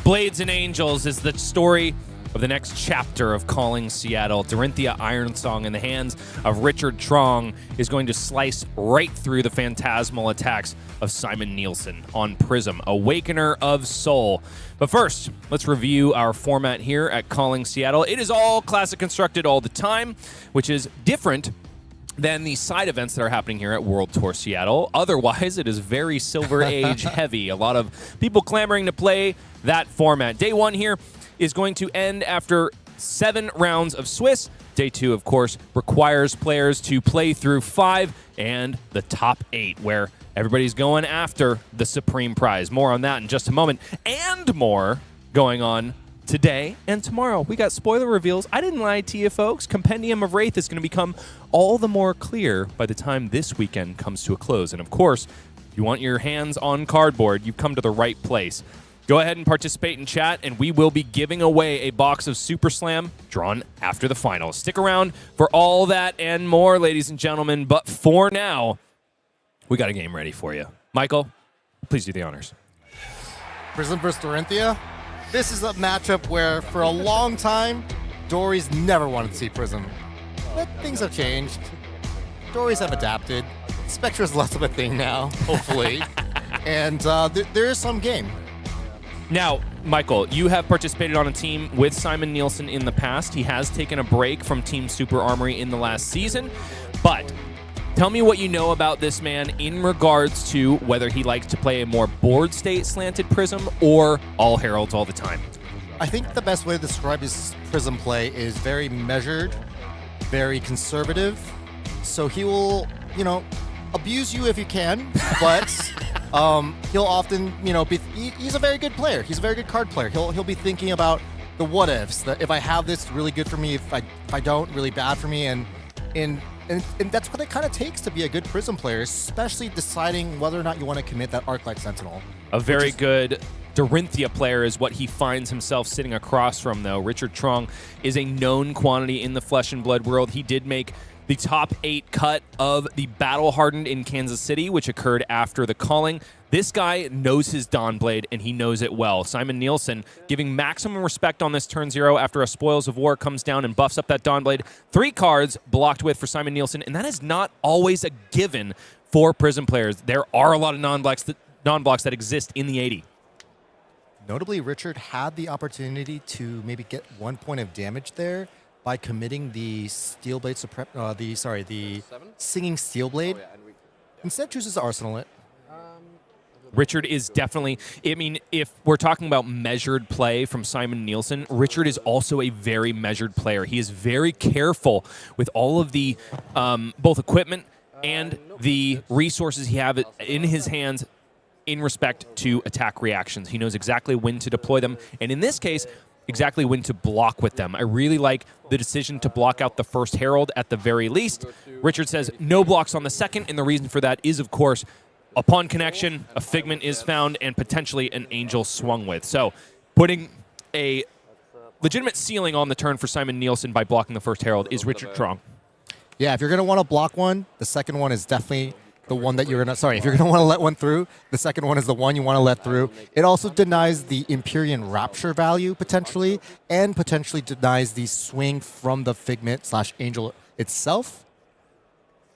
Blades and Angels is the story of the next chapter of Calling Seattle. Dorinthea Ironsong in the hands of Richard Truong is going to slice right through the phantasmal attacks of Simon Nielsen on Prism, Awakener of Soul. But first, let's review our format here at Calling Seattle. It is all classic constructed all the time, which is different than the side events that are happening here at World Tour Seattle. Otherwise, it is very Silver Age heavy. A lot of people clamoring to play that format. Day one here is going to end after 7 rounds of Swiss. Day 2, of course, requires players to play through 5 and the top 8, where everybody's going after the supreme prize. More on that in just a moment, and more going on today and tomorrow. We got spoiler reveals. I didn't lie to you, folks. Compendium of Rathe is going to become all the more clear by the time this weekend comes to a close. And of course, if you want your hands on cardboard, you've come to the right place. Go ahead and participate in chat, and we will be giving away a box of Super Slam drawn after the finals. Stick around for all that and more, ladies and gentlemen. But for now, we got a game ready for you. Michael, please do the honors. Prism versus Dorinthea. This is a matchup where, for a long time, Dories never wanted to see Prism. But things have changed. Dories have adapted. Spectra's less of a thing now, hopefully. And there is some game. Now, Michael, you have participated on a team with Simon Nielsen in the past. He has taken a break from Team Super Armory in the last season. But tell me what you know about this man in regards to whether he likes to play a more board state slanted Prism or all Heralds all the time. I think the best way to describe his Prism play is very measured, very conservative. So he will, abuse you if he can, but he'll often, he's a very good player. He's a very good card player. He'll be thinking about the what ifs. That if I have this, really good for me. If I don't, really bad for me. And that's what it kind of takes to be a good Prism player, especially deciding whether or not you want to commit that Arclight Sentinel. A very good Dorinthea player is what he finds himself sitting across from, though. Richard Truong is a known quantity in the Flesh and Blood world. He did make the top 8 cut of the Battle Hardened in Kansas City, which occurred after the calling. This guy knows his Dawnblade, and he knows it well. Simon Nielsen giving maximum respect on this turn 0 after a Spoils of War comes down and buffs up that Dawnblade. 3 cards blocked with for Simon Nielsen, and that is not always a given for Prism players. There are a lot of non-blocks that exist in the 80. Notably, Richard had the opportunity to maybe get 1 point of damage there by committing the Steelblade the Singing Steelblade. Instead chooses to Arsenal it. Richard is definitely, if we're talking about measured play from Simon Nielsen, Richard is also a very measured player. He is very careful with all of the both equipment and the resources he has in his hands in respect to attack reactions. He knows exactly when to deploy them, and in this case, exactly when to block with them. I really like the decision to block out the first Herald at the very least. Richard says no blocks on the second, and the reason for that is, of course, upon connection, a Figment is found and potentially an Angel swung with. So putting a legitimate ceiling on the turn for Simon Nielsen by blocking the first Herald is Richard Truong. Yeah, if you're going to want to block one, the second one is definitely the one that you're going to... Sorry, if you're going to want to let one through, the second one is the one you want to let through. It also denies the Empyrean Rapture value, potentially, and potentially denies the swing from the Figment/Angel itself.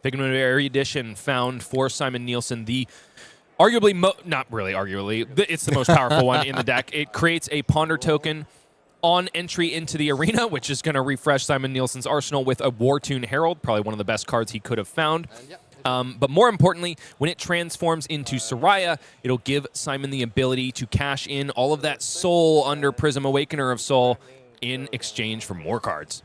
Figment of Erudition found for Simon Nielsen, the arguably, not really arguably, it's the most powerful one in the deck. It creates a Ponder token on entry into the arena, which is going to refresh Simon Nielsen's arsenal with a War-Tune Herald, probably one of the best cards he could have found. But more importantly, when it transforms into Soraya, it'll give Simon the ability to cash in all of that soul under Prism Awakener of Soul in exchange for more cards.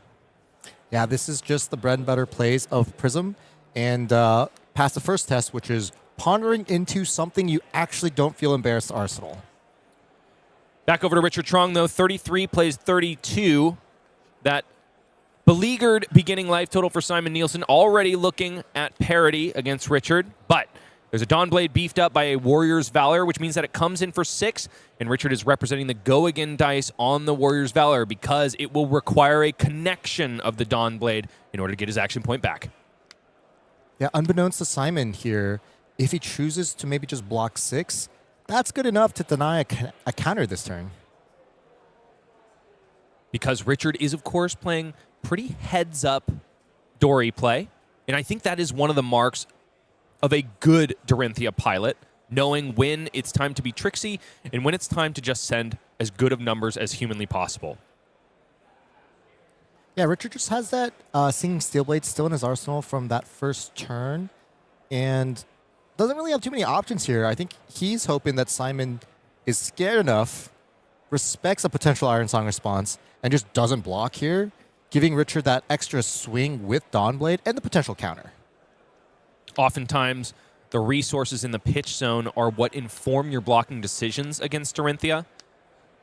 Yeah, this is just the bread and butter plays of Prism. And pass the first test, which is pondering into something you actually don't feel embarrassed to Arsenal. Back over to Richard Truong, though. 33 plays 32. That beleaguered beginning life total for Simon Nielsen, already looking at parity against Richard. But there's a Dawnblade beefed up by a Warrior's Valor, which means that it comes in for 6, and Richard is representing the go-again dice on the Warrior's Valor because it will require a connection of the Dawnblade in order to get his action point back. Yeah, unbeknownst to Simon here, if he chooses to maybe just block 6, that's good enough to deny a counter this turn. because Richard is, of course, playing pretty heads-up Dory play. And I think that is one of the marks of a good Dorinthea pilot, knowing when it's time to be tricksy and when it's time to just send as good of numbers as humanly possible. Yeah, Richard just has that Singing Steelblade still in his arsenal from that first turn and doesn't really have too many options here. I think he's hoping that Simon is scared enough, respects a potential Iron Song response, and just doesn't block here, giving Richard that extra swing with Dawnblade and the potential counter. Oftentimes, the resources in the pitch zone are what inform your blocking decisions against Dorinthea.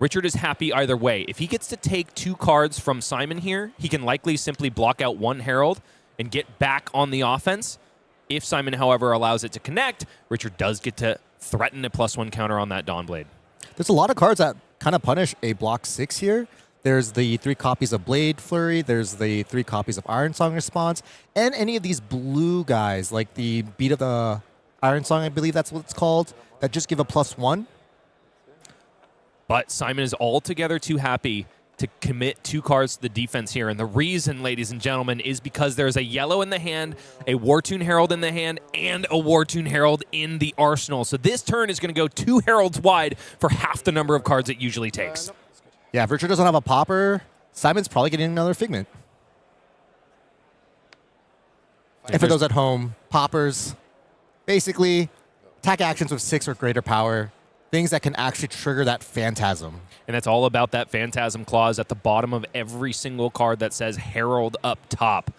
Richard is happy either way. If he gets to take 2 cards from Simon here, he can likely simply block out 1 Herald and get back on the offense. If Simon, however, allows it to connect, Richard does get to threaten a +1 counter on that Dawnblade. There's a lot of cards that kind of punish a block 6 here. There's the 3 copies of Blade Flurry, there's the 3 copies of Iron Song Response, and any of these blue guys, like the Beat of the Iron Song, I believe that's what it's called, that just give a +1. But Simon is altogether too happy to commit 2 cards to the defense here. And the reason, ladies and gentlemen, is because there's a yellow in the hand, a War-Tune Herald in the hand, and a War-Tune Herald in the arsenal. So this turn is going to go 2 Heralds wide for half the number of cards it usually takes. Yeah, if Richard doesn't have a popper, Simon's probably getting another Figment. And for those at home, poppers, basically attack actions with 6 or greater power, things that can actually trigger that Phantasm. And that's all about that Phantasm clause at the bottom of every single card that says Herald up top.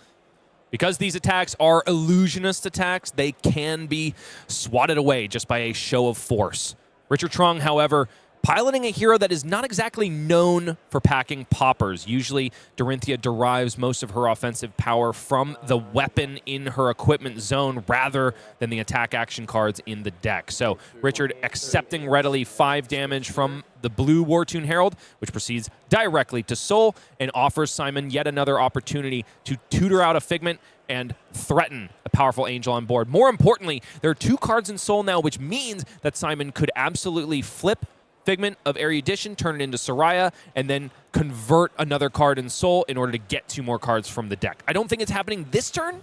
Because these attacks are illusionist attacks, they can be swatted away just by a show of force. Richard Truong, however, piloting a hero that is not exactly known for packing poppers. Usually, Dorinthea derives most of her offensive power from the weapon in her equipment zone rather than the attack action cards in the deck. So, Richard accepting readily 5 damage from the blue War-Tune Herald, which proceeds directly to Soul and offers Simon yet another opportunity to tutor out a Figment and threaten a powerful Angel on board. More importantly, there are 2 cards in Soul now, which means that Simon could absolutely flip Figment of Erudition, turn it into Soraya, and then convert another card in Soul in order to get 2 more cards from the deck. I don't think it's happening this turn,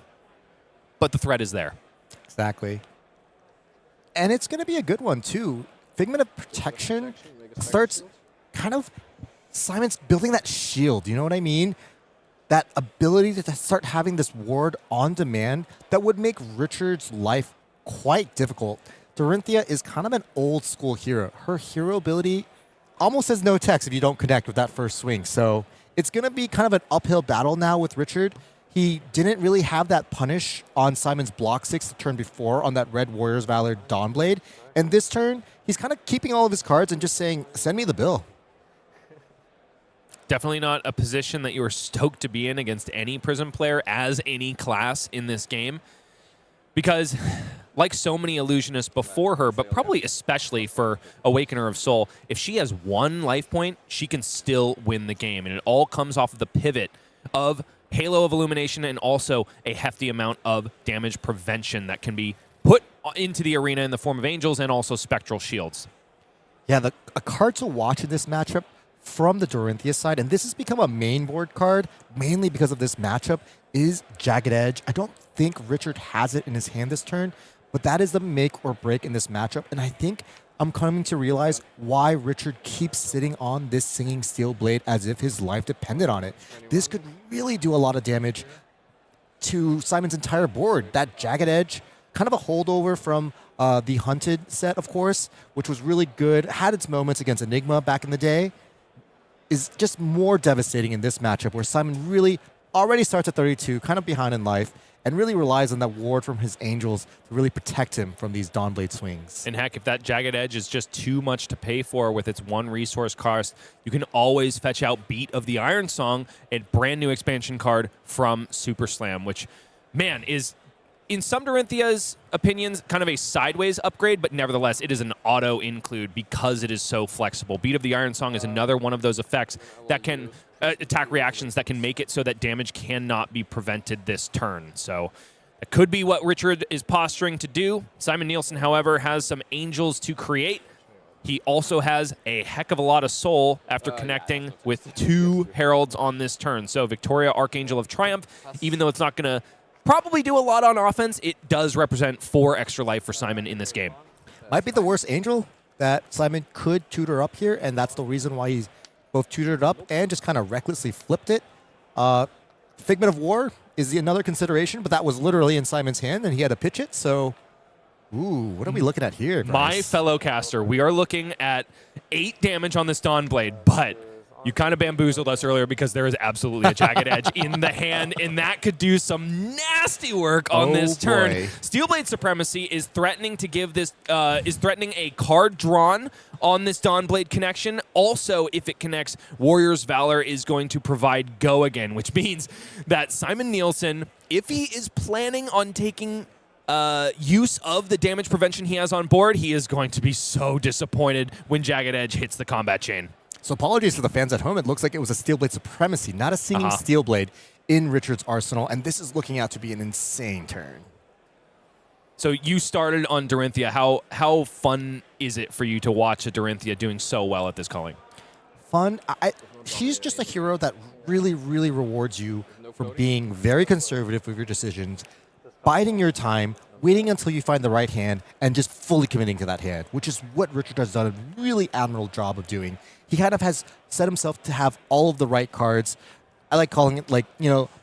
but the threat is there. Exactly. And it's going to be a good one, too. Figment of Protection starts kind of Simon's building that shield, you know what I mean? That ability to start having this ward on demand that would make Richard's life quite difficult. Dorinthea is kind of an old school hero. Her hero ability almost has no text if you don't connect with that first swing. So it's going to be kind of an uphill battle now with Richard. He didn't really have that punish on Simon's block 6 the turn before on that Red Warrior's Valor Dawnblade. And this turn, he's kind of keeping all of his cards and just saying, send me the bill. Definitely not a position that you are stoked to be in against any Prism player as any class in this game. Because, like so many illusionists before her, but probably especially for Awakener of Soul, if she has 1 life point, she can still win the game. And it all comes off of the pivot of Halo of Illumination and also a hefty amount of damage prevention that can be put into the arena in the form of Angels and also Spectral Shields. Yeah, a card to watch in this matchup from the Dorinthea side, and this has become a main board card, mainly because of this matchup, is Jagged Edge. I don't think Richard has it in his hand this turn, but that is the make or break in this matchup, and I think I'm coming to realize why Richard keeps sitting on this Singing Steel Blade as if his life depended on it. This could really do a lot of damage to Simon's entire board. That Jagged Edge, kind of a holdover from the Hunted set, of course, which was really good, had its moments against Enigma back in the day, is just more devastating in this matchup where Simon really already starts at 32, kind of behind in life, and really relies on that ward from his Angels to really protect him from these Dawnblade swings. And heck, if that Jagged Edge is just too much to pay for with its 1 resource cost, you can always fetch out Beat of the Iron Song, a brand new expansion card from Super Slam, which, man, is, in some Dorinthea's opinions, kind of a sideways upgrade, but nevertheless, it is an auto-include because it is so flexible. Beat of the Iron Song is another one of those effects that can attack reactions that can make it so that damage cannot be prevented this turn. So it could be what Richard is posturing to do. Simon Nielsen, however, has some Angels to create. He also has a heck of a lot of soul after connecting with 2 heralds on this turn. So Victoria, Archangel of Triumph, even though it's not going to probably do a lot on offense, it does represent 4 extra life for Simon in this game. Might be the worst angel that Simon could tutor up here, and that's the reason why he's both tutored up and just kind of recklessly flipped it. Figment of War is another consideration, but that was literally in Simon's hand, and he had to pitch it, so... Ooh, what are we looking at here, Bryce? My fellow caster, we are looking at 8 damage on this Dawnblade, but you kind of bamboozled us earlier because there is absolutely a Jagged Edge in the hand, and that could do some nasty work on this turn. Boy. Steelblade Supremacy is threatening to give this, is threatening a card drawn on this Dawnblade connection. Also, if it connects, Warrior's Valor is going to provide go again, which means that Simon Nielsen, if he is planning on taking use of the damage prevention he has on board, he is going to be so disappointed when Jagged Edge hits the combat chain. So apologies to the fans at home. It looks like it was a Steelblade Supremacy, not a Singing Steelblade in Richard's arsenal, and this is looking out to be an insane turn. So you started on Dorinthea. How fun is it for you to watch a Dorinthea doing so well at this calling? Fun. She's just a hero that really, really rewards you for being very conservative with your decisions, biding your time, waiting until you find the right hand, and just fully committing to that hand, which is what Richard has done a really admirable job of doing. He kind of has set himself to have all of the right cards. I like calling it like,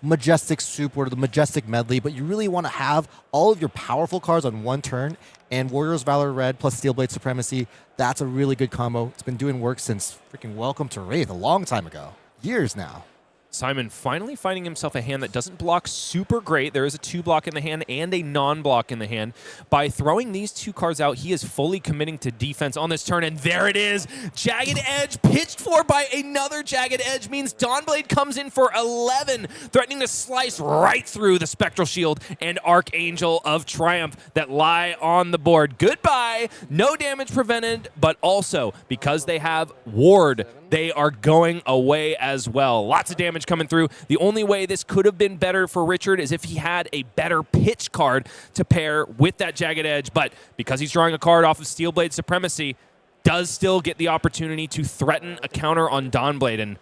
majestic soup or the majestic medley, but you really want to have all of your powerful cards on one turn, and Warrior's Valor Red plus Steelblade Supremacy, that's a really good combo. It's been doing work since freaking Welcome to Rathe a long time ago. Years now. Simon finally finding himself a hand that doesn't block super great. There is a 2-block in the hand and a non-block in the hand. By throwing these 2 cards out, he is fully committing to defense on this turn, and there it is. Jagged Edge pitched for by another Jagged Edge means Dawnblade comes in for 11, threatening to slice right through the Spectral Shield and Archangel of Triumph that lie on the board. Goodbye. No damage prevented, but also because they have Ward, they are going away as well. Lots of damage coming through. The only way this could have been better for Richard is if he had a better pitch card to pair with that Jagged Edge, but because he's drawing a card off of Steelblade Supremacy, does still get the opportunity to threaten a counter on Dawnblade, and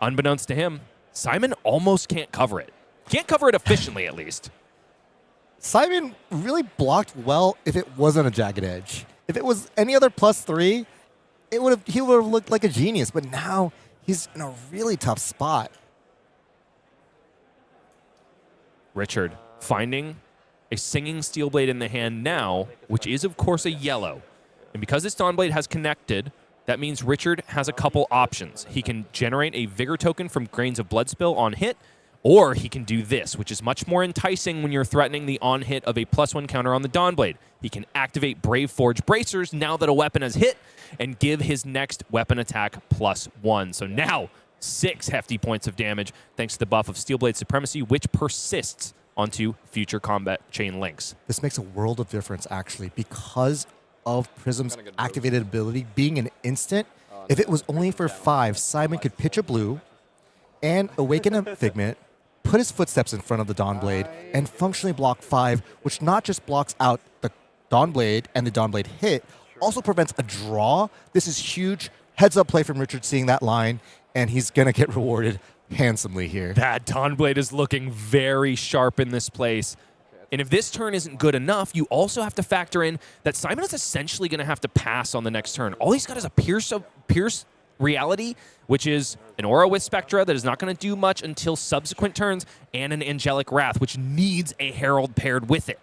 unbeknownst to him, Simon almost can't cover it. Can't cover it efficiently, at least. Simon really blocked well if it wasn't a Jagged Edge. If it was any other +3, he would have looked like a genius, but now he's in a really tough spot. Richard finding a Singing Steelblade in the hand now, which is, of course, a yellow. And because this Dawnblade has connected, that means Richard has a couple options. He can generate a Vigor token from Grains of Bloodspill on hit, or he can do this, which is much more enticing when you're threatening the on-hit of a +1 counter on the Dawnblade. He can activate Brave Forge Bracers now that a weapon has hit, and give his next weapon attack +1. So now, 6 hefty points of damage thanks to the buff of Steelblade Supremacy, which persists onto future combat chain links. This makes a world of difference, actually, because of Prism's activated ability being an instant. If it was only for 5, Simon could pitch a blue and awaken a Figment, put his footsteps in front of the Dawnblade, and functionally block 5, which not just blocks out the Dawnblade and the Dawnblade hit, also prevents a draw. This is huge. Heads-up play from Richard seeing that line, and he's going to get rewarded handsomely here. That Dawnblade is looking very sharp in this place. And if this turn isn't good enough, you also have to factor in that Simon is essentially going to have to pass on the next turn. All he's got is a Pierce Reality, which is an Aura with Spectra that is not going to do much until subsequent turns, and an Angelic Wrath, which needs a Herald paired with it.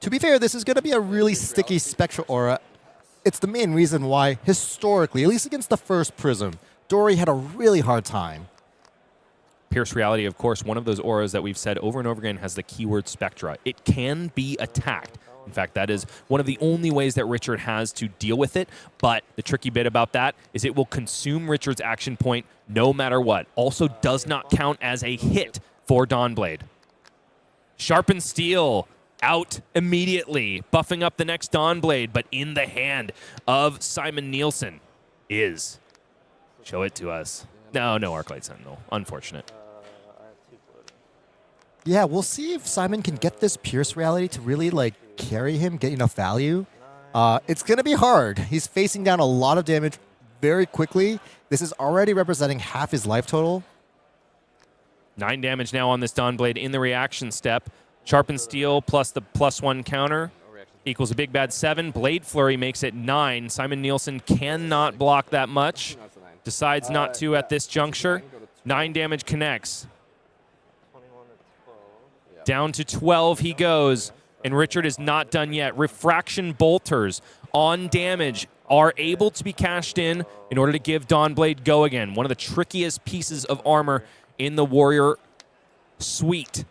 To be fair, this is going to be a really sticky Spectral Aura. It's the main reason why, historically, at least against the first Prism, Dory had a really hard time. Pierce Reality, of course, one of those auras that we've said over and over again has the keyword Spectra. It can be attacked. In fact, that is one of the only ways that Richard has to deal with it, but the tricky bit about that is it will consume Richard's action point no matter what. Also does not count as a hit for Dawnblade. Sharpened Steel out immediately, buffing up the next Dawnblade, but in the hand of Simon Nielsen is... Show it to us. No Arclight Sentinel. Unfortunate. Yeah, we'll see if Simon can get this Pierce Reality to really carry him, get enough value. It's going to be hard. He's facing down a lot of damage very quickly. This is already representing half his life total. 9 damage now on this Dawnblade in the reaction step. Sharpened Steel plus the +1 counter equals a big bad 7. Blade Flurry makes it 9. Simon Nielsen cannot block that much. Decides not to at this juncture. 9 damage connects. Down to 12 he goes. And Richard is not done yet. Refraction Bolters on damage are able to be cashed in order to give Dawnblade go again. One of the trickiest pieces of armor in the Warrior suite.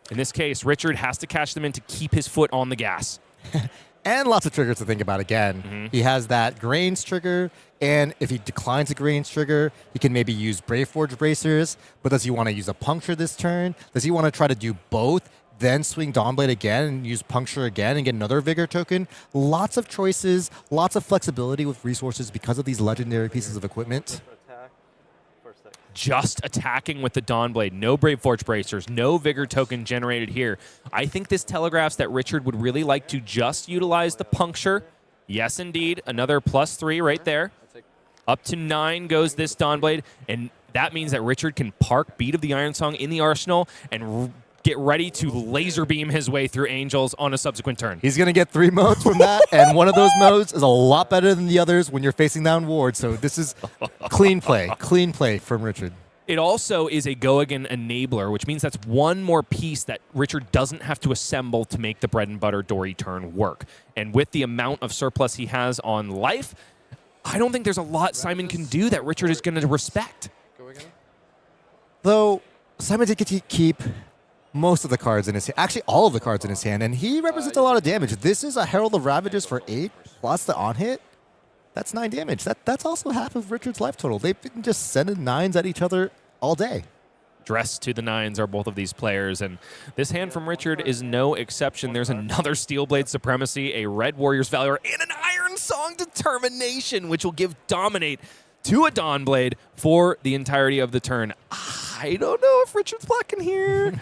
In this case, Richard has to cash them in to keep his foot on the gas. And lots of triggers to think about again. He has that Grains trigger, and if he declines a Grains trigger, he can maybe use Brave Forge Bracers, but does he want to use a Puncture this turn? Does he want to try to do both, then swing Dawnblade again and use Puncture again and get another Vigor token? Lots of choices, lots of flexibility with resources because of these legendary pieces of equipment. Just attacking with the Dawnblade. No Brave Forge Bracers, no Vigor token generated here. I think this telegraphs that Richard would really like to just utilize the Puncture. Yes, indeed. Another +3 right there. Up to 9 goes this Dawnblade, and that means that Richard can park Beat of the Iron Song in the arsenal and get ready to laser beam his way through Angels on a subsequent turn. He's going to get 3 modes from that, and one of those modes is a lot better than the others when you're facing down Ward, so this is clean play from Richard. It also is a go-again enabler, which means that's one more piece that Richard doesn't have to assemble to make the bread and butter Dory turn work. And with the amount of surplus he has on life, I don't think there's a lot Simon can do that Richard is going to respect. Though Simon did get to keep most of the cards in his hand, actually all of the cards in his hand, and he represents a lot of damage. This is a Herald of Ravages for 8, plus the on-hit. That's 9 damage. That's also half of Richard's life total. They've been just sending 9s at each other all day. Dressed to the 9s are both of these players, and this hand from Richard is no exception. There's another Steelblade Supremacy, a Red Warrior's Valor, and an Iron Song Determination, which will give Dominate to a Dawnblade for the entirety of the turn. I don't know if Richard's blocking here.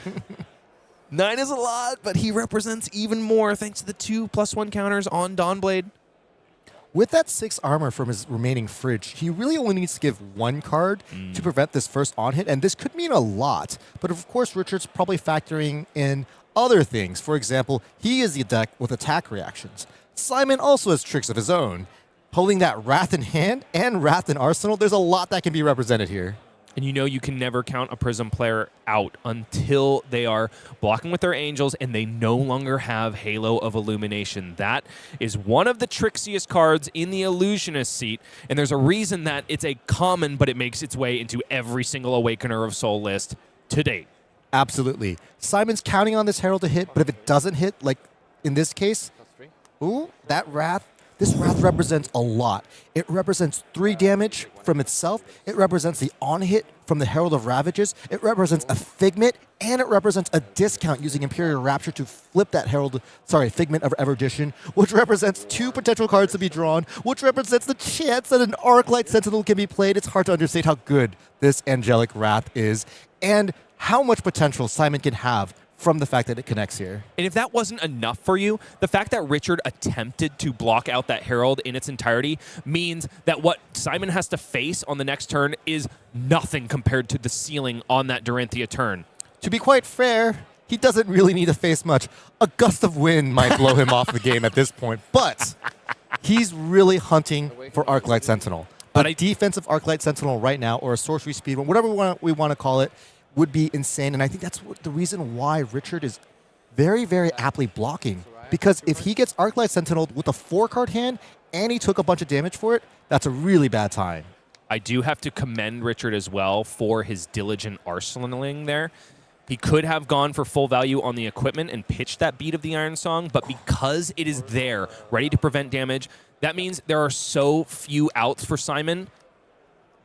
9 is a lot, but he represents even more thanks to the 2 +1 counters on Dawnblade. With that 6 armor from his remaining fridge, he really only needs to give 1 card to prevent this first on-hit, and this could mean a lot. But of course, Richard's probably factoring in other things. For example, he is the deck with attack reactions. Simon also has tricks of his own. Holding that Wrath in hand and Wrath in arsenal, there's a lot that can be represented here. And you know you can never count a Prism player out until they are blocking with their Angels and they no longer have Halo of Illumination. That is one of the trixiest cards in the Illusionist seat, and there's a reason that it's a common, but it makes its way into every single Awakener of Soul list to date. Absolutely. Simon's counting on this Herald to hit, but if it doesn't hit, like in this case, ooh, that Wrath. This Wrath represents a lot. It represents 3 damage from itself. It represents the on-hit from the Herald of Ravages. It represents a Figment, and it represents a discount using Imperial Rapture to flip that Figment of Erudition, which represents 2 potential cards to be drawn, which represents the chance that an Arclight Sentinel can be played. It's hard to understate how good this Angelic Wrath is, and how much potential Simon can have from the fact that it connects here. And if that wasn't enough for you, the fact that Richard attempted to block out that Herald in its entirety means that what Simon has to face on the next turn is nothing compared to the ceiling on that Dorinthea turn. To be quite fair, he doesn't really need to face much. A gust of wind might blow him off the game at this point, but he's really hunting for Arclight Sentinel. But a defensive Arclight Sentinel right now, or a Sorcery Speed, whatever we want to call it, would be insane, and I think that's the reason why Richard is very, very aptly blocking. Because if he gets Arclight Sentinel with a 4-card hand and he took a bunch of damage for it, that's a really bad time. I do have to commend Richard as well for his diligent arsenaling there. He could have gone for full value on the equipment and pitched that Beat of the Iron Song, but because it is there, ready to prevent damage, that means there are so few outs for Simon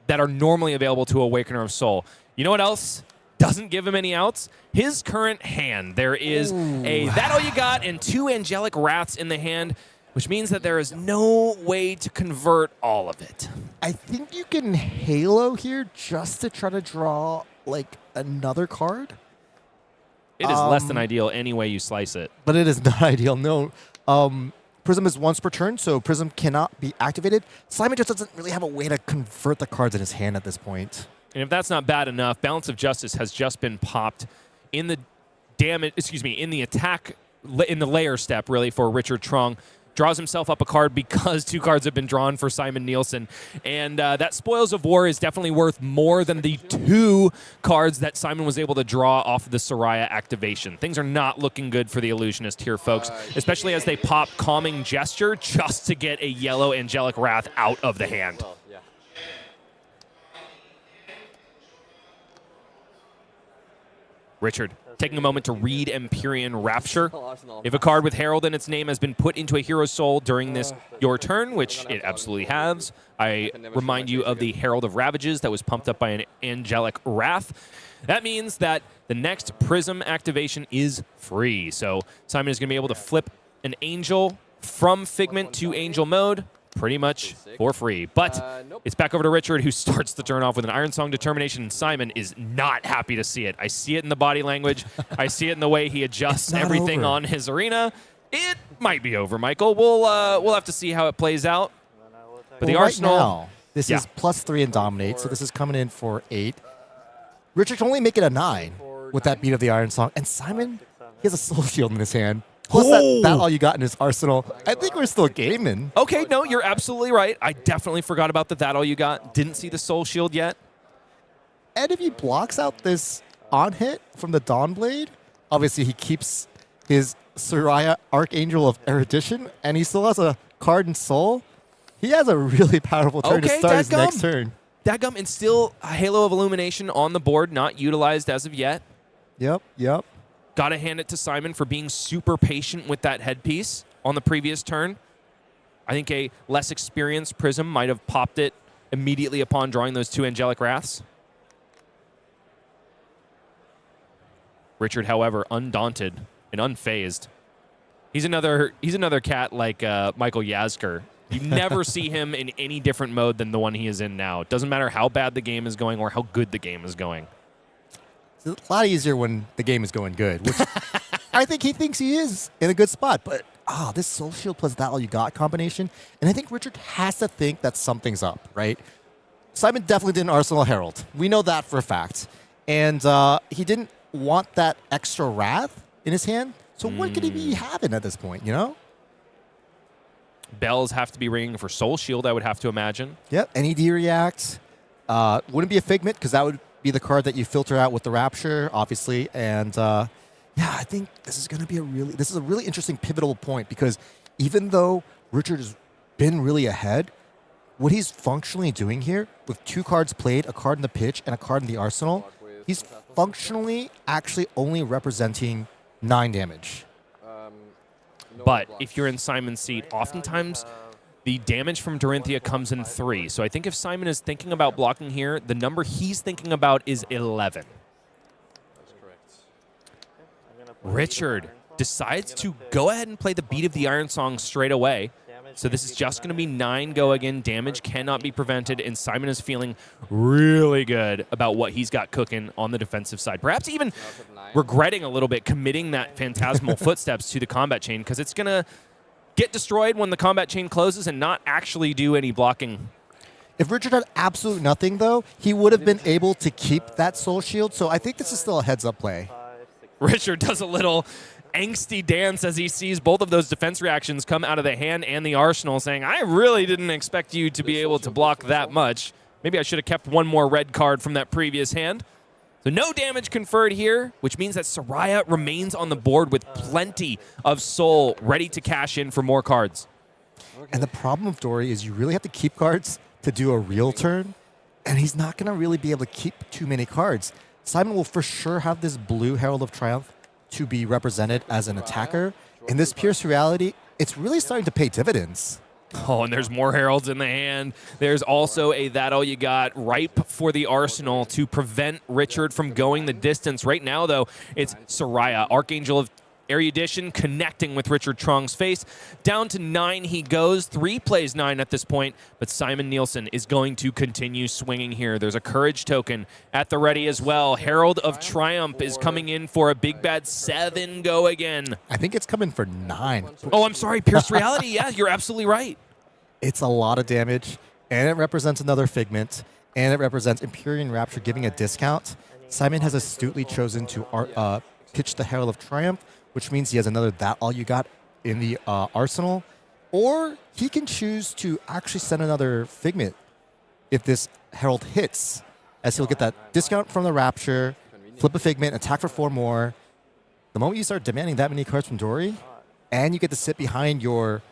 that are normally available to Awakener of Soul. You know what else doesn't give him any outs? His current hand. There is a that all you got and 2 Angelic Wraths in the hand, which means that there is no way to convert all of it. I think you can Halo here just to try to draw like another card. It is less than ideal any way you slice it. But it is not ideal, no. Prism is once per turn, so Prism cannot be activated. Simon just doesn't really have a way to convert the cards in his hand at this point. And if that's not bad enough, Balance of Justice has just been popped in the in the attack, in the layer step, really, for Richard Truong. Draws himself up a card because 2 cards have been drawn for Simon Nielsen. And that Spoils of War is definitely worth more than the 2 cards that Simon was able to draw off of the Soraya activation. Things are not looking good for the Illusionist here, folks, especially as they pop Calming Gesture just to get a yellow Angelic Wrath out of the hand. Richard, taking a moment to read Empyrean Rapture. If a card with Herald in its name has been put into a hero's soul during your turn, which it absolutely has, I remind you of the Herald of Ravages that was pumped up by an Angelic Wrath. That means that the next Prism activation is free. So Simon is going to be able to flip an Angel from Figment to Angel mode pretty much for free. But it's back over to Richard, who starts the turn off with an Iron Song Determination, and Simon is not happy to see it. I see it in the body language. I see it in the way he adjusts everything on his arena. It might be over, Michael. We'll have to see how it plays out. But the Arsenal... Right now, this is +3 in Dominate, so this is coming in for 8. Richard can only make it a 9 with that beat of the Iron Song. And Simon, he has a Soul Shield in his hand. Plus that all you got in his arsenal. I think we're still gaming. Okay, no, you're absolutely right. I definitely forgot about the that all you got. Didn't see the Soul Shield yet. And if he blocks out this on-hit from the Dawnblade, obviously he keeps his Soraya Archangel of Erudition, and he still has a card in Soul. He has a really powerful turn to start his next turn. Dadgum, and still a Halo of Illumination on the board, not utilized as of yet. Yep. Got to hand it to Simon for being super patient with that headpiece on the previous turn. I think a less experienced Prism might have popped it immediately upon drawing those 2 Angelic Wraths. Richard, however, undaunted and unfazed. He's another cat like Michael Yaszczur. You never see him in any different mode than the one he is in now. It doesn't matter how bad the game is going or how good the game is going. It's a lot easier when the game is going good, which I think he thinks he is in a good spot. But this Soul Shield plus that all you got combination, and I think Richard has to think that something's up, right? Simon definitely didn't Arsenal Herald. We know that for a fact. And he didn't want that extra Wrath in his hand. So what could he be having at this point, you know? Bells have to be ringing for Soul Shield, I would have to imagine. Yep, NED React. Wouldn't be a Figment, because that would be the card that you filter out with the Rapture, obviously. And I think this is going to be a really interesting pivotal point, because even though Richard has been really ahead, what he's functionally doing here with 2 cards played, a card in the pitch and a card in the arsenal, he's functionally actually only representing 9 damage. But if you're in Simon's seat, oftentimes the damage from Dorinthea comes in 3. So I think if Simon is thinking about blocking here, the number he's thinking about is 11. That's correct. Richard decides to go ahead and play the beat of the Iron Song straight away. So this is just going to be 9 go again. Damage cannot be prevented, and Simon is feeling really good about what he's got cooking on the defensive side. Perhaps even regretting a little bit committing that Phantasmal Footsteps to the combat chain, because it's going to get destroyed when the combat chain closes and not actually do any blocking. If Richard had absolute nothing, though, he would have been able to keep that Soul Shield. So I think this is still a heads-up play. Richard does a little angsty dance as he sees both of those defense reactions come out of the hand and the arsenal, saying, I really didn't expect you to be able to block that much. Maybe I should have kept one more red card from that previous hand. So no damage conferred here, which means that Soraya remains on the board with plenty of soul ready to cash in for more cards. And the problem with Dory is you really have to keep cards to do a real turn, and he's not going to really be able to keep too many cards. Simon will for sure have this blue Herald of Triumph to be represented as an attacker. In this Pierce Reality, it's really starting to pay dividends. Oh, and there's more heralds in the hand. There's also a That All You Got ripe for the arsenal to prevent Richard from going the distance. Right now, though, it's Soraya, Archangel of Erudition connecting with Richard Truong's face. Down to 9 he goes. 3 plays 9 at this point, but Simon Nielsen is going to continue swinging here. There's a courage token at the ready as well. Herald of Triumph is coming in for a big bad 7 go again. I think it's coming for 9. Oh, I'm sorry. Pierced Reality. Yeah, you're absolutely right. It's a lot of damage, and it represents another Figment, and it represents Empyrean Rapture giving a discount. Simon has astutely chosen to pitch the Herald of Triumph, which means he has another That All You Got in the arsenal. Or he can choose to actually send another Figment if this Herald hits, as he'll get that discount from the Rapture, flip a Figment, attack for 4 more. The moment you start demanding that many cards from Dory, and you get to sit behind your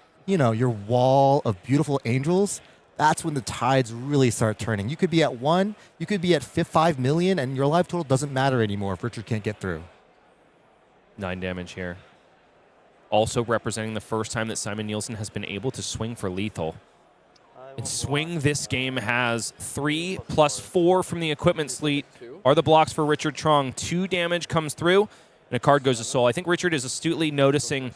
wall of beautiful angels, that's when the tides really start turning. You could be at 1, you could be at 5 million, and your life total doesn't matter anymore if Richard can't get through. 9 damage here. Also representing the first time that Simon Nielsen has been able to swing for lethal. And swing this game has 3 plus 4 from the equipment sleeve are the blocks for Richard Truong. 2 damage comes through, and a card goes to soul. I think Richard is astutely noticing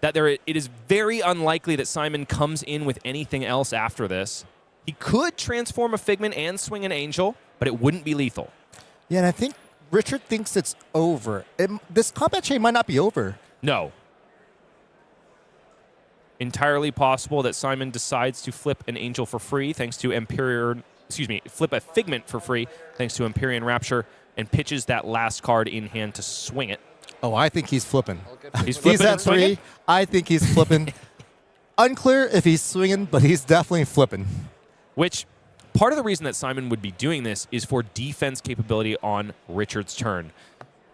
that it is very unlikely that Simon comes in with anything else after this. He could transform a Figment and swing an Angel, but it wouldn't be lethal. Yeah, and I think Richard thinks it's over. This combat chain might not be over. No. Entirely possible that Simon decides to flip an Angel for free thanks to flip a Figment for free thanks to Empyrean Rapture and pitches that last card in hand to swing it. Oh, I think he's flipping. He's flipping at and swinging? 3. I think he's flipping. Unclear if he's swinging, but he's definitely flipping. Which, part of the reason that Simon would be doing this is for defense capability on Richard's turn.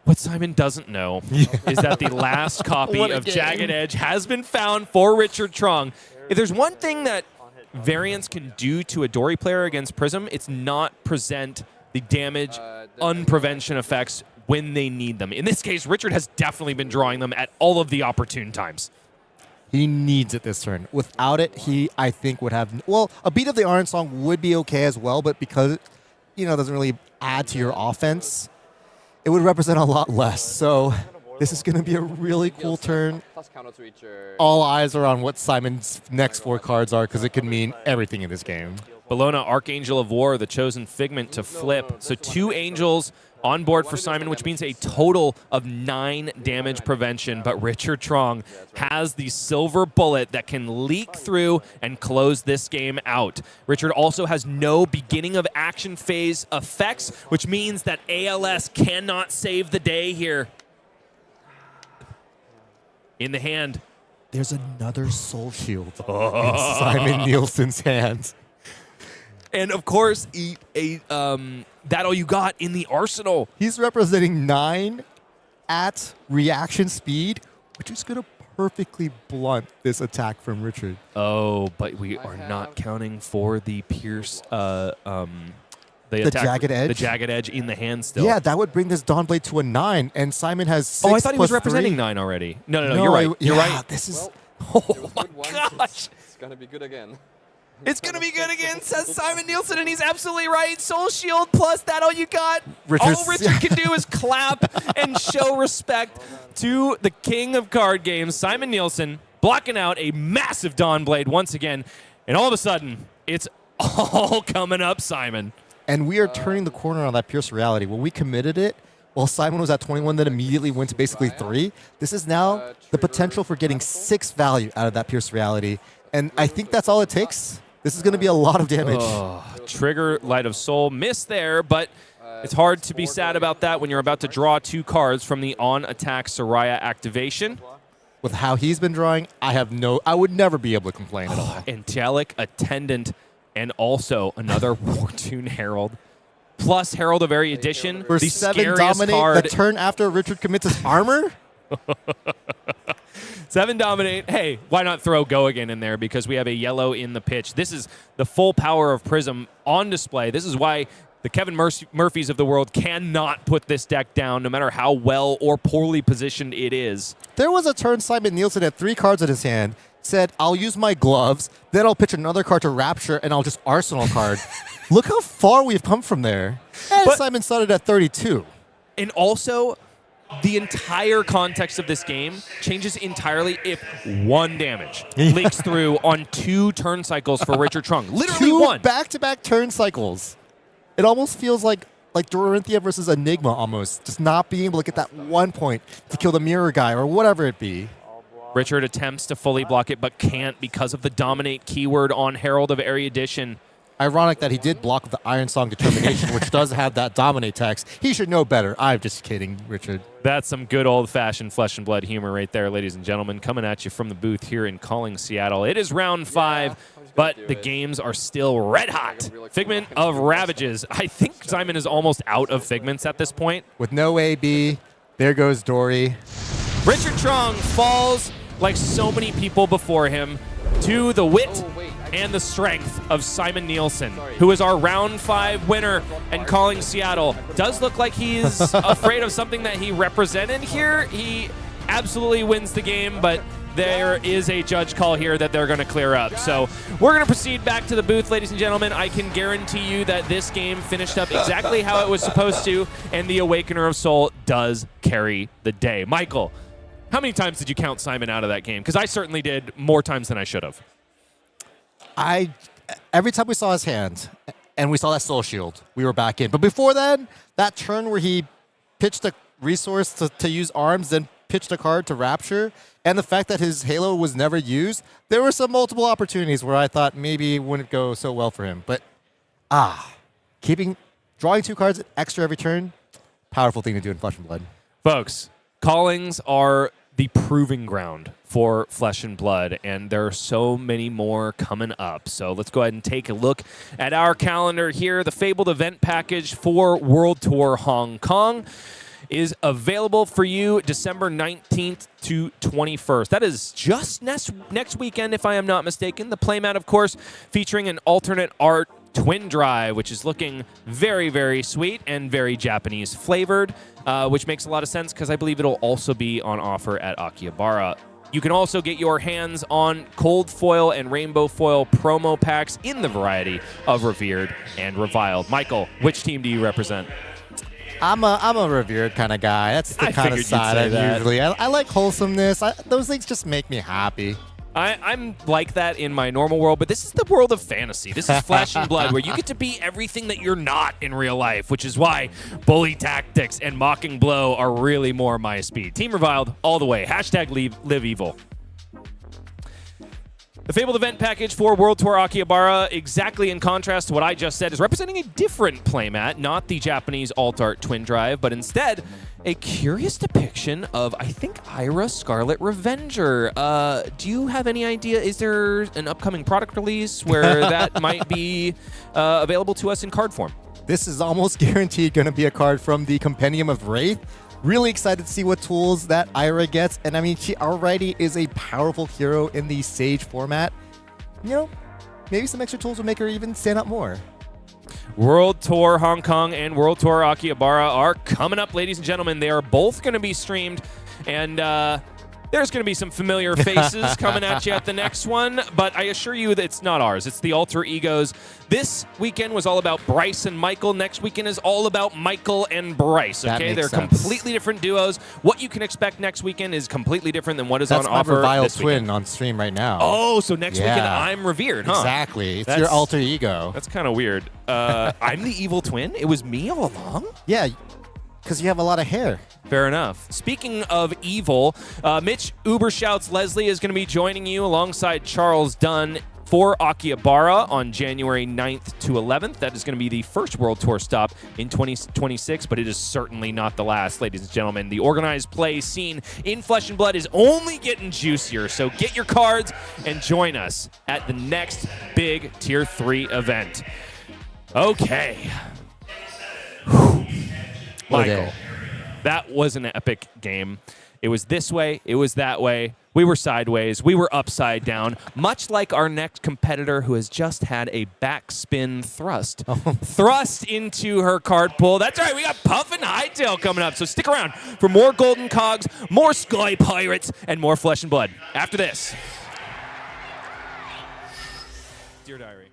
What Simon doesn't know is that the last copy of Jagged Edge has been found for Richard Truong. If there's one thing that Variance can do to a Dory player against Prism, it's not present the damage unprevention effects when they need them. In this case, Richard has definitely been drawing them at all of the opportune times. He needs it this turn. Without it, he, I think, would have... Well, a Beat of the Iron Song would be okay as well, but because it doesn't really add to your offense, it would represent a lot less. So this is going to be a really cool turn. All eyes are on what Simon's next 4 cards are, because it could mean everything in this game. Bellona, Archangel of War, the chosen Figment to flip. So 2 Angels on board for Simon, which means a total of 9 damage prevention. But Richard Truong has the silver bullet that can leak through and close this game out. Richard also has no beginning of action phase effects, which means that ALS cannot save the day here. In the hand. There's another Soul Shield in Simon Nielsen's hands. And, of course, That All You Got in the arsenal. He's representing 9 at reaction speed, which is going to perfectly blunt this attack from Richard. Oh, but we are not counting for the pierce, the Jagged Edge? The Jagged Edge in the hand still. Yeah, that would bring this Dawnblade to a 9, and Simon has 6. Oh, I thought he was representing 3. 9 already. No, you're right. You're right. This is... Oh, my gosh. It's going to be good again. It's going to be good again, says Simon Nielsen, and he's absolutely right. Soul Shield plus That All You Got. All Richard can do is clap and show respect to the king of card games, Simon Nielsen, blocking out a massive Dawnblade once again. And all of a sudden, it's all coming up, Simon. And we are turning the corner on that Pierce Reality. When we committed it, while Simon was at 21, then immediately went to basically 3. This is now the potential for getting 6 value out of that Pierce Reality. And I think that's all it takes. This is going to be a lot of damage. Trigger, Light of Soul, missed there, but it's hard to be sad about that when you're about to draw 2 cards from the on-attack Soraya activation. With how he's been drawing, I would never be able to complain at all. Angelic Attendant, and also another Wartune Herald. Plus Herald of Erudition, For the 7 scariest dominate card. the turn after Richard commits his armor? 7 dominate. Hey, why not throw Go Again in there because we have a yellow in the pitch. This is the full power of Prism on display. This is why the Kevin Murphys of the world cannot put this deck down no matter how well or poorly positioned it is. There was a turn Simon Nielsen had 3 cards in his hand, said, I'll use my gloves, then I'll pitch another card to Rapture, and I'll just Arsenal card. Look how far we've come from there. And Simon started at 32. And also, the entire context of this game changes entirely if one damage leaks through on 2 turn cycles for Richard Truong. Literally 2 one. back-to-back turn cycles. It almost feels like Dorinthea versus Enigma almost. Just not being able to get that 1 point to kill the mirror guy or whatever it be. Richard attempts to fully block it, but can't because of the dominate keyword on Herald of Erudition. Ironic that he did block the Iron Song Determination, which does have that dominate text. He should know better. I'm just kidding, Richard. That's some good old-fashioned flesh and blood humor right there, ladies and gentlemen. Coming at you from the booth here in Calling Seattle. It is round 5, but the games are still red hot. Figment of Ravages. I think Simon is almost out of Figments at this point. With no AB, there goes Dory. Richard Truong falls like so many people before him to the wit and the strength of Simon Nielsen, who is our round 5 winner and Calling Seattle. Does look like he's afraid of something that he represented here. He absolutely wins the game, but there is a judge call here that they're going to clear up. So we're going to proceed back to the booth, ladies and gentlemen. I can guarantee you that this game finished up exactly how it was supposed to, and the Awakener of Soul does carry the day. Michael, how many times did you count Simon out of that game? Because I certainly did, more times than I should have. Every time we saw his hand and we saw that soul shield, we were back in. But before then, that turn where he pitched a resource to use arms, then pitched a card to Rapture, and the fact that his Halo was never used, there were some multiple opportunities where I thought maybe it wouldn't go so well for him. But drawing 2 cards extra every turn, powerful thing to do in Flesh and Blood. Folks, callings are the proving ground for Flesh and Blood, and there are so many more coming up. So let's go ahead and take a look at our calendar here. The Fabled event package for World Tour Hong Kong is available for you December 19th to 21st. That is just next weekend, if I am not mistaken. The playmat, of course, featuring an alternate art twin drive, which is looking very, very sweet and very Japanese flavored, which makes a lot of sense because I believe it'll also be on offer at Akihabara. You can also get your hands on cold foil and rainbow foil promo packs in the variety of Revered and Reviled. Michael, which team do you represent? I'm a revered kind of guy. That's the kind of side I usually. I like wholesomeness. Those things just make me happy. I'm like that in my normal world, but this is the world of fantasy. This is Flesh and Blood, where you get to be everything that you're not in real life, which is why bully tactics and mocking blow are really more my speed. Team Reviled all the way. Hashtag live evil. The Fabled event package for World Tour Akihabara, exactly in contrast to what I just said, is representing a different playmat, not the Japanese alt-art twin drive, but instead a curious depiction of, I think, Ira Scarlet Revenger. Do you have any idea? Is there an upcoming product release where that might be available to us in card form? This is almost guaranteed going to be a card from the Compendium of Rathe. Really excited to see what tools that Ira gets. And I mean, she already is a powerful hero in the Sage format. You know, maybe some extra tools will make her even stand out more. World Tour Hong Kong and World Tour Akihabara are coming up, ladies and gentlemen. They are both going to be streamed, and there's going to be some familiar faces coming at you at the next one, but I assure you that it's not ours. It's the alter egos. This weekend was all about Bryce and Michael. Next weekend is all about Michael and Bryce. Okay, they're completely different duos. What you can expect next weekend is completely different than what is on offer That's this my Reviled weekend. twin on stream right now. Oh, so next weekend I'm revered, huh? Exactly. It's your alter ego. That's kind of weird. I'm the evil twin? It was me all along? Yeah, because you have a lot of hair. Fair enough. Speaking of evil, Mitch Ubershouts Leslie is going to be joining you alongside Charles Dunn for Akihabara on January 9th to 11th. That is going to be the first World Tour stop in 2026, but it is certainly not the last, ladies and gentlemen. The organized play scene in Flesh and Blood is only getting juicier, so get your cards and join us at the next big Tier 3 event. Okay. Michael, that was an epic game. It was this way, it was that way. We were sideways, we were upside down, much like our next competitor who has just had a backspin thrust. Thrust into her card pool. That's right, we got Puffin Hightail coming up. So stick around for more Golden Cogs, more Sky Pirates, and more Flesh and Blood after this. Dear Diary.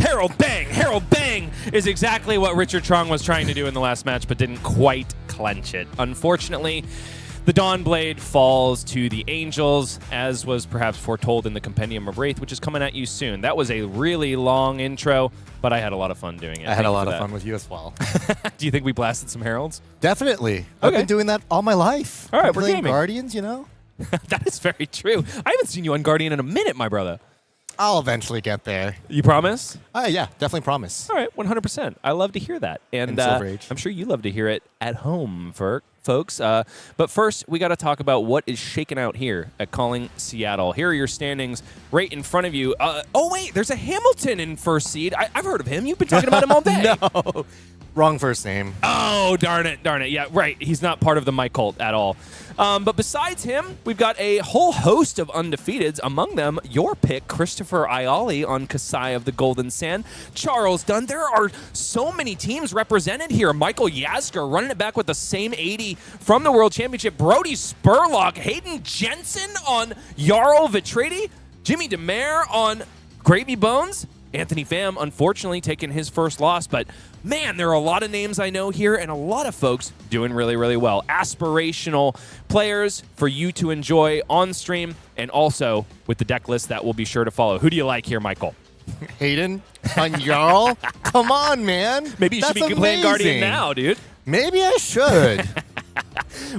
Harold Bang! Harold Bang is exactly what Richard Truong was trying to do in the last match, but didn't quite clench it. Unfortunately, the Dawnblade falls to the Angels, as was perhaps foretold in the Compendium of Rathe, which is coming at you soon. That was a really long intro, but I had a lot of fun doing it. I had a lot of fun with you as well. Do you think we blasted some heralds? Definitely. I've been doing that all my life. All right, we're playing gaming. Guardians, you know? That is very true. I haven't seen you on Guardian in a minute, my brother. I'll eventually get there. You promise? Yeah, definitely promise. All right, 100%. I love to hear that. And Silver Age. I'm sure you love to hear it at home, folks. But first, we got to talk about what is shaking out here at Calling Seattle. Here are your standings right in front of you. Oh, wait, there's a Hamilton in first seed. I've heard of him. You've been talking about him all day. No. Wrong first name. Oh, darn it. Yeah, right. He's not part of the Mike cult at all. But besides him, we've got a whole host of undefeateds. Among them, your pick, Christopher Iali on Kasai of the Golden Sand. Charles Dunn. There are so many teams represented here. Michael Yasker running it back with the same 80 from the World Championship. Brody Spurlock. Hayden Jensen on Jarl Vitrati. Jimmy DeMare on Gravy Bones. Anthony Pham, unfortunately, taking his first loss, but man, there are a lot of names I know here and a lot of folks doing really, really well. Aspirational players for you to enjoy on stream and also with the deck list that will be sure to follow. Who do you like here, Michael? Hayden on Jarl? Come on, man. Maybe you should be playing Guardian now, dude. Maybe I should.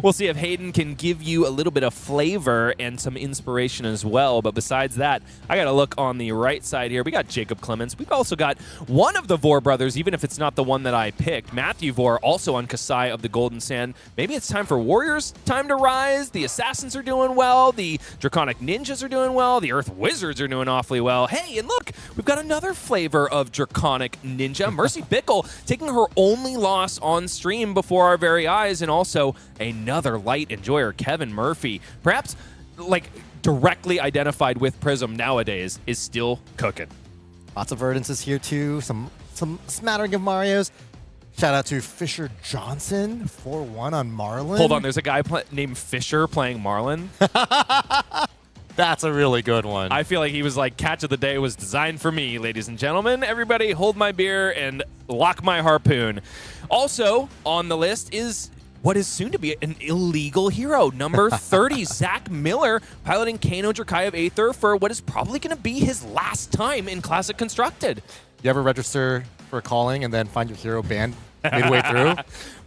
We'll see if Hayden can give you a little bit of flavor and some inspiration as well. But besides that, I got to look on the right side here. We got Jacob Clemens. We've also got one of the Vore brothers, even if it's not the one that I picked. Matthew Vore, also on Kasai of the Golden Sand. Maybe it's time for Warriors time to rise. The Assassins are doing well. The Draconic Ninjas are doing well. The Earth Wizards are doing awfully well. Hey, and look, we've got another flavor of Draconic Ninja. Mercy Bickell taking her only loss on stream before our very eyes, and also another light enjoyer, Kevin Murphy, perhaps like directly identified with Prism nowadays, is still cooking. Lots of Verdances here too. Some smattering of Marios. Shout out to Fisher Johnson, 4-1 on Marlin. Hold on, there's a guy named Fisher playing Marlin. That's a really good one. I feel like he was like, catch of the day was designed for me, ladies and gentlemen. Everybody hold my beer and lock my harpoon. Also on the list is what is soon to be an illegal hero, number 30, Zach Miller, piloting Kano Drakaev Aether for what is probably going to be his last time in Classic Constructed. You ever register for calling and then find your hero banned midway through?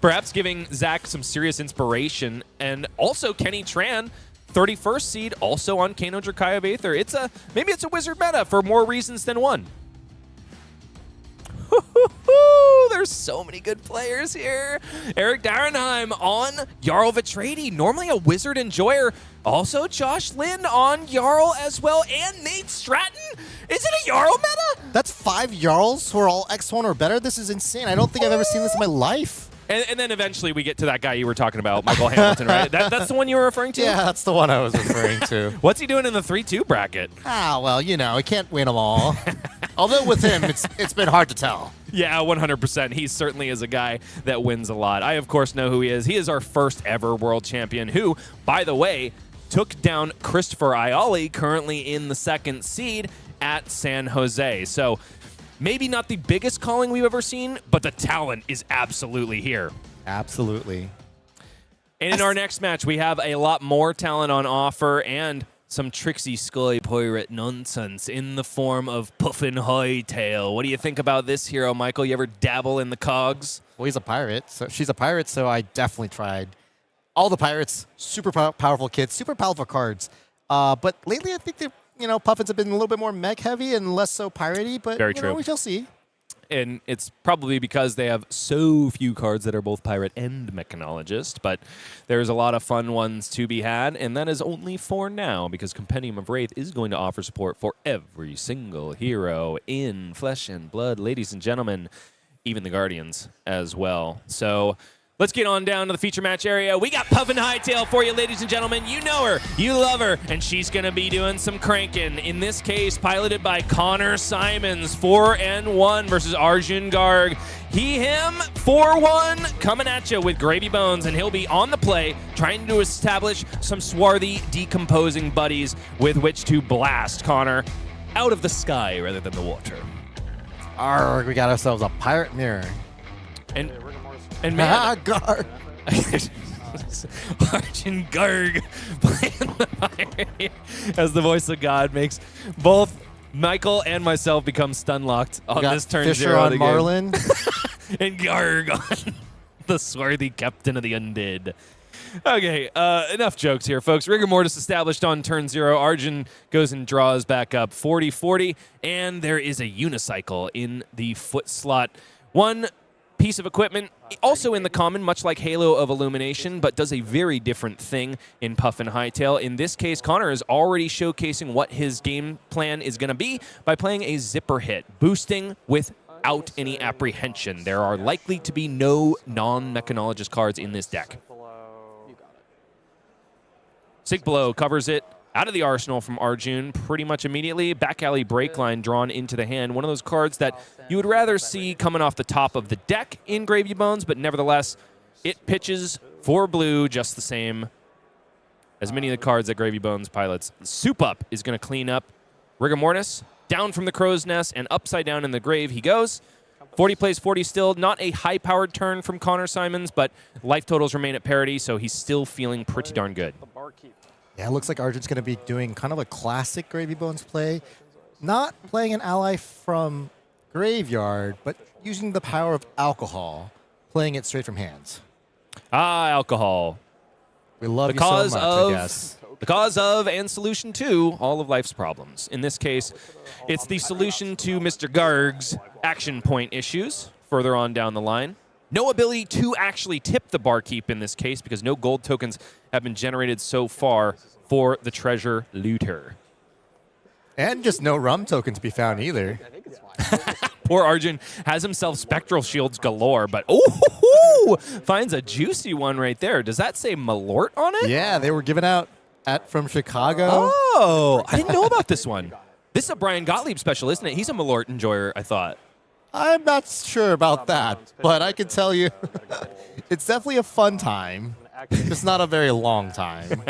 Perhaps giving Zach some serious inspiration. And also Kenny Tran, 31st seed, also on Kano Drakaev Aether. Maybe it's a wizard meta for more reasons than one. There's so many good players here. Eric Darenheim on Jarl Vitrati, normally a wizard enjoyer. Also Josh Lynn on Jarl as well, and Nate Stratton. Is it a Jarl meta? That's 5 Jarls who are all X1 or better. This is insane. I don't think I've ever seen this in my life. And then eventually we get to that guy you were talking about, Michael Hamilton, right? That's the one you were referring to? Yeah, that's the one I was referring to. What's he doing in the 3-2 bracket? Well, you know, he can't win them all. Although with him, it's been hard to tell. Yeah, 100%. He certainly is a guy that wins a lot. I, of course, know who he is. He is our first ever world champion who, by the way, took down Christopher Iali, currently in the 2nd seed at San Jose. So maybe not the biggest calling we've ever seen, but the talent is absolutely here. Absolutely. And in our next match, we have a lot more talent on offer and some tricksy sky pirate nonsense in the form of Puffin Hightail. What do you think about this hero, Michael? You ever dabble in the cogs? Well, he's a pirate. So she's a pirate, so I definitely tried. All the pirates, super powerful kits, super powerful cards. But lately, I think that Puffins have been a little bit more mech heavy and less so piratey. But very true. We shall see. And it's probably because they have so few cards that are both pirate and mechanologist, but there's a lot of fun ones to be had, and that is only for now, because Compendium of Rathe is going to offer support for every single hero in Flesh and Blood, ladies and gentlemen, even the Guardians as well. So let's get on down to the feature match area. We got Puffin Hightail for you, ladies and gentlemen. You know her, you love her, and she's going to be doing some cranking. In this case, piloted by Connor Symons, 4-1 versus Arjun Garg. Him, 4-1, coming at you with Gravy Bones, and he'll be on the play, trying to establish some swarthy, decomposing buddies with which to blast Connor out of the sky rather than the water. Arg, we got ourselves a pirate mirror. And man, Garg. Arjun Garg playing the pirate as the voice of God makes both Michael and myself become stun locked on this turn Fisher 0 of on the game. Marlin. And Garg on the swarthy captain of the undead. Okay, enough jokes here, folks. Rigor mortis established on turn 0. Arjun goes and draws back up 40-40, and there is a unicycle in the foot slot. One piece of equipment, also in the common, much like Halo of Illumination, but does a very different thing in Puffin Hightail. In this case, Connor is already showcasing what his game plan is going to be by playing a zipper hit, boosting without any apprehension. There are likely to be no non-mechanologist cards in this deck. Sig Blow covers it out of the arsenal from Arjun pretty much immediately. Back alley break line drawn into the hand. One of those cards that you would rather see coming off the top of the deck in Gravy Bones, but nevertheless, it pitches for blue just the same as many of the cards that Gravy Bones pilots. Soup Up is going to clean up Rigor Mortis. Down from the crow's nest and upside down in the grave he goes. 40 plays 40 still. Not a high-powered turn from Connor Symons, but life totals remain at parity, so he's still feeling pretty darn good. Yeah, it looks like Arjun's going to be doing kind of a classic Gravy Bones play. Not playing an ally from Graveyard, but using the power of alcohol, playing it straight from hands. Ah, alcohol. We love The you cause so much, of, I guess. The cause of and solution to all of life's problems. In this case, it's the solution to Mr. Garg's action point issues further on down the line. No ability to actually tip the barkeep in this case because no gold tokens have been generated so far for the treasure looter. And just no rum token to be found either. Poor Arjun has himself spectral shields galore, but ooh, finds a juicy one right there. Does that say Malort on it? Yeah, they were given out from Chicago. Oh, I didn't know about this one. This is a Brian Gottlieb special, isn't it? He's a Malort enjoyer, I thought. I'm not sure about that, but I can tell you it's definitely a fun time. Just not a very long time.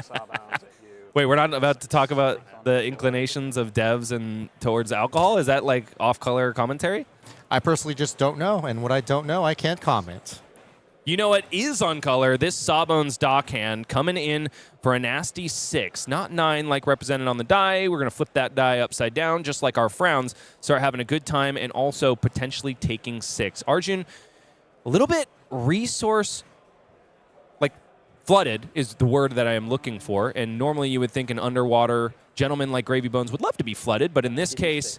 Wait, we're not about to talk about the inclinations of devs and towards alcohol? Is that like off-color commentary? I personally just don't know, and what I don't know, I can't comment. You know what is on color? This Sawbones Dockhand coming in for a nasty 6. Not 9 like represented on the die. We're going to flip that die upside down, just like our frowns. Start having a good time and also potentially taking 6. Arjun, a little bit resource, like flooded is the word that I am looking for. And normally you would think an underwater gentleman like Gravy Bones would love to be flooded, but in this case,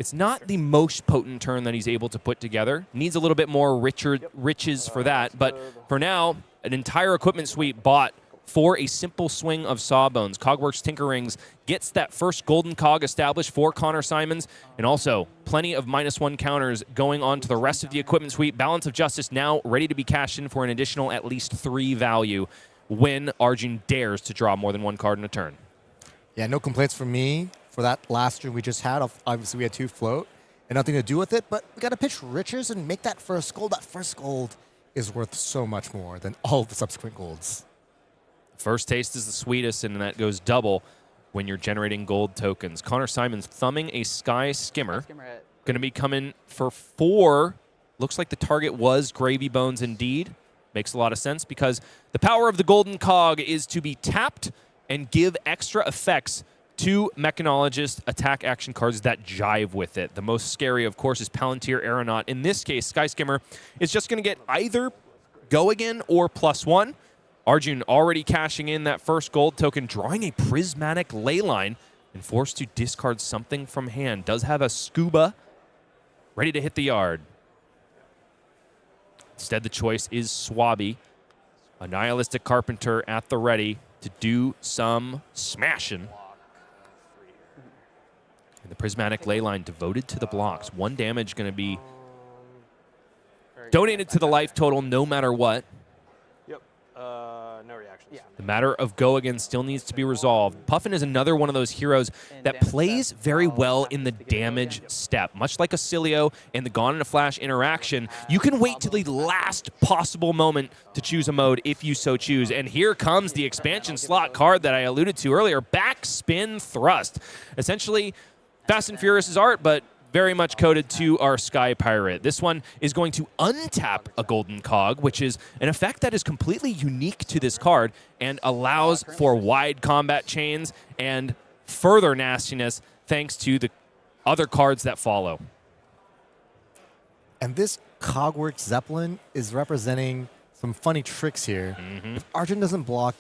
it's not the most potent turn that he's able to put together. Needs a little bit more riches for that, but for now, an entire equipment suite bought for a simple swing of Sawbones. Cogworks Tinkerings gets that first golden cog established for Connor Symons, and also plenty of -1 counters going on to the rest of the equipment suite. Balance of Justice now ready to be cashed in for an additional at least 3 value when Arjun dares to draw more than 1 card in a turn. Yeah, no complaints from me for that last turn we just had. Obviously, we had 2 float and nothing to do with it, but we got to pitch riches and make that first gold. That first gold is worth so much more than all the subsequent golds. First taste is the sweetest, and that goes double when you're generating gold tokens. Connor Symons thumbing a Sky Skimmer. Going to be coming for 4. Looks like the target was Gravy Bones indeed. Makes a lot of sense because the power of the golden cog is to be tapped and give extra effects to Mechanologist attack action cards that jive with it. The most scary, of course, is Palantir Aeronaut. In this case, Sky Skimmer is just going to get either Go Again or +1. Arjun already cashing in that first gold token, drawing a Prismatic Leyline, and forced to discard something from hand. Does have a Scuba ready to hit the yard. Instead, the choice is Swabby, a Nihilistic Carpenter at the ready to do some smashing. And the Prismatic Leyline devoted to the blocks. 1 damage going to be donated to the life total no matter what. Yep. No reactions. The matter of Go Again still needs to be resolved. Puffin is another one of those heroes that plays very well in the damage step. Much like Oscilio and the Gone in a Flash interaction, you can wait till the last possible moment to choose a mode if you so choose. And here comes the expansion slot card that I alluded to earlier, Backspin Thrust. Essentially, Fast and Furious' art, but very much coded to our Sky Pirate. This one is going to untap a golden cog, which is an effect that is completely unique to this card and allows for wide combat chains and further nastiness thanks to the other cards that follow. And this Cogwork Zeppelin is representing some funny tricks here. If Arjun doesn't block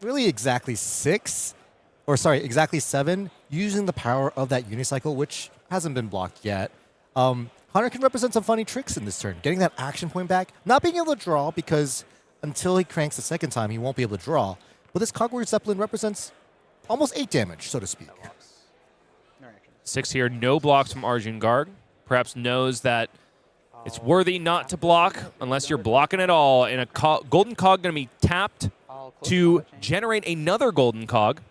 really exactly exactly 7, using the power of that unicycle, which hasn't been blocked yet, Connor can represent some funny tricks in this turn. Getting that action point back, not being able to draw because until he cranks the second time, he won't be able to draw. But this Cogwork Zeppelin represents almost 8 damage, so to speak. 6 here, no blocks from Arjun Garg. Perhaps knows that it's worthy not to block unless you're blocking at all. And a golden cog going to be tapped to generate another golden cog.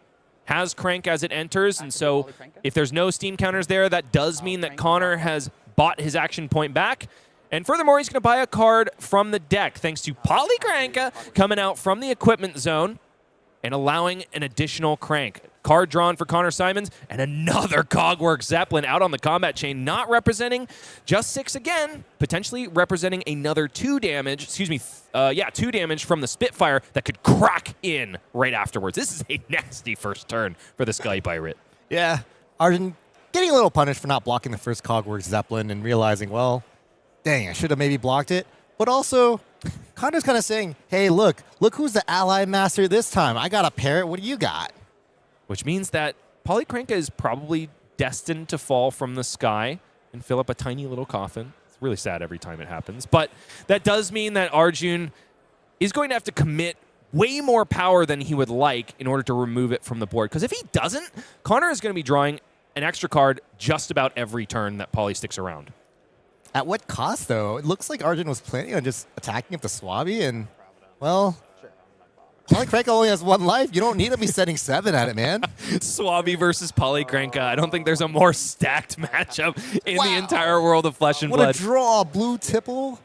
Has crank as it enters, and so if there's no steam counters there, that does mean that Connor has bought his action point back. And furthermore, he's going to buy a card from the deck thanks to Polycranka coming out from the equipment zone and allowing an additional crank. Card drawn for Connor Symons, and another Cogwork Zeppelin out on the combat chain, not representing just 6 again, potentially representing another 2 damage, 2 damage from the Spitfire that could crack in right afterwards. This is a nasty first turn for the Sky Pirate. Yeah, Arjun getting a little punished for not blocking the first Cogwork Zeppelin and realizing, well, dang, I should have maybe blocked it. But also, Connor's kind of saying, hey, look who's the ally master this time. I got a parrot, what do you got? Which means that Polycranka is probably destined to fall from the sky and fill up a tiny little coffin. It's really sad every time it happens. But that does mean that Arjun is going to have to commit way more power than he would like in order to remove it from the board. Because if he doesn't, Connor is going to be drawing an extra card just about every turn that Poly sticks around. At what cost, though? It looks like Arjun was planning on just attacking up the Swabby, and, well, Polycranka only has 1 life. You don't need to be setting 7 at it, man. Swabby versus Polycranka. I don't think there's a more stacked matchup in the entire world of Flesh and What Blood. a draw, blue tipple.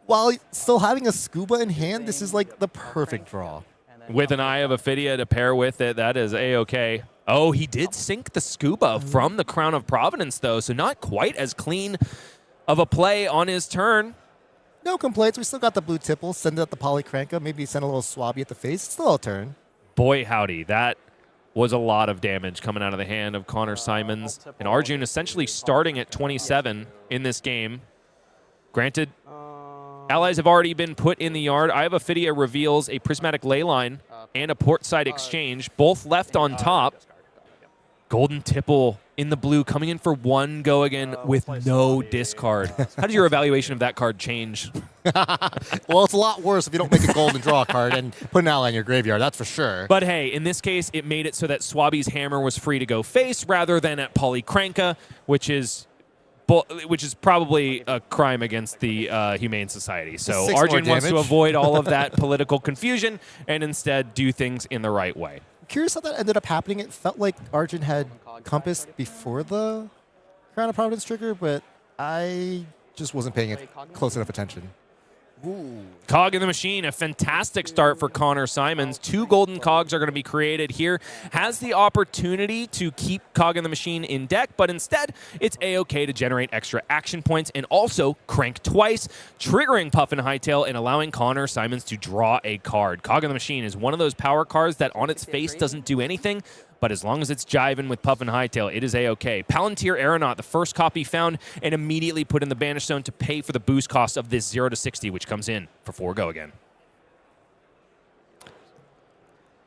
While still having a scuba in hand, this is like the perfect draw. With an Eye of Ophidia to pair with it, that is A-okay. Oh, he did sink the scuba from the Crown of Providence, though, so not quite as clean of a play on his turn. No complaints. We still got the blue tipple. Send it at the Polycranka. Maybe send a little Swabby at the face. Still a turn. Boy, howdy. That was a lot of damage coming out of the hand of Connor Symons. And Arjun essentially starting at 27 in this game. Granted, allies have already been put in the yard. Eye of Ophidia reveals a Prismatic Leyline and a Portside Exchange, both left on top. Golden Tipple in the blue, coming in for 1 go again with no discard. How does your evaluation of that card change? Well, it's a lot worse if you don't make a golden draw card and put an ally in your graveyard, that's for sure. But hey, in this case, it made it so that Swabby's hammer was free to go face rather than at Polycranka, which is probably a crime against the Humane Society. So Arjun wants to avoid all of that political confusion and instead do things in the right way. Curious how that ended up happening. It felt like Arjun had Compass before the Crown of Providence trigger, but I just wasn't paying close enough attention. Ooh. Cog in the machine, a fantastic start for Connor Symons. 2 golden cogs are going to be created here. Has the opportunity to keep Cog in the machine in deck, but instead it's A-okay to generate extra action points and also crank twice, triggering Puffin Hightail and allowing Connor Symons to draw a card. Cog in the machine is one of those power cards that on its face doesn't do anything, but as long as it's jiving with Puffin Hightail, it is A-okay. Palantir Aeronaut, the first copy found and immediately put in the Banish Zone to pay for the boost cost of this 0-60, which comes in for 4 go again.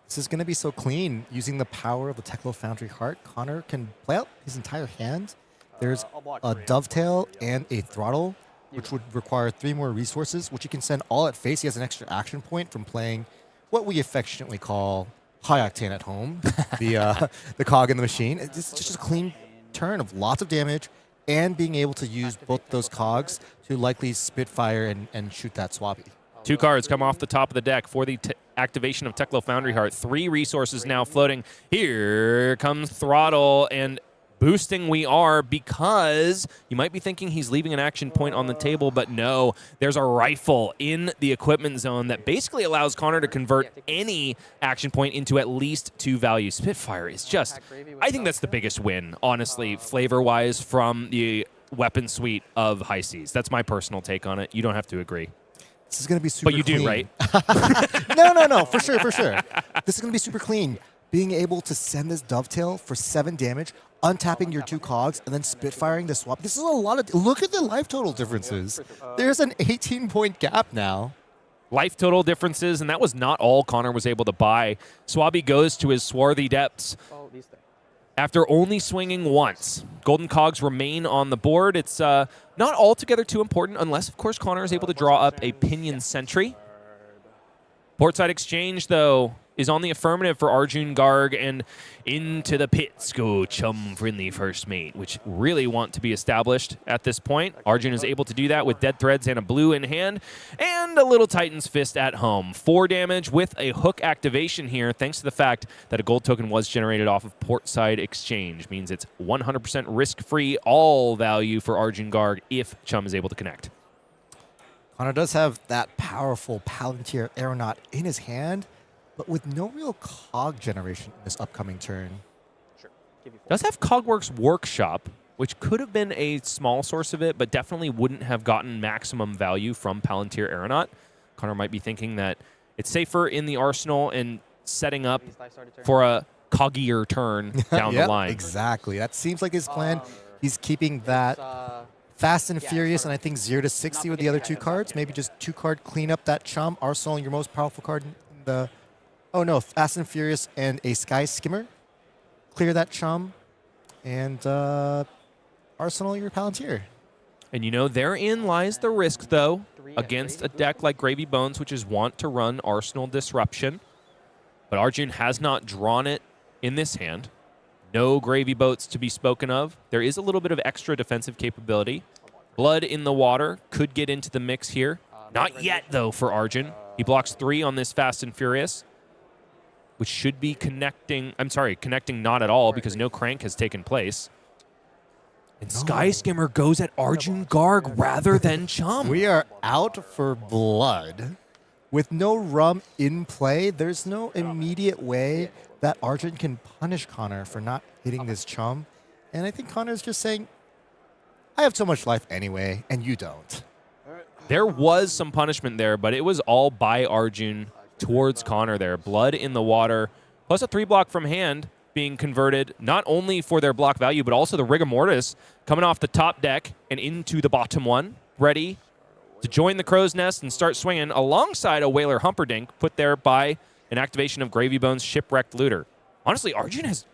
This is going to be so clean. Using the power of the Teklo Foundry Heart, Connor can play out his entire hand. There's a Dovetail and a Throttle, which would require 3 more resources, which he can send all at face. He has an extra action point from playing what we affectionately call high octane at home, the cog in the machine. It's just a clean turn of lots of damage and being able to use both those cogs to likely Spitfire and shoot that Swabby. 2 cards come off the top of the deck for the activation of Teklo Foundry Heart. 3 resources now floating. Here comes Throttle, and boosting we are because you might be thinking he's leaving an action point on the table, but no, there's a rifle in the equipment zone that basically allows Connor to convert any action point into at least 2 values. Spitfire is just, I think that's the biggest win, honestly, flavor-wise from the weapon suite of High Seas. That's my personal take on it. You don't have to agree. This is going to be super But you clean. do, right? No, for sure. This is going to be super clean. Being able to send this dovetail for 7 damage, untapping your 2 cogs, and then spitfiring the swap. This is a lot of... Look at the life total differences. There's an 18-point gap now. Life total differences, and that was not all Connor was able to buy. Swabby goes to his swarthy depths after only swinging once. Golden cogs remain on the board. It's not altogether too important unless, of course, Connor is able to draw up a Pinion Sentry. Portside Exchange, though, is on the affirmative for Arjun, Garg, and into the pits go chum-friendly first mate, which really want to be established at this point. Arjun is able to do that with Dead Threads and a blue in hand, and a little Titan's Fist at home. 4 damage with a hook activation here, thanks to the fact that a gold token was generated off of Portside Exchange. Means it's 100% risk-free, all value for Arjun Garg if Chum is able to connect. Connor does have that powerful Palantir Aeronaut in his hand, but with no real cog generation in this upcoming turn. Does have Cogworks Workshop, which could have been a small source of it, but definitely wouldn't have gotten maximum value from Palantir Aeronaut. Connor might be thinking that it's safer in the arsenal and setting up for a coggier turn down the line. Exactly. That seems like his plan. He's keeping that Fast and Furious, and I think 0 to 60 with the other 2 cards. Maybe just 2-card clean up that Chum. Arsenal, your most powerful card in the... Oh, no, Fast and Furious and a Sky Skimmer. Clear that Chum. And Arsenal, your Palantir. And you know, therein lies the risk, though, against a deck like Gravy Bones, which is wont to run Arsenal Disruption. But Arjun has not drawn it in this hand. No Gravy Boats to be spoken of. There is a little bit of extra defensive capability. Blood in the Water could get into the mix here. Not yet, though, for Arjun. He blocks 3 on this Fast and Furious, which should be connecting. I'm sorry, connecting not at all because no crank has taken place. And Sky Skimmer goes at Arjun Garg rather than Chum. We are out for blood. With no rum in play, there's no immediate way that Arjun can punish Connor for not hitting this Chum. And I think Connor's just saying, I have so much life anyway, and you don't. There was some punishment there, but it was all by Arjun towards Connor there. Blood in the Water, plus a 3-block from hand being converted, not only for their block value, but also the Rigor Mortis coming off the top deck and into the bottom one, ready to join the Crow's Nest and start swinging alongside a Whaler Humperdinck put there by an activation of Gravy Bones' Shipwrecked Looter. Honestly, Arjun has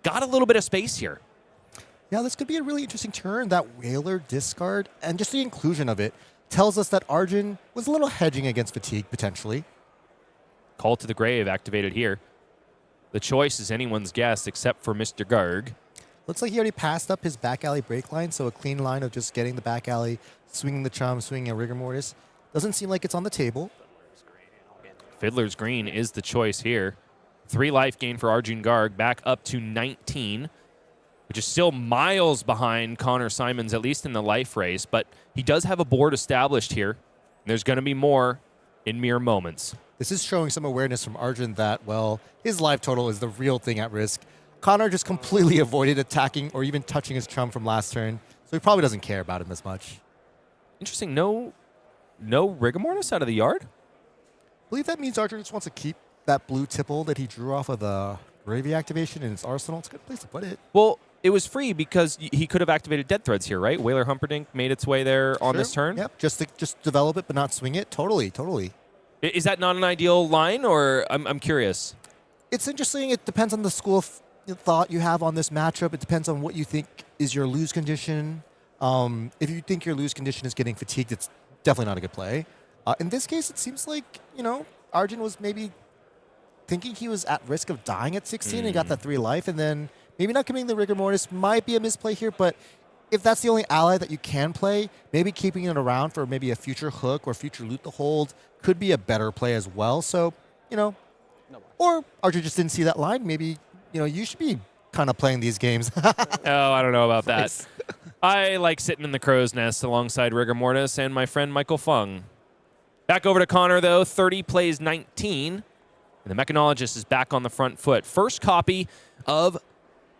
got a little bit of space here. Yeah, this could be a really interesting turn. That Whaler discard and just the inclusion of it tells us that Arjun was a little hedging against fatigue, potentially. Call to the Grave activated here. The choice is anyone's guess except for Mr. Garg. Looks like he already passed up his back alley break line, so a clean line of just getting the back alley, swinging the Chum, swinging a Rigor Mortis. Doesn't seem like it's on the table. Fiddler's Green is the choice here. 3 life gain for Arjun Garg, back up to 19, which is still miles behind Connor Symons, at least in the life race, but he does have a board established here. There's going to be more in mere moments. This is showing some awareness from Arjun that, well, his life total is the real thing at risk. Connor just completely avoided attacking or even touching his Chum from last turn, so he probably doesn't care about him as much. Interesting. No Rigor Mortis out of the yard? I believe that means Arjun just wants to keep that blue tipple that he drew off of the Gravy activation in his arsenal. It's a good place to put it. Well, it was free because he could have activated Dead Threads here, right? Whaler Humperdinck made its way there on this turn. Yep, just develop it but not swing it. Totally. Is that not an ideal line, or I'm curious? It's interesting. It depends on the school of thought you have on this matchup. It depends on what you think is your lose condition. If you think your lose condition is getting fatigued, it's definitely not a good play. In this case, it seems like, Arjun was maybe thinking he was at risk of dying at 16 and got that 3 life, and then maybe not committing the Rigor Mortis might be a misplay here, but if that's the only ally that you can play, maybe keeping it around for maybe a future hook or future loot to hold could be a better play as well. So, or Arjun just didn't see that line. Maybe, you should be kind of playing these games. Oh, I don't know about that. I like sitting in the Crow's Nest alongside Rigor Mortis and my friend Michael Feng. Back over to Connor, though. 30 plays 19. And the Mechanologist is back on the front foot. First copy of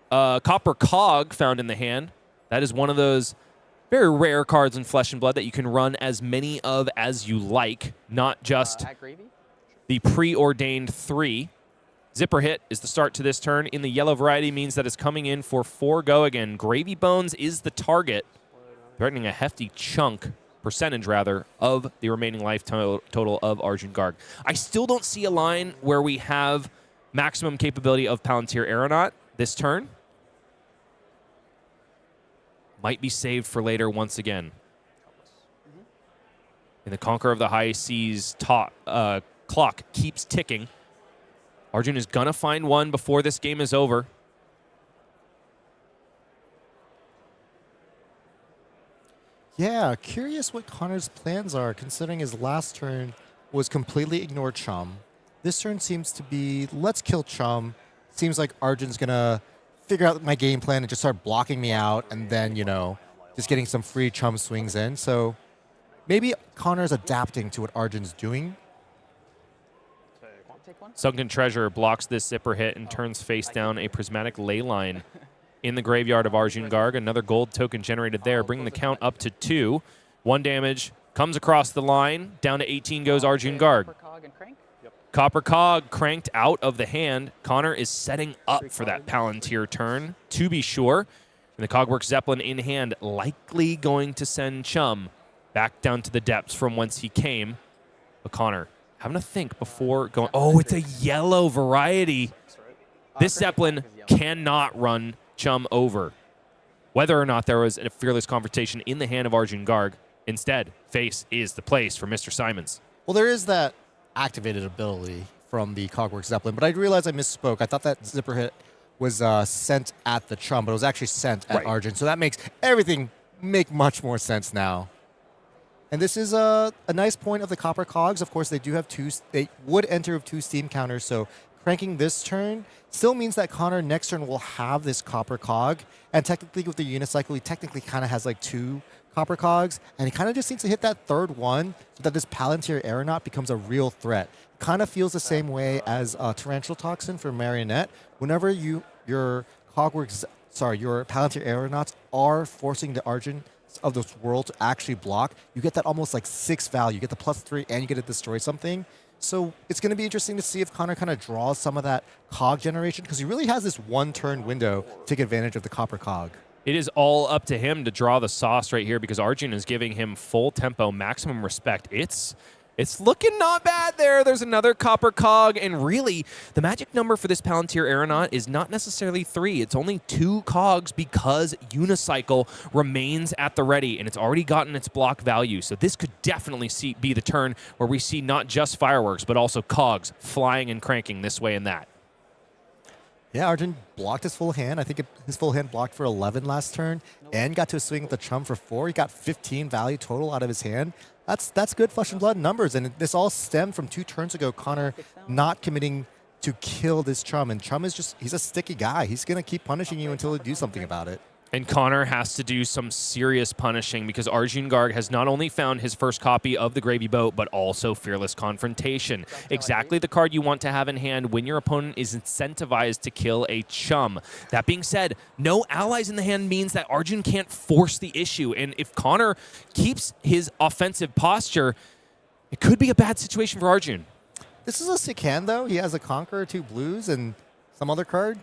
Copper Cog found in the hand. That is one of those very rare cards in Flesh and Blood that you can run as many of as you like, not just the preordained 3. Zipper Hit is the start to this turn. In the yellow variety means that it's coming in for 4 go again. Gravy Bones is the target, threatening a hefty percentage of the remaining life total of Arjun Garg. I still don't see a line where we have maximum capability of Palantir Aeronaut this turn. Might be saved for later once again. And the Conqueror of the High Seas clock keeps ticking. Arjun is going to find one before this game is over. Yeah, curious what Connor's plans are, considering his last turn was completely ignore Chum. This turn seems to be, let's kill Chum. Seems like Arjun's going to figure out my game plan and just start blocking me out, and then, you know, just getting some free Chum swings in. So maybe Connor's adapting to what Arjun's doing. Sunken Treasure blocks this Zipper Hit and turns face down a Prismatic Leyline in the graveyard of Arjun Garg. Another gold token generated there, bringing the count up to 2. 1 damage comes across the line. Down to 18 goes Arjun Garg. Copper Cog cranked out of the hand. Connor is setting up for that Palantir turn, to be sure. And the Cogwork Zeppelin in hand, likely going to send Chum back down to the depths from whence he came. But Connor having to think before going, oh, it's a yellow variety. This Zeppelin cannot run Chum over. Whether or not there was a fearless confrontation in the hand of Arjun Garg, instead, face is the place for Mr. Symons. Well, there is that activated ability from the Cogwork Zeppelin, but I realized I misspoke. I thought that Zipper Hit was sent at the Chum, but it was actually sent at Arjun. So that makes everything make much more sense now. And this is a nice point of the Copper Cogs. Of course, they do have 2. They would enter with 2 steam counters, so cranking this turn still means that Connor next turn will have this Copper Cog. And technically with the Unicycle, he technically kind of has like 2 Copper Cogs, and he kind of just needs to hit that 3rd one so that this Palantir Aeronaut becomes a real threat. Kind of feels the same way as Torrential Toxin for Marionette. Whenever your Palantir Aeronauts are forcing the Arjun of this world to actually block, you get that almost like 6 value. You get the +3 and you get to destroy something. So it's going to be interesting to see if Connor kind of draws some of that cog generation, because he really has this 1-turn window to take advantage of the Copper Cog. It is all up to him to draw the sauce right here, because Arjun is giving him full tempo, maximum respect. It's looking not bad there. There's another Copper Cog, and really, the magic number for this Palantir Aeronaut is not necessarily 3. It's only 2 cogs, because Unicycle remains at the ready, and it's already gotten its block value. So this could definitely be the turn where we see not just fireworks, but also cogs flying and cranking this way and that. Yeah, Arjun blocked his full hand. I think his full hand blocked for 11 last turn and got to a swing with the Chum for 4. He got 15 value total out of his hand. That's good Flesh and Blood numbers, and this all stemmed from 2 turns ago, Connor not committing to kill this Chum, and Chum is he's a sticky guy. He's going to keep punishing you until you do something about it. And Connor has to do some serious punishing, because Arjun Garg has not only found his first copy of the Gravy Boat, but also Fearless Confrontation. Exactly the card you want to have in hand when your opponent is incentivized to kill a Chum. That being said, no allies in the hand means that Arjun can't force the issue. And if Connor keeps his offensive posture, it could be a bad situation for Arjun. This is a sick hand, though. He has a Conqueror, 2 blues, and some other card.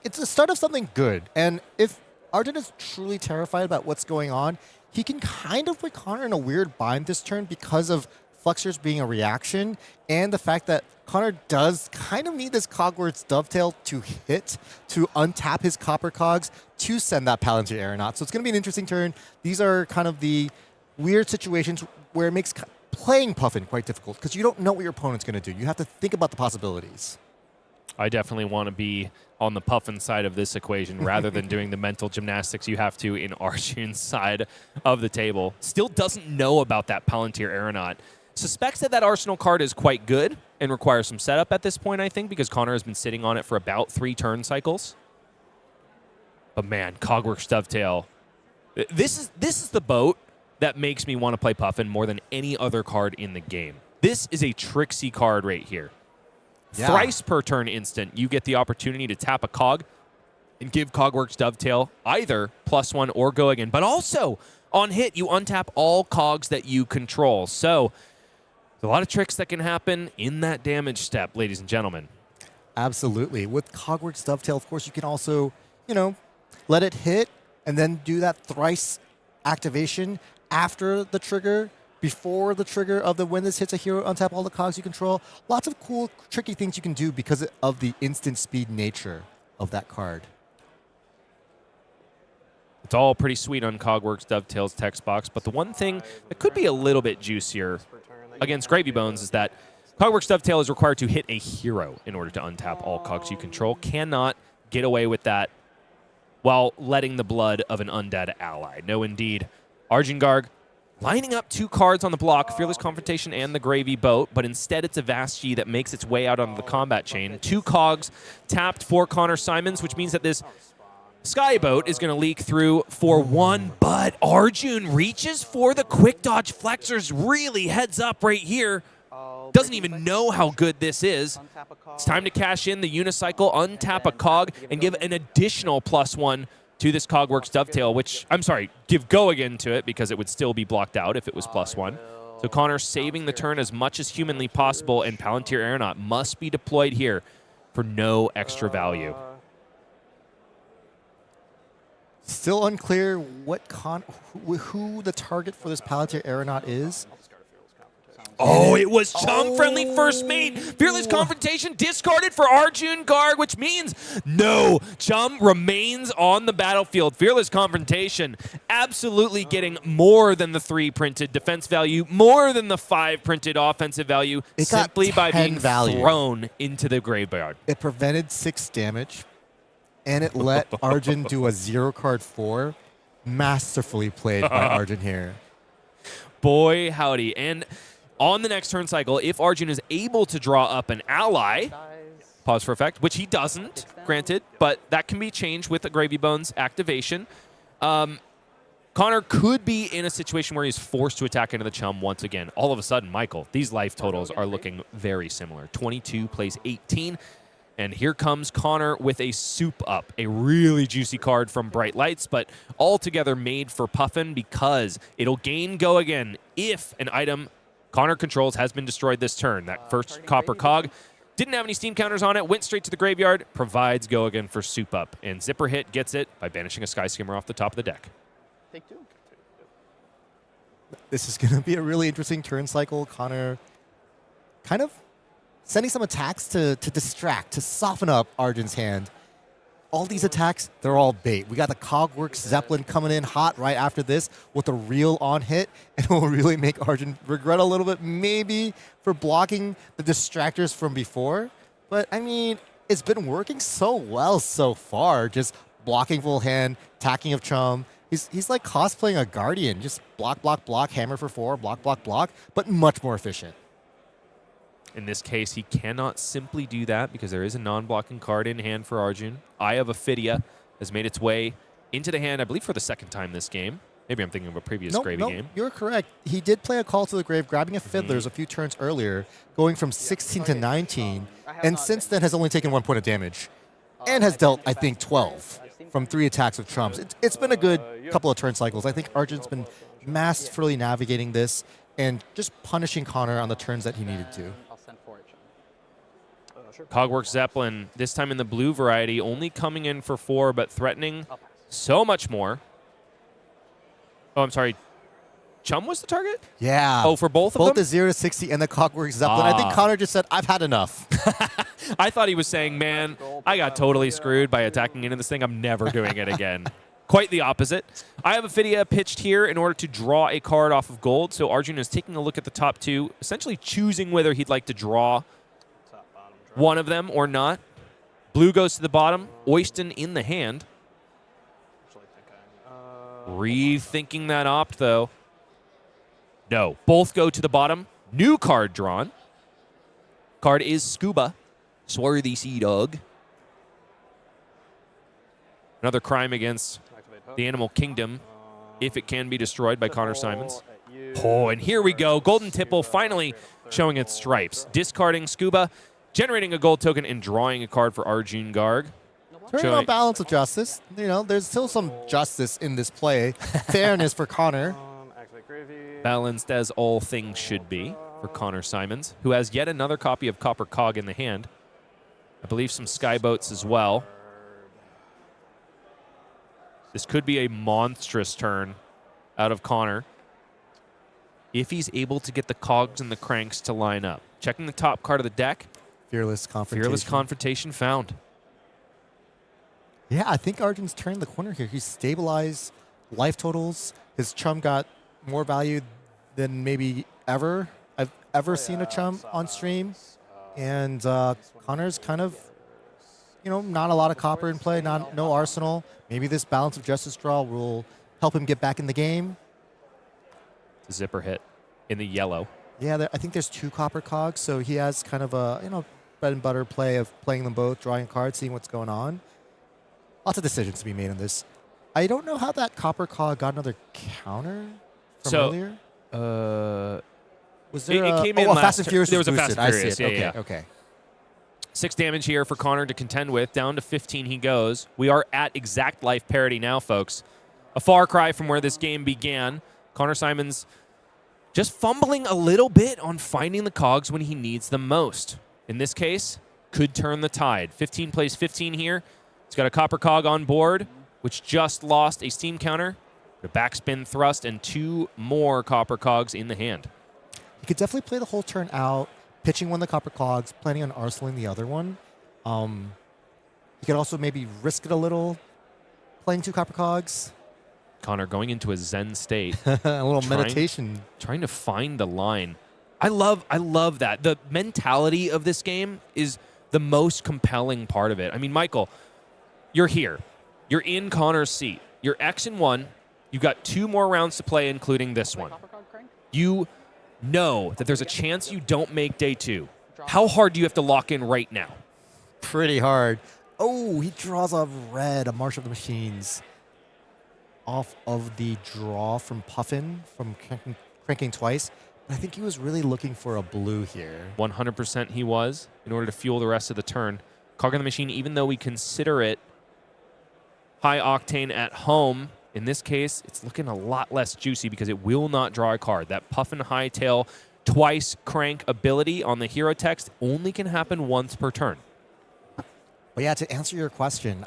It's the start of something good. And if Arjun is truly terrified about what's going on, he can kind of put Connor in a weird bind this turn because of Fluxers being a reaction and the fact that Connor does kind of need this Cogworks Dovetail to hit to untap his Copper Cogs to send that Palantir Aeronaut. So it's going to be an interesting turn. These are kind of the weird situations where it makes playing Puffin quite difficult, because you don't know what your opponent's going to do. You have to think about the possibilities. I definitely want to be on the Puffin side of this equation rather than doing the mental gymnastics you have to in Arjun's side of the table. Still doesn't know about that Palantir Aeronaut. Suspects that Arsenal card is quite good and requires some setup at this point, I think, because Connor has been sitting on it for about 3 turn cycles. But man, Cogworks Dovetail. This is the boat that makes me want to play Puffin more than any other card in the game. This is a tricksy card right here. Yeah. Thrice per turn instant, you get the opportunity to tap a cog and give Cogworks Dovetail either +1 or go again. But also, on hit, you untap all cogs that you control. So, there's a lot of tricks that can happen in that damage step, ladies and gentlemen. Absolutely. With Cogworks Dovetail, of course, you can also, let it hit and then do that thrice activation after the trigger, before the trigger of the when this hits a hero, untap all the cogs you control. Lots of cool, tricky things you can do because of the instant speed nature of that card. It's all pretty sweet on Cogworks Dovetail's text box, but the one thing that could be a little bit juicier against Gravy Bones is that Cogworks Dovetail is required to hit a hero in order to untap all cogs you control. Cannot get away with that while letting the blood of an undead ally. No, indeed. Arjun Garg lining up 2 cards on the block, Fearless Confrontation and the Gravy Boat, but instead it's a fabtcg that makes its way out onto the combat chain. 2 cogs tapped for Connor Symons, which means that this Skyboat is going to leak through for 1, but Arjun reaches for the quick dodge flexors, really heads up right here. Doesn't even know how good this is. It's time to cash in the unicycle, untap a cog, and give an additional +1 to this Cogworks Dovetail, which, I'm sorry, give go again to it because it would still be blocked out if it was +1. So Connor saving the turn as much as humanly possible, and Palantir Aeronaut must be deployed here for no extra value. Still unclear what who the target for this Palantir Aeronaut is. Oh, it was Chum-friendly first mate. Fearless Confrontation discarded for Arjun Garg, which means no, Chum remains on the battlefield. Fearless Confrontation absolutely getting more than the 3 printed defense value, more than the 5 printed offensive value, It simply got by 10 being value. thrown into the graveyard. It prevented 6 damage, and it let Arjun do a 0-card 4. Masterfully played by Arjun here. Boy, howdy. And on the next turn cycle, if Arjun is able to draw up an ally, pause for effect, which he doesn't, granted, but that can be changed with a Gravy Bones activation. Connor could be in a situation where he's forced to attack into the Chum once again. All of a sudden, Michael, these life totals are looking very similar. 22 plays 18. And here comes Connor with a soup up, a really juicy card from Bright Lights, but altogether made for Puffin because it'll gain go again if an item Connor controls has been destroyed this turn. That first copper cog didn't have any steam counters on it, went straight to the graveyard, provides go again for soup up. And Zipper Hit gets it by banishing a Sky Skimmer off the top of the deck. Take 2. This is going to be a really interesting turn cycle. Connor kind of sending some attacks to distract, to soften up Arjun's hand. All these attacks, they're all bait. We got the Cogworks Zeppelin coming in hot right after this with a real on hit, and it will really make Arjun regret a little bit maybe for blocking the distractors from before. But, I mean, it's been working so well so far, just blocking full hand, attacking of Chum. He's like cosplaying a Guardian, just block, block, block, hammer for 4, block, block, block, but much more efficient. In this case, he cannot simply do that because there is a non-blocking card in hand for Arjun. Eye of Ophidia has made its way into the hand, I believe, for the 2nd time this game. Maybe I'm thinking of a previous Gravy game. You're correct. He did play a Call to the Grave, grabbing a Fiddler's a few turns earlier, going from 16 to 19, and since then has only taken 1 point of damage, and has dealt, I think, 12 from 3 attacks with Trumps. It's been a good couple of turn cycles. I think Arjun's been masterfully navigating this and just punishing Connor on the turns that he needed to. Cogworks Zeppelin, this time in the blue variety, only coming in for 4, but threatening so much more. Oh, I'm sorry. Chum was the target? Yeah. Oh, for both of them? Both the 0 to 60 and the Cogworks Zeppelin. I think Connor just said, I've had enough. I thought he was saying, man, I got totally screwed by attacking into this thing. I'm never doing it again. Quite the opposite. I have Ophidia pitched here in order to draw a card off of gold. So Arjun is taking a look at the top 2, essentially choosing whether he'd like to draw one of them or not. Blue goes to the bottom. Oyston in the hand. Rethinking that opt, though. No. Both go to the bottom. New card drawn. Card is Scuba. Swarthy Sea Dog. Another crime against the animal kingdom, if it can be destroyed by Connor Symons. Oh, and here we go. Golden Tipple finally showing its stripes. Discarding Scuba, generating a gold token, and drawing a card for Arjun Garg. Turning Showing- on balance of justice. There's still some justice in this play. Fairness for Connor. Activate Gravy. Balanced as all things should be for Connor Symons, who has yet another copy of Copper Cog in the hand. I believe some Skyboats as well. This could be a monstrous turn out of Connor if he's able to get the cogs and the cranks to line up. Checking the top card of the deck. Fearless confrontation. Fearless confrontation found. Yeah, I think Arjun's turned the corner here. He's stabilized life totals. His chum got more value than maybe I've ever seen a chum on stream. And Connor's kind of, not a lot of copper in play, no arsenal. Maybe this balance of justice draw will help him get back in the game. It's a zipper hit in the yellow. Yeah, I think there's 2 copper cogs, so he has kind of a, bread and butter play of playing them both, drawing cards, seeing what's going on. Lots of decisions to be made in this. I don't know how that copper cog got another counter from earlier. Was there it came in a last Fast and turn. Furious There was a boosted. Fast and I see Furious, it. yeah. Okay. 6 damage here for Connor to contend with. Down to 15 he goes. We are at exact life parity now, folks. A far cry from where this game began. Connor Symons just fumbling a little bit on finding the cogs when he needs them most. In this case, could turn the tide. 15 plays 15 here. He's got a copper cog on board, which just lost a steam counter, a backspin thrust, and 2 more copper cogs in the hand. He could definitely play the whole turn out, pitching one of the copper cogs, planning on arsenaling the other one. He could also maybe risk it a little, playing 2 copper cogs. Connor going into a zen state. A little meditation. Trying to find the line. I love that. The mentality of this game is the most compelling part of it. I mean, Michael, you're here. You're in Connor's seat. You're X and 1. You've got 2 more rounds to play, including this one. You know that there's a chance you don't make day 2. How hard do you have to lock in right now? Pretty hard. Oh, he draws a red, a March of the Machines, off of the draw from Puffin, from cranking twice. But I think he was really looking for a blue here. 100% he was, in order to fuel the rest of the turn. Cog on the Machine, even though we consider it high octane at home, in this case, it's looking a lot less juicy because it will not draw a card. That Puffin Hightail twice crank ability on the hero text only can happen once per turn. But yeah, to answer your question,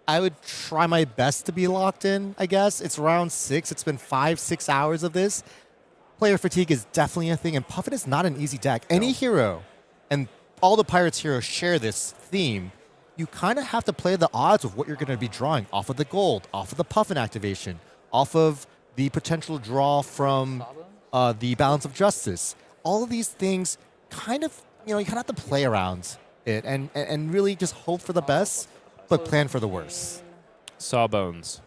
I would try my best to be locked in, I guess. It's round 6. It's been 5-6 hours of this. Player fatigue is definitely a thing, and Puffin is not an easy deck. Any hero, and all the Pirates heroes share this theme, you kind of have to play the odds of what you're going to be drawing off of the gold, off of the Puffin activation, off of the potential draw from the Balance of Justice. All of these things kind of, you kind of have to play around it and really just hope for the best, but plan for the worst. Sawbones.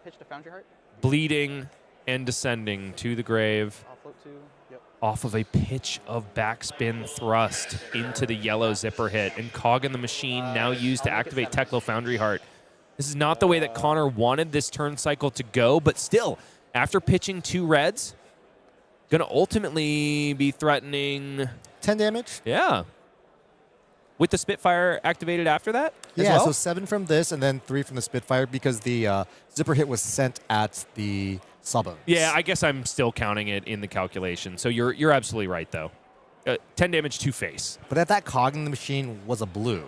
Pitch to Foundry Heart. Bleeding and descending to the grave. Offload 2. Yep. Off of a pitch of backspin thrust into the yellow zipper hit. And Cog in the Machine now used to activate Teklo Foundry Heart. This is not the way that Connor wanted this turn cycle to go, but still, after pitching 2 reds, going to ultimately be threatening 10 damage? Yeah. With the Spitfire activated after that? Yeah, well? so 7 from this and then 3 from the Spitfire because the zipper hit was sent at the Sawbones. Yeah, I guess I'm still counting it in the calculation. So you're absolutely right, though. 10 damage to face. But if that Cog in the Machine was a blue,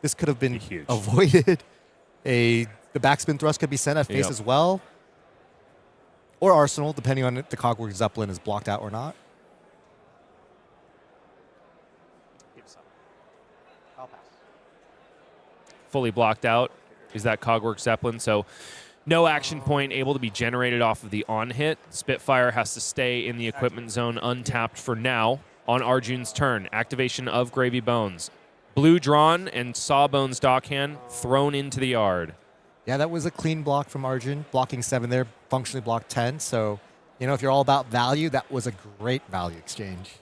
this could have been Huge. avoided. The backspin thrust could be sent at face as well. Or Arsenal, depending on if the Cogwork Zeppelin is blocked out or not. I'll pass. Fully blocked out is that Cogwork Zeppelin. So no action point able to be generated off of the on-hit. Spitfire has to stay in the equipment zone untapped for now on Arjun's turn. Activation of Gravy Bones. Blue drawn and Sawbones Dockhand thrown into the yard. Yeah, that was a clean block from Arjun. Blocking 7 there, functionally blocked 10. So, if you're all about value, that was a great value exchange.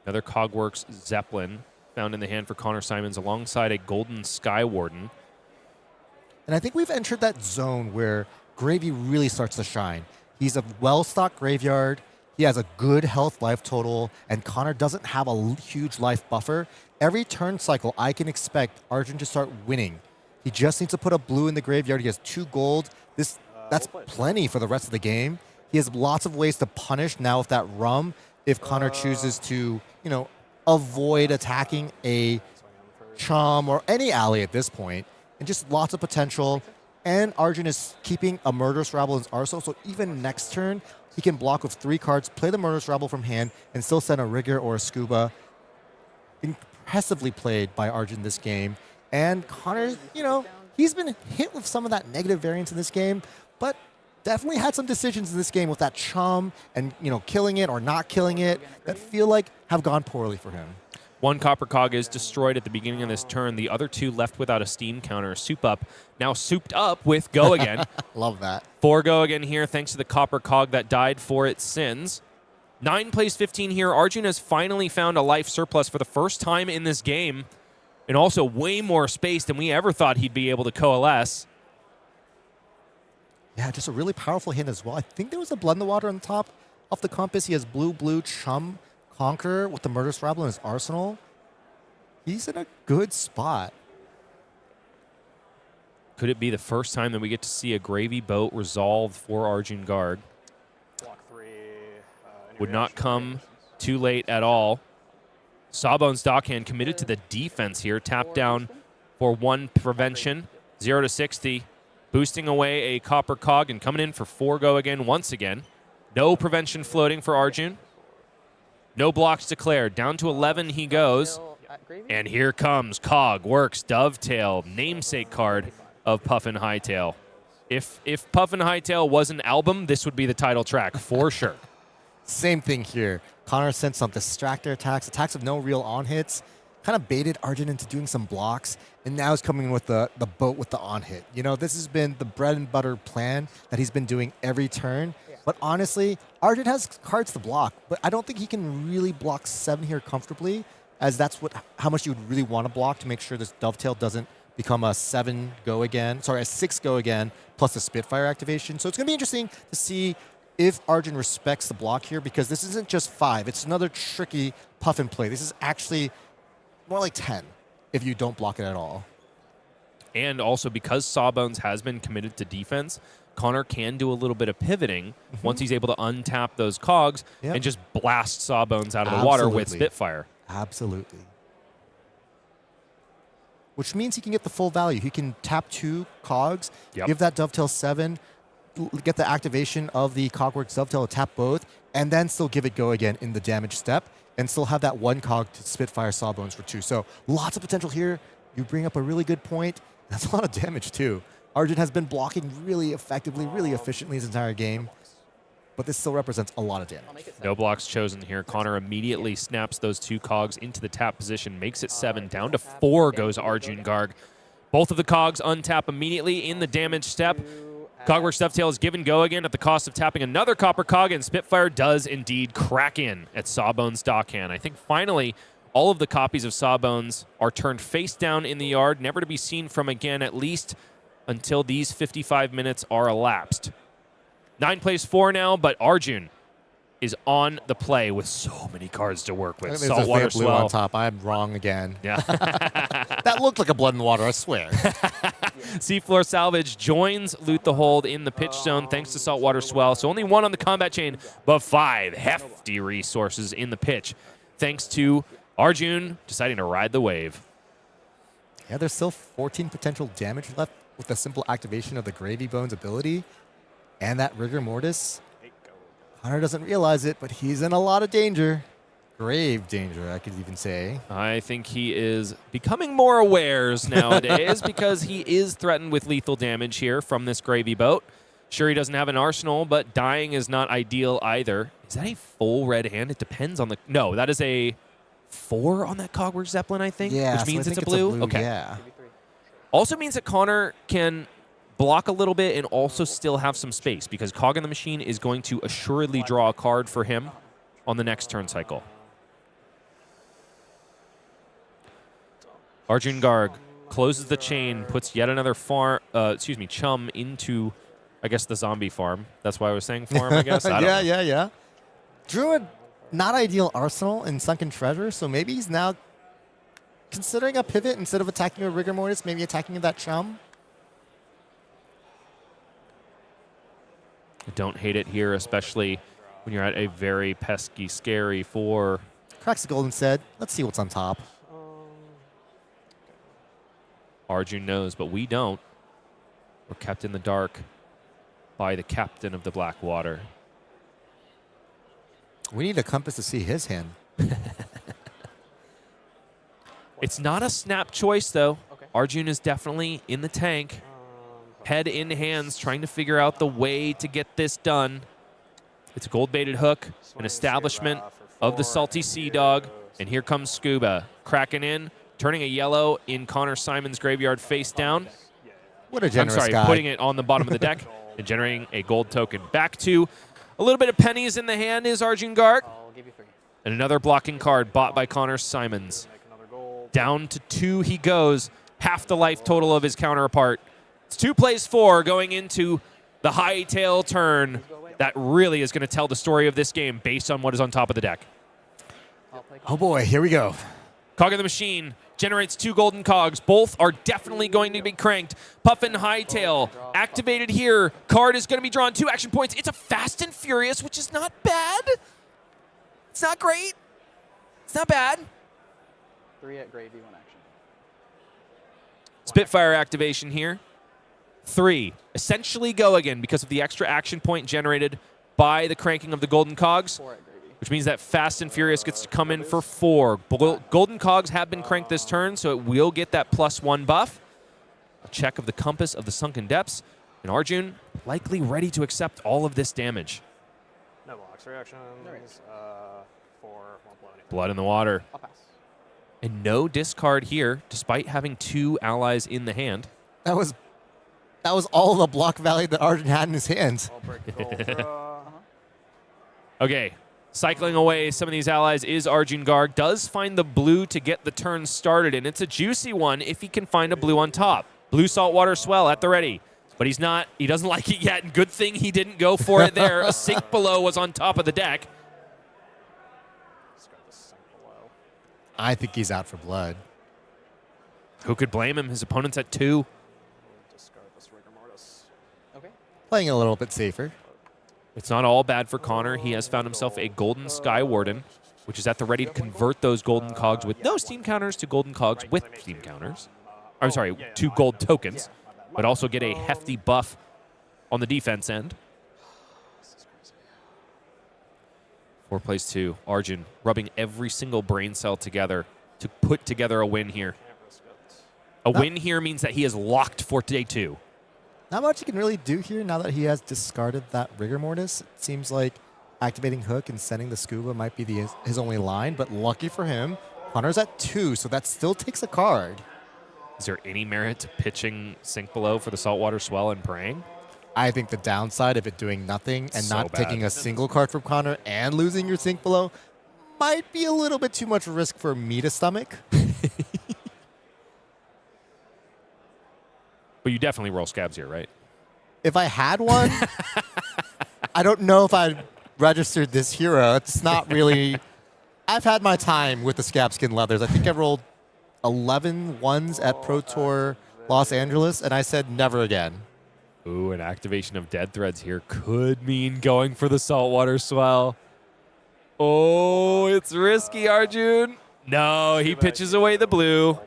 Another Cogworks Zeppelin found in the hand for Connor Symons alongside a Golden Sky Warden. And I think we've entered that zone where Gravy really starts to shine. He's a well-stocked graveyard. He has a good health life total, and Connor doesn't have a huge life buffer. Every turn cycle, I can expect Arjun to start winning He just needs to put a blue in the graveyard. He has 2 gold. That's plenty for the rest of the game. He has lots of ways to punish now with that rum if Connor chooses to, avoid attacking a Chum or any ally at this point. And just lots of potential. And Arjun is keeping a Murderous Rabble in his arsenal, so even next turn, he can block with 3 cards, play the Murderous Rabble from hand, and still send a Rigger or a Scuba. Impressively played by Arjun this game. And Connor, he's been hit with some of that negative variance in this game, but definitely had some decisions in this game with that Chum and, killing it or not killing it that feel like have gone poorly for him. 1 Copper Cog is destroyed at the beginning of this turn. The other 2 left without a steam counter. Soup Up, now souped up with Go Again. Love that. 4 Go Again here thanks to the Copper Cog that died for its sins. 9 plays 15 here. Arjun has finally found a life surplus for the first time in this game, and also way more space than we ever thought he'd be able to coalesce. Yeah, just a really powerful hit as well. I think there was a Blood in the Water on the top of the compass. He has blue, Chum, Conqueror with the Murderous Rabble in his arsenal. He's in a good spot. Could it be the first time that we get to see a Gravy Boat resolved for Arjun Garg? Block 3. Would not come too late at all. Sawbones Dockhand committed to the defense here. Tap down for 1 prevention. 0 to 60. Boosting away a Copper Cog and coming in for 4 Go Again once again. No prevention floating for Arjun. No blocks declared. Down to 11 he goes. And here comes Cog, Works, Dovetail, namesake card of Puffin Hightail. If Puffin Hightail was an album, this would be the title track for sure. Same thing here. Connor sent some distractor attacks with no real on-hits. Kind of baited Arjun into doing some blocks, and now he's coming in with the boat with the on-hit. This has been the bread and butter plan that he's been doing every turn. But honestly, Arjun has cards to block, but I don't think he can really block 7 here comfortably, as that's how much you would really want to block to make sure this Dovetail doesn't become a 6 Go Again, plus a Spitfire activation. So it's going to be interesting to see if Arjun respects the block here, because this isn't just 5. It's another tricky Puffin play. This is actually more like 10 if you don't block it at all. And also because Sawbones has been committed to defense, Connor can do a little bit of pivoting once he's able to untap those cogs and just blast Sawbones out of the water with Spitfire. Absolutely. Which means he can get the full value. He can tap 2 cogs, give that Dovetail 7, get the activation of the Cogworks Dovetail to tap both, and then still give it Go Again in the damage step, and still have that 1 cog to Spitfire Sawbones for 2. So lots of potential here. You bring up a really good point. That's a lot of damage too. Arjun has been blocking really effectively, really efficiently his entire game, but this still represents a lot of damage. No blocks chosen here. Connor immediately snaps those 2 cogs into the tap position, makes it 7. Down to 4 goes Arjun Garg. Both of the cogs untap immediately in the damage step. Cogworks Dovetail is given Go Again at the cost of tapping another Copper Cog, and Spitfire does indeed crack in at Sawbones Dockhand. I think finally all of the copies of Sawbones are turned face down in the yard, never to be seen from again, at least until these 55 minutes are elapsed. 9 plays 4 now, but Arjun is on the play with so many cards to work with. Saltwater blue Swell on top. I'm wrong again. Yeah. That looked like a Blood in the Water, I swear. Seafloor Salvage joins Loot the Hold in the pitch zone thanks to Saltwater Swell. So only 1 on the combat chain, but 5 hefty resources in the pitch thanks to Arjun deciding to ride the wave. Yeah, there's still 14 potential damage left with the simple activation of the Gravy Bones ability and that Rigor Mortis. Connor doesn't realize it, but he's in a lot of danger. Grave danger, I could even say. I think he is becoming more awares nowadays because he is threatened with lethal damage here from this Gravy Boat. Sure, he doesn't have an arsenal, but dying is not ideal either. Is that a full red hand? It depends on the... No, that is a 4 on that Cogworks Zeppelin, I think, yeah, which means so it's a blue. Okay. Yeah. Also means that Connor can block a little bit and also still have some space because Cog in the Machine is going to assuredly draw a card for him on the next turn cycle. Arjun Garg closes the chain, puts yet another chum into, I guess, the zombie farm. That's why I was saying farm, I guess. I don't know. Yeah. Drew a not ideal arsenal in Sunken Treasure, so maybe he's now considering a pivot instead of attacking a rigor mortis, maybe attacking that chum. I don't hate it here, especially when you're at a very pesky, scary 4. Cracks the gold instead. Let's see what's on top. Arjun knows, but we don't. We're kept in the dark by the captain of the Blackwater. We need a compass to see his hand. It's not a snap choice, though. Okay. Arjun is definitely in the tank. Head in hands, trying to figure out the way to get this done. It's a gold-baited hook, an establishment of the Salty Sea Dog, and here comes Scuba, cracking in, turning a yellow in Connor Symons' graveyard face down. What a generous I'm sorry, guy. putting it on the bottom of the deck and generating a gold token. Back to a little bit of pennies in the hand is Arjun Garg. I'll give you 3. And another blocking card bought by Connor Symons. Down to 2 he goes, half the life total of his counterpart. It's 2 plays 4 going into the high tail turn. That really is going to tell the story of this game based on what is on top of the deck. Oh boy, here we go. Cog of the Machine generates 2 golden cogs. Both are definitely going to be cranked. Puffin Hightail activated here. Card is going to be drawn 2 action points. It's a Fast and Furious, which is not bad. It's not great. It's not bad. 3 at gravy, 1 action. Spitfire activation here. 3. Essentially go again because of the extra action point generated by the cranking of the golden cogs, 4 at gravy. which means that Fast and Furious gets to come in for 4. Golden cogs have been cranked this turn, so it will get that +1 buff. A check of the compass of the sunken depths, and Arjun likely ready to accept all of this damage. No blocks. Reactions. 4. Won't blow anything. Blood in the water. I'll pass. And no discard here, despite having 2 allies in the hand. That was all the block value that Arjun had in his hands. I'll break the gold draw. Okay, cycling away some of these allies is Arjun Garg. Does find the blue to get the turn started, and it's a juicy one if he can find a blue on top. Blue saltwater swell at the ready, but he doesn't like it yet, and good thing he didn't go for it there. A sink below was on top of the deck. Discard the sink below. I think he's out for blood. Who could blame him? His opponent's at 2. Discard this rigor mortis. Okay. Playing a little bit safer. It's not all bad for Connor. He has found himself a golden Sky Warden, which is at the ready to convert those golden cogs with no steam counters to golden cogs with steam counters. I'm sorry, 2 gold tokens, but also get a hefty buff on the defense end. 4 plays 2. Arjun rubbing every single brain cell together to put together a win here. A win here means that he is locked for day 2. Not much he can really do here now that he has discarded that rigor mortis. It seems like activating hook and sending the scuba might be his only line, but lucky for him, Connor's at 2, so that still takes a card. Is there any merit to pitching sink below for the saltwater swell and praying? I think the downside of it doing nothing and So not bad. taking a single card from Connor and losing your sink below might be a little bit too much risk for me to stomach. But you definitely roll scabs here, right? If I had one, I don't know if I'd registered this hero. It's not really... I've had my time with the scab skin leathers. I think I rolled 11 ones at Pro Tour Los Angeles, and I said never again. Ooh, an activation of dead threads here could mean going for the saltwater swell. Oh, it's risky, Arjun. No, he pitches away the blue.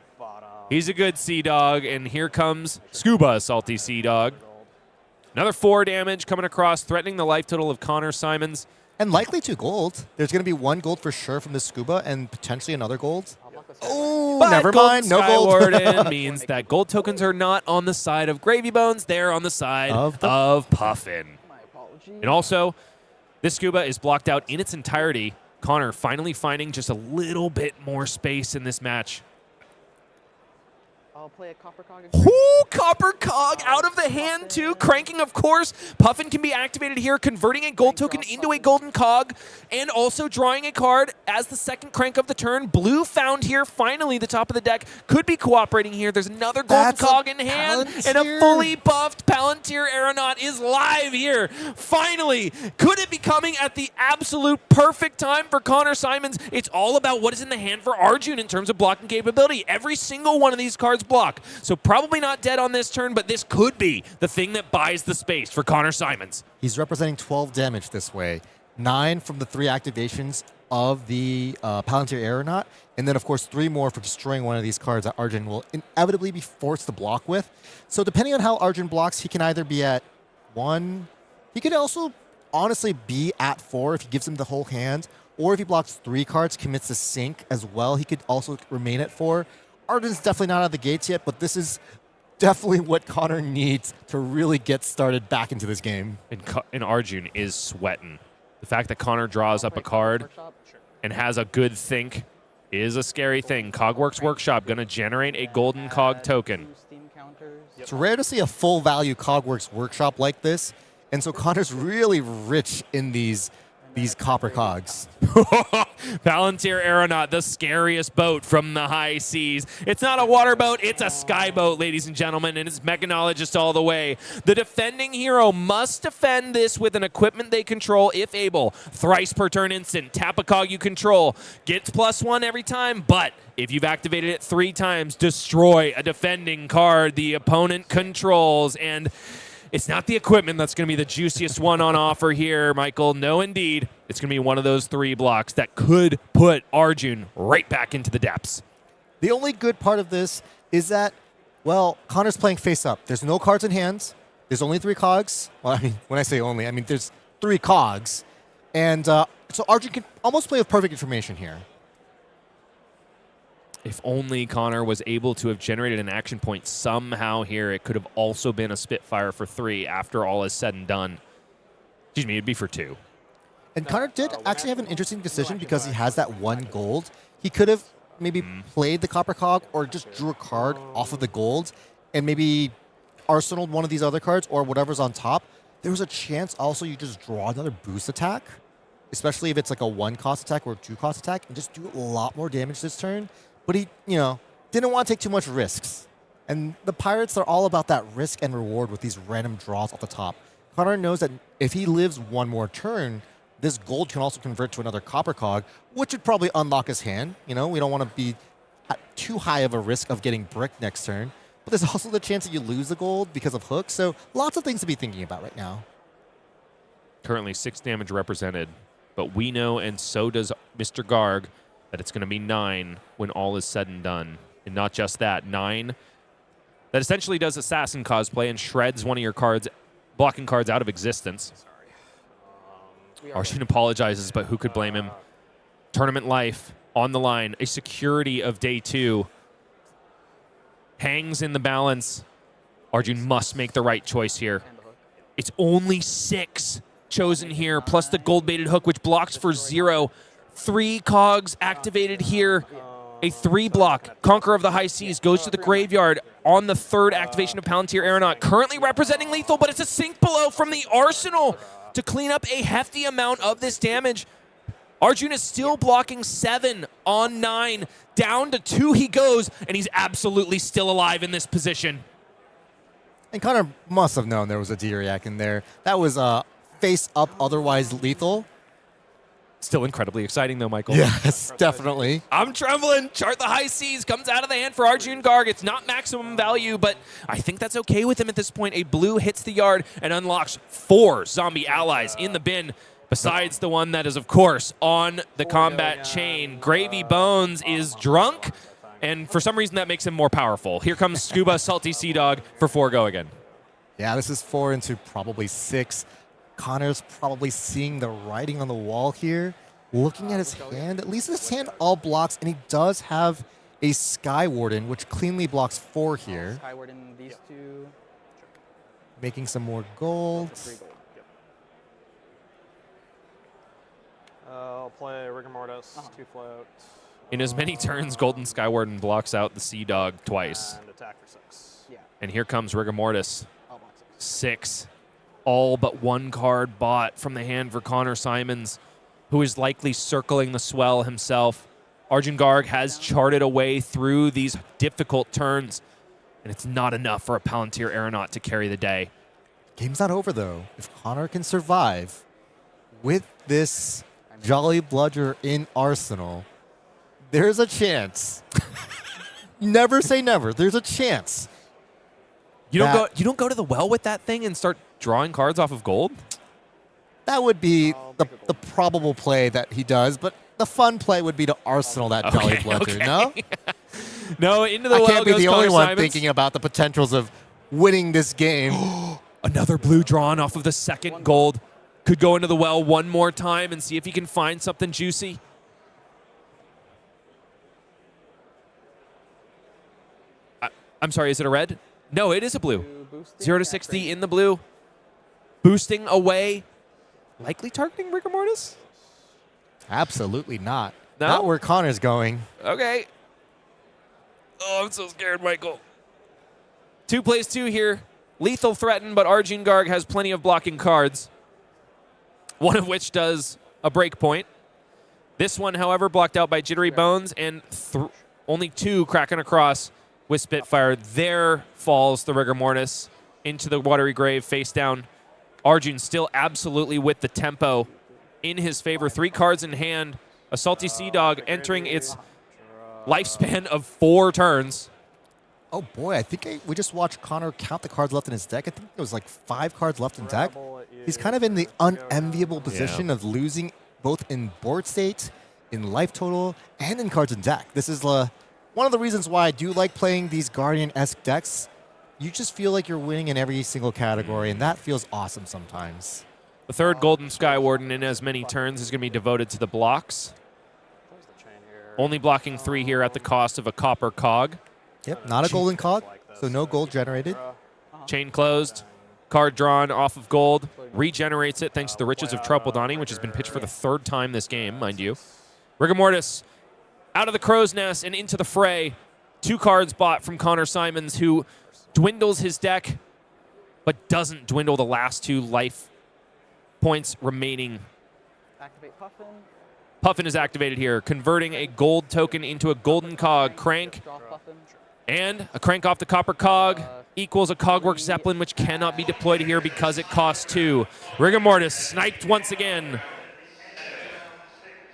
He's a good Sea Dog, and here comes Scuba, Salty Sea Dog. Another 4 damage coming across, threatening the life total of Connor Symons. And likely 2 gold. There's going to be 1 gold for sure from the scuba and potentially another gold. Oh, But never Golden mind. No Sky gold. Warden means that gold tokens are not on the side of Gravy Bones. They're on the side of Puffin. My apologies. And also, this scuba is blocked out in its entirety. Connor finally finding just a little bit more space in this match. I'll play a Copper Cog. Ooh, Copper Cog out of the hand too. Cranking, of course. Puffin can be activated here, converting a gold token into a golden cog, and also drawing a card as the second crank of the turn. Blue found here, finally the top of the deck. Could be cooperating here. There's another golden cog in hand, and a fully buffed Palantir Aeronaut is live here. Finally, could it be coming at the absolute perfect time for Connor Symons? It's all about what is in the hand for Arjun in terms of blocking capability. Every single one of these cards block. So probably not dead on this turn, but this could be the thing that buys the space for Connor Symons. He's representing 12 damage this way. 9 from the 3 activations of the Palantir Aeronaut, and then of course 3 more for destroying one of these cards that Arjun will inevitably be forced to block with. So depending on how Arjun blocks, he can either be at 1, he could also honestly be at 4 if he gives him the whole hand, or if he blocks 3 cards, commits to sync as well, he could also remain at 4. Arjun's definitely not out of the gates yet, but this is definitely what Connor needs to really get started back into this game. And Arjun is sweating. The fact that Connor draws up a card and has a good think is a scary thing. Cogworks Workshop going to generate a golden cog token. It's rare to see a full value Cogworks Workshop like this, and so Connor's really rich in these copper cogs. Palantir Aeronaut, the scariest boat from the high seas. It's not a water boat, it's a sky boat, ladies and gentlemen, and it's mechanologist all the way. The defending hero must defend this with an equipment they control if able. Thrice per turn instant. Tap a cog you control. Gets +1 every time, but if you've activated it 3 times, destroy a defending card the opponent controls. And it's not the equipment that's going to be the juiciest one on offer here, Michael. No, indeed. It's going to be one of those 3 blocks that could put Arjun right back into the depths. The only good part of this is that, well, Connor's playing face up. There's no cards in hands. There's only 3 cogs. Well, I mean, when I say only, I mean there's 3 cogs. And so Arjun can almost play with perfect information here. If only Connor was able to have generated an action point somehow here, it could have also been a Spitfire for 3 after all is said and done. Excuse me, it'd be for 2. And Connor did actually have an interesting decision because he has that 1 gold. He could have maybe played the Copper Cog or just drew a card off of the gold and maybe arsenaled one of these other cards or whatever's on top. There was a chance also you just draw another boost attack, especially if it's like a 1-cost attack or a 2-cost attack, and just do a lot more damage this turn. But he, didn't want to take too much risks. And the Pirates are all about that risk and reward with these random draws off the top. Connor knows that if he lives 1 more turn, this gold can also convert to another Copper Cog, which would probably unlock his hand. We don't want to be at too high of a risk of getting bricked next turn. But there's also the chance that you lose the gold because of hooks. So lots of things to be thinking about right now. Currently 6 damage represented, but we know, and so does Mr. Garg, that it's going to be 9 when all is said and done. And not just that, 9 that essentially does assassin cosplay and shreds one of your cards, blocking cards out of existence. Arjun apologizes, but who could blame him? Tournament life on the line, a security of day 2. Hangs in the balance. Arjun must make the right choice here. It's only 6 chosen here, plus the gold-baited hook, which blocks for 0. 3 cogs activated here. A 3-block. Conqueror of the High Seas goes to the graveyard on the 3rd activation of Palantir Aeronaut. Currently representing lethal, but it's a sink below from the arsenal to clean up a hefty amount of this damage. Arjun is still blocking 7 on 9. Down to 2 he goes, and he's absolutely still alive in this position. And Connor must have known there was a D-React in there. That was face up, otherwise lethal. Still incredibly exciting, though, Michael. Yes, definitely. I'm trembling. Chart the High Seas comes out of the hand for Arjun Garg. It's not maximum value, but I think that's okay with him at this point. A blue hits the yard and unlocks 4 zombie allies in the bin, besides the one that is, of course, on the combat chain. Gravy Bones is drunk, and for some reason that makes him more powerful. Here comes Scuba Salty Sea Dog for 4 go again. Yeah, this is 4 into probably 6. Connor's probably seeing the writing on the wall here, looking at his hand. At least his hand all blocks, and he does have a Sky Warden, which cleanly blocks 4 here. Sky Warden, these 2. Making some more gold. I'll play Rigor Mortis, 2 float. In as many turns, Golden Skywarden blocks out the Sea Dog twice. And attack for 6. Yeah. And here comes Rigor Mortis. I'll block 6. 6. All but one card bought from the hand for Connor Symons, who is likely circling the swell himself. Arjun Garg has charted a way through these difficult turns, and it's not enough for a Palantir Aeronaut to carry the day. Game's not over, though. If Connor can survive with this Jolly Bludger in Arsenal, there's a chance. Never say never. There's a chance. You don't go to the well with that thing and start drawing cards off of gold? That would be the probable play that he does, but the fun play would be to Arsenal that Jolly Bludger, no? No, into the I well can't be goes the only Connor one Symons. thinking about the potentials of winning this game. Another blue drawn off of the second gold. Could go into the well one more time and see if he can find something juicy. I'm sorry, is it a red? No, it is a blue. 0 to 60 in the blue. Boosting away. Likely targeting Rigor Mortis? Absolutely not. No? Not where Connor's going. Okay. Oh, I'm so scared, Michael. 2 plays 2 here. Lethal threatened, but Arjun Garg has plenty of blocking cards. One of which does a break point. This one, however, blocked out by Jittery Bones, and only 2 cracking across with Spitfire. There falls the Rigor Mortis into the Watery Grave, face down. Arjun still absolutely with the tempo in his favor. 3 cards in hand. A Salty Sea Dog entering its lifespan of 4 turns. Oh boy, I think we just watched Connor count the cards left in his deck. I think there was like 5 cards left in deck. He's kind of in the unenviable position of losing both in board state, in life total, and in cards in deck. This is one of the reasons why I do like playing these Guardian-esque decks. You just feel like you're winning in every single category, and that feels awesome sometimes. The third Golden Skywarden in as many turns is going to be devoted to the blocks. Only blocking 3 here at the cost of a copper cog. Yep, not a golden cog, so no gold generated. Chain closed. Card drawn off of gold. Regenerates it thanks to the Riches of Trupledani, which has been pitched for the 3rd time this game, mind you. Rigor Mortis out of the crow's nest and into the fray. 2 cards bought from Connor Symons, who dwindles his deck, but doesn't dwindle the last 2 life points remaining. Activate Puffin. Puffin is activated here, converting a gold token into a golden cog. Crank. Draw Puffin. And a crank off the copper cog equals a Cogwork Zeppelin, which cannot be deployed here because it costs 2. Rigor Mortis sniped once again.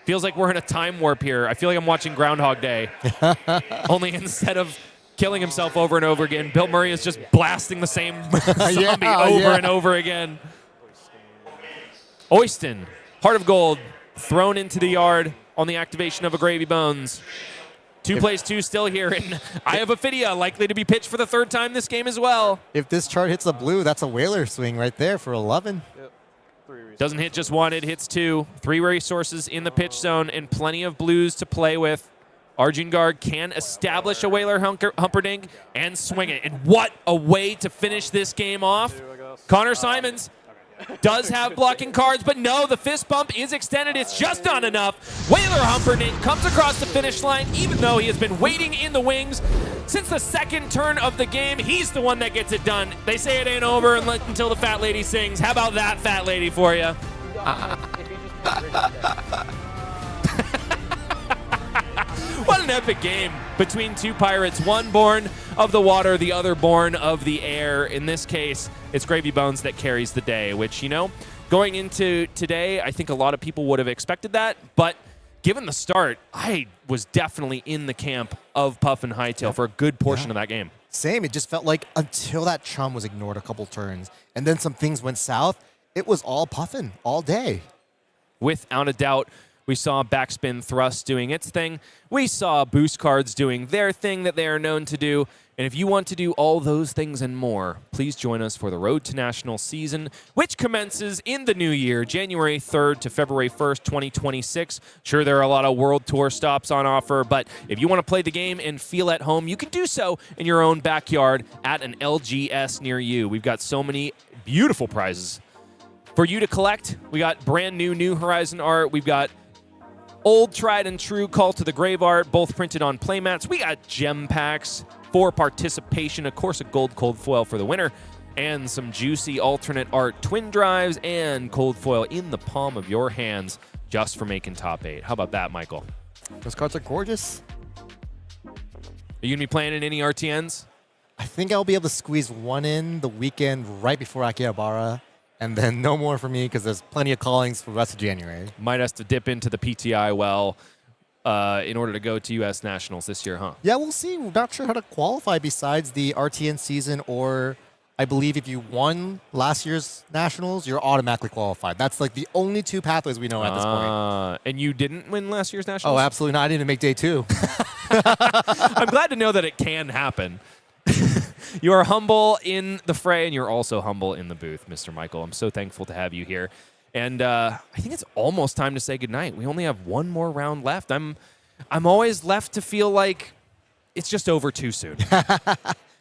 Feels like we're in a time warp here. I feel like I'm watching Groundhog Day. Only instead of killing himself over and over again, Bill Murray is just blasting the same zombie over and over again. Oyston, Heart of Gold, thrown into the yard on the activation of a Gravy Bones. 2 plays 2 still here, and I have Ophidia likely to be pitched for the 3rd time this game as well. If this chart hits a blue, that's a Whaler swing right there for 11. Doesn't hit just 1, it hits 2. 3 resources in the pitch zone and plenty of blues to play with. Arjun Garg can establish a Whaler Humperdinck and swing it. And what a way to finish this game off. Connor Symons does have blocking cards, but no, the fist bump is extended. It's just not enough. Whaler Humperdinck comes across the finish line, even though he has been waiting in the wings since the 2nd turn of the game. He's the one that gets it done. They say it ain't over until the fat lady sings. How about that, fat lady, for you? What an epic game between 2 pirates, one born of the water, the other born of the air. In this case, it's Gravy Bones that carries the day, which, you know, going into today, I think a lot of people would have expected that. But given the start, I was definitely in the camp of Puffin Hightail for a good portion of that game. Same. It just felt like until that chum was ignored a couple turns and then some things went south, it was all Puffin all day. Without a doubt. We saw Backspin Thrust doing its thing. We saw Boost Cards doing their thing that they are known to do. And if you want to do all those things and more, please join us for the Road to National season, which commences in the new year, January 3rd to February 1st, 2026. Sure, there are a lot of World Tour stops on offer, but if you want to play the game and feel at home, you can do so in your own backyard at an LGS near you. We've got so many beautiful prizes for you to collect. We got brand new New Horizon art. We've got old tried and true Call to the Grave art, both printed on playmats. We got gem packs for participation. Of course, a gold cold foil for the winner. And some juicy alternate art twin drives and cold foil in the palm of your hands just for making top 8. How about that, Michael? Those cards are gorgeous. Are you going to be playing in any RTNs? I think I'll be able to squeeze one in the weekend right before Akihabara, and then no more for me because there's plenty of callings for the rest of January. Might have to dip into the PTI in order to go to U.S. Nationals this year, huh? Yeah, we'll see. We're not sure how to qualify besides the RTN season, or I believe if you won last year's Nationals, you're automatically qualified. That's like the only 2 pathways we know at this point. And you didn't win last year's Nationals? Oh, absolutely not. I didn't even make day 2. I'm glad to know that it can happen. You are humble in the fray, and you're also humble in the booth, Mr. Michael. I'm so thankful to have you here. And I think it's almost time to say goodnight. We only have one more round left. I'm always left to feel like it's just over too soon.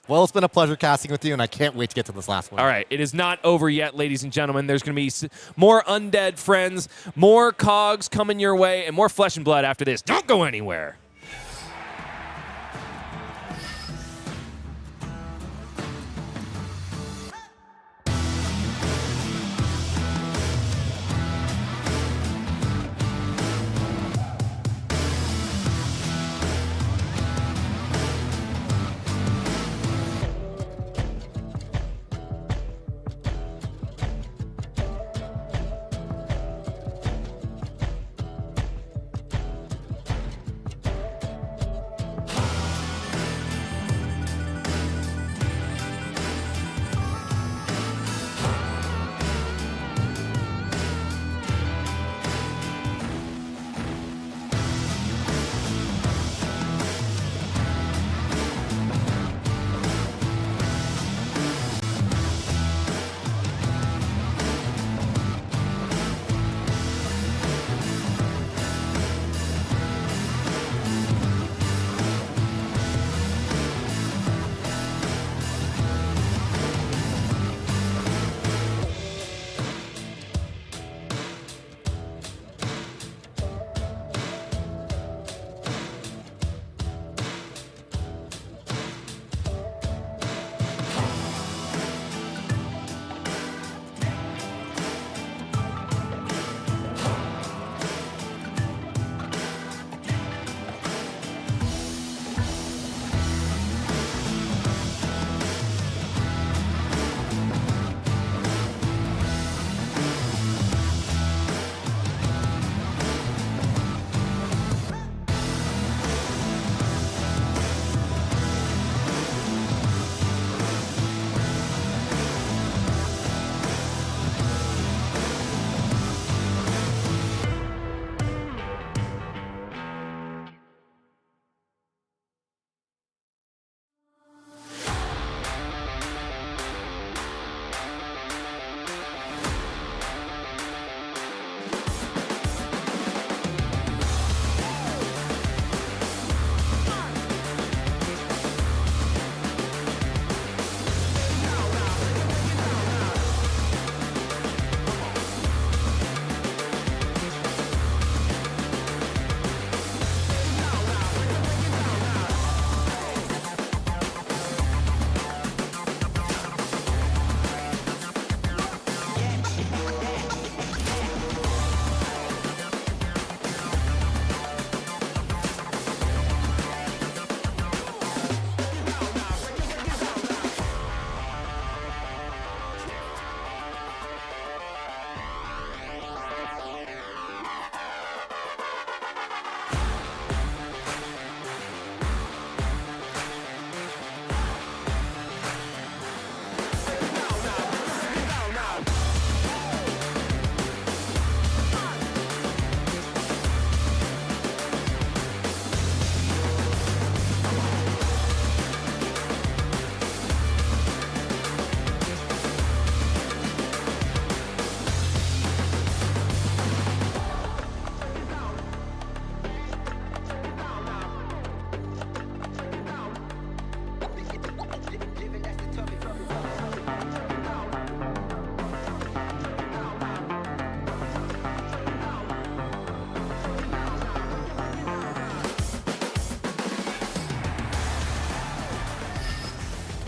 Well, it's been a pleasure casting with you, and I can't wait to get to this last one. All right, it is not over yet, ladies and gentlemen. There's going to be more undead friends, more cogs coming your way, and more flesh and blood after this. Don't go anywhere.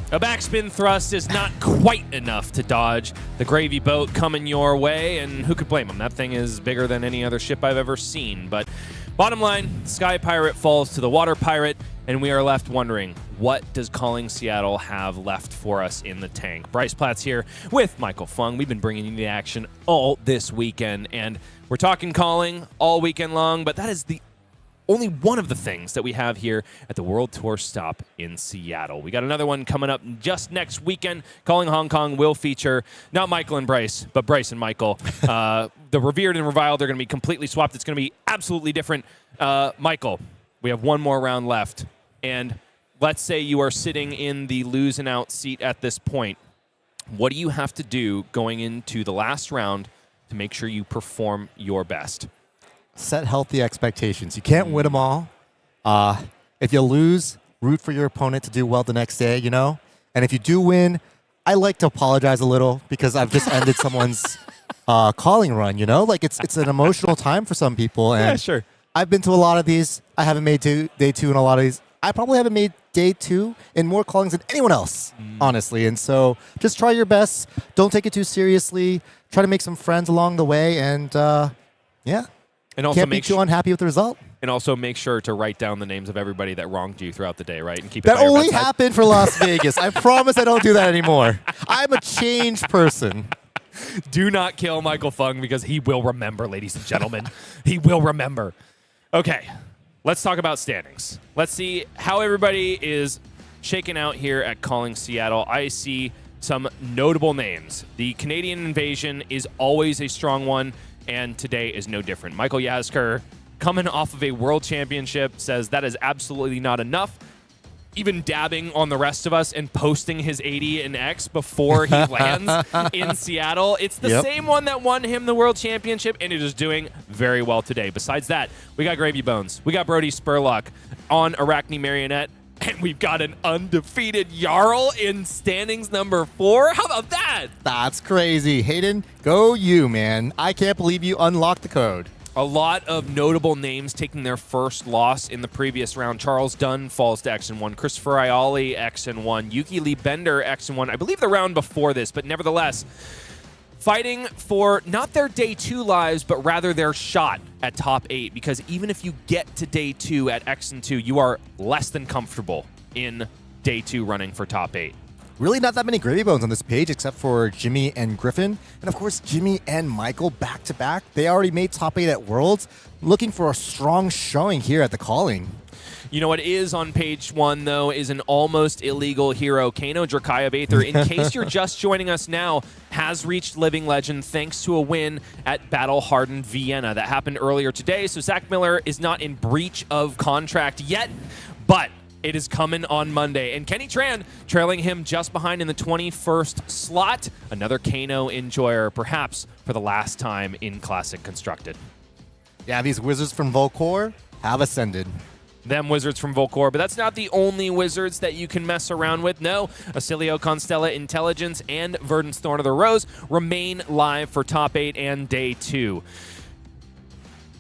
A backspin thrust is not quite enough to dodge the gravy boat coming your way, and who could blame him? That thing is bigger than any other ship I've ever seen. But bottom line, Sky Pirate falls to the Water Pirate, and we are left wondering, what does Calling Seattle have left for us in the tank? Bryce Platz here with Michael Feng. We've been bringing you the action all this weekend, and we're talking calling all weekend long, but that is the only one of the things that we have here at the World Tour stop in Seattle. We got another one coming up just next weekend. Calling Hong Kong will feature not Michael and Bryce, but Bryce and Michael. The revered and reviled are going to be completely swapped. It's going to be absolutely different. Michael, we have one more round left. And let's say you are sitting in the lose and out seat at this point. What do you have to do going into the last round to make sure you perform your best? Set healthy expectations. You can't win them all. If you lose, root for your opponent to do well the next day, you know? And if you do win, I like to apologize a little because I've just ended someone's calling run, you know? Like, it's an emotional time for some people. And Yeah, sure. I've been to a lot of these. I haven't made day two in a lot of these. I probably haven't made day two in more callings than anyone else, honestly. And so just try your best. Don't take it too seriously. Try to make some friends along the way. And, yeah. And also Can't be too unhappy with the result. And also make sure to write down the names of everybody that wronged you throughout the day, right? And keep it That by your only bedside. happened for Las Vegas. I promise I don't do that anymore. I'm a changed person. Do not kill Michael Feng because he will remember, ladies and gentlemen. He will remember. Okay, let's talk about standings. Let's see how everybody is shaking out here at Calling Seattle. I see some notable names. The Canadian invasion is always a strong one, and today is no different. Michael Jaszczur, coming off of a world championship, says that is absolutely not enough. Even dabbing on the rest of us and posting his 80 in X before he lands in Seattle. It's the same one that won him the world championship, and it is doing very well today. Besides that, we got Gravy Bones. We got Brody Spurlock on Arachne Marionette, and we've got an undefeated Jarl in standings number 4. How about that? That's crazy. Hayden, go you, man. I can't believe you unlocked the code. A lot of notable names taking their first loss in the previous round. Charles Dunn falls to X&1. Christopher Aioli, X&1. Yuki Lee Bender, X&1. I believe the round before this, but nevertheless, fighting for not their day 2 lives, but rather their shot at top 8. Because even if you get to day 2 at X&2, you are less than comfortable in day 2 running for top 8. Really not that many Gravy Bones on this page except for Jimmy and Griffin. And of course, Jimmy and Michael back-to-back. They already made top 8 at Worlds. Looking for a strong showing here at the Calling. You know what is on page 1, though, is an almost illegal hero, Kano Drakaev Aether. In case you're just joining us now, has reached Living Legend thanks to a win at battle-hardened Vienna. That happened earlier today, so Zach Miller is not in breach of contract yet, but it is coming on Monday. And Kenny Tran trailing him just behind in the 21st slot. Another Kano enjoyer, perhaps for the last time in Classic Constructed. Yeah, these wizards from Volcor have ascended. Them wizards from Volcor, but that's not the only wizards that you can mess around with. No, Oscilio, Constella, Intelligence, and Verdance Thorn of the Rose remain live for top 8 and day 2.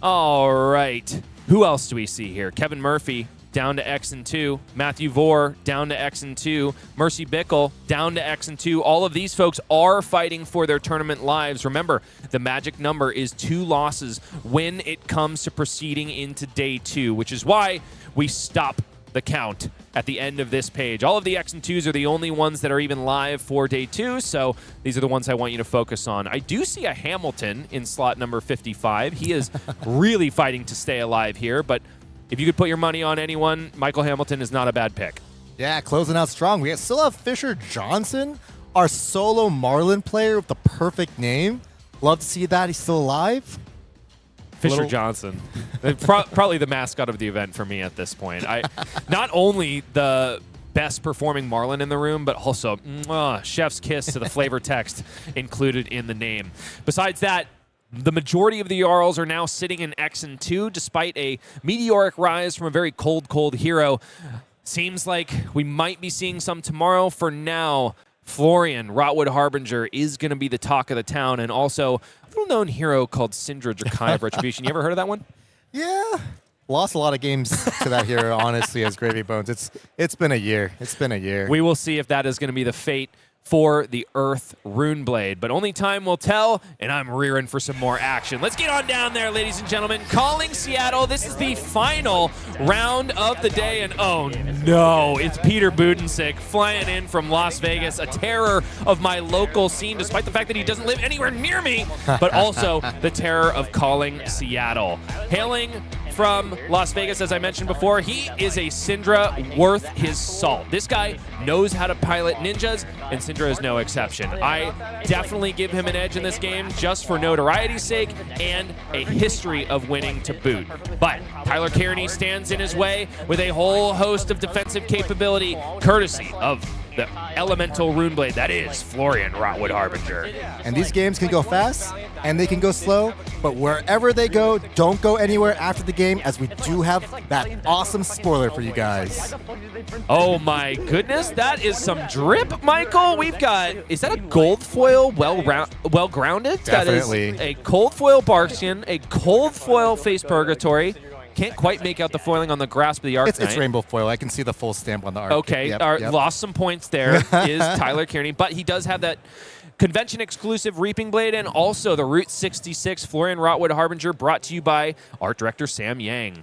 All right. Who else do we see here? Kevin Murphy down to X&2. Matthew Vore down to X&2. Mercy Bickell down to X&2. All of these folks are fighting for their tournament lives. Remember, the magic number is 2 losses when it comes to proceeding into day 2, which is why we stop the count at the end of this page. All of the X&2s are the only ones that are even live for day 2, so these are the ones I want you to focus on. I do see a Hamilton in slot number 55. He is really fighting to stay alive here, but if you could put your money on anyone, Michael Hamilton is not a bad pick. Yeah, closing out strong. We still have Fisher Johnson, our solo Marlin player with the perfect name. Love to see that. He's still alive. Fisher Johnson. Probably the mascot of the event for me at this point. Not only the best performing Marlin in the room, but also chef's kiss to the flavor text included in the name. Besides that, the majority of the Jarls are now sitting in X&2, despite a meteoric rise from a very cold hero. Seems like we might be seeing some tomorrow. For now, Florian, Rotwood Harbinger, is going to be the talk of the town, and also a little-known hero called Cindra, Drakaev Retribution. You ever heard of that one? Yeah. lost a lot of games to that hero, honestly, as Gravy Bones. It's been a year. It's been a year. We will see if that is going to be the fate for the Earth Runeblade, but only time will tell, and I'm rearing for some more action. Let's get on down there, ladies and gentlemen. Calling Seattle. This is the final round of the day, and oh no, it's Peter Buddensiek flying in from Las Vegas, a terror of my local scene, despite the fact that he doesn't live anywhere near me, but also the terror of calling Seattle. Hailing from Las Vegas, as I mentioned before, he is a Cindra worth his salt. This guy knows how to pilot ninjas, and Cindra is no exception. I definitely give him an edge in this game just for notoriety's sake and a history of winning to boot. But Tyler Kearney stands in his way with a whole host of defensive capability, courtesy of the elemental runeblade that is Florian Rotwood Harbinger. And these games can go fast and they can go slow, but wherever they go, don't go anywhere after the game, as we do have that awesome spoiler for you guys. Oh my goodness, that is some drip, Michael. We've got, is that a gold foil well-grounded? Definitely. That is a cold foil Barksian, a cold foil Face Purgatory. Can't quite make out the foiling on the grasp of the Arc Knight. It's rainbow foil. I can see the full stamp on the Arc. Okay, Yep. lost some points there is Tyler Kearney, but he does have that convention-exclusive Reaping Blade and also the Route 66 Florian Rotwood Harbinger, brought to you by art director Sam Yang.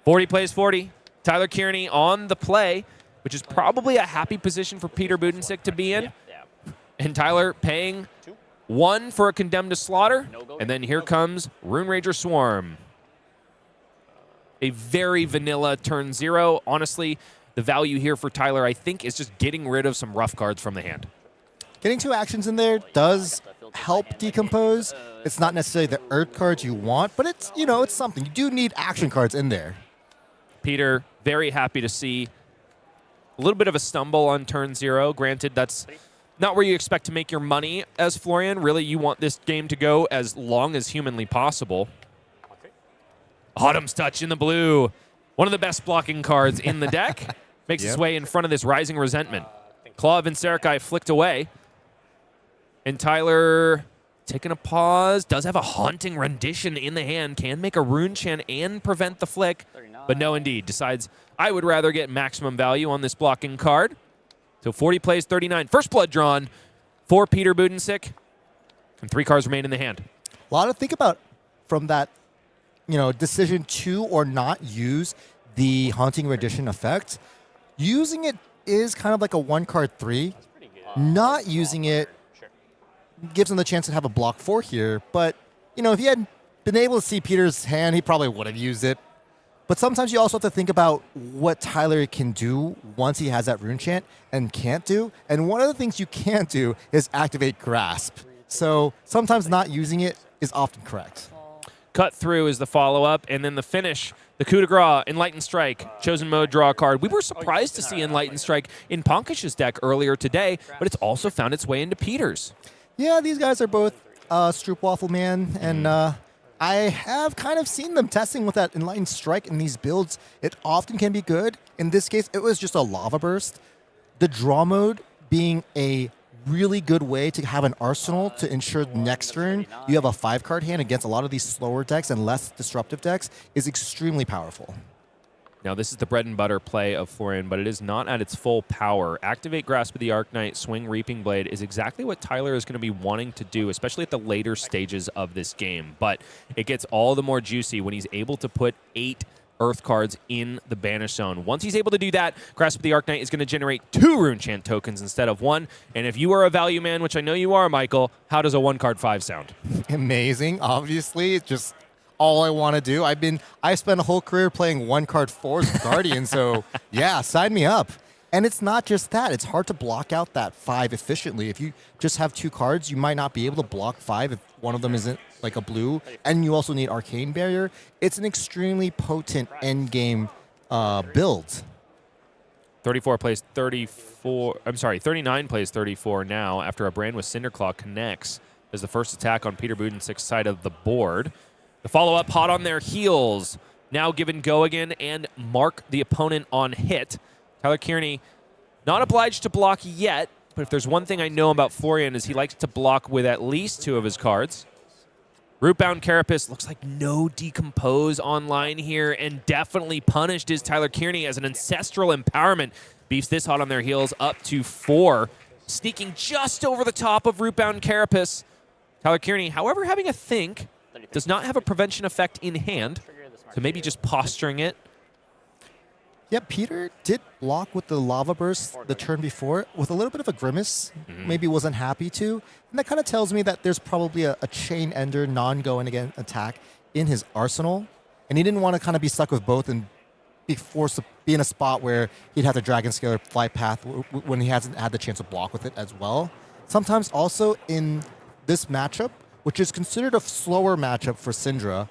40 plays 40. Tyler Kearney on the play, which is probably a happy position for Peter Buddensiek to be in. And Tyler paying 1 for a Condemned to Slaughter, and then here comes Rune Rager Swarm. A very vanilla turn 0. Honestly, the value here for Tyler, I think, is just getting rid of some rough cards from the hand. Getting 2 actions in there does help decompose. It's not necessarily the Earth cards you want, but it's, you know, it's something. You do need action cards in there. Peter, very happy to see a little bit of a stumble on turn 0. Granted, that's not where you expect to make your money as Florian. Really, you want this game to go as long as humanly possible. Autumn's Touch in the blue. One of the best blocking cards in the deck. Makes its way in front of this Rising Resentment. Claw of Inserkai flicked away. And Tyler taking a pause. Does have a Haunting Rendition in the hand. Can make a Rune Chan and prevent the flick. But no, indeed. Decides, I would rather get maximum value on this blocking card. So 40 plays 39. First blood drawn for Peter Buddensiek. And 3 cards remain in the hand. A lot to think about from that, you know, decision to or not use the Haunting Rendition effect. Using it is kind of like a 1-card 3. Not using it gives him the chance to have a block 4 here. But, you know, if he had been able to see Peter's hand, he probably would have used it. But sometimes you also have to think about what Tyler can do once he has that Rune Chant and can't do. And one of the things you can't do is activate Grasp. So sometimes not using it is often correct. Cut Through is the follow-up, and then the finish, the coup de grace, Enlightened Strike, chosen mode, draw a card. We were surprised to see Enlightened Strike in Pankaj's deck earlier today, but it's also found its way into Peter's. Yeah, these guys are both Stroopwafel Man, and I have kind of seen them testing with that Enlightened Strike in these builds. It often can be good. In this case, it was just a Lava Burst. The draw mode being a really good way to have an arsenal to ensure next turn you have a 5-card hand against a lot of these slower decks and less disruptive decks is extremely powerful. Now, this is the bread and butter play of Florian, but it is not at its full power. Activate Grasp of the Arc Knight, swing Reaping Blade is exactly what Tyler is going to be wanting to do, especially at the later stages of this game. But it gets all the more juicy when he's able to put 8 Earth cards in the Banish Zone. Once he's able to do that, Grasp of the Arc Knight is going to generate 2 Rune Chant tokens instead of 1. And if you are a value man, which I know you are, Michael, how does a 1-card 5 sound? Amazing, obviously. It's just all I want to do. I spent a whole career playing 1-card 4s with Guardian, so yeah, sign me up. And it's not just that. It's hard to block out that 5 efficiently. If you just have 2 cards, you might not be able to block 5 if one of them isn't like a blue, and you also need Arcane Barrier. It's an extremely potent endgame build. 34 plays 34. I'm sorry, 39 plays 34 now after a brand with Cinderclaw connects as the first attack on Peter Buddensiek's side of the board. The follow-up, hot on their heels. Now given go again and mark the opponent on hit. Tyler Kearney not obliged to block yet, but if there's one thing I know about Florian is he likes to block with at least 2 of his cards. Rootbound Carapace looks like no Decompose online here, and definitely punished is Tyler Kearney as an Ancestral Empowerment beefs this hot on their heels up to 4, sneaking just over the top of Rootbound Carapace. Tyler Kearney, however, having a think, does not have a prevention effect in hand, so maybe just posturing it. Yeah, Peter did block with the Lava Burst the turn before with a little bit of a grimace. Maybe wasn't happy to. And that kind of tells me that there's probably a Chain Ender non-going again attack in his arsenal. And he didn't want to kind of be stuck with both and be forced to be in a spot where he'd have the Dragon Scalar flight path when he hasn't had the chance to block with it as well. Sometimes also in this matchup, which is considered a slower matchup for Cindra,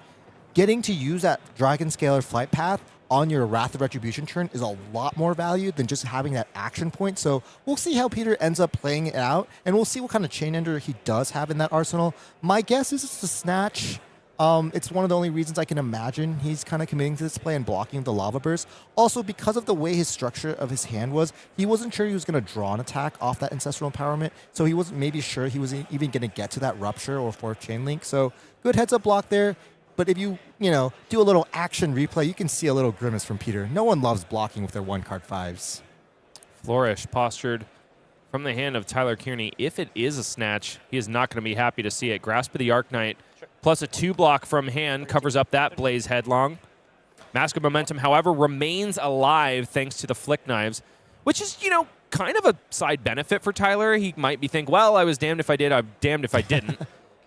getting to use that Dragon Scalar flight path on your Wrath of Retribution turn is a lot more value than just having that action point. So we'll see how Peter ends up playing it out, and we'll see what kind of Chain Ender he does have in that arsenal. My guess is it's a Snatch. It's one of the only reasons I can imagine he's kind of committing to this play and blocking the Lava Burst. Also, because of the way his structure of his hand was, he wasn't sure he was going to draw an attack off that Ancestral Empowerment, so he wasn't maybe sure he was even going to get to that Rupture or 4th Chain Link. So good heads-up block there. But if you do a little action replay, you can see a little grimace from Peter. No one loves blocking with their 1-card 5s. Flourish postured from the hand of Tyler Kearney. If it is a Snatch, he is not going to be happy to see it. Grasp of the Arknight, plus a 2-block from hand, covers up that Blaze Headlong. Mask of Momentum, however, remains alive thanks to the Flick Knives, which is, kind of a side benefit for Tyler. He might be thinking, well, I was damned if I did, I'm damned if I didn't.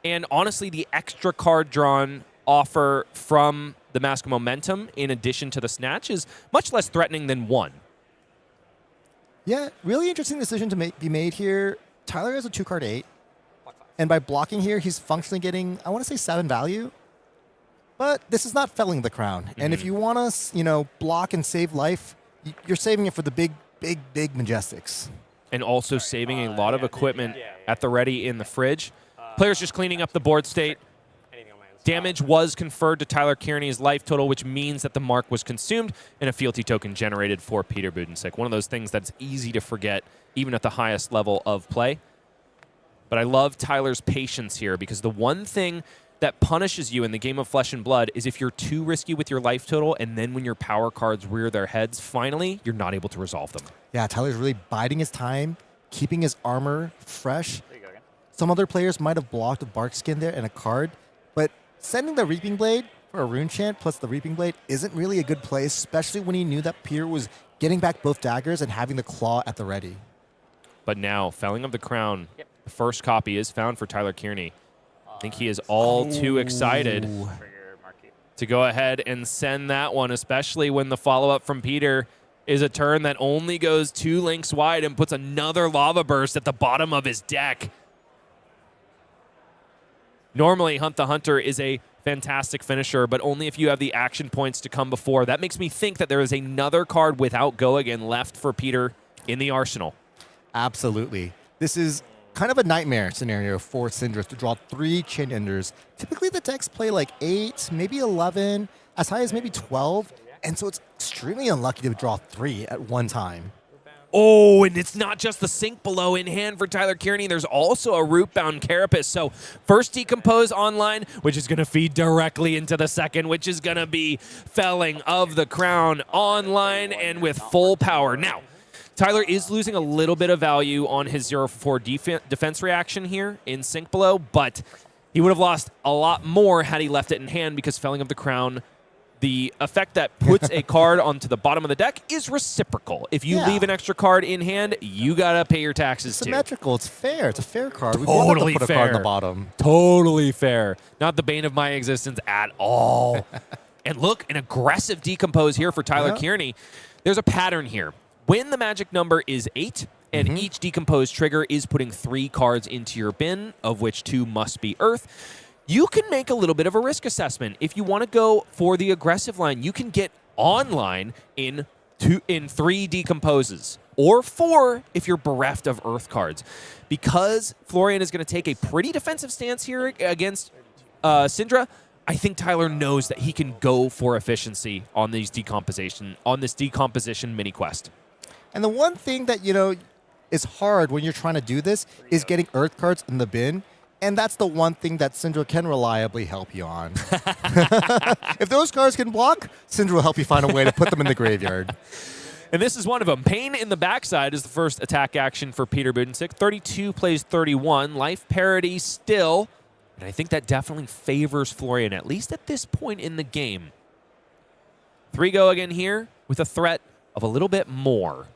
And honestly, the extra card drawn offer from the Mask of Momentum in addition to the Snatch is much less threatening than 1. Yeah, really interesting decision to be made here. Tyler has a 2-card 8. And by blocking here, he's functionally getting, I want to say 7 value. But this is not felling the crown. And if you want to, block and save life, you're saving it for the big Majestics. And also saving a lot of equipment at the ready in the fridge. Players just cleaning up the board state. Damage was conferred to Tyler Kearney's life total, which means that the mark was consumed and a fealty token generated for Peter Buddensiek. One of those things that's easy to forget, even at the highest level of play. But I love Tyler's patience here, because the one thing that punishes you in the game of Flesh and Blood is if you're too risky with your life total, and then when your power cards rear their heads, finally, you're not able to resolve them. Yeah, Tyler's really biding his time, keeping his armor fresh. Some other players might have blocked a Barkskin there and a card, but sending the Reaping Blade for a Rune Chant plus the Reaping Blade isn't really a good play, especially when he knew that Peter was getting back both daggers and having the Claw at the ready. But now, Felling of the Crown, the first copy is found for Tyler Kearney. I think he is all too excited to go ahead and send that one, especially when the follow-up from Peter is a turn that only goes 2 links wide and puts another Lava Burst at the bottom of his deck. Normally, Hunt the Hunter is a fantastic finisher, but only if you have the action points to come before. That makes me think that there is another card without Go Again left for Peter in the arsenal. Absolutely. This is kind of a nightmare scenario for Cindra to draw 3 Chain Enders. Typically, the decks play like 8, maybe 11, as high as maybe 12, and so it's extremely unlucky to draw 3 at one time. Oh, and it's not just the Sink Below in hand for Tyler Kearney. There's also a Rootbound Carapace. So first Decompose online, which is going to feed directly into the second, which is going to be Felling of the Crown online and with full power. Now, Tyler is losing a little bit of value on his 0-4 defense reaction here in Sink Below, but he would have lost a lot more had he left it in hand, because Felling of the Crown, the effect that puts a card onto the bottom of the deck is reciprocal. If you leave an extra card in hand, you gotta pay your taxes It's too. symmetrical. It's fair. It's a fair card. Totally we want to put fair. a card in the bottom. Totally fair. Not the bane of my existence at all. And look, an aggressive Decompose here for Tyler Kearney. There's a pattern here. When the magic number is 8, and each Decompose trigger is putting 3 cards into your bin, of which 2 must be Earth, you can make a little bit of a risk assessment. If you want to go for the aggressive line, you can get online in 3 Decomposes, or 4 if you're bereft of Earth cards. Because Florian is going to take a pretty defensive stance here against Cindra, I think Tyler knows that he can go for efficiency on this decomposition mini quest. And the one thing that, is hard when you're trying to do this is getting Earth cards in the bin. And that's the one thing that Cindra can reliably help you on. If those cards can block, Cindra will help you find a way to put them in the graveyard. And this is one of them. Pain in the backside is the first attack action for Peter Buddensiek. 32 plays 31. Life parity still. And I think that definitely favors Florian, at least at this point in the game. 3 go again here with a threat of a little bit more.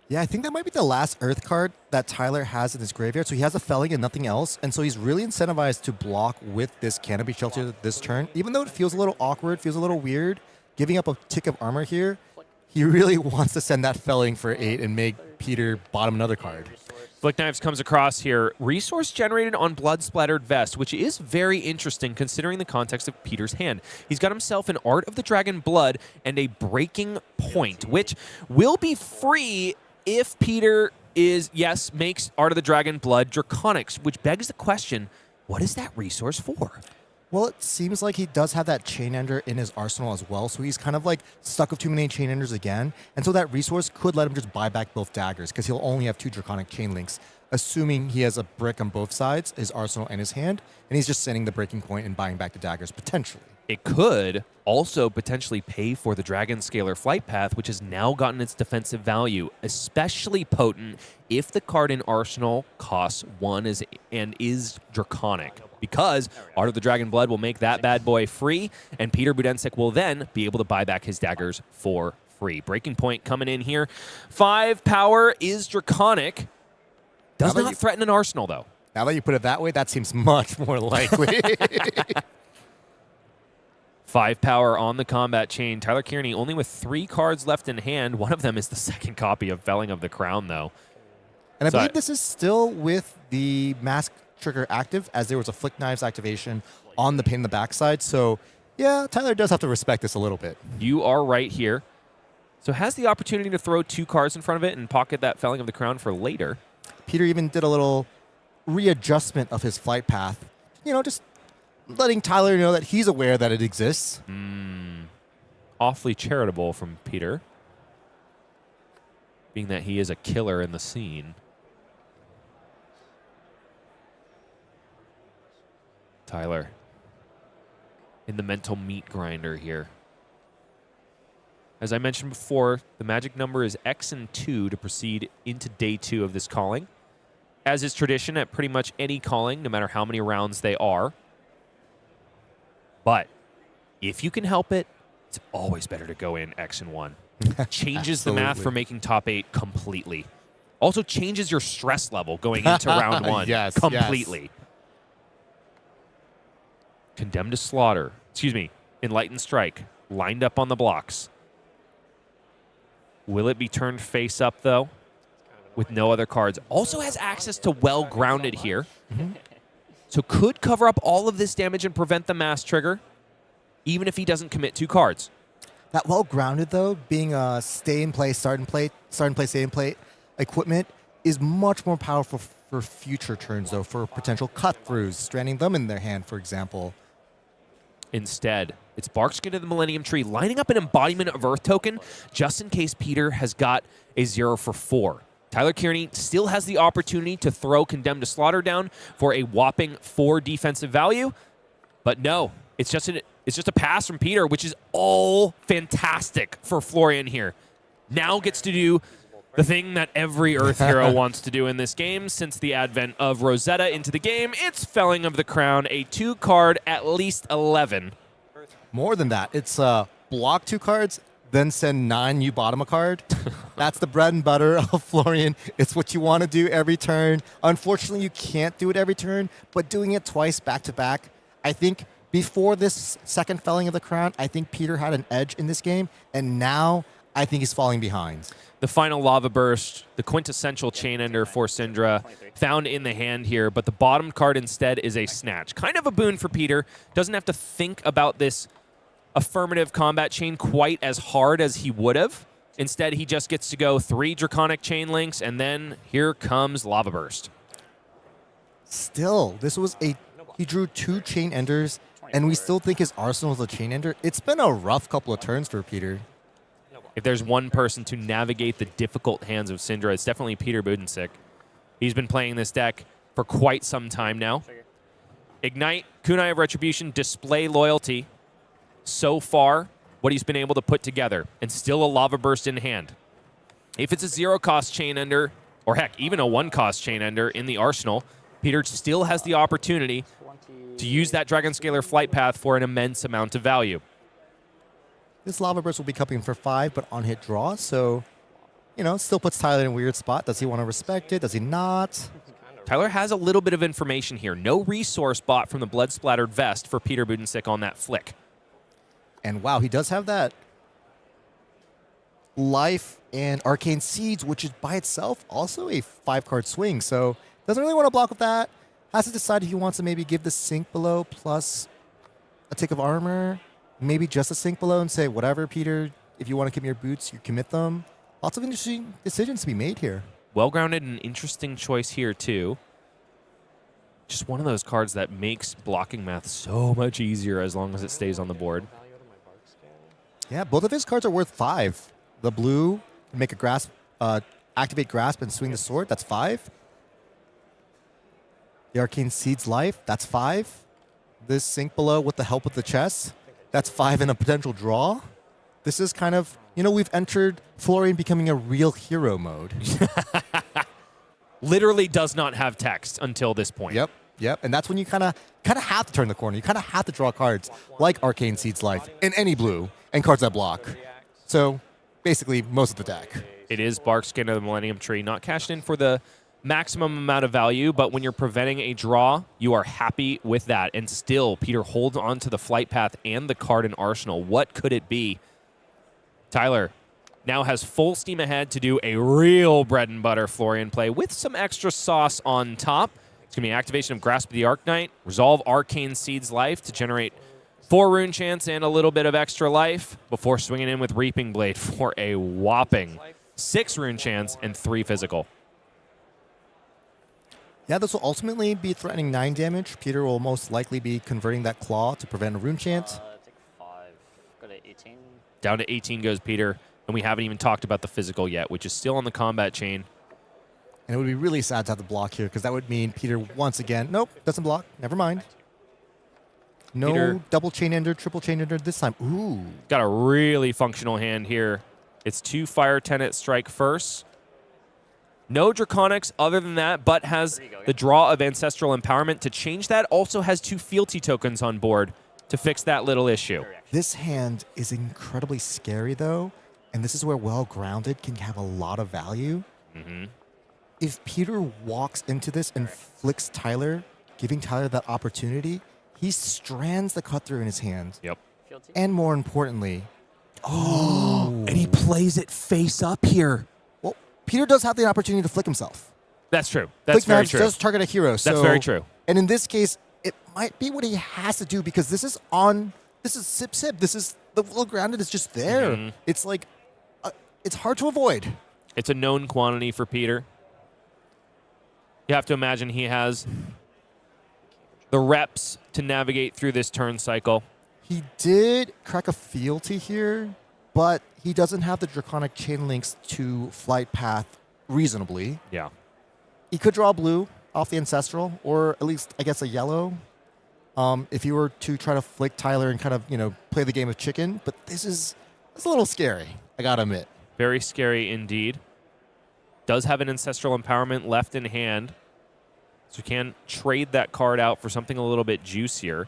Yeah, I think that might be the last Earth card that Tyler has in his graveyard. So he has a Felling and nothing else. And so he's really incentivized to block with this Canopy Shelter this turn. Even though it feels a little awkward, feels a little weird, giving up a tick of armor here, he really wants to send that Felling for 8 and make Peter bottom another card. Flick Knives comes across here. Resource generated on Blood Splattered Vest, which is very interesting considering the context of Peter's hand. He's got himself an Art of the Dragon Blood and a Breaking Point, which will be free if Peter makes Art of the Dragon Blood Draconics, which begs the question, what is that resource for? Well, it seems like he does have that Chain Ender in his arsenal as well, so he's kind of like stuck with too many Chain Enders again, and so that resource could let him just buy back both daggers, because he'll only have 2 Draconic Chain Links, assuming he has a brick on both sides, his arsenal and his hand, and he's just sending the Breaking Point and buying back the daggers, potentially. It could also potentially pay for the Dragon Scalar Flight Path, which has now gotten its defensive value, especially potent if the card in Arsenal costs 1 and is Draconic, because Art of the Dragon Blood will make that bad boy free, and Peter Buddensiek will then be able to buy back his daggers for free. Breaking Point coming in here. 5 power is Draconic. Does not threaten an Arsenal, though. Now that you put it that way, that seems much more likely. 5 power on the combat chain. Tyler Kearney only with 3 cards left in hand. One of them is the second copy of Felling of the Crown, though. And I believe this is still with the Mask trigger active, as there was a Flick Knives activation on the Pain in the backside. So, yeah, Tyler does have to respect this a little bit. You are right here. So has the opportunity to throw 2 cards in front of it and pocket that Felling of the Crown for later. Peter even did a little readjustment of his flight path. You know, just letting Tyler know that he's aware that it exists. Awfully charitable from Peter, being that he is a killer in the scene. Tyler in the mental meat grinder here. As I mentioned before, the magic number is X and 2 to proceed into day 2 of this calling. As is tradition at pretty much any calling, no matter how many rounds they are. But if you can help it, it's always better to go in X and 1. Changes the math for making top 8 completely. Also changes your stress level going into round 1 completely. Yes. Condemned to Slaughter. Enlightened Strike. Lined up on the blocks. Will it be turned face up, though? With no other cards. Also has access to Well Grounded here. So could cover up all of this damage and prevent the mass trigger, even if he doesn't commit 2 cards. That Well Grounded, though, being a stay and play, stay and play equipment, is much more powerful for future turns, though, for potential cut-throughs, stranding them in their hand, for example. Instead, it's Barkskin of the Millennium Tree, lining up an Embodiment of Earth token, just in case Peter has got a 0 for 4. Tyler Kearney still has the opportunity to throw Condemned to Slaughter down for a whopping 4 defensive value, but no, it's just a pass from Peter, which is all fantastic for Florian here. Now gets to do the thing that every Earth hero wants to do in this game since the advent of Rosetta into the game. It's Felling of the Crown, a 2-card, at least 11. More than that. It's block 2 cards, then send 9, you bottom a card. That's the bread and butter of Florian. It's what you want to do every turn. Unfortunately, you can't do it every turn, but doing it twice back-to-back, I think before this second Felling of the Crown, I think Peter had an edge in this game, and now I think he's falling behind. The final Lava Burst, the quintessential Chain Ender for Cindra, found in the hand here, but the bottom card instead is a Snatch. Kind of a boon for Peter. Doesn't have to think about this affirmative combat chain quite as hard as he would have. Instead, he just gets to go 3 Draconic Chain Links, and then here comes Lava Burst. Still, he drew 2 Chain Enders, and we still think his arsenal is a Chain Ender. It's been a rough couple of turns for Peter. If there's one person to navigate the difficult hands of Cindra, it's definitely Peter Buddensiek. He's been playing this deck for quite some time now. Ignite, Kunai of Retribution, display loyalty. So far, what he's been able to put together, and still a Lava Burst in hand. If it's a 0-cost Chain Ender, or heck, even a 1-cost Chain Ender in the arsenal, Peter still has the opportunity to use that Dragon Scalar Flight Path for an immense amount of value. This Lava Burst will be coming for 5, but on hit draw, so, you know, still puts Tyler in a weird spot. Does he want to respect it? Does he not? Tyler has a little bit of information here. No resource bought from the Blood-Splattered Vest for Peter Buddensiek on that flick. And wow, he does have that Life and Arcane Seeds, which is by itself also a 5-card swing. So doesn't really want to block with that. Has to decide if he wants to maybe give the Sink Below plus a tick of armor. Maybe just a Sink Below and say, whatever, Peter, if you want to commit your boots, you commit them. Lots of interesting decisions to be made here. Well-grounded and interesting choice here, too. Just one of those cards that makes blocking math so much easier as long as it stays on the board. Yeah, both of his cards are worth 5. The blue, make a grasp, activate grasp and swing the sword, that's 5. The Arcane Seeds Life, that's 5. This Sink Below with the help with the chess, that's 5 in a potential draw. This is kind of, you know, we've entered Florian becoming a real hero mode. Literally does not have text until this point. Yep. And that's when you kind of have to turn the corner. You kind of have to draw cards like Arcane Seeds Life in any blue and cards that block. So basically most of the deck. It is Barkskin of the Millennium Tree, not cashed in for the maximum amount of value, but when you're preventing a draw, you are happy with that. And still, Peter holds on to the Flight Path and the card in Arsenal. What could it be? Tyler now has full steam ahead to do a real bread and butter Florian play with some extra sauce on top. It's going to be activation of Grasp of the Arknight, resolve Arcane Seeds Life to generate 4 rune chance and a little bit of extra life before swinging in with Reaping Blade for a whopping 6 rune chance and 3 physical. Yeah, this will ultimately be threatening 9 damage. Peter will most likely be converting that claw to prevent a rune chant. Take 5. Got an 18. Down to 18 goes Peter, and we haven't even talked about the physical yet, which is still on the combat chain. And it would be really sad to have to block here, because that would mean Peter once again, nope, doesn't block, never mind. No Peter, double Chain Ender, triple Chain Ender this time. Ooh. Got a really functional hand here. It's 2 Fire Tenet strike first. No Draconics other than that, but has the draw of Ancestral Empowerment to change that. Also has 2 Fealty tokens on board to fix that little issue. This hand is incredibly scary, though, and this is where Well-Grounded can have a lot of value. If Peter walks into this and flicks Tyler, giving Tyler that opportunity, he strands the cut-through in his hand. Yep. And more importantly, and he plays it face up here. well, Peter does have the opportunity to flick himself. That's true. That's Flick very knives true. does target a hero. So, That's very true. And in this case, it might be what he has to do, because this is sip. This is, the Well-Grounded is just there. It's like, it's hard to avoid. It's a known quantity for Peter. You have to imagine he has the reps to navigate through this turn cycle. He did crack a fealty here, but he doesn't have the Draconic Chain Links to Flight Path reasonably. Yeah. He could draw blue off the Ancestral, or at least, I guess, a yellow, if he were to try to flick Tyler and kind of, you know, play the game of chicken. But it's a little scary, I gotta admit. Very scary indeed. Does have an Ancestral Empowerment left in hand, so we can trade that card out for something a little bit juicier.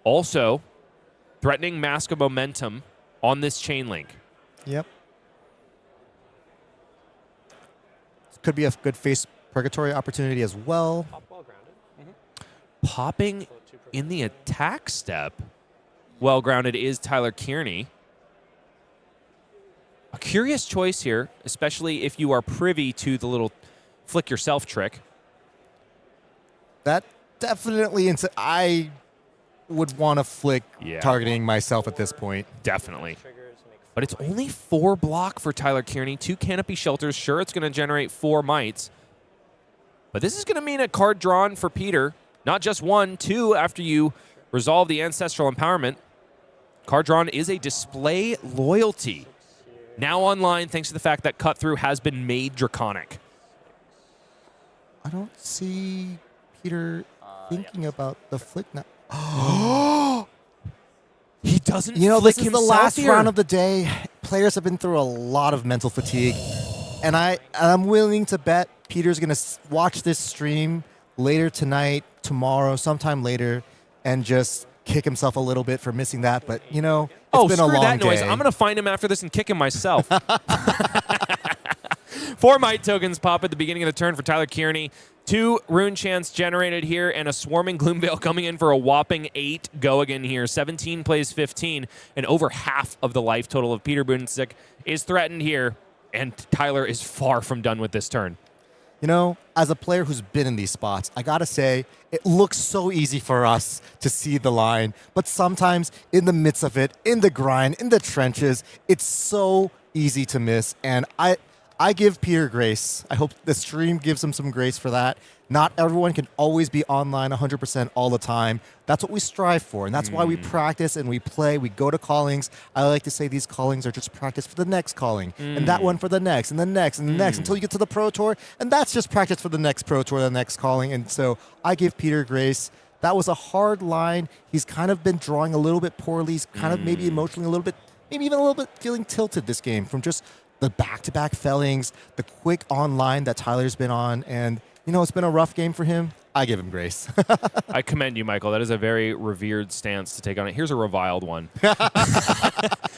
Also, threatening Mask of Momentum on this chain link. Yep. Could be a good face Purgatory opportunity as well. Popping in the attack step, Well-Grounded is Tyler Kearney. A curious choice here, especially if you are privy to the little flick yourself trick. That definitely, I would want to flick targeting myself at this point. Definitely. But it's only 4 block for Tyler Kearney. 2 Canopy Shelters. Sure, it's going to generate 4 mites. But this is going to mean a card drawn for Peter. Not just 1, 2 after you resolve the Ancestral Empowerment. Card drawn is a Display Loyalty. Now online thanks to the fact that Cut Through has been made draconic. I don't see Peter thinking about the flick now. He doesn't You know, flick this is the himself last here. round of the day. Players have been through a lot of mental fatigue. And I'm willing to bet Peter's going to watch this stream later tonight, tomorrow, sometime later, and just kick himself a little bit for missing that. But, you know, it's been a screw long that noise. day. I'm going to find him after this and kick him myself. 4 Might tokens pop at the beginning of the turn for Tyler Kearney. 2 rune chants generated here, and a Swarming Gloomveil coming in for a whopping 8 go again here. 17 plays 15, and over half of the life total of Peter Buddensiek is threatened here, and Tyler is far from done with this turn. You know, as a player who's been in these spots, I gotta say, it looks so easy for us to see the line, but sometimes in the midst of it, in the grind, in the trenches, it's so easy to miss, and I give Peter grace. I hope the stream gives him some grace for that. Not everyone can always be online 100% all the time. That's what we strive for, and that's why we practice and we play. We go to callings. I like to say these callings are just practice for the next calling, and that one for the next, and the next, and the next, until you get to the Pro Tour, and that's just practice for the next Pro Tour, the next calling. And so I give Peter grace. That was a hard line. He's kind of been drawing a little bit poorly. He's kind of maybe emotionally a little bit, maybe even a little bit feeling tilted this game from just the back-to-back fellings, the quick online that Tyler's been on, and you know, it's been a rough game for him. I give him grace. I commend you, Michael. That is a very revered stance to take on it. Here's a reviled one.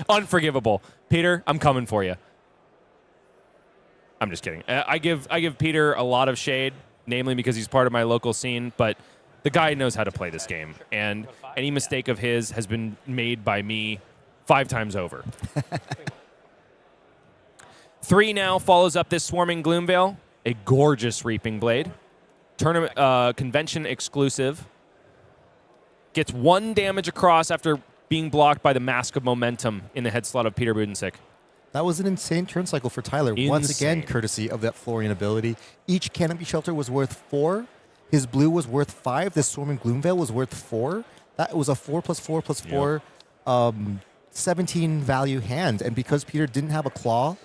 Unforgivable. Peter, I'm coming for you. I'm just kidding. I give Peter a lot of shade, namely because he's part of my local scene, but the guy knows how to play this game, and any mistake of his has been made by me 5 times over. 3 now follows up this Swarming Gloomveil, a gorgeous Reaping Blade. Tournament convention exclusive. Gets 1 damage across after being blocked by the Mask of Momentum in the head slot of Peter Buddensiek. That was an insane turn cycle for Tyler. Once again, courtesy of that Florian ability. Each Canopy Shelter was worth 4. His blue was worth 5. This Swarming Gloomveil was worth 4. That was a 4 + 4 + 4, 17 value hand. And because Peter didn't have a claw,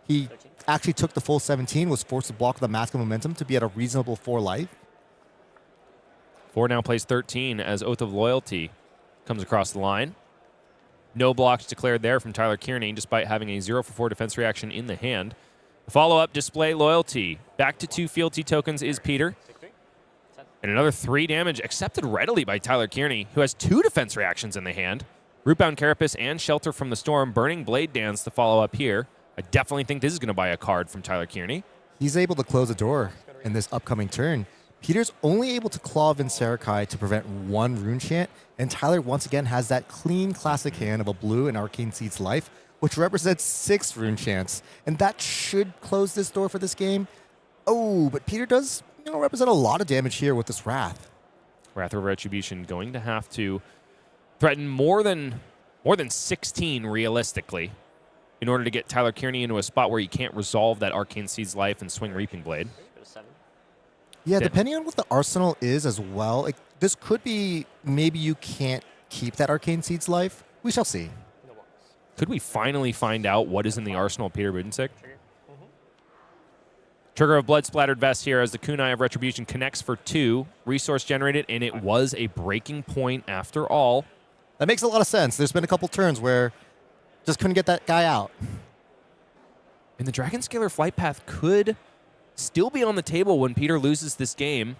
he actually took the full 17, was forced to block the Mask of Momentum to be at a reasonable 4 life. 4 now plays 13 as Oath of Loyalty comes across the line. No blocks declared there from Tyler Kearney, despite having a 0 for 4 defense reaction in the hand. Follow-up, Display Loyalty. Back to 2 fealty tokens is Peter. And another 3 damage accepted readily by Tyler Kearney, who has 2 defense reactions in the hand. Rootbound Carapace and Shelter from the Storm. Burning Blade Dance to follow up here. I definitely think this is going to buy a card from Tyler Kearney. He's able to close the door in this upcoming turn. Peter's only able to claw Vinserakai to prevent 1 rune chant, and Tyler once again has that clean classic hand of a blue and Arcane Seed's life, which represents 6 rune chants, and that should close this door for this game. Oh, but Peter does, you know, represent a lot of damage here with this Wrath. Wrath of Retribution going to have to threaten more than 16 realistically, in order to get Tyler Kearney into a spot where he can't resolve that Arcane Seed's life and swing Reaping Blade. Yeah, depending on what the arsenal is as well, like, this could be maybe you can't keep that Arcane Seed's life. We shall see. Could we finally find out what is in the arsenal of Peter Buddensiek? Trigger of Blood Splattered Vest here as the Kunai of Retribution connects for 2. Resource generated, and it was a breaking point after all. That makes a lot of sense. There's been a couple turns where just couldn't get that guy out. And the Dragon Scalar Flight Path could still be on the table when Peter loses this game,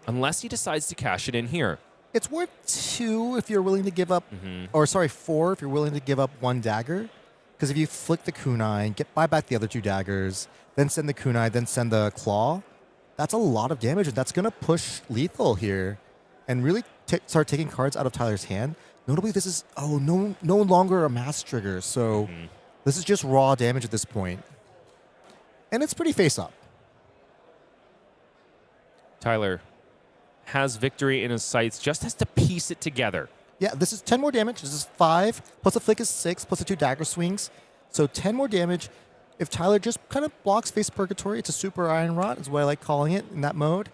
unless he decides to cash it in here. It's worth 2 if you're willing to give up, or sorry, 4 if you're willing to give up 1 dagger. Because if you flick the kunai, buy back the other 2 daggers, then send the kunai, then send the claw, that's a lot of damage, and that's going to push lethal here and really start taking cards out of Tyler's hand. Notably, this is no longer a mass trigger, so this is just raw damage at this point. And it's pretty face-up. Tyler has victory in his sights, just has to piece it together. Yeah, this is 10 more damage. This is 5, plus a flick is 6, plus the 2 dagger swings. So 10 more damage. If Tyler just kind of blocks Face Purgatory, it's a Super Iron Rod, is what I like calling it in that mode.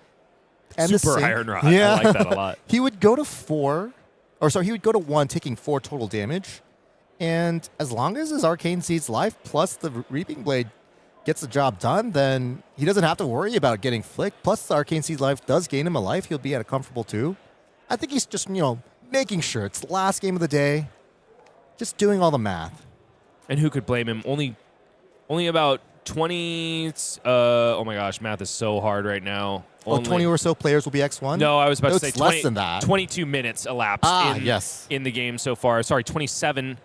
And Super Iron Rod, yeah. I like that a lot. He would go to 4, or sorry, he would go to 1, taking 4 total damage. And as long as his Arcane Seed's life plus the Reaping Blade gets the job done, then he doesn't have to worry about getting flicked. Plus, the Arcane Seed's life does gain him a life. He'll be at a comfortable 2. I think he's just, making sure. It's the last game of the day. Just doing all the math. And who could blame him? Only about 20. Oh my gosh, math is so hard right now. Well, 20 or so players will be X1? No, I was about to say 20, less than that. 22 minutes elapsed in the game so far. Sorry, 27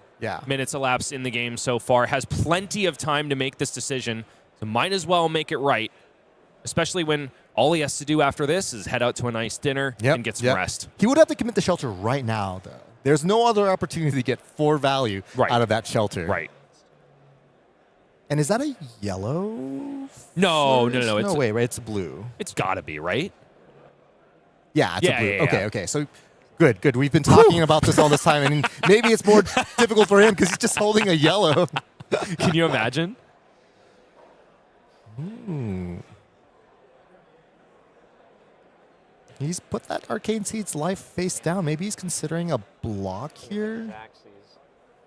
minutes elapsed in the game so far. Has plenty of time to make this decision, so might as well make it right, especially when all he has to do after this is head out to a nice dinner and get some rest. He would have to commit the shelter right now, though. There's no other opportunity to get 4 value out of that shelter. Right. And is that a yellow? No. No way, right? It's a blue. It's got to be, right? Yeah, it's a blue. Okay. So good. We've been talking about this all this time, and maybe it's more difficult for him because he's just holding a yellow. Can you imagine? He's put that Arcane Seed's life face down. Maybe he's considering a block here.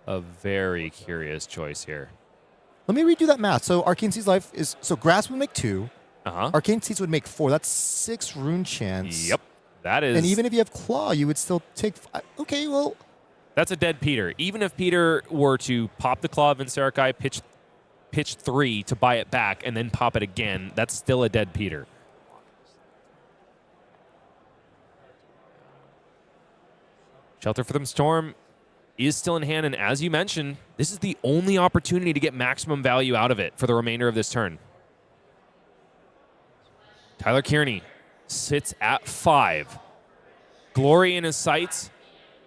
A very curious choice here. Let me redo that math. So Arcane Seed's life is... So Grass would make 2. Arcane Seeds would make 4. That's 6 rune chance. Yep. That is... And even if you have Claw, you would still take... Okay, well... That's a dead Peter. Even if Peter were to pop the Claw of Vinserakai, pitch 3 to buy it back, and then pop it again, that's still a dead Peter. Shelter for the Storm is still in hand, and as you mentioned, this is the only opportunity to get maximum value out of it for the remainder of this turn. Tyler Kearney sits at 5. Glory in his sights,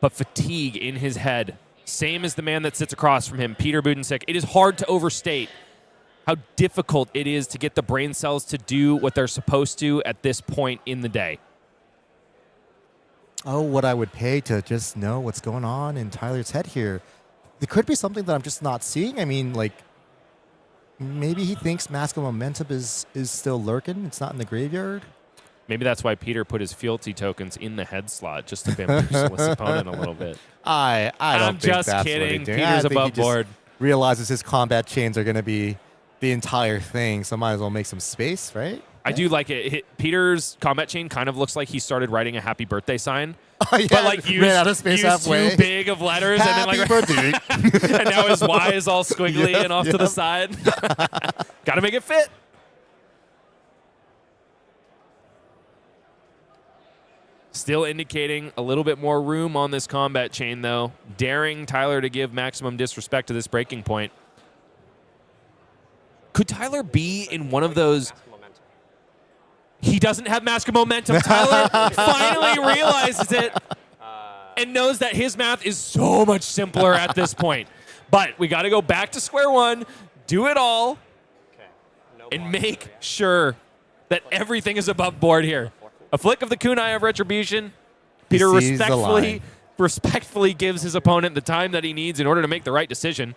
but fatigue in his head. Same as the man that sits across from him, Peter Buddensiek. It is hard to overstate how difficult it is to get the brain cells to do what they're supposed to at this point in the day. Oh, what I would pay to just know what's going on in Tyler's head here. There could be something that I'm just not seeing. I mean, like, maybe he thinks Mask of Momentum is still lurking. It's not in the graveyard. Maybe that's why Peter put his fealty tokens in the head slot, just to bamboozle his opponent a little bit. I don't think just that's kidding. What he's doing. Peter's I think above he just board. Realizes his combat chains are going to be the entire thing, so might as well make some space, right? I do like it. Peter's combat chain kind of looks like he started writing a happy birthday sign. Oh, yeah, but like ran out of space halfway. Too big of letters. Happy and then birthday. And now his Y is all squiggly and off to the side. Got to make it fit. Still indicating a little bit more room on this combat chain, though. Daring Tyler to give maximum disrespect to this breaking point. Could Tyler be in one of those... He doesn't have Mask of Momentum. Tyler finally realizes it and knows that his math is so much simpler at this point. But we got to go back to square one, do it all, and make sure that everything is above board here. A flick of the kunai of Retribution. Peter respectfully gives his opponent the time that he needs in order to make the right decision.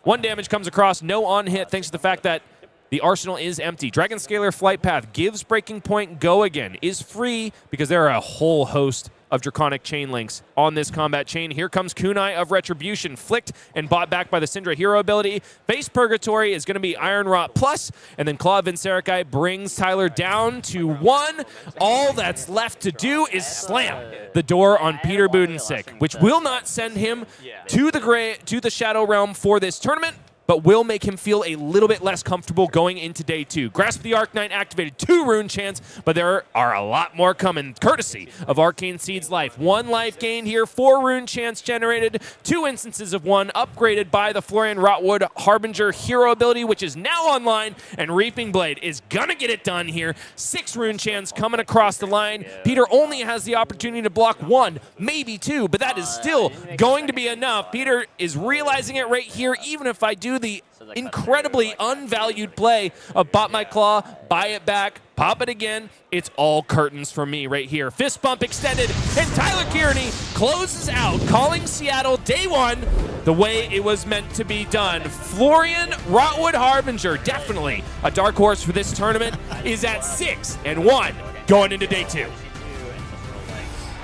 1 damage comes across, no on hit, thanks to the fact that the arsenal is empty. Dragon Scalar Flight Path gives Breaking Point go again. Is free because there are a whole host of Draconic Chain Links on this combat chain. Here comes Kunai of Retribution, flicked and bought back by the Cindra hero ability. Face Purgatory is going to be Iron Rot Plus, and then Claw of Vinserakai brings Tyler down to 1. All that's left to do is slam the door on Peter Buddensiek, which will not send him to the Shadow Realm for this tournament, but will make him feel a little bit less comfortable going into day 2. Grasp the Arc Knight activated 2 rune chance, but there are a lot more coming, courtesy of Arcane Seed's life. 1 life gained here, 4 rune chance generated, 2 instances of 1 upgraded by the Florian Rotwood Harbinger hero ability, which is now online, and Reaping Blade is gonna get it done here. 6 rune chance coming across the line. Peter only has the opportunity to block 1, maybe 2, but that is still going to be enough. Peter is realizing it right here, even if I do the incredibly unvalued play of Bot My Claw, buy it back, pop it again. It's all curtains for me right here. Fist bump extended, and Tyler Kearney closes out, calling Seattle day 1 the way it was meant to be done. Florian Rotwood Harbinger, definitely a dark horse for this tournament, is at 6-1 going into day 2.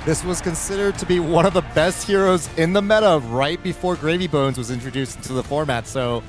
This was considered to be one of the best heroes in the meta right before Gravy Bones was introduced into the format, so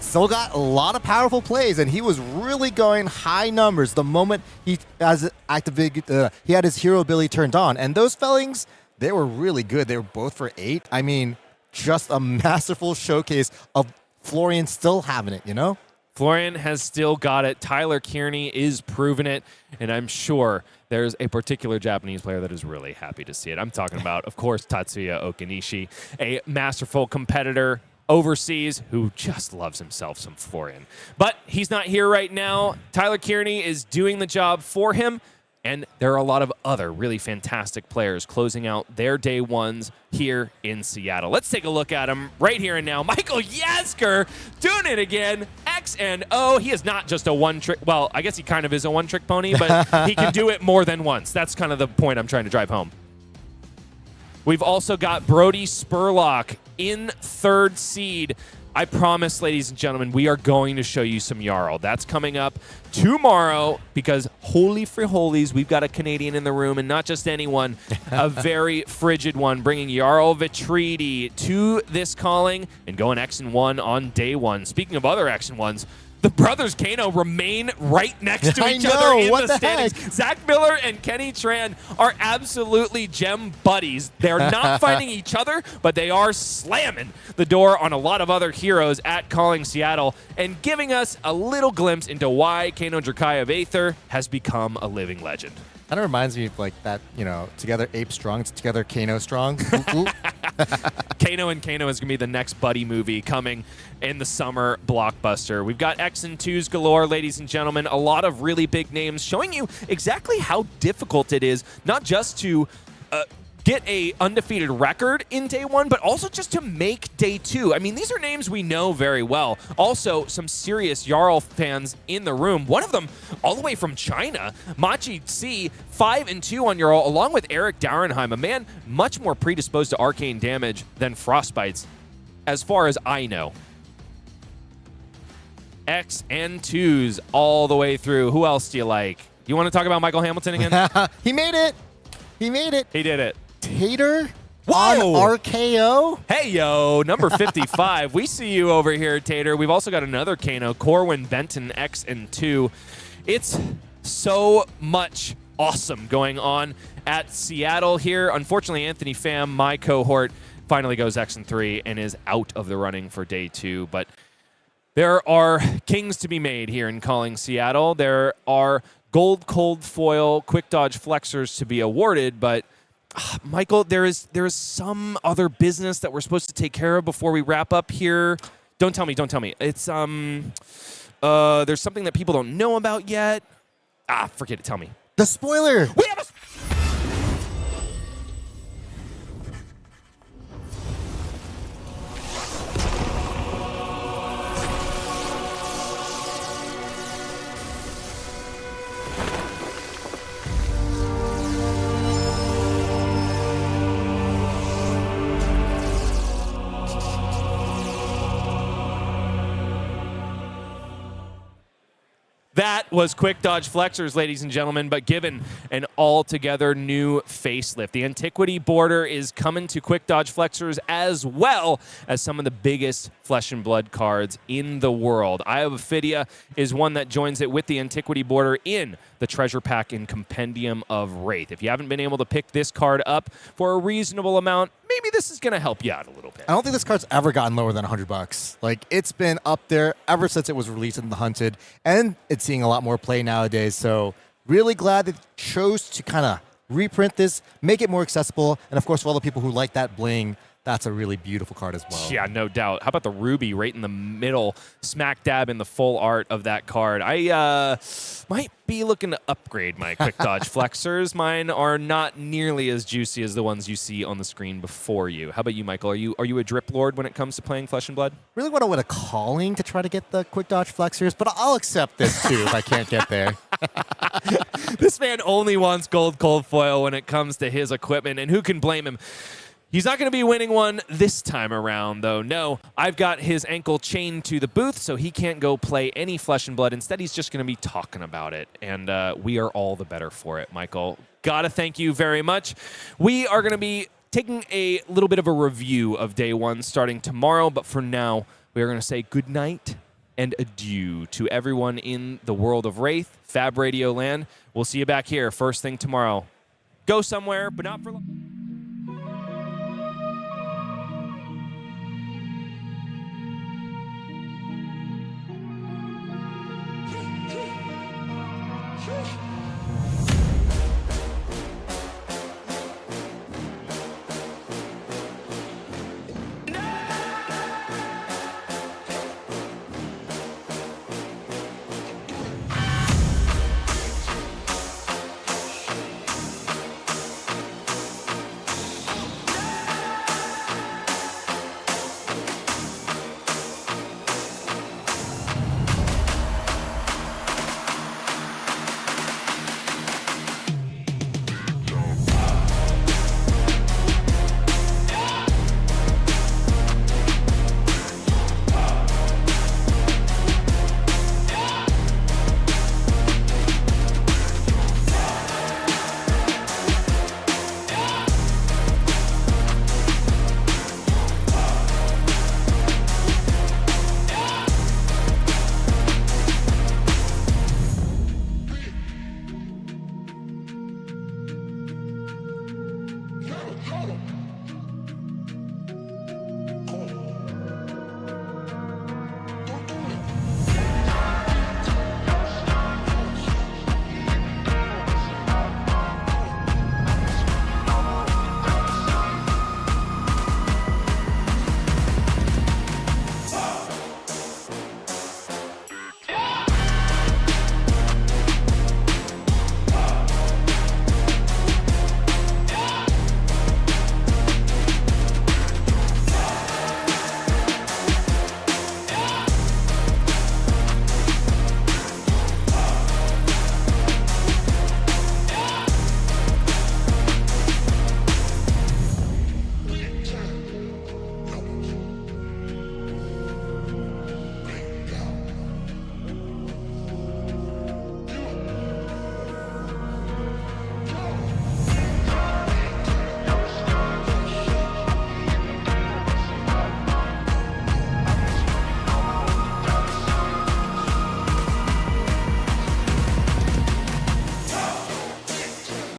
still got a lot of powerful plays, and he was really going high numbers the moment he had his hero ability turned on. And those fellings, they were really good. They were both for 8. I mean, just a masterful showcase of Florian still having it, you know? Florian has still got it. Tyler Kearney is proving it, and I'm sure there's a particular Japanese player that is really happy to see it. I'm talking about, of course, Tatsuya Okanishi, a masterful competitor overseas who just loves himself some Florian. But he's not here right now. Tyler Kearney is doing the job for him, and there are a lot of other really fantastic players closing out their day ones here in Seattle. Let's take a look at them right here and now. Michael Jaszczur doing it again. X and O. He is not just a one-trick. Well, I guess he kind of is a one-trick pony, but he can do it more than once. That's kind of the point I'm trying to drive home. We've also got Brody Spurlock in 3rd seed. I promise, ladies and gentlemen, we are going to show you some Jarl. That's coming up tomorrow because holy for holies, we've got a Canadian in the room, and not just anyone, a very frigid one, bringing Jarl Vitridi to this calling and going X and 1 on day 1. Speaking of other X and 1s, the brothers Kano remain right next to each other in the standings. Heck? Zach Miller and Kenny Tran are absolutely gem buddies. They're not fighting each other, but they are slamming the door on a lot of other heroes at Calling Seattle and giving us a little glimpse into why Kano Drakai of Aether has become a living legend. Kind of reminds me of like that, you know, together ape strong, it's together Kano strong. Ooh, ooh. Kano and Kano is going to be the next buddy movie coming in the summer blockbuster. We've got X and 2s galore, ladies and gentlemen. A lot of really big names showing you exactly how difficult it is, not just to get a undefeated record in day 1, but also just to make day 2. I mean, these are names we know very well. Also, some serious Jarl fans in the room. One of them all the way from China, Machi C, 5 and 2 on Jarl, along with Eric Daurenheim, a man much more predisposed to arcane damage than Frostbites, as far as I know. X and 2s all the way through. Who else do you like? You want to talk about Michael Hamilton again? He made it. He made it. He did it. Tater Whoa! on RKO. Hey, yo, number 55. We see you over here, Tater. We've also got another Kano, Corwin Benton, X and 2. It's so much awesome going on at Seattle here. Unfortunately, Anthony Pham, my cohort, finally goes X and 3 and is out of the running for day 2. But there are kings to be made here in Calling Seattle. There are gold cold foil quick dodge flexors to be awarded, but Michael, there is some other business that we're supposed to take care of before we wrap up here. Don't tell me. It's there's something that people don't know about yet. Forget it. Tell me. The spoiler. We have a That was Quick Dodge Flexors, ladies and gentlemen, but given an altogether new facelift. The Antiquity border is coming to Quick Dodge Flexors as well as some of the biggest Flesh and Blood cards in the world. Eye of Ophidia is one that joins it with the Antiquity border in the treasure pack in Compendium of Rathe. If you haven't been able to pick this card up for a reasonable amount, maybe this is going to help you out a little bit. I don't think this card's ever gotten lower than $100. Like, it's been up there ever since it was released in the Hunted, and it's seeing a lot more play nowadays. So really glad that it chose to kind of reprint this, make it more accessible, and of course for all the people who like that bling, that's a really beautiful card as well. Yeah, no doubt. How about the ruby right in the middle, smack dab in the full art of that card? I might be looking to upgrade my Quick Dodge Flexors. Mine are not nearly as juicy as the ones you see on the screen before you. How about you, Michael? Are you a drip lord when it comes to playing Flesh and Blood? Really want to win a calling to try to get the Quick Dodge Flexors, but I'll accept this too if I can't get there. This man only wants gold cold foil when it comes to his equipment, and who can blame him? He's not going to be winning one this time around, though. No, I've got his ankle chained to the booth, so he can't go play any Flesh and Blood. Instead, he's just going to be talking about it, and we are all the better for it, Michael. Gotta thank you very much. We are going to be taking a little bit of a review of day one starting tomorrow, but for now, we are going to say good night and adieu to everyone in the world of Rathe, Fab Radio Land. We'll see you back here first thing tomorrow. Go somewhere, but not for long.